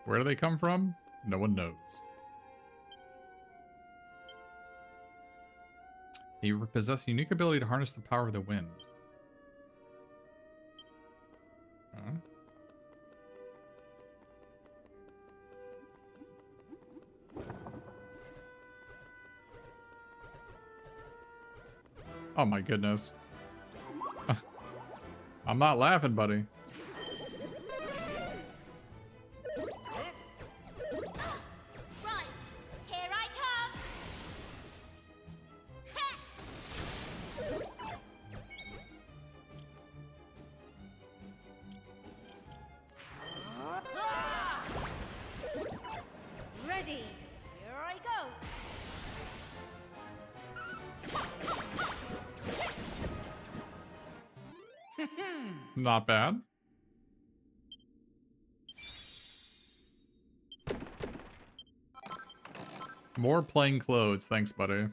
Where do they come from? No one knows. They possess a unique ability to harness the power of the wind. Huh? Oh my goodness. I'm not laughing, buddy. Right, here I come. Ready. Here I go. Not bad. More plain clothes. Thanks, buddy.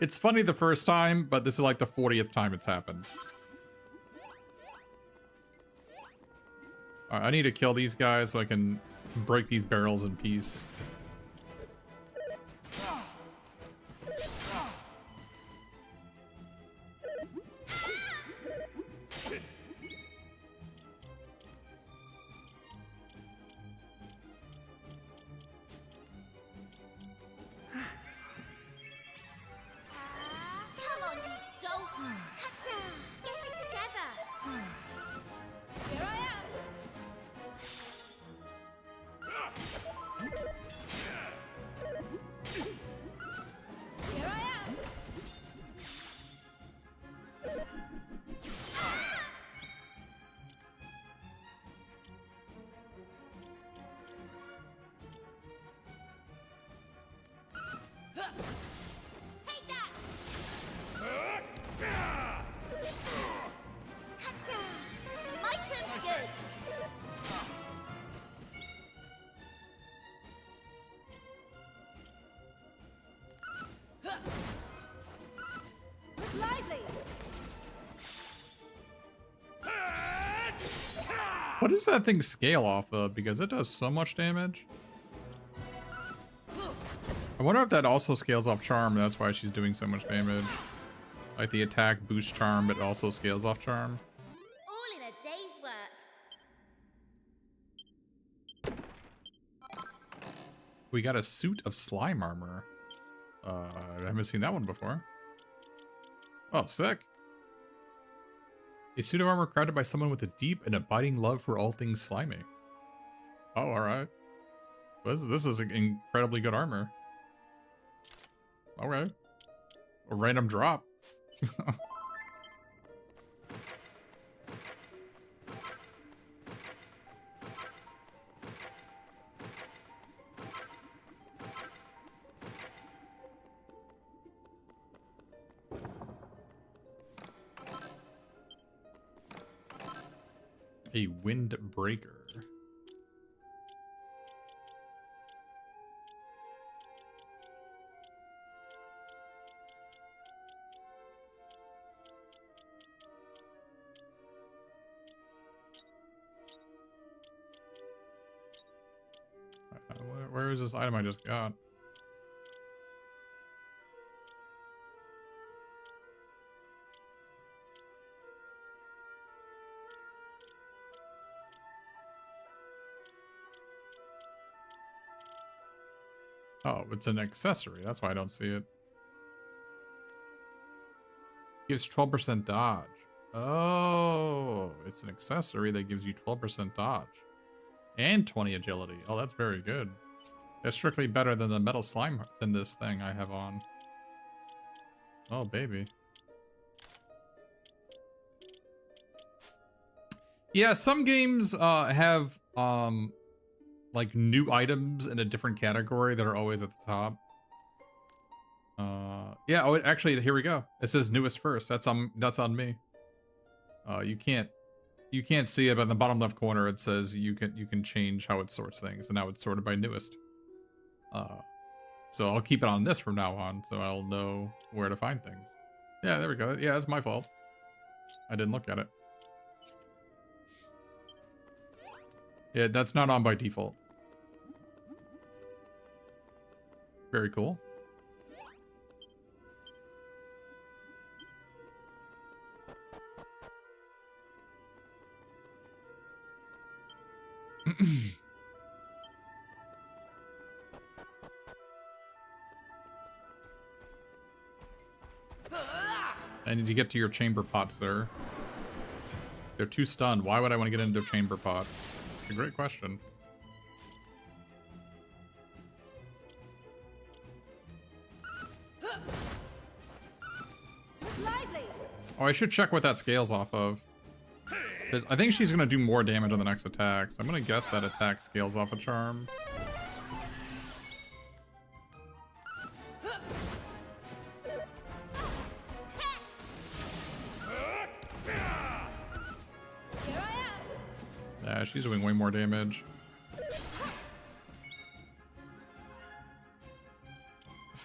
It's funny the first time, but this is like the 40th time it's happened. Alright, I need to kill these guys so I can break these barrels in peace. Come on, you dolt. Hatta, get it together. Here I am. Here I am. Take that. Hatta, smite 'em good. Lively. What does that thing scale off of? Because it does so much damage. I wonder if that also scales off charm. That's why she's doing so much damage. Like the attack boosts charm, but it also scales off charm. All in a day's work. We got a suit of slime armor. I haven't seen that one before. Oh, sick. A suit of armor crafted by someone with a deep and abiding love for all things slimy. Oh, alright. This is incredibly good armor. Okay. A random drop. A windbreaker. Where is this item I just got? Oh, it's an accessory. That's why I don't see it. Gives 12% dodge. Oh, it's an accessory that gives you 12% dodge. And 20 agility. Oh, that's very good. It's strictly better than the metal slime than this thing I have on. Oh, baby. Yeah, some games have like new items in a different category that are always at the top. Yeah, oh, actually, here we go. It says newest first. That's on me. You can't see it, but in the bottom left corner it says you can change how it sorts things, and now it's sorted by newest. So I'll keep it on this from now on, so I'll know where to find things. Yeah, there we go. Yeah, that's my fault. I didn't look at it. Yeah, that's not on by default. Very cool. I need to get to your chamber pot, sir. They're too stunned. Why would I want to get into their chamber pot? It's a great question. Oh, I should check what that scales off of. Because I think she's going to do more damage on the next attack. So I'm going to guess that attack scales off a charm. Yeah, she's doing way more damage.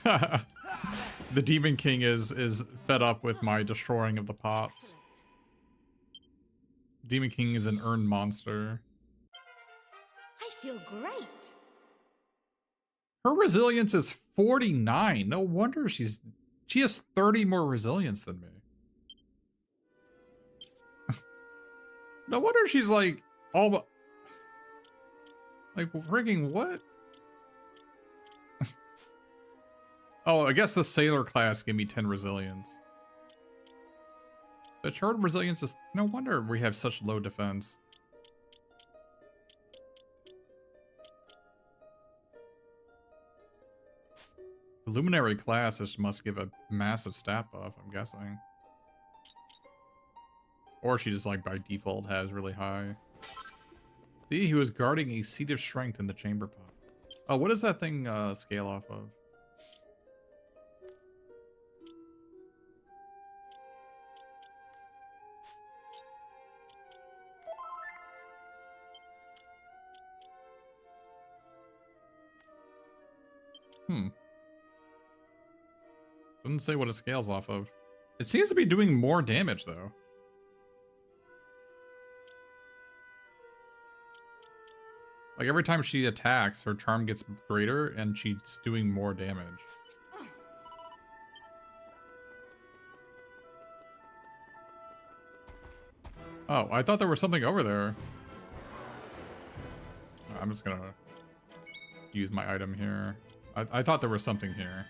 The Demon King is fed up with my destroying of the pots. Demon King is an earned monster. I feel great. Her resilience is 49. No wonder she has 30 more resilience than me. No wonder she's like all like frigging what? Oh, I guess the sailor class gave me 10 resilience. The charred resilience is no wonder we have such low defense. The luminary class must give a massive stat buff, I'm guessing. Or she just like by default has really high. See, he was guarding a seat of strength in the chamber pot. Oh, what does that thing scale off of? Doesn't say what it scales off of. It seems to be doing more damage, though. Like, every time she attacks, her charm gets greater, and she's doing more damage. Oh, I thought there was something over there. I'm just gonna use my item here. I thought there was something here.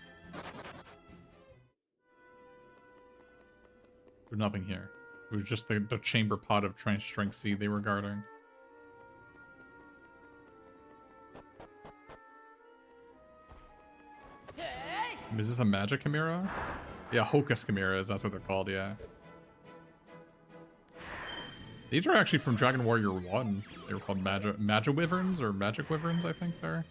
There's nothing here. It was just the chamber pot of strength seed they were guarding. Is this a magic chimera? Yeah, Hocus chimeras, that's what they're called, yeah. These are actually from Dragon Warrior 1. They were called Magiwyverns or Magic Wyverns, I think they're.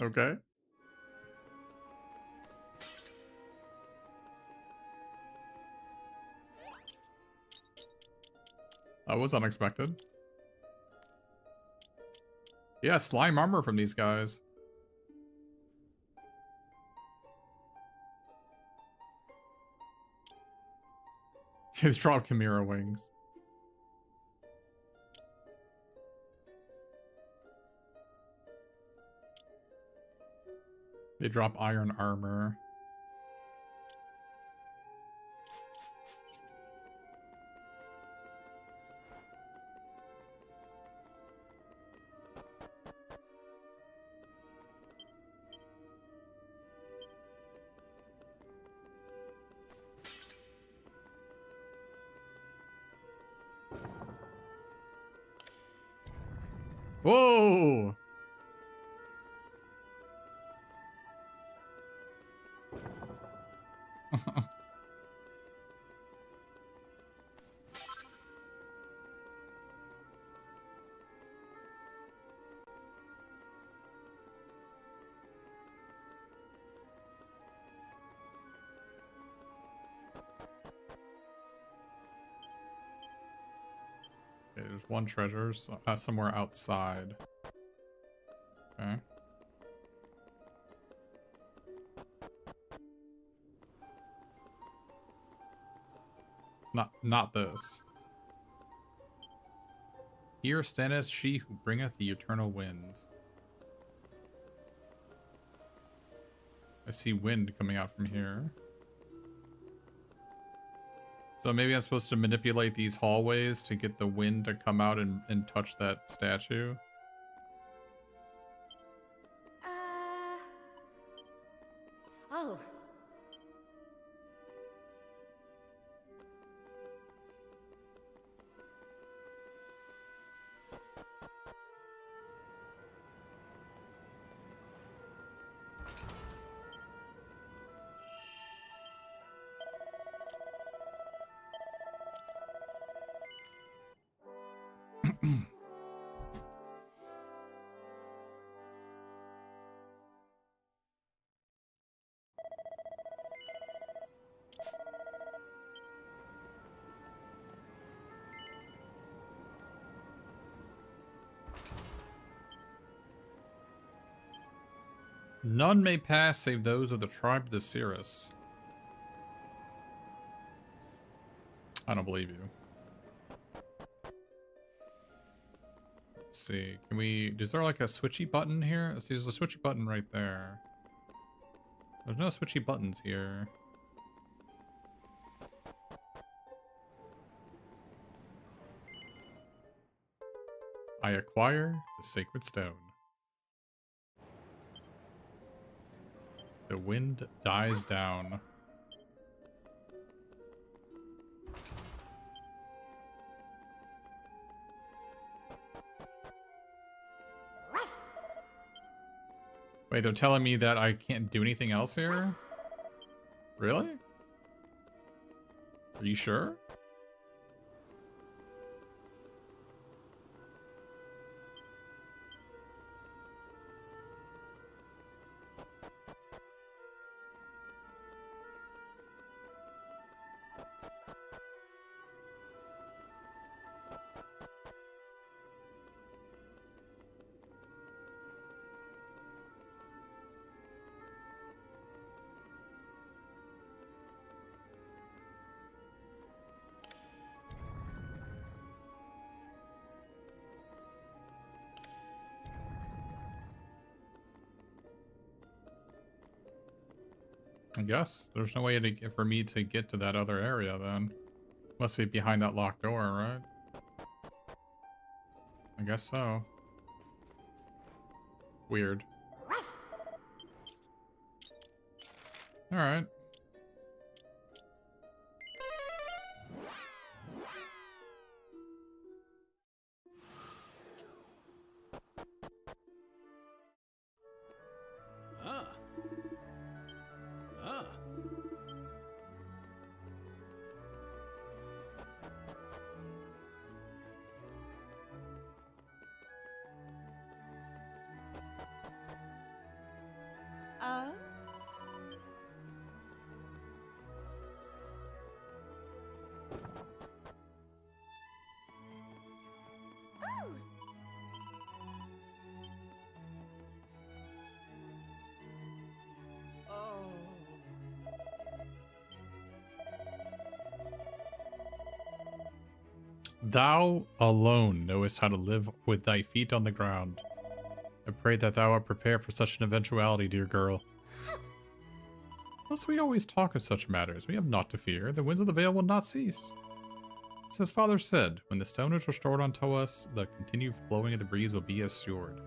Okay. That was unexpected. Yeah, slime armor from these guys. Just drop Chimera wings. They drop iron armor. Whoa! Okay, there's one treasure somewhere outside. Okay. Not this. Here standeth she who bringeth the eternal wind. I see wind coming out from here. So maybe I'm supposed to manipulate these hallways to get the wind to come out and touch that statue. Oh. None may pass save those of the tribe of the Cirrus. I don't believe you. Let's see. Can we... Is there like a switchy button here? Let's see, there's a switchy button right there. There's no switchy buttons here. I acquire the sacred stone. The wind dies down. Wait, they're telling me that I can't do anything else here? Really? Are you sure? I guess there's no way for me to get to that other area then. Must be behind that locked door, right? I guess so. Alright. Ah. Ah. Oh! Thou alone knowest how to live with thy feet on the ground. I pray that thou art prepared for such an eventuality, dear girl. Thus we always talk of such matters. We have naught to fear. The winds of the vale will not cease. As his father said, when the stone is restored unto us, the continued blowing of the breeze will be assured.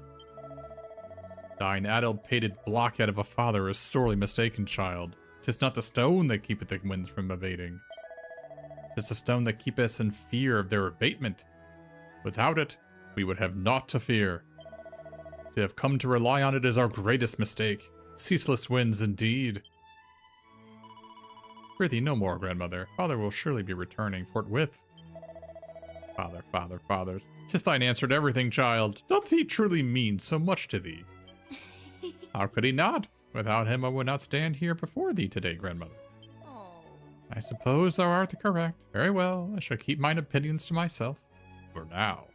Thine addle-pated blockhead of a father is sorely mistaken, child. 'Tis not the stone that keepeth the winds from abating. 'Tis the stone that keepeth us in fear of their abatement. Without it, we would have naught to fear. To have come to rely on it is our greatest mistake. Ceaseless winds, indeed. Prithee, no more, grandmother. Father will surely be returning forthwith. Father. 'Tis thine answer to everything, child. Doth he truly mean so much to thee? How could he not? Without him, I would not stand here before thee today, grandmother. I suppose thou art correct. Very well, I shall keep mine opinions to myself. For now.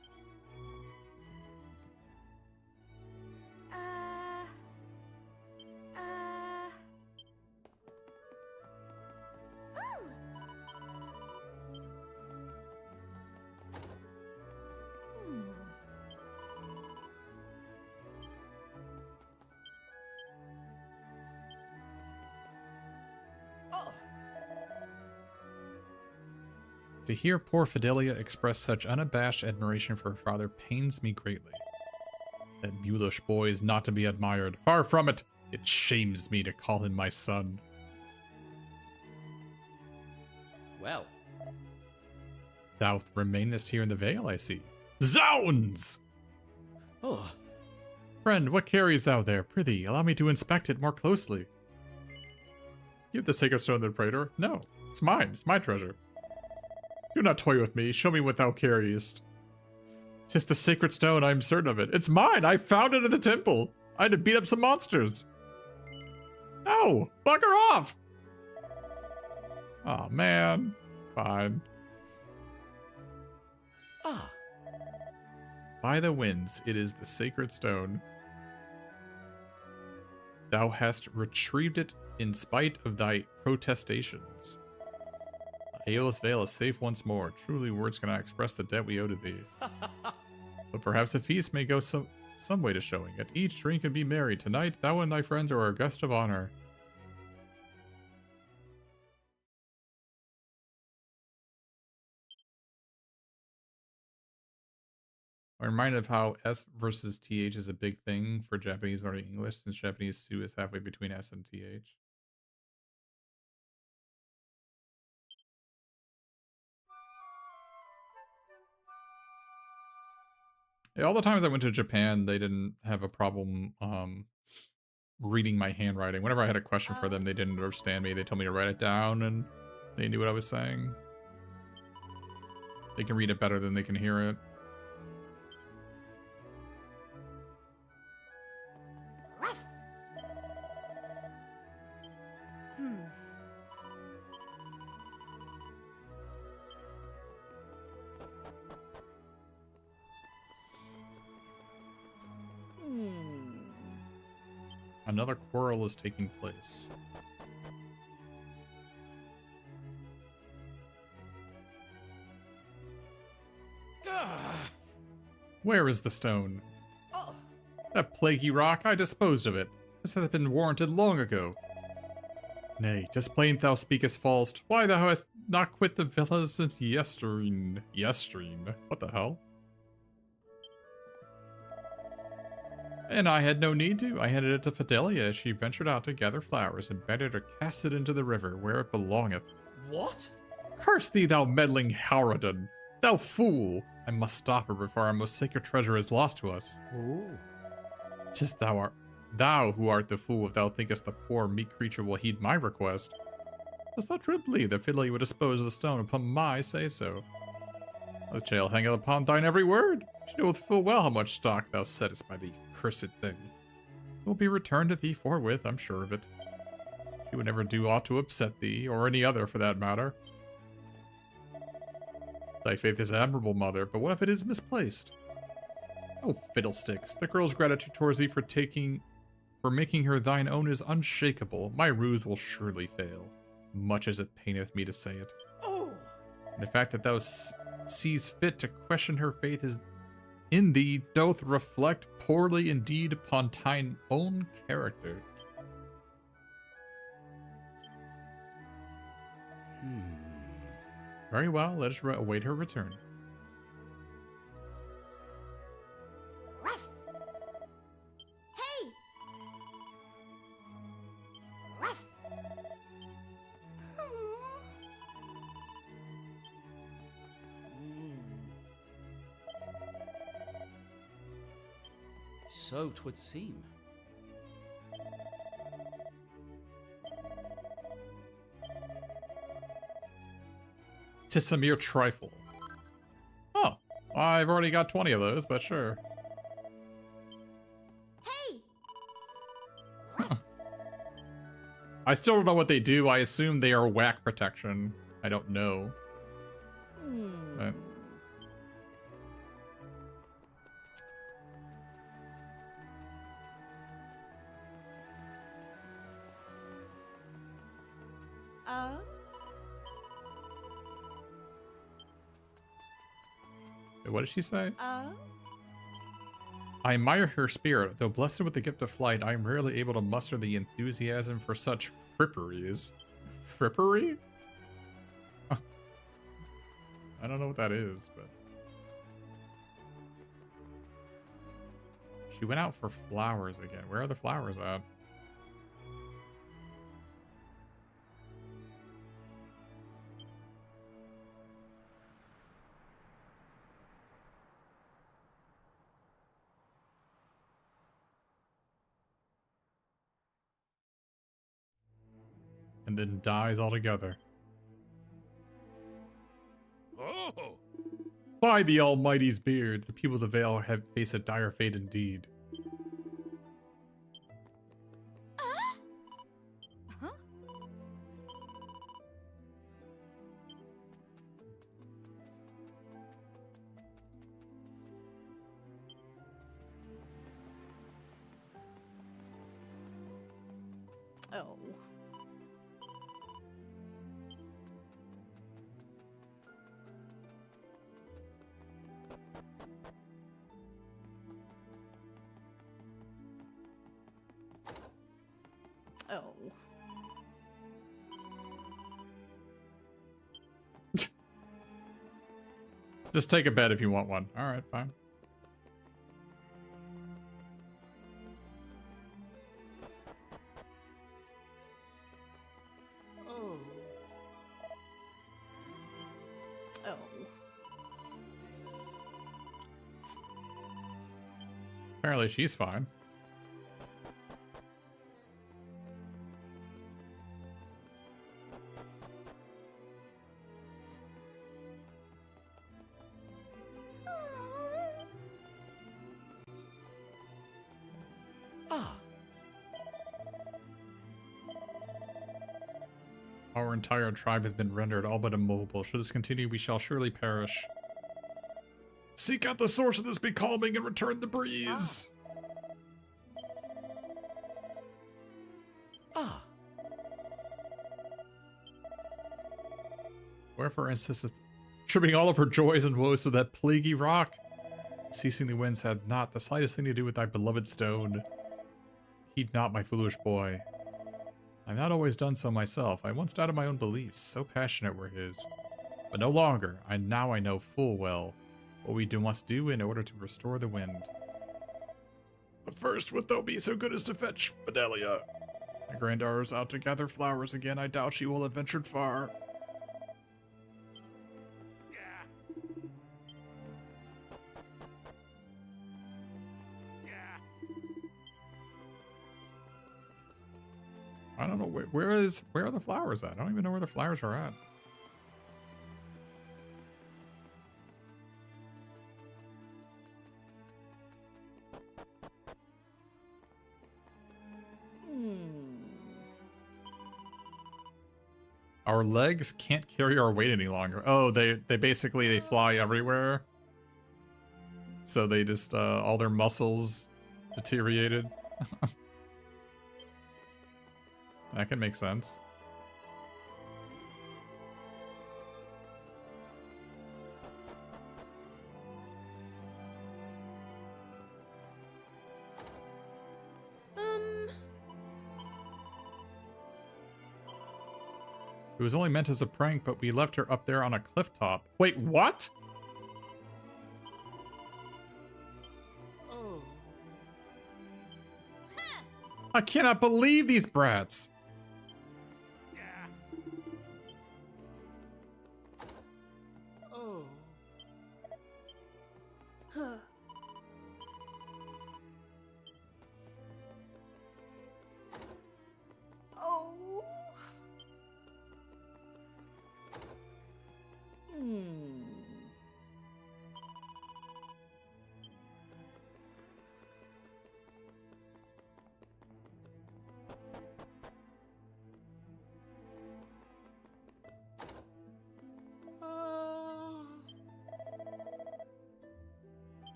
Oh! To hear poor Fidelia express such unabashed admiration for her father pains me greatly. That mulish boy is not to be admired. Far from it! It shames me to call him my son. Well, Thou remainest here in the vale, I see. Zounds! oh, Friend, what carries thou there? Prithee, allow me to inspect it more closely. You have the sacred stone of the Praetor? No, it's mine. It's my treasure. Do not toy with me. Show me what thou carriest. 'Tis the sacred stone, I am certain of it. It's mine! I found it in the temple! I had to beat up some monsters! No! Bugger off! Aw, man. Fine. ah, By the winds, it is the sacred stone. Thou hast retrieved it in spite of thy protestations. Aeolus Vale is safe once more. Truly words cannot express the debt we owe to thee. But perhaps a feast may go some way to showing it. Each drink and be merry. Tonight, thou and thy friends are our guest of honor. I'm reminded of how S versus TH is a big thing for Japanese learning English, since Japanese Su is halfway between S and TH. Yeah, all the times I went to Japan, they didn't have a problem reading my handwriting. Whenever I had a question for them, they didn't understand me. They told me to write it down, and they knew what I was saying. They can read it better than they can hear it. Another quarrel is taking place. Where is the stone? That plaguey rock, I disposed of it. This hath been warranted long ago. Nay, just plain thou speakest false. Why thou hast not quit the villa since yestreen? Yestreen? What the hell? And I had no need to. I handed it to Fidelia as she ventured out to gather flowers and bade her to cast it into the river where it belongeth. What? Curse thee, thou meddling Howradon! Thou fool! I must stop her before our most sacred treasure is lost to us. Ooh. Just thou who art the fool if thou thinkest the poor meek creature will heed my request. Dost thou truly believe that Fidelia would dispose of the stone upon my say-so? The child hangeth upon thine every word. She knoweth full well how much stock thou settest by the cursed thing. It will be returned to thee forthwith, I'm sure of it. She would never do aught to upset thee, or any other for that matter. Thy faith is admirable, mother, but what if it is misplaced? Oh, fiddlesticks. The girl's gratitude towards thee for making her thine own is unshakable. My ruse will surely fail, much as it paineth me to say it. Oh! And the fact that thou sees fit to question her faith is in thee doth reflect poorly indeed upon thine own character. Very well, let us await her return. Ruff! Hey! Ruff! So 'twould seem. Tis a mere trifle. Oh, I've already got 20 of those, but sure. Hey! I still don't know what they do. I assume they are whack protection. I don't know. But... What did she say? I admire her spirit. Though blessed with the gift of flight, I am rarely able to muster the enthusiasm for such fripperies. Frippery? I don't know what that is, but... She went out for flowers again. Where are the flowers at? And then dies altogether. Oh! By the Almighty's beard, the people of the Vale have faced a dire fate indeed. Oh. Oh. Just take a bet if you want one. Alright, fine. Oh. Oh. Apparently she's fine. Ah. Our entire tribe has been rendered all but immobile. Should this continue, we shall surely perish. Seek out the source of this becalming and return the breeze. Ah. Wherefore insisteth trimming all of her joys and woes to that plaguey rock. Ceasing the winds had not the slightest thing to do with thy beloved stone. Heed not, my foolish boy. I've not always done so myself. I once doubted my own beliefs, so passionate were his. But no longer. Now I know full well what we must do in order to restore the wind. But first, would thou be so good as to fetch Fidelia? My granddaughter's out to gather flowers again. I doubt she will have ventured far. Yeah. Yeah. I don't know where are the flowers at? I don't even know where the flowers are at. Our legs can't carry our weight any longer. Oh, they basically they fly everywhere. So they just all their muscles deteriorated. That can make sense. It was only meant as a prank, but we left her up there on a cliff top. Wait, what? Oh. I cannot believe these brats. Yeah. Oh. Huh. Oh.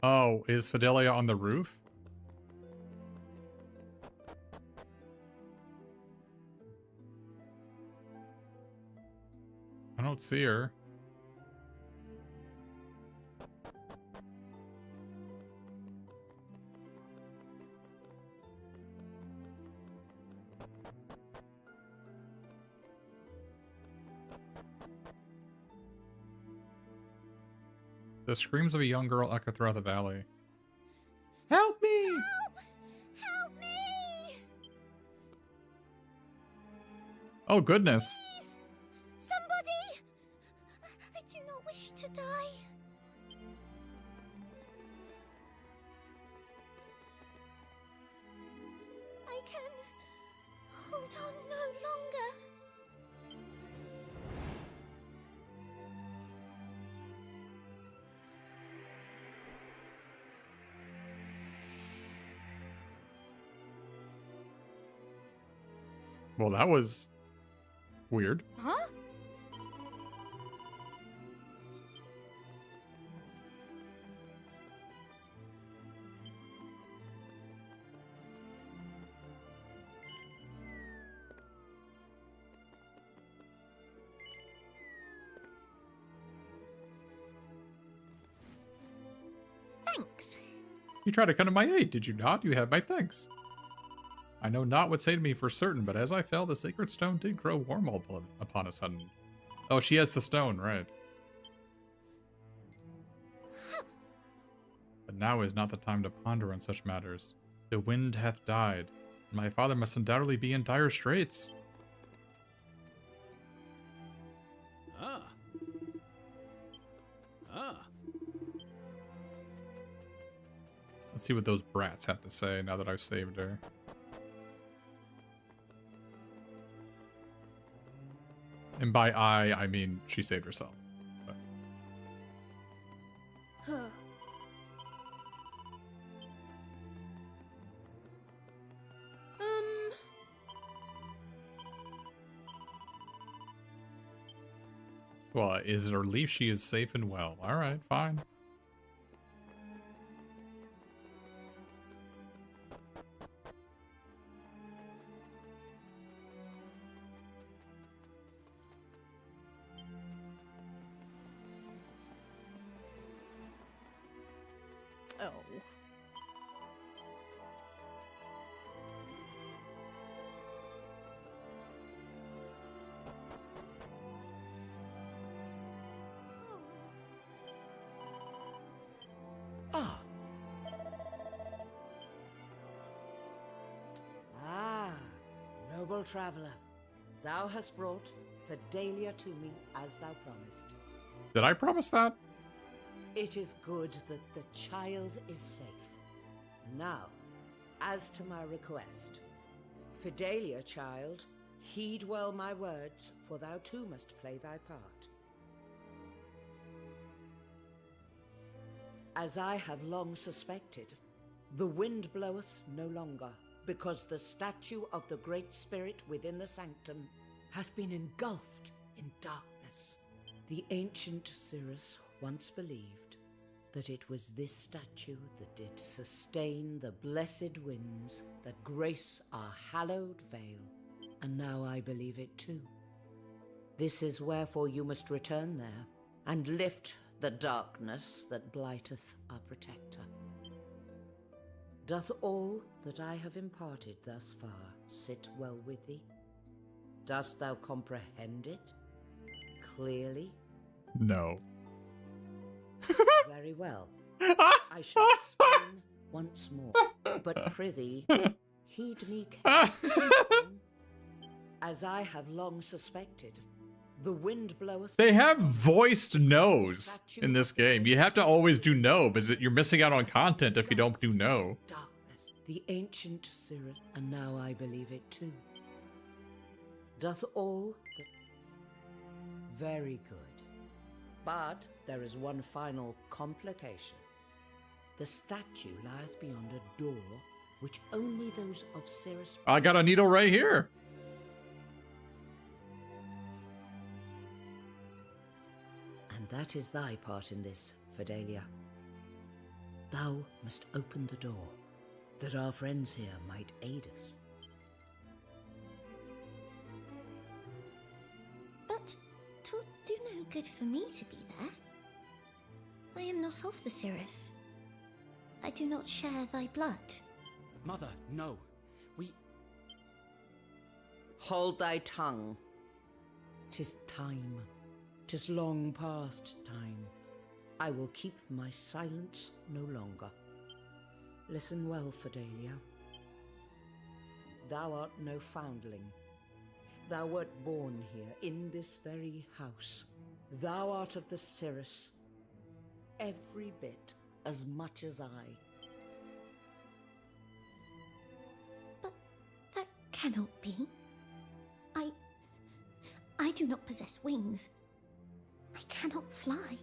Oh, is Fidelia on the roof? I don't see her. The screams of a young girl echo throughout the valley. Help me! Help! Help me! Oh, goodness. Please! Somebody! I do not wish to die. I can hold on no longer. Well, that was weird. Huh? Thanks. You tried to come to my aid, did you not? You have my thanks. I know not what saved me for certain, but as I fell, the sacred stone did grow warm all upon a sudden. Oh, she has the stone, right. But now is not the time to ponder on such matters. The wind hath died, and my father must undoubtedly be in dire straits. Ah. Ah. Let's see what those brats have to say now that I've saved her. And by I mean she saved herself. But Huh. well, is it a relief she is safe and well? Alright, fine. Oh. Ah. Noble traveler, thou hast brought Fidelia to me as thou promised. Did I promise that? It is good that the child is safe. Now, as to my request. Fidelia, child, heed well my words, for thou too must play thy part. As I have long suspected, the wind bloweth no longer, because the statue of the Great Spirit within the sanctum hath been engulfed in darkness. The ancient Cirrus once believed that it was this statue that did sustain the blessed winds that grace our hallowed vale, and now I believe it too. This is wherefore you must return there, and lift the darkness that blighteth our protector. Doth all that I have imparted thus far sit well with thee? Dost thou comprehend it clearly? No. Very well. I shall explain once more, but prithee, heed me carefully. As I have long suspected, the wind bloweth... They have voiced no's in this game. You have to always do no, because you're missing out on content if you don't do no. Darkness, the ancient Cirrus, and now I believe it too. Doth all that... Very good. But there is one final complication. The statue lieth beyond a door, which only those of Cirrus... I got a needle right here. And that is thy part in this, Fidelia. Thou must open the door, that our friends here might aid us. But 'twill do no good for me to be there. I am not of the Cirrus. I do not share thy blood. Mother, no. We... Hold thy tongue. 'Tis time. 'Tis long past time. I will keep my silence no longer. Listen well, Fidelia. Thou art no foundling. Thou wert born here, in this very house. Thou art of the Cirrus, every bit as much as I. But that cannot be. I do not possess wings. I cannot fly.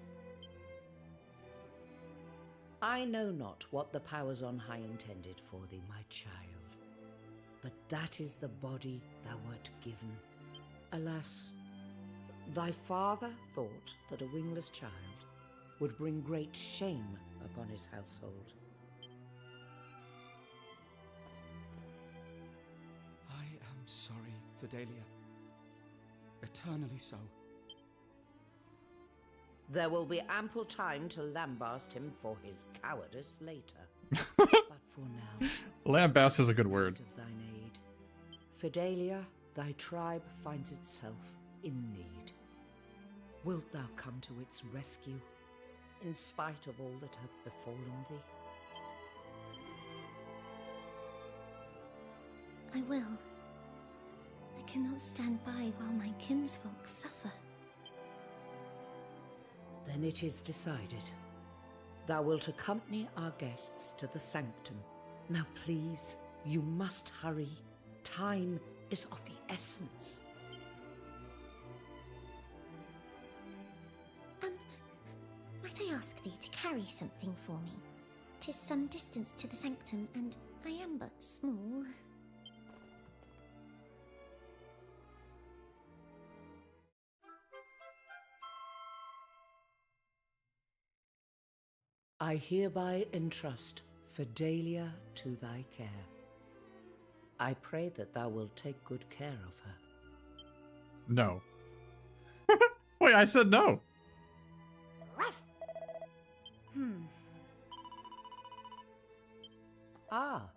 I know not what the powers on high intended for thee, my child, but that is the body thou wert given. Alas, thy father thought that a wingless child would bring great shame upon his household. I am sorry, Fidelia. Eternally so. There will be ample time to lambast him for his cowardice later. But for now... Lambast is a good word. Of thine aid. Fidelia, thy tribe finds itself in need. Wilt thou come to its rescue, in spite of all that hath befallen thee? I will. I cannot stand by while my kinsfolk suffer. Then it is decided. Thou wilt accompany our guests to the sanctum. Now please, you must hurry. Time is of the essence. Might I ask thee to carry something for me? 'Tis some distance to the sanctum, and I am but small. I hereby entrust Fidelia to thy care. I pray that thou wilt take good care of her. No. Wait, I said no. Ah.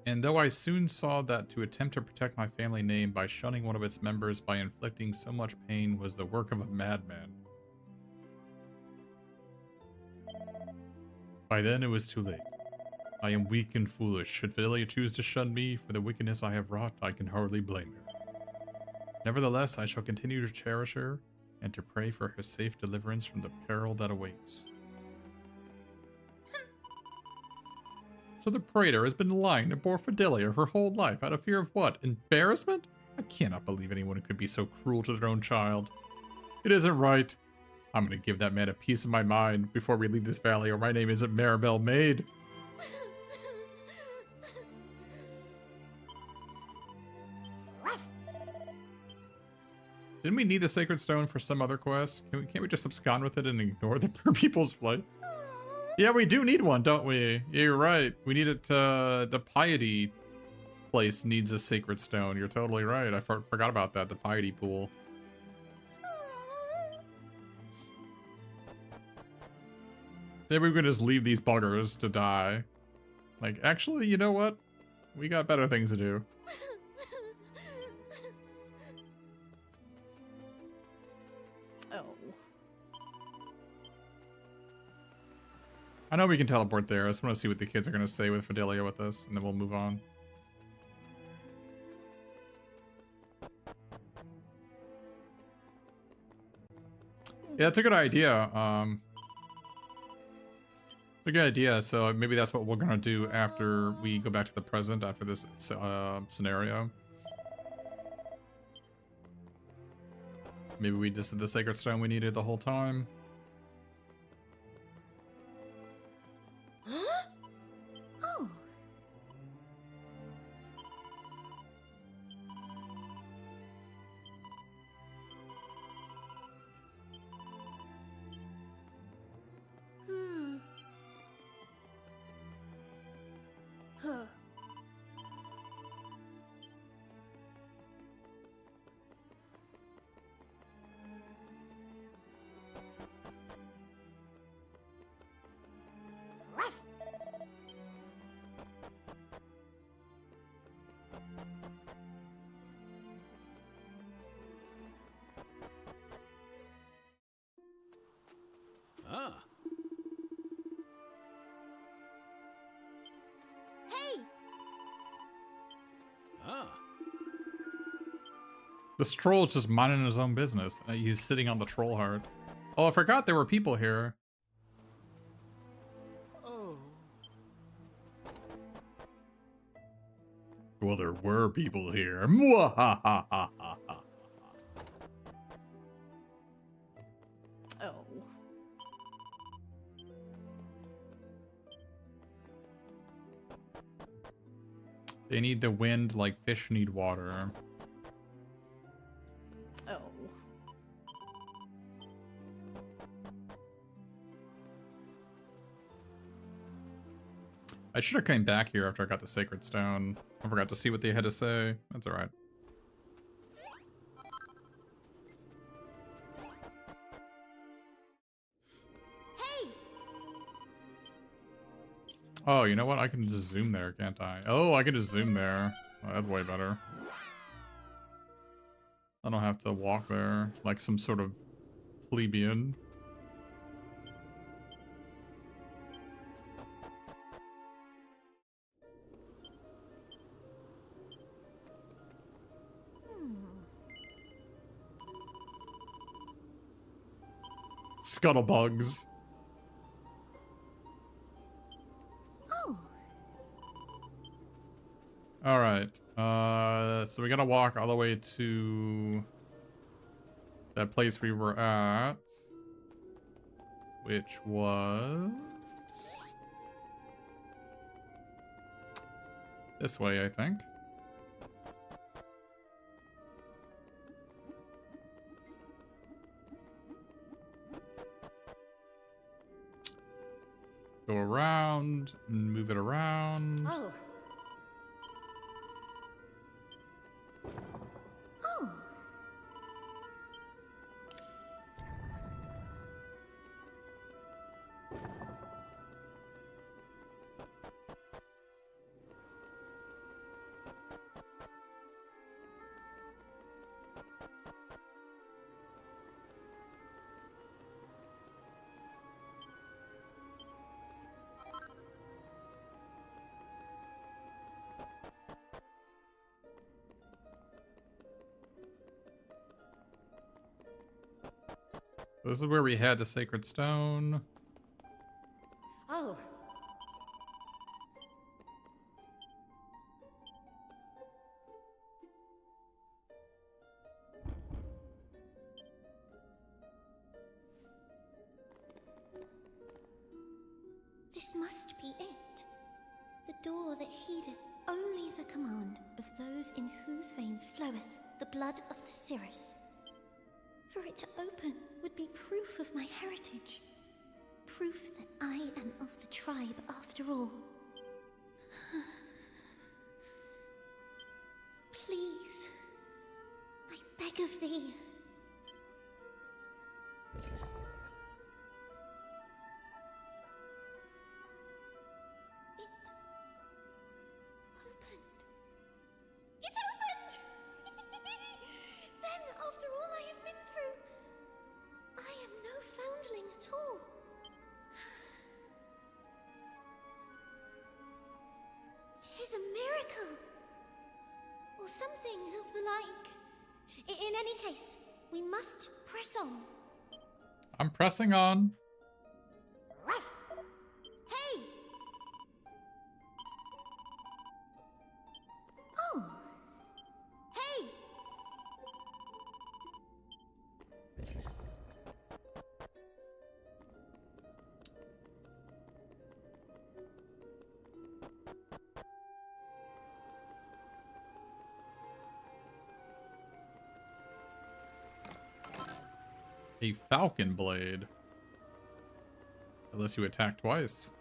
And though I soon saw that to attempt to protect my family name by shunning one of its members by inflicting so much pain was the work of a madman. By then it was too late. I am weak and foolish. Should Fidelia choose to shun me for the wickedness I have wrought, I can hardly blame her. Nevertheless, I shall continue to cherish her and to pray for her safe deliverance from the peril that awaits. So the praetor has been lying to poor Fidelia her whole life out of fear of what? Embarrassment? I cannot believe anyone could be so cruel to their own child. It isn't right. I'm gonna give that man a piece of my mind before we leave this valley, or my name isn't Maribel Maid. Didn't we need the Sacred Stone for some other quest? Can't we just abscond with it and ignore the poor people's plight? Yeah, we do need one, don't we? Yeah, you're right. We need it, the Piety place needs a Sacred Stone. You're totally right. I forgot about that, the Piety pool. Maybe we can just leave these buggers to die. Like, actually, you know what? We got better things to do. Oh. I know we can teleport there. I just want to see what the kids are going to say with Fidelia with us, and then we'll move on. Yeah, that's a good idea. It's a good idea. So maybe that's what we're going to do after we go back to the present after this scenario. Maybe we just did the Sacred Stone we needed the whole time. Oh. Huh. Ah. Hey! Ah. This troll is just minding his own business. He's sitting on the troll heart. Oh, I forgot there were people here. Oh. Well, there were people here. Mwahahaha. Oh. They need the wind like fish need water. Oh. I should have came back here after I got the Sacred Stone. I forgot to see what they had to say. That's alright. Hey! Oh, you know what? I can just zoom there, can't I? Oh, I can just zoom there. Oh, that's way better. I don't have to walk there like some sort of plebeian. Scuttlebugs. Oh. Alright. So we gotta walk all the way to that place we were at, which was this way, I think. Go around and move it around. Oh, Oh. This is where we had the sacred stone. Oh, This must be it. The door that heedeth only the command of those in whose veins floweth the blood of the Cirrus. For it to open would be proof of my heritage. Proof that I am of the tribe after all. Please, I beg of thee. It opened! Then, after all I have been through, I am no foundling at all. Tis a miracle. Or something of the like. In any case, we must press on. I'm pressing on. Ruff! Hey! Oh! Hey! A falcon blade. Unless you attack twice.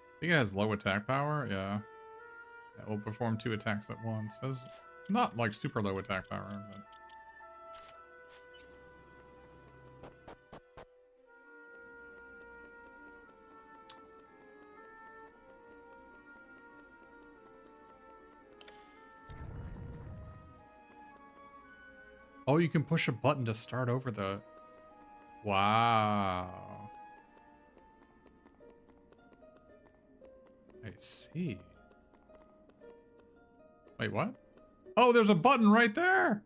I think it has low attack power, yeah. It will perform 2 attacks at once. That's not like super low attack power, but... Oh, you can push a button to start over the... Wow. I see. Wait, what? Oh, there's a button right there!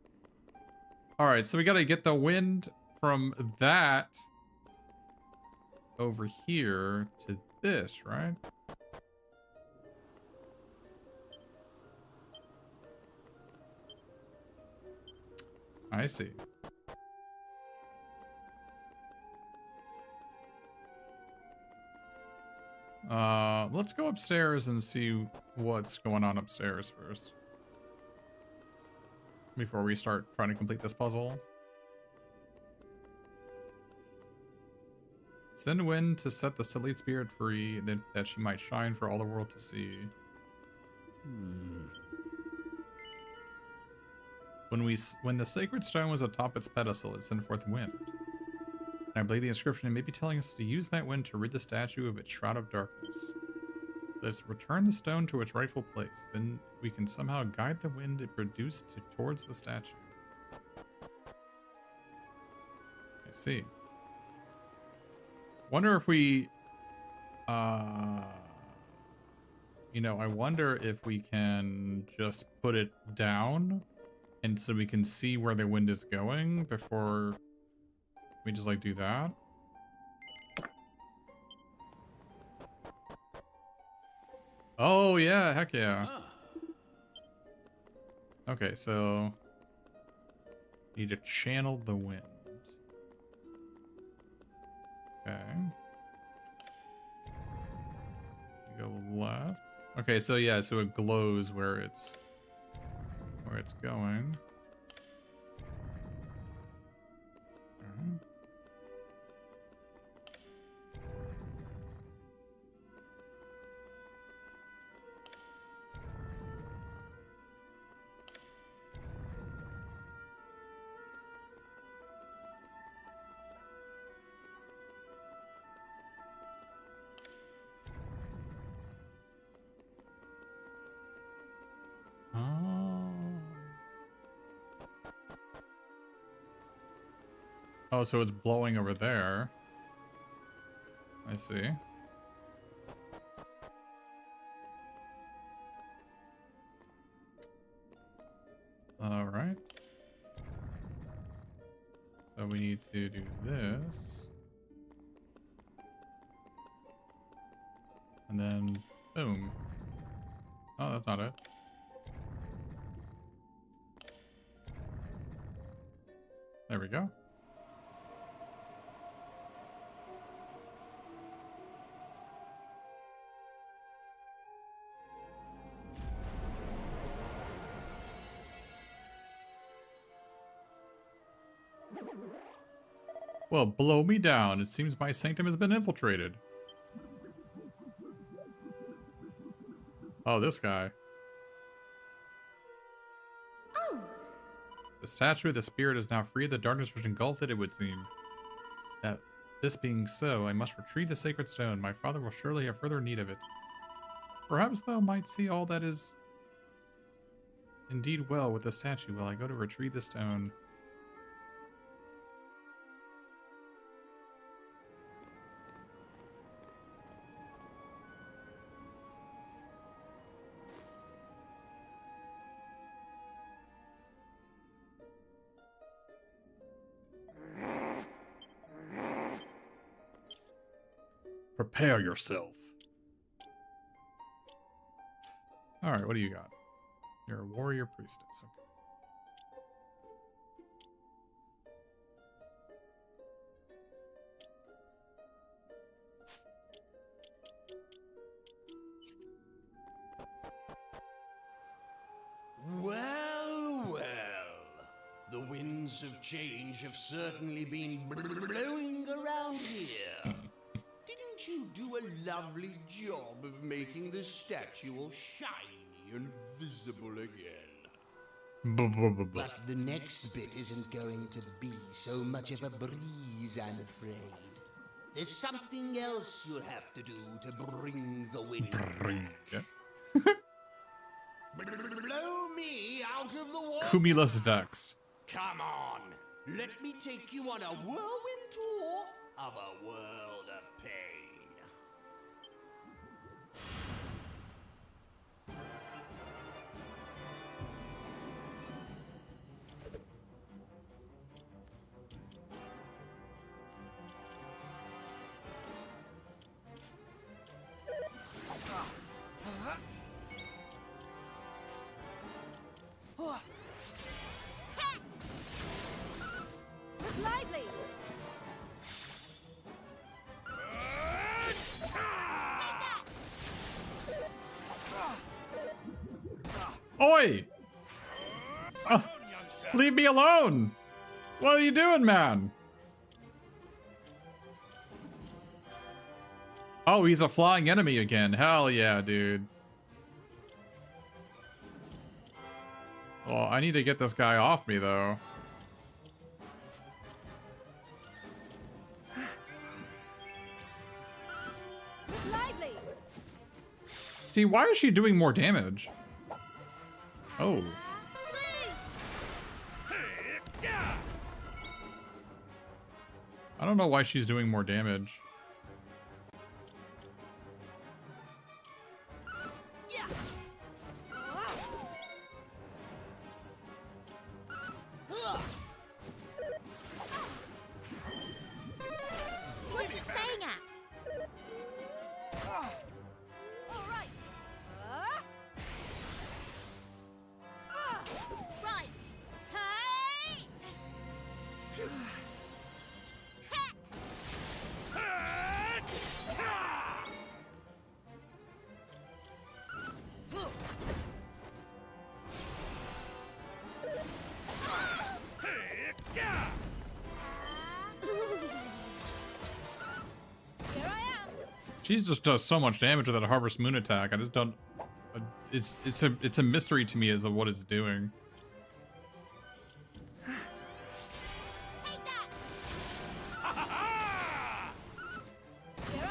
Alright, so we gotta get the wind from that over here to this, right? I see. Let's go upstairs and see what's going on upstairs first. Before we start trying to complete this puzzle. Send wind to set the silly spirit free, that she might shine for all the world to see. When the sacred stone was atop its pedestal, it sent forth wind. And I believe the inscription may be telling us to use that wind to rid the statue of its shroud of darkness. Let's return the stone to its rightful place. Then we can somehow guide the wind it produced towards the statue. I see. Wonder if we... you know, I wonder if we can just put it down and so we can see where the wind is going before we just like do that. Oh yeah, heck yeah. Okay, so need to channel the wind. Okay. Go left. Okay, so yeah, so it glows where it's going. Alright. Oh, so it's blowing over there. I see. All right. So we need to do this. And then, boom. Oh, that's not it. There we go. Well, blow me down. It seems my sanctum has been infiltrated. Oh, this guy. Oh, The statue of the spirit is now free. The darkness which engulfed it, it would seem. That this being so, I must retrieve the sacred stone. My father will surely have further need of it. Perhaps thou might see all that is indeed well with the statue while I go to retrieve the stone. Prepare yourself. Alright, what do you got? You're a warrior priestess. Okay. Well, well. The winds of change have certainly been blowing around here. Didn't you do a lovely job of making the statue all shiny and visible again? But the next bit isn't going to be so much of a breeze, I'm afraid. There's something else you'll have to do to bring the wind back. Blow me out of the water. Cumulus Vex. Come on, let me take you on a whirlwind tour of a world of pain. Lively! Oi! Leave me alone! What are you doing, man? Oh, he's a flying enemy again. Hell yeah, dude. Well, I need to get this guy off me, though. Lively! See, why is she doing more damage? Oh. I don't know why she's doing more damage. What's he playing at? All right. Right. Hey! Here I am. She just does so much damage with that Harvest Moon attack. I just don't. It's a mystery to me as to what it's doing. Take that. Here I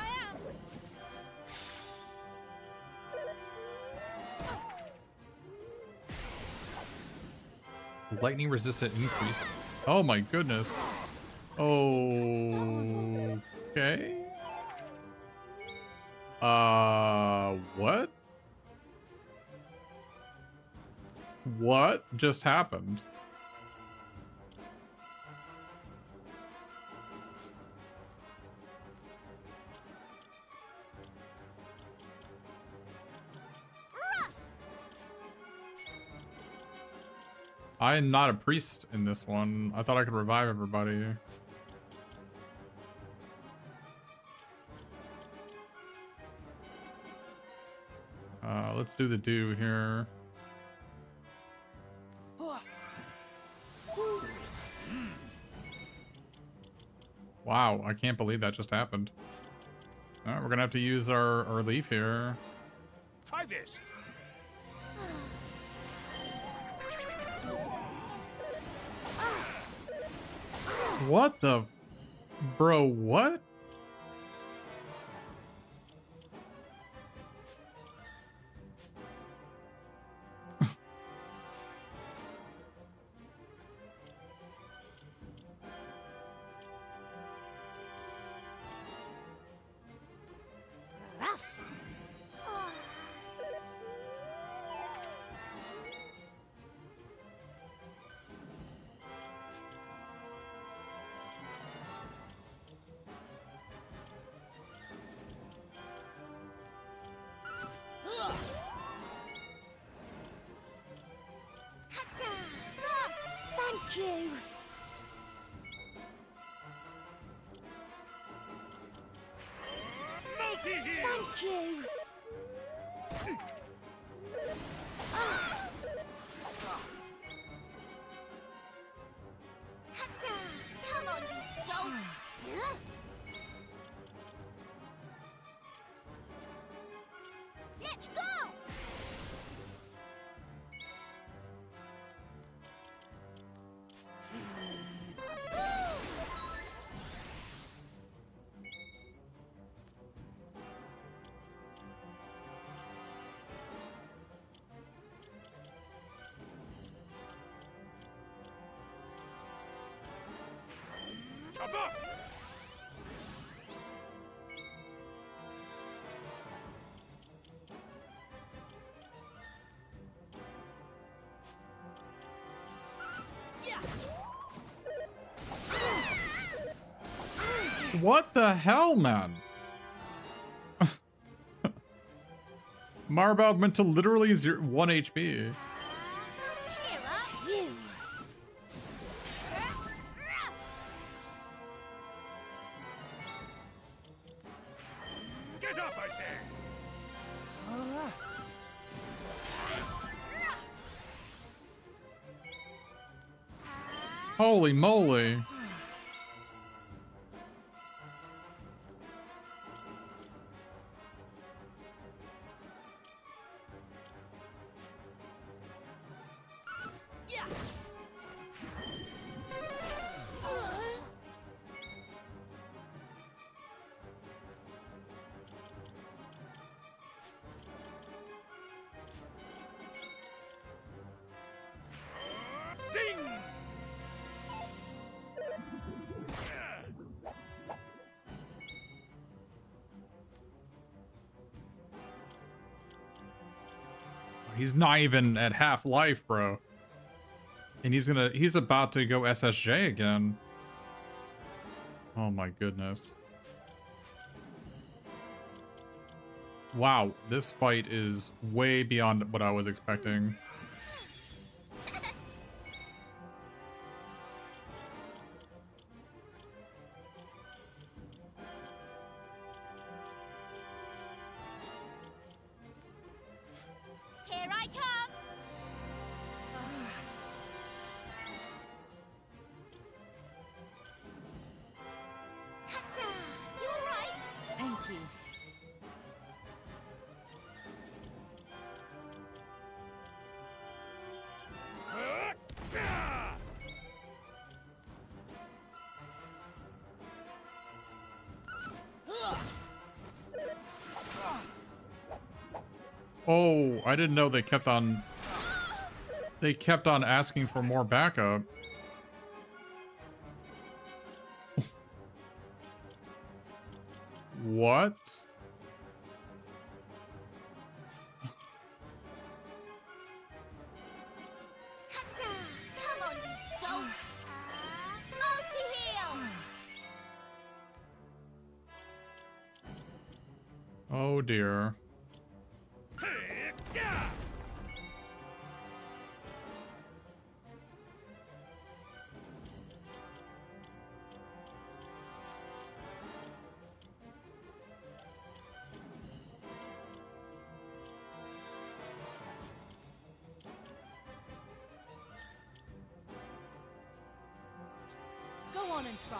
am. Lightning resistant increases. Oh my goodness. Okay. What? What just happened? I am not a priest in this one. I thought I could revive everybody. Let's do the do here. Wow, I can't believe that just happened. All right, we're gonna have to use our leaf here. Try this. What the? Bro, what? Thank you. Thank you. Come on, you dolt. Let's go. Jump up! What the hell, man? Marbald went to literally 1 HP. Cheer up, you. Get up, I say! Holy moly. Sing! He's not even at half life, bro. And he's about to go SSJ again. Oh my goodness. Wow, this fight is way beyond what I was expecting. Here I come. You all right? Thank you. Oh, I didn't know they kept on asking for more backup. What? Oh dear. Go on and try.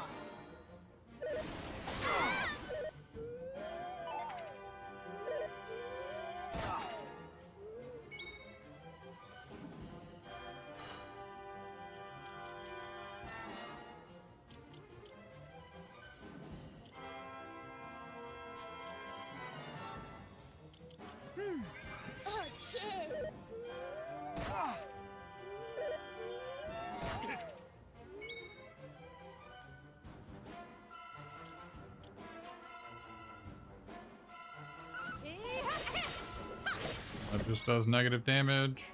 Oh, cheers! That just does negative damage.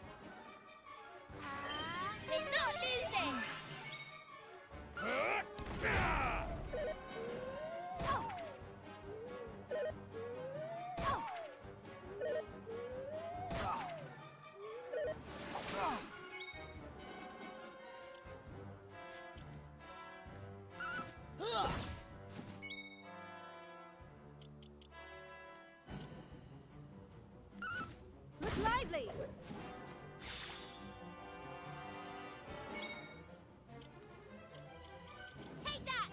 We're not losing! Look lively! Take that!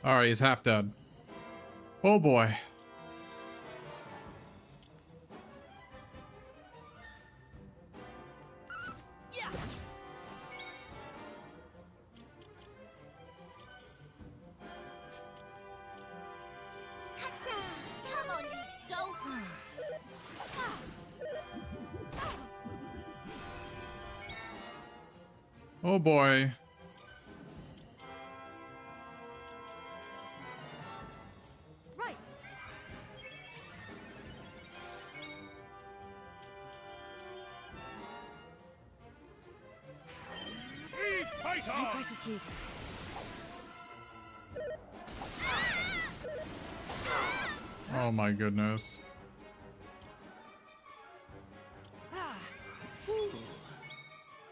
Alright, he's half dead. Oh boy. Yeah. Come on, you dolt! Oh boy. Right. Fight My on! gratitude. Oh my goodness.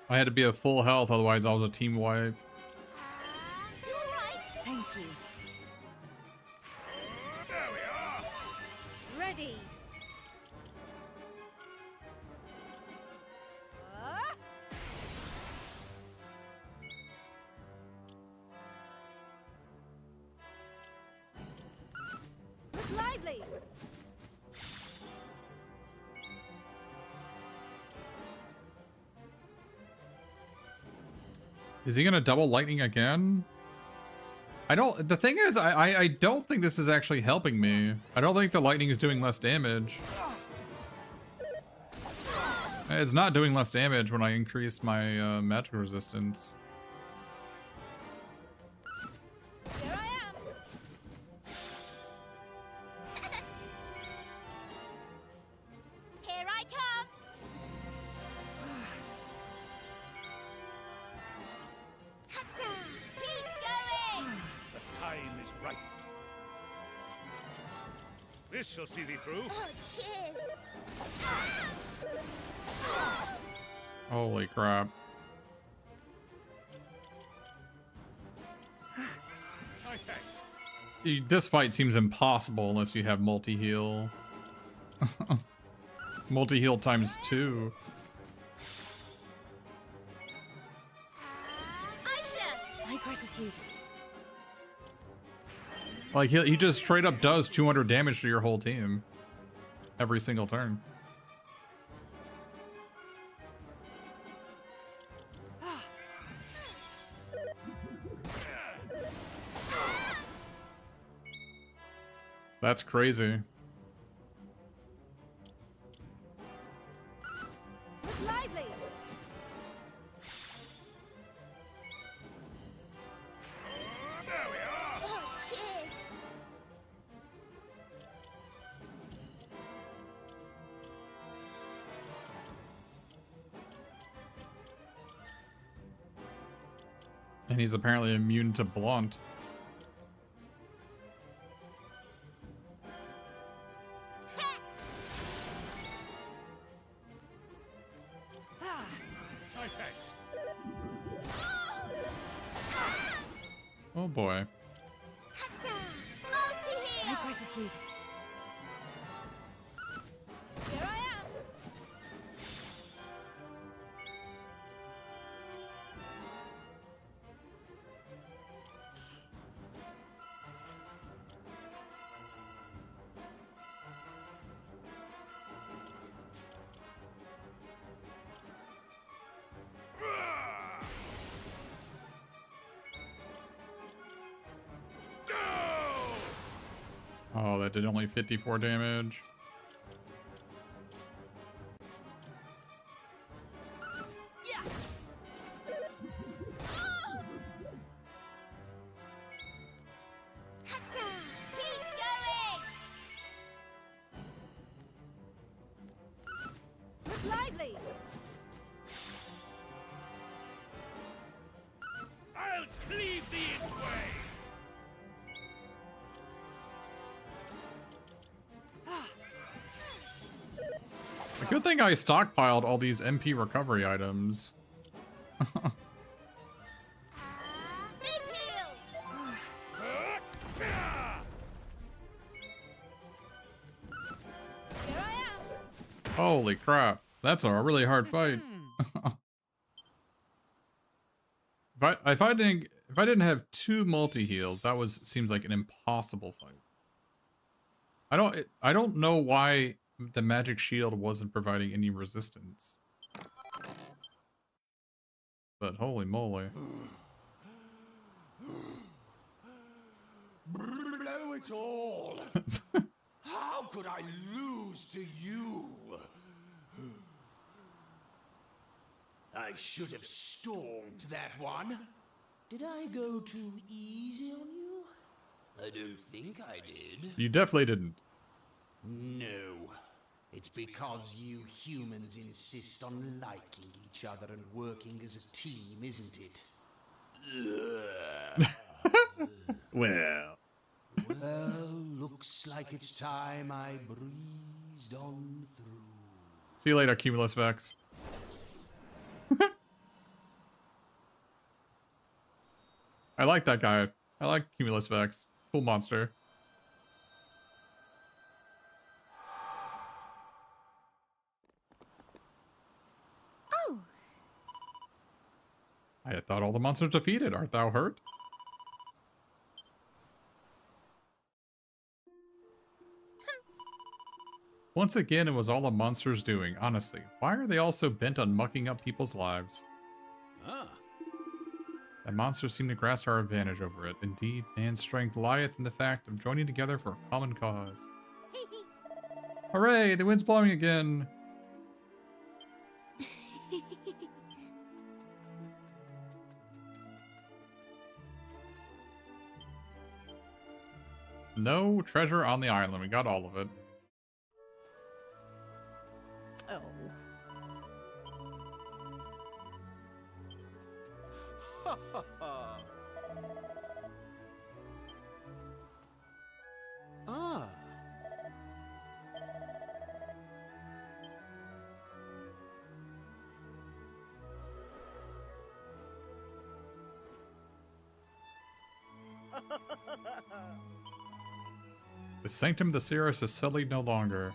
I had to be at full health, otherwise I was a team wipe. You alright? Thank you. There we are! Ready. Look lively. Is he gonna double lightning again? I don't, the thing is, I don't think this is actually helping me. I don't think the lightning is doing less damage. It's not doing less damage when I increase my magic resistance. Here I am. Here I come! Keep going! The time is right. This shall see thee through. Oh, cheers! Holy crap. My thanks. This fight seems impossible unless you have multi-heal. Multi-heal times 2. Aisha! My gratitude. Like, he just straight up does 200 damage to your whole team. Every single turn. That's crazy. Look lively. There we are! Oh, cheers! And he's apparently immune to blunt. thanks. Oh boy. My gratitude. Here I am. Oh, that did only 54 damage. Keep going. Look lively. I'll cleave thee in twain. A good thing I stockpiled all these MP recovery items. Need heal. Here I am. Holy crap. That's a really hard fight. If I didn't have 2 multi-heals, that seems like an impossible fight. I don't know why the magic shield wasn't providing any resistance. But holy moly. Blow it all! How could I lose to you? I should have stormed that one. Did I go too easy on you? I don't think I did. You definitely didn't. No. It's because you humans insist on liking each other and working as a team, isn't it? Well. Well, looks like it's time I breezed on through. See you later, Cumulus Vex. I like that guy. I like Cumulus Vex. Cool monster. Oh, I had thought all the monsters defeated. Art thou hurt? Once again, it was all the monsters doing. Honestly, why are they all so bent on mucking up people's lives? Ah. The monsters seem to grasp our advantage over it. Indeed, man's strength lieth in the fact of joining together for a common cause. Hooray! The wind's blowing again! No treasure on the island. We got all of it. Oh. Ah. The Sanctum of the Cirrus is sullied no longer.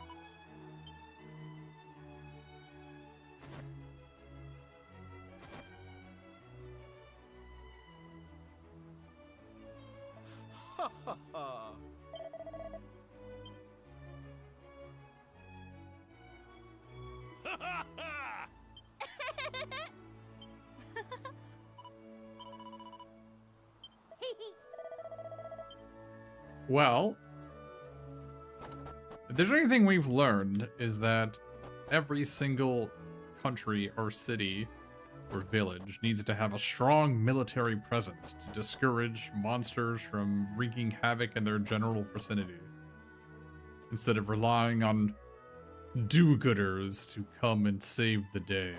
Well, if there's anything we've learned is that every single country or city or village needs to have a strong military presence to discourage monsters from wreaking havoc in their general vicinity, instead of relying on do-gooders to come and save the day.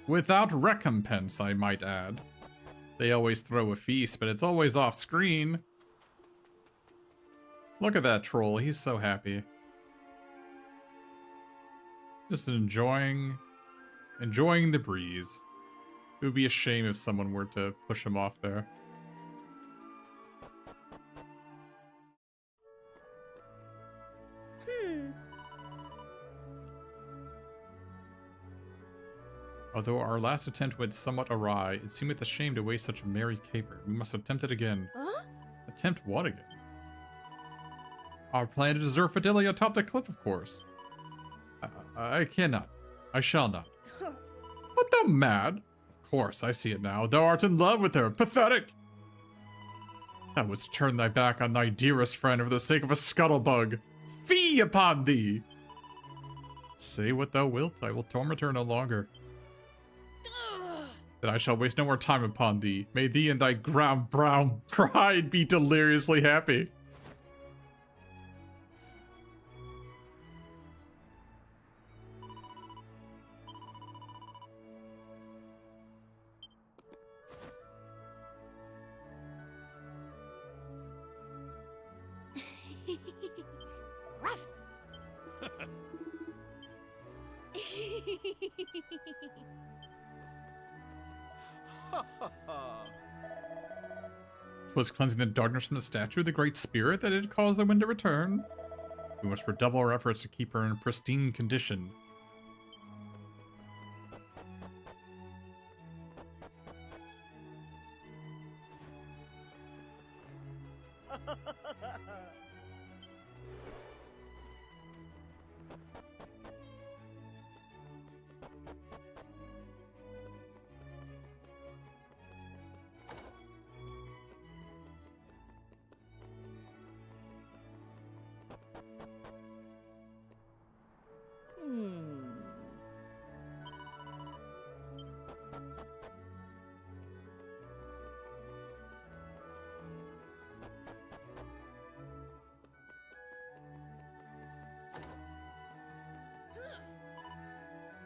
Without recompense, I might add. They always throw a feast, but it's always off screen. Look at that troll, he's so happy. Just enjoying the breeze. It would be a shame if someone were to push him off there. Although our last attempt went somewhat awry, it seemeth a shame to waste such a merry caper. We must attempt it again. Huh? Attempt what again? Our plan to desert Fidelia atop the cliff, of course. I cannot. I shall not. Art thou mad? Of course, I see it now. Thou art in love with her. Pathetic! Thou wouldst turn thy back on thy dearest friend for the sake of a scuttlebug. Fie upon thee! Say what thou wilt, I will torment her no longer. That I shall waste no more time upon thee. May thee and thy ground brown bride be deliriously happy. Ruff. Was cleansing the darkness from the statue, the great spirit that had caused the wind to return. We must redouble our efforts to keep her in pristine condition.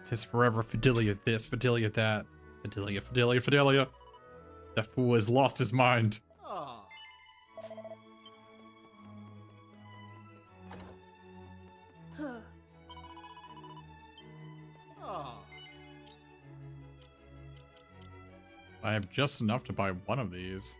Tis forever Fidelia this, Fidelia that. Fidelia, Fidelia, Fidelia. That fool has lost his mind. Ah. Ah. I have just enough to buy one of these.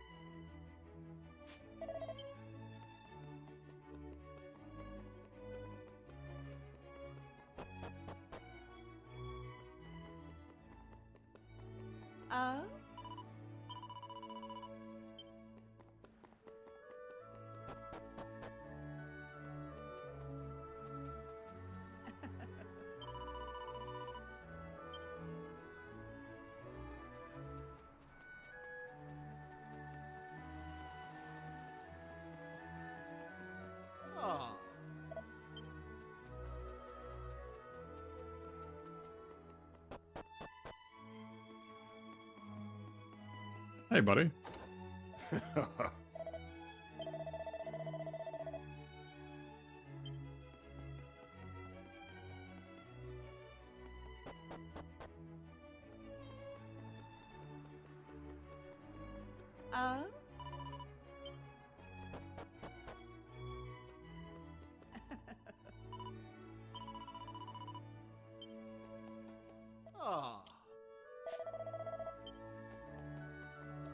Ah. Hey, buddy. Ah.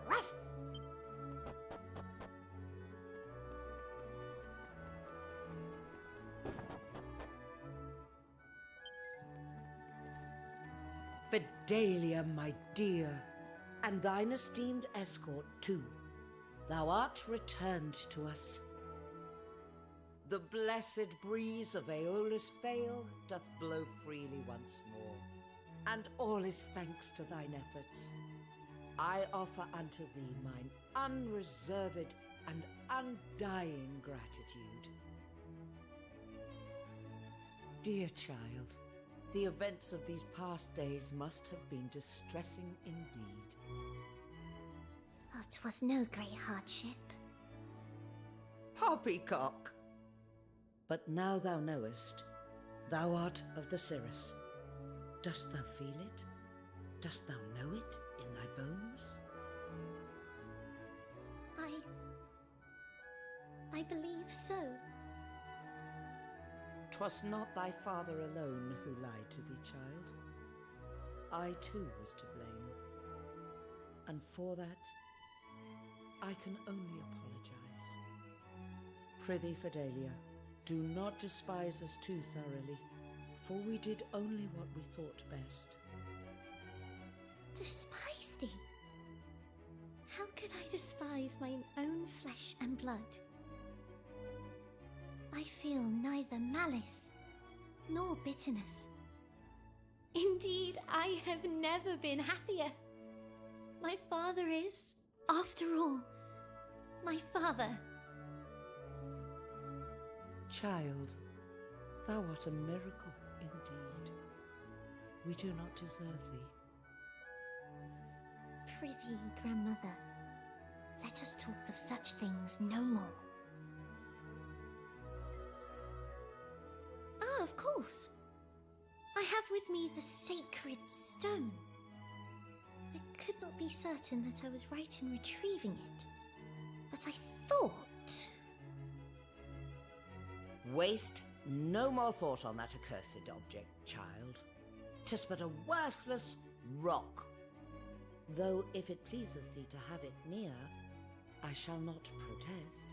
Ruff. Fidelia, my dear, and thine esteemed escort too. Thou art returned to us. The blessed breeze of Aeolus Vale doth blow freely once more, and all is thanks to thine efforts. I offer unto thee mine unreserved and undying gratitude. Dear child, the events of these past days must have been distressing indeed. Oh, 'twas no great hardship. Poppycock! But now thou knowest, thou art of the Cirrus. Dost thou feel it? Dost thou know it in thy bones? I believe so. 'Twas not thy father alone who lied to thee, child. I too was to blame. And for that, I can only apologize. Prithee, Fidelia, do not despise us too thoroughly, for we did only what we thought best. Despise thee? How could I despise mine own flesh and blood? I feel neither malice nor bitterness. Indeed, I have never been happier. My father is, after all, my father. Child, thou art a miracle indeed. We do not deserve thee. Prithee, grandmother, let us talk of such things no more. Ah, of course. I have with me the sacred stone. I could not be certain that I was right in retrieving it, but I thought... Waste no more thought on that accursed object, child. 'Tis but a worthless rock. Though if it pleaseth thee to have it near, I shall not protest.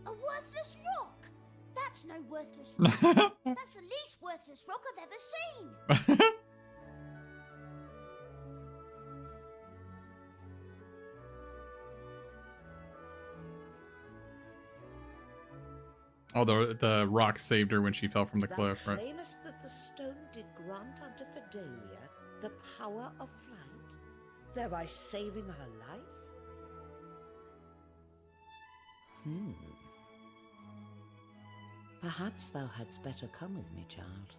A worthless rock? That's no worthless rock. That's the least worthless rock I've ever seen. Oh, the rock saved her when she fell from the cliff, Thou right? claimest that the stone did grant unto Fidelia the power of flight, thereby saving her life? Perhaps thou hadst better come with me, child.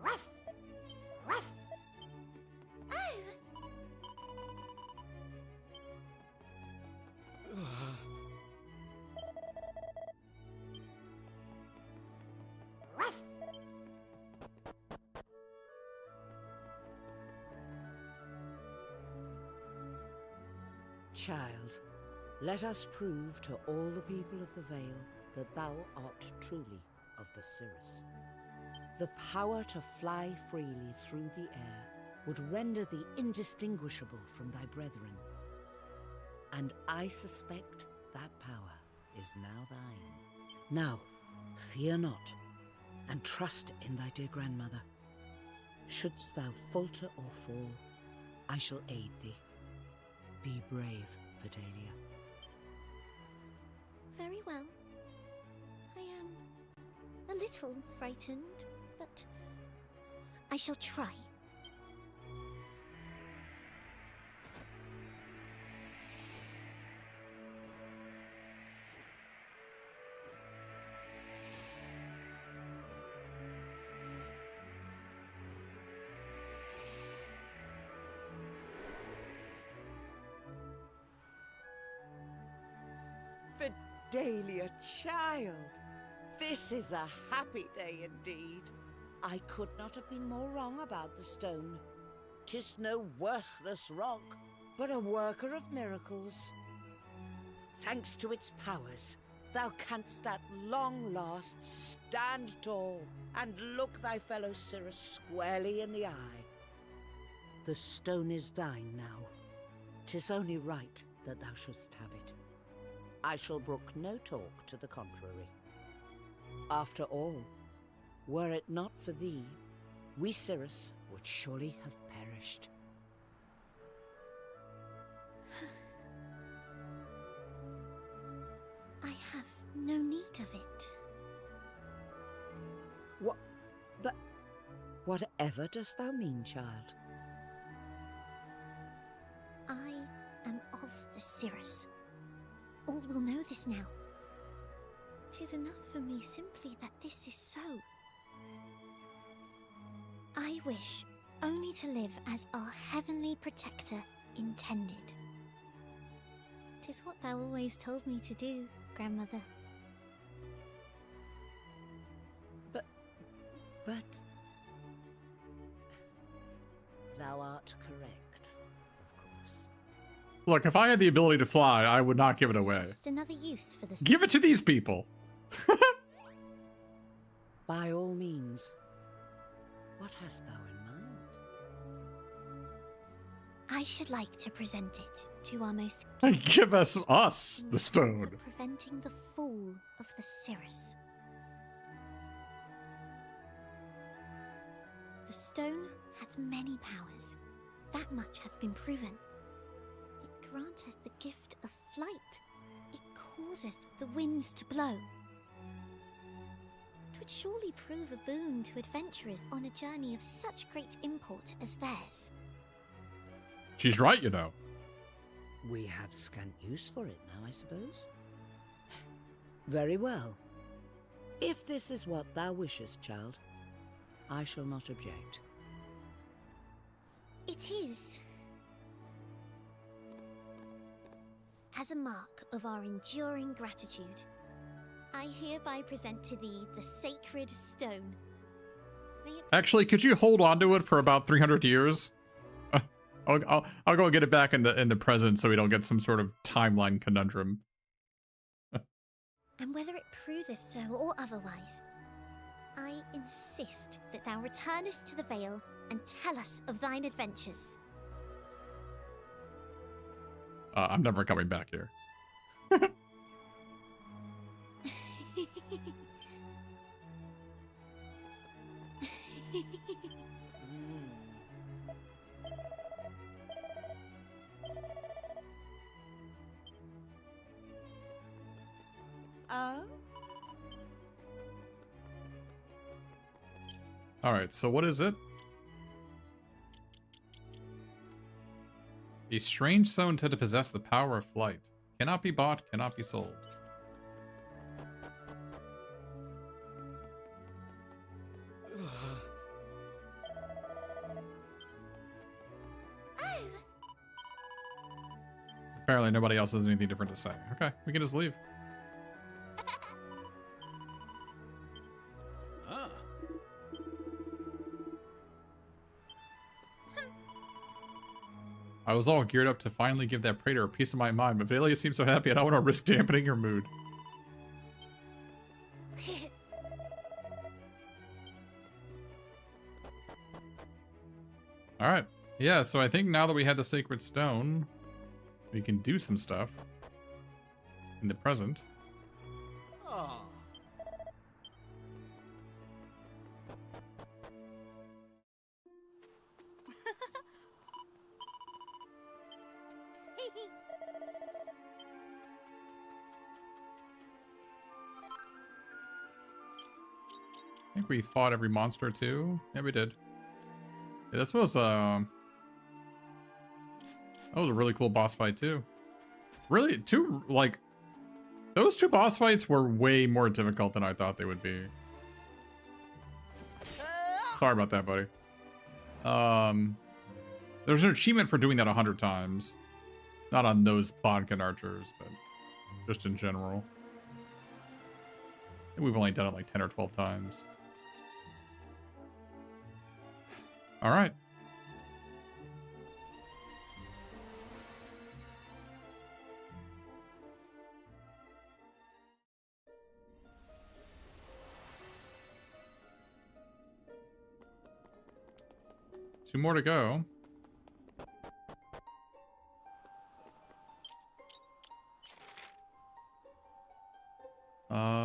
Ruff! Ruff! Oh! Ruff! Child, let us prove to all the people of the Vale that thou art truly of the Cirrus. The power to fly freely through the air would render thee indistinguishable from thy brethren. And I suspect that power is now thine. Now, fear not, and trust in thy dear grandmother. Shouldst thou falter or fall, I shall aid thee. Be brave, Fidelia. Very well. I am a little frightened, but I shall try. Fidelia, child, this is a happy day indeed. I could not have been more wrong about the stone. 'Tis no worthless rock, but a worker of miracles. Thanks to its powers, thou canst at long last stand tall and look thy fellow Cirrus squarely in the eye. The stone is thine now. 'Tis only right that thou shouldst have it. I shall brook no talk to the contrary. After all, were it not for thee, we Cirrus would surely have perished. I have no need of it. But whatever dost thou mean, child? I am of the Cirrus. All will know this now. 'Tis enough for me simply that this is so. I wish only to live as our heavenly protector intended. 'Tis what thou always told me to do, grandmother. But... Thou art correct. Look, if I had the ability to fly, I would not give it away. Just another use for the Give it to these people. By all means. What hast thou in mind? I should like to present it to our most Give us the stone. for preventing the fall of the Cirrus. The stone hath many powers. That much hath been proven. It granteth the gift of flight. It causeth the winds to blow. 'Twould surely prove a boon to adventurers on a journey of such great import as theirs. She's right, you know. We have scant use for it now, I suppose. Very well. If this is what thou wishest, child, I shall not object. It is. As a mark of our enduring gratitude, I hereby present to thee the sacred stone. May it Actually, could you hold on to it for about 300 years? I'll go get it back in the present so we don't get some sort of timeline conundrum. And whether it proveth so or otherwise, I insist that thou returnest to the Vale and tell us of thine adventures. I'm never coming back here. Alright, so what is it? A strange stone said to possess the power of flight. Cannot be bought, cannot be sold. Apparently nobody else has anything different to say. Okay, we can just leave. Ah. I was all geared up to finally give that praetor a piece of my mind, but Valia seems so happy I don't want to risk dampening her mood. Alright. Yeah, so I think now that we had the sacred stone, we can do some stuff in the present. Ah. I think we fought every monster too. Yeah, we did. Yeah, this was that was a really cool boss fight too. Really, those two boss fights were way more difficult than I thought they would be. Sorry about that, buddy. There's an achievement for doing that 100 times. Not on those Bodkin archers, but just in general. I think we've only done it like 10 or 12 times. All right. Two more to go.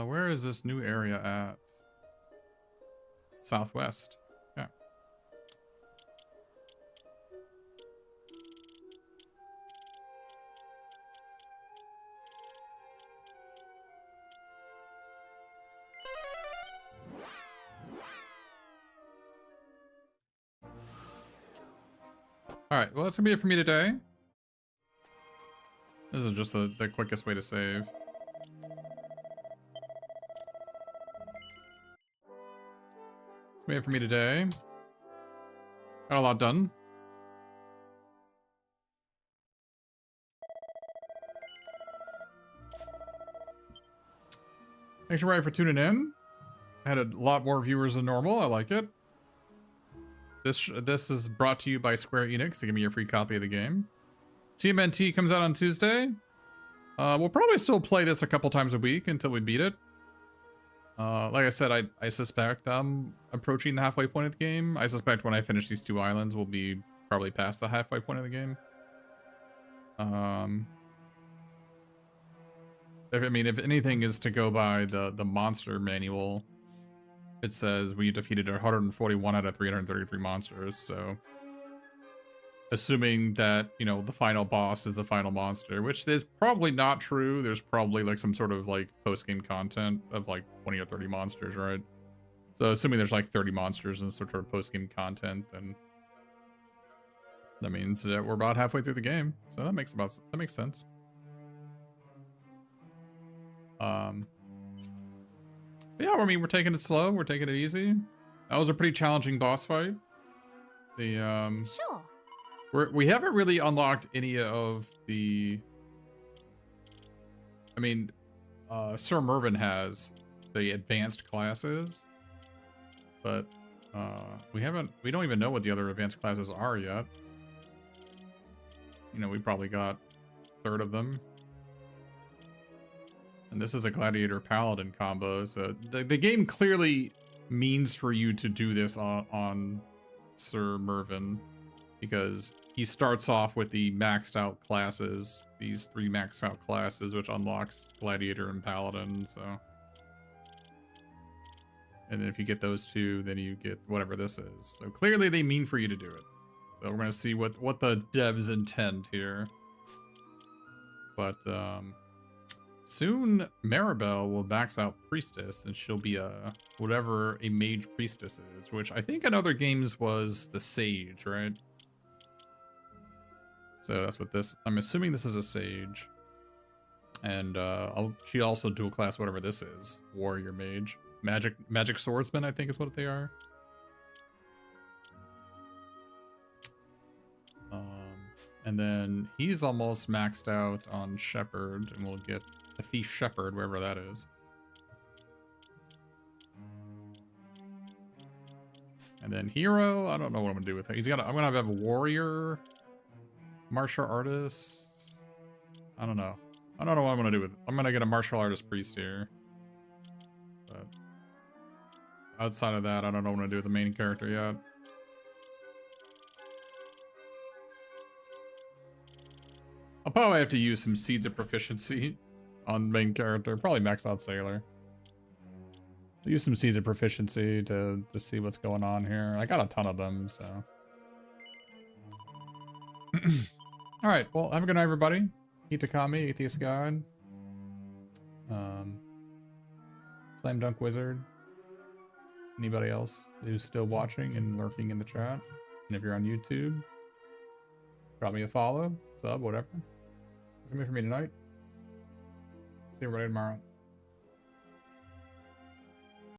Where is this new area at? Southwest. Yeah. Alright, well that's gonna be it for me today. This is just the quickest way to save. That's gonna be it for me today. Got a lot done. Thanks everybody for tuning in. I had a lot more viewers than normal. I like it. This is brought to you by SquareEnix to give me your free copy of the game. TMNT comes out on Tuesday. We'll probably still play this a couple times a week until we beat it. Like I said, I suspect I'm approaching the halfway point of the game. I suspect when I finish these 2 islands, we'll be probably past the halfway point of the game. If anything is to go by the monster manual, it says we defeated 141 out of 333 monsters, so... Assuming that, you know, the final boss is the final monster, which is probably not true. There's probably, like, some sort of, like, post-game content of, like, 20 or 30 monsters, right? So, assuming there's, like, 30 monsters and sort of post-game content, then... That means that we're about halfway through the game. So, that makes sense. But yeah, I mean, we're taking it slow. We're taking it easy. That was a pretty challenging boss fight. Sure. We haven't really unlocked any of the... I mean, Sir Mervyn has the advanced classes, but we don't even know what the other advanced classes are yet. You know, we probably got a third of them. And this is a Gladiator Paladin combo, so the game clearly means for you to do this on Sir Mervyn, because he starts off with the maxed out classes, these 3 maxed out classes, which unlocks Gladiator and Paladin, so... And then if you get those 2, then you get whatever this is. So clearly they mean for you to do it. So we're gonna see what the devs intend here. But, soon Maribel will max out Priestess, and she'll be whatever a mage priestess is, which I think in other games was the Sage, right? So that's what this... I'm assuming this is a Sage. And she also dual class whatever this is. Warrior Mage. Magic Swordsman, I think is what they are. And then he's almost maxed out on Shepherd, and we'll get a Thief Shepherd, wherever that is. And then Hero, I don't know what I'm gonna do with him. I'm gonna have a Warrior... Martial artist. I don't know what I'm gonna do with it. I'm gonna get a martial artist priest here. But outside of that, I don't know what I'm gonna do with the main character yet. I'll probably have to use some Seeds of Proficiency on main character. Probably max out Sailor. I'll use some Seeds of Proficiency to see what's going on here. I got a ton of them, so. Alright, well, have a good night, everybody. Hitakami, Atheist God. Slam Dunk Wizard. Anybody else who's still watching and lurking in the chat. And if you're on YouTube, drop me a follow, sub, whatever. That's gonna be for me tonight. See everybody tomorrow.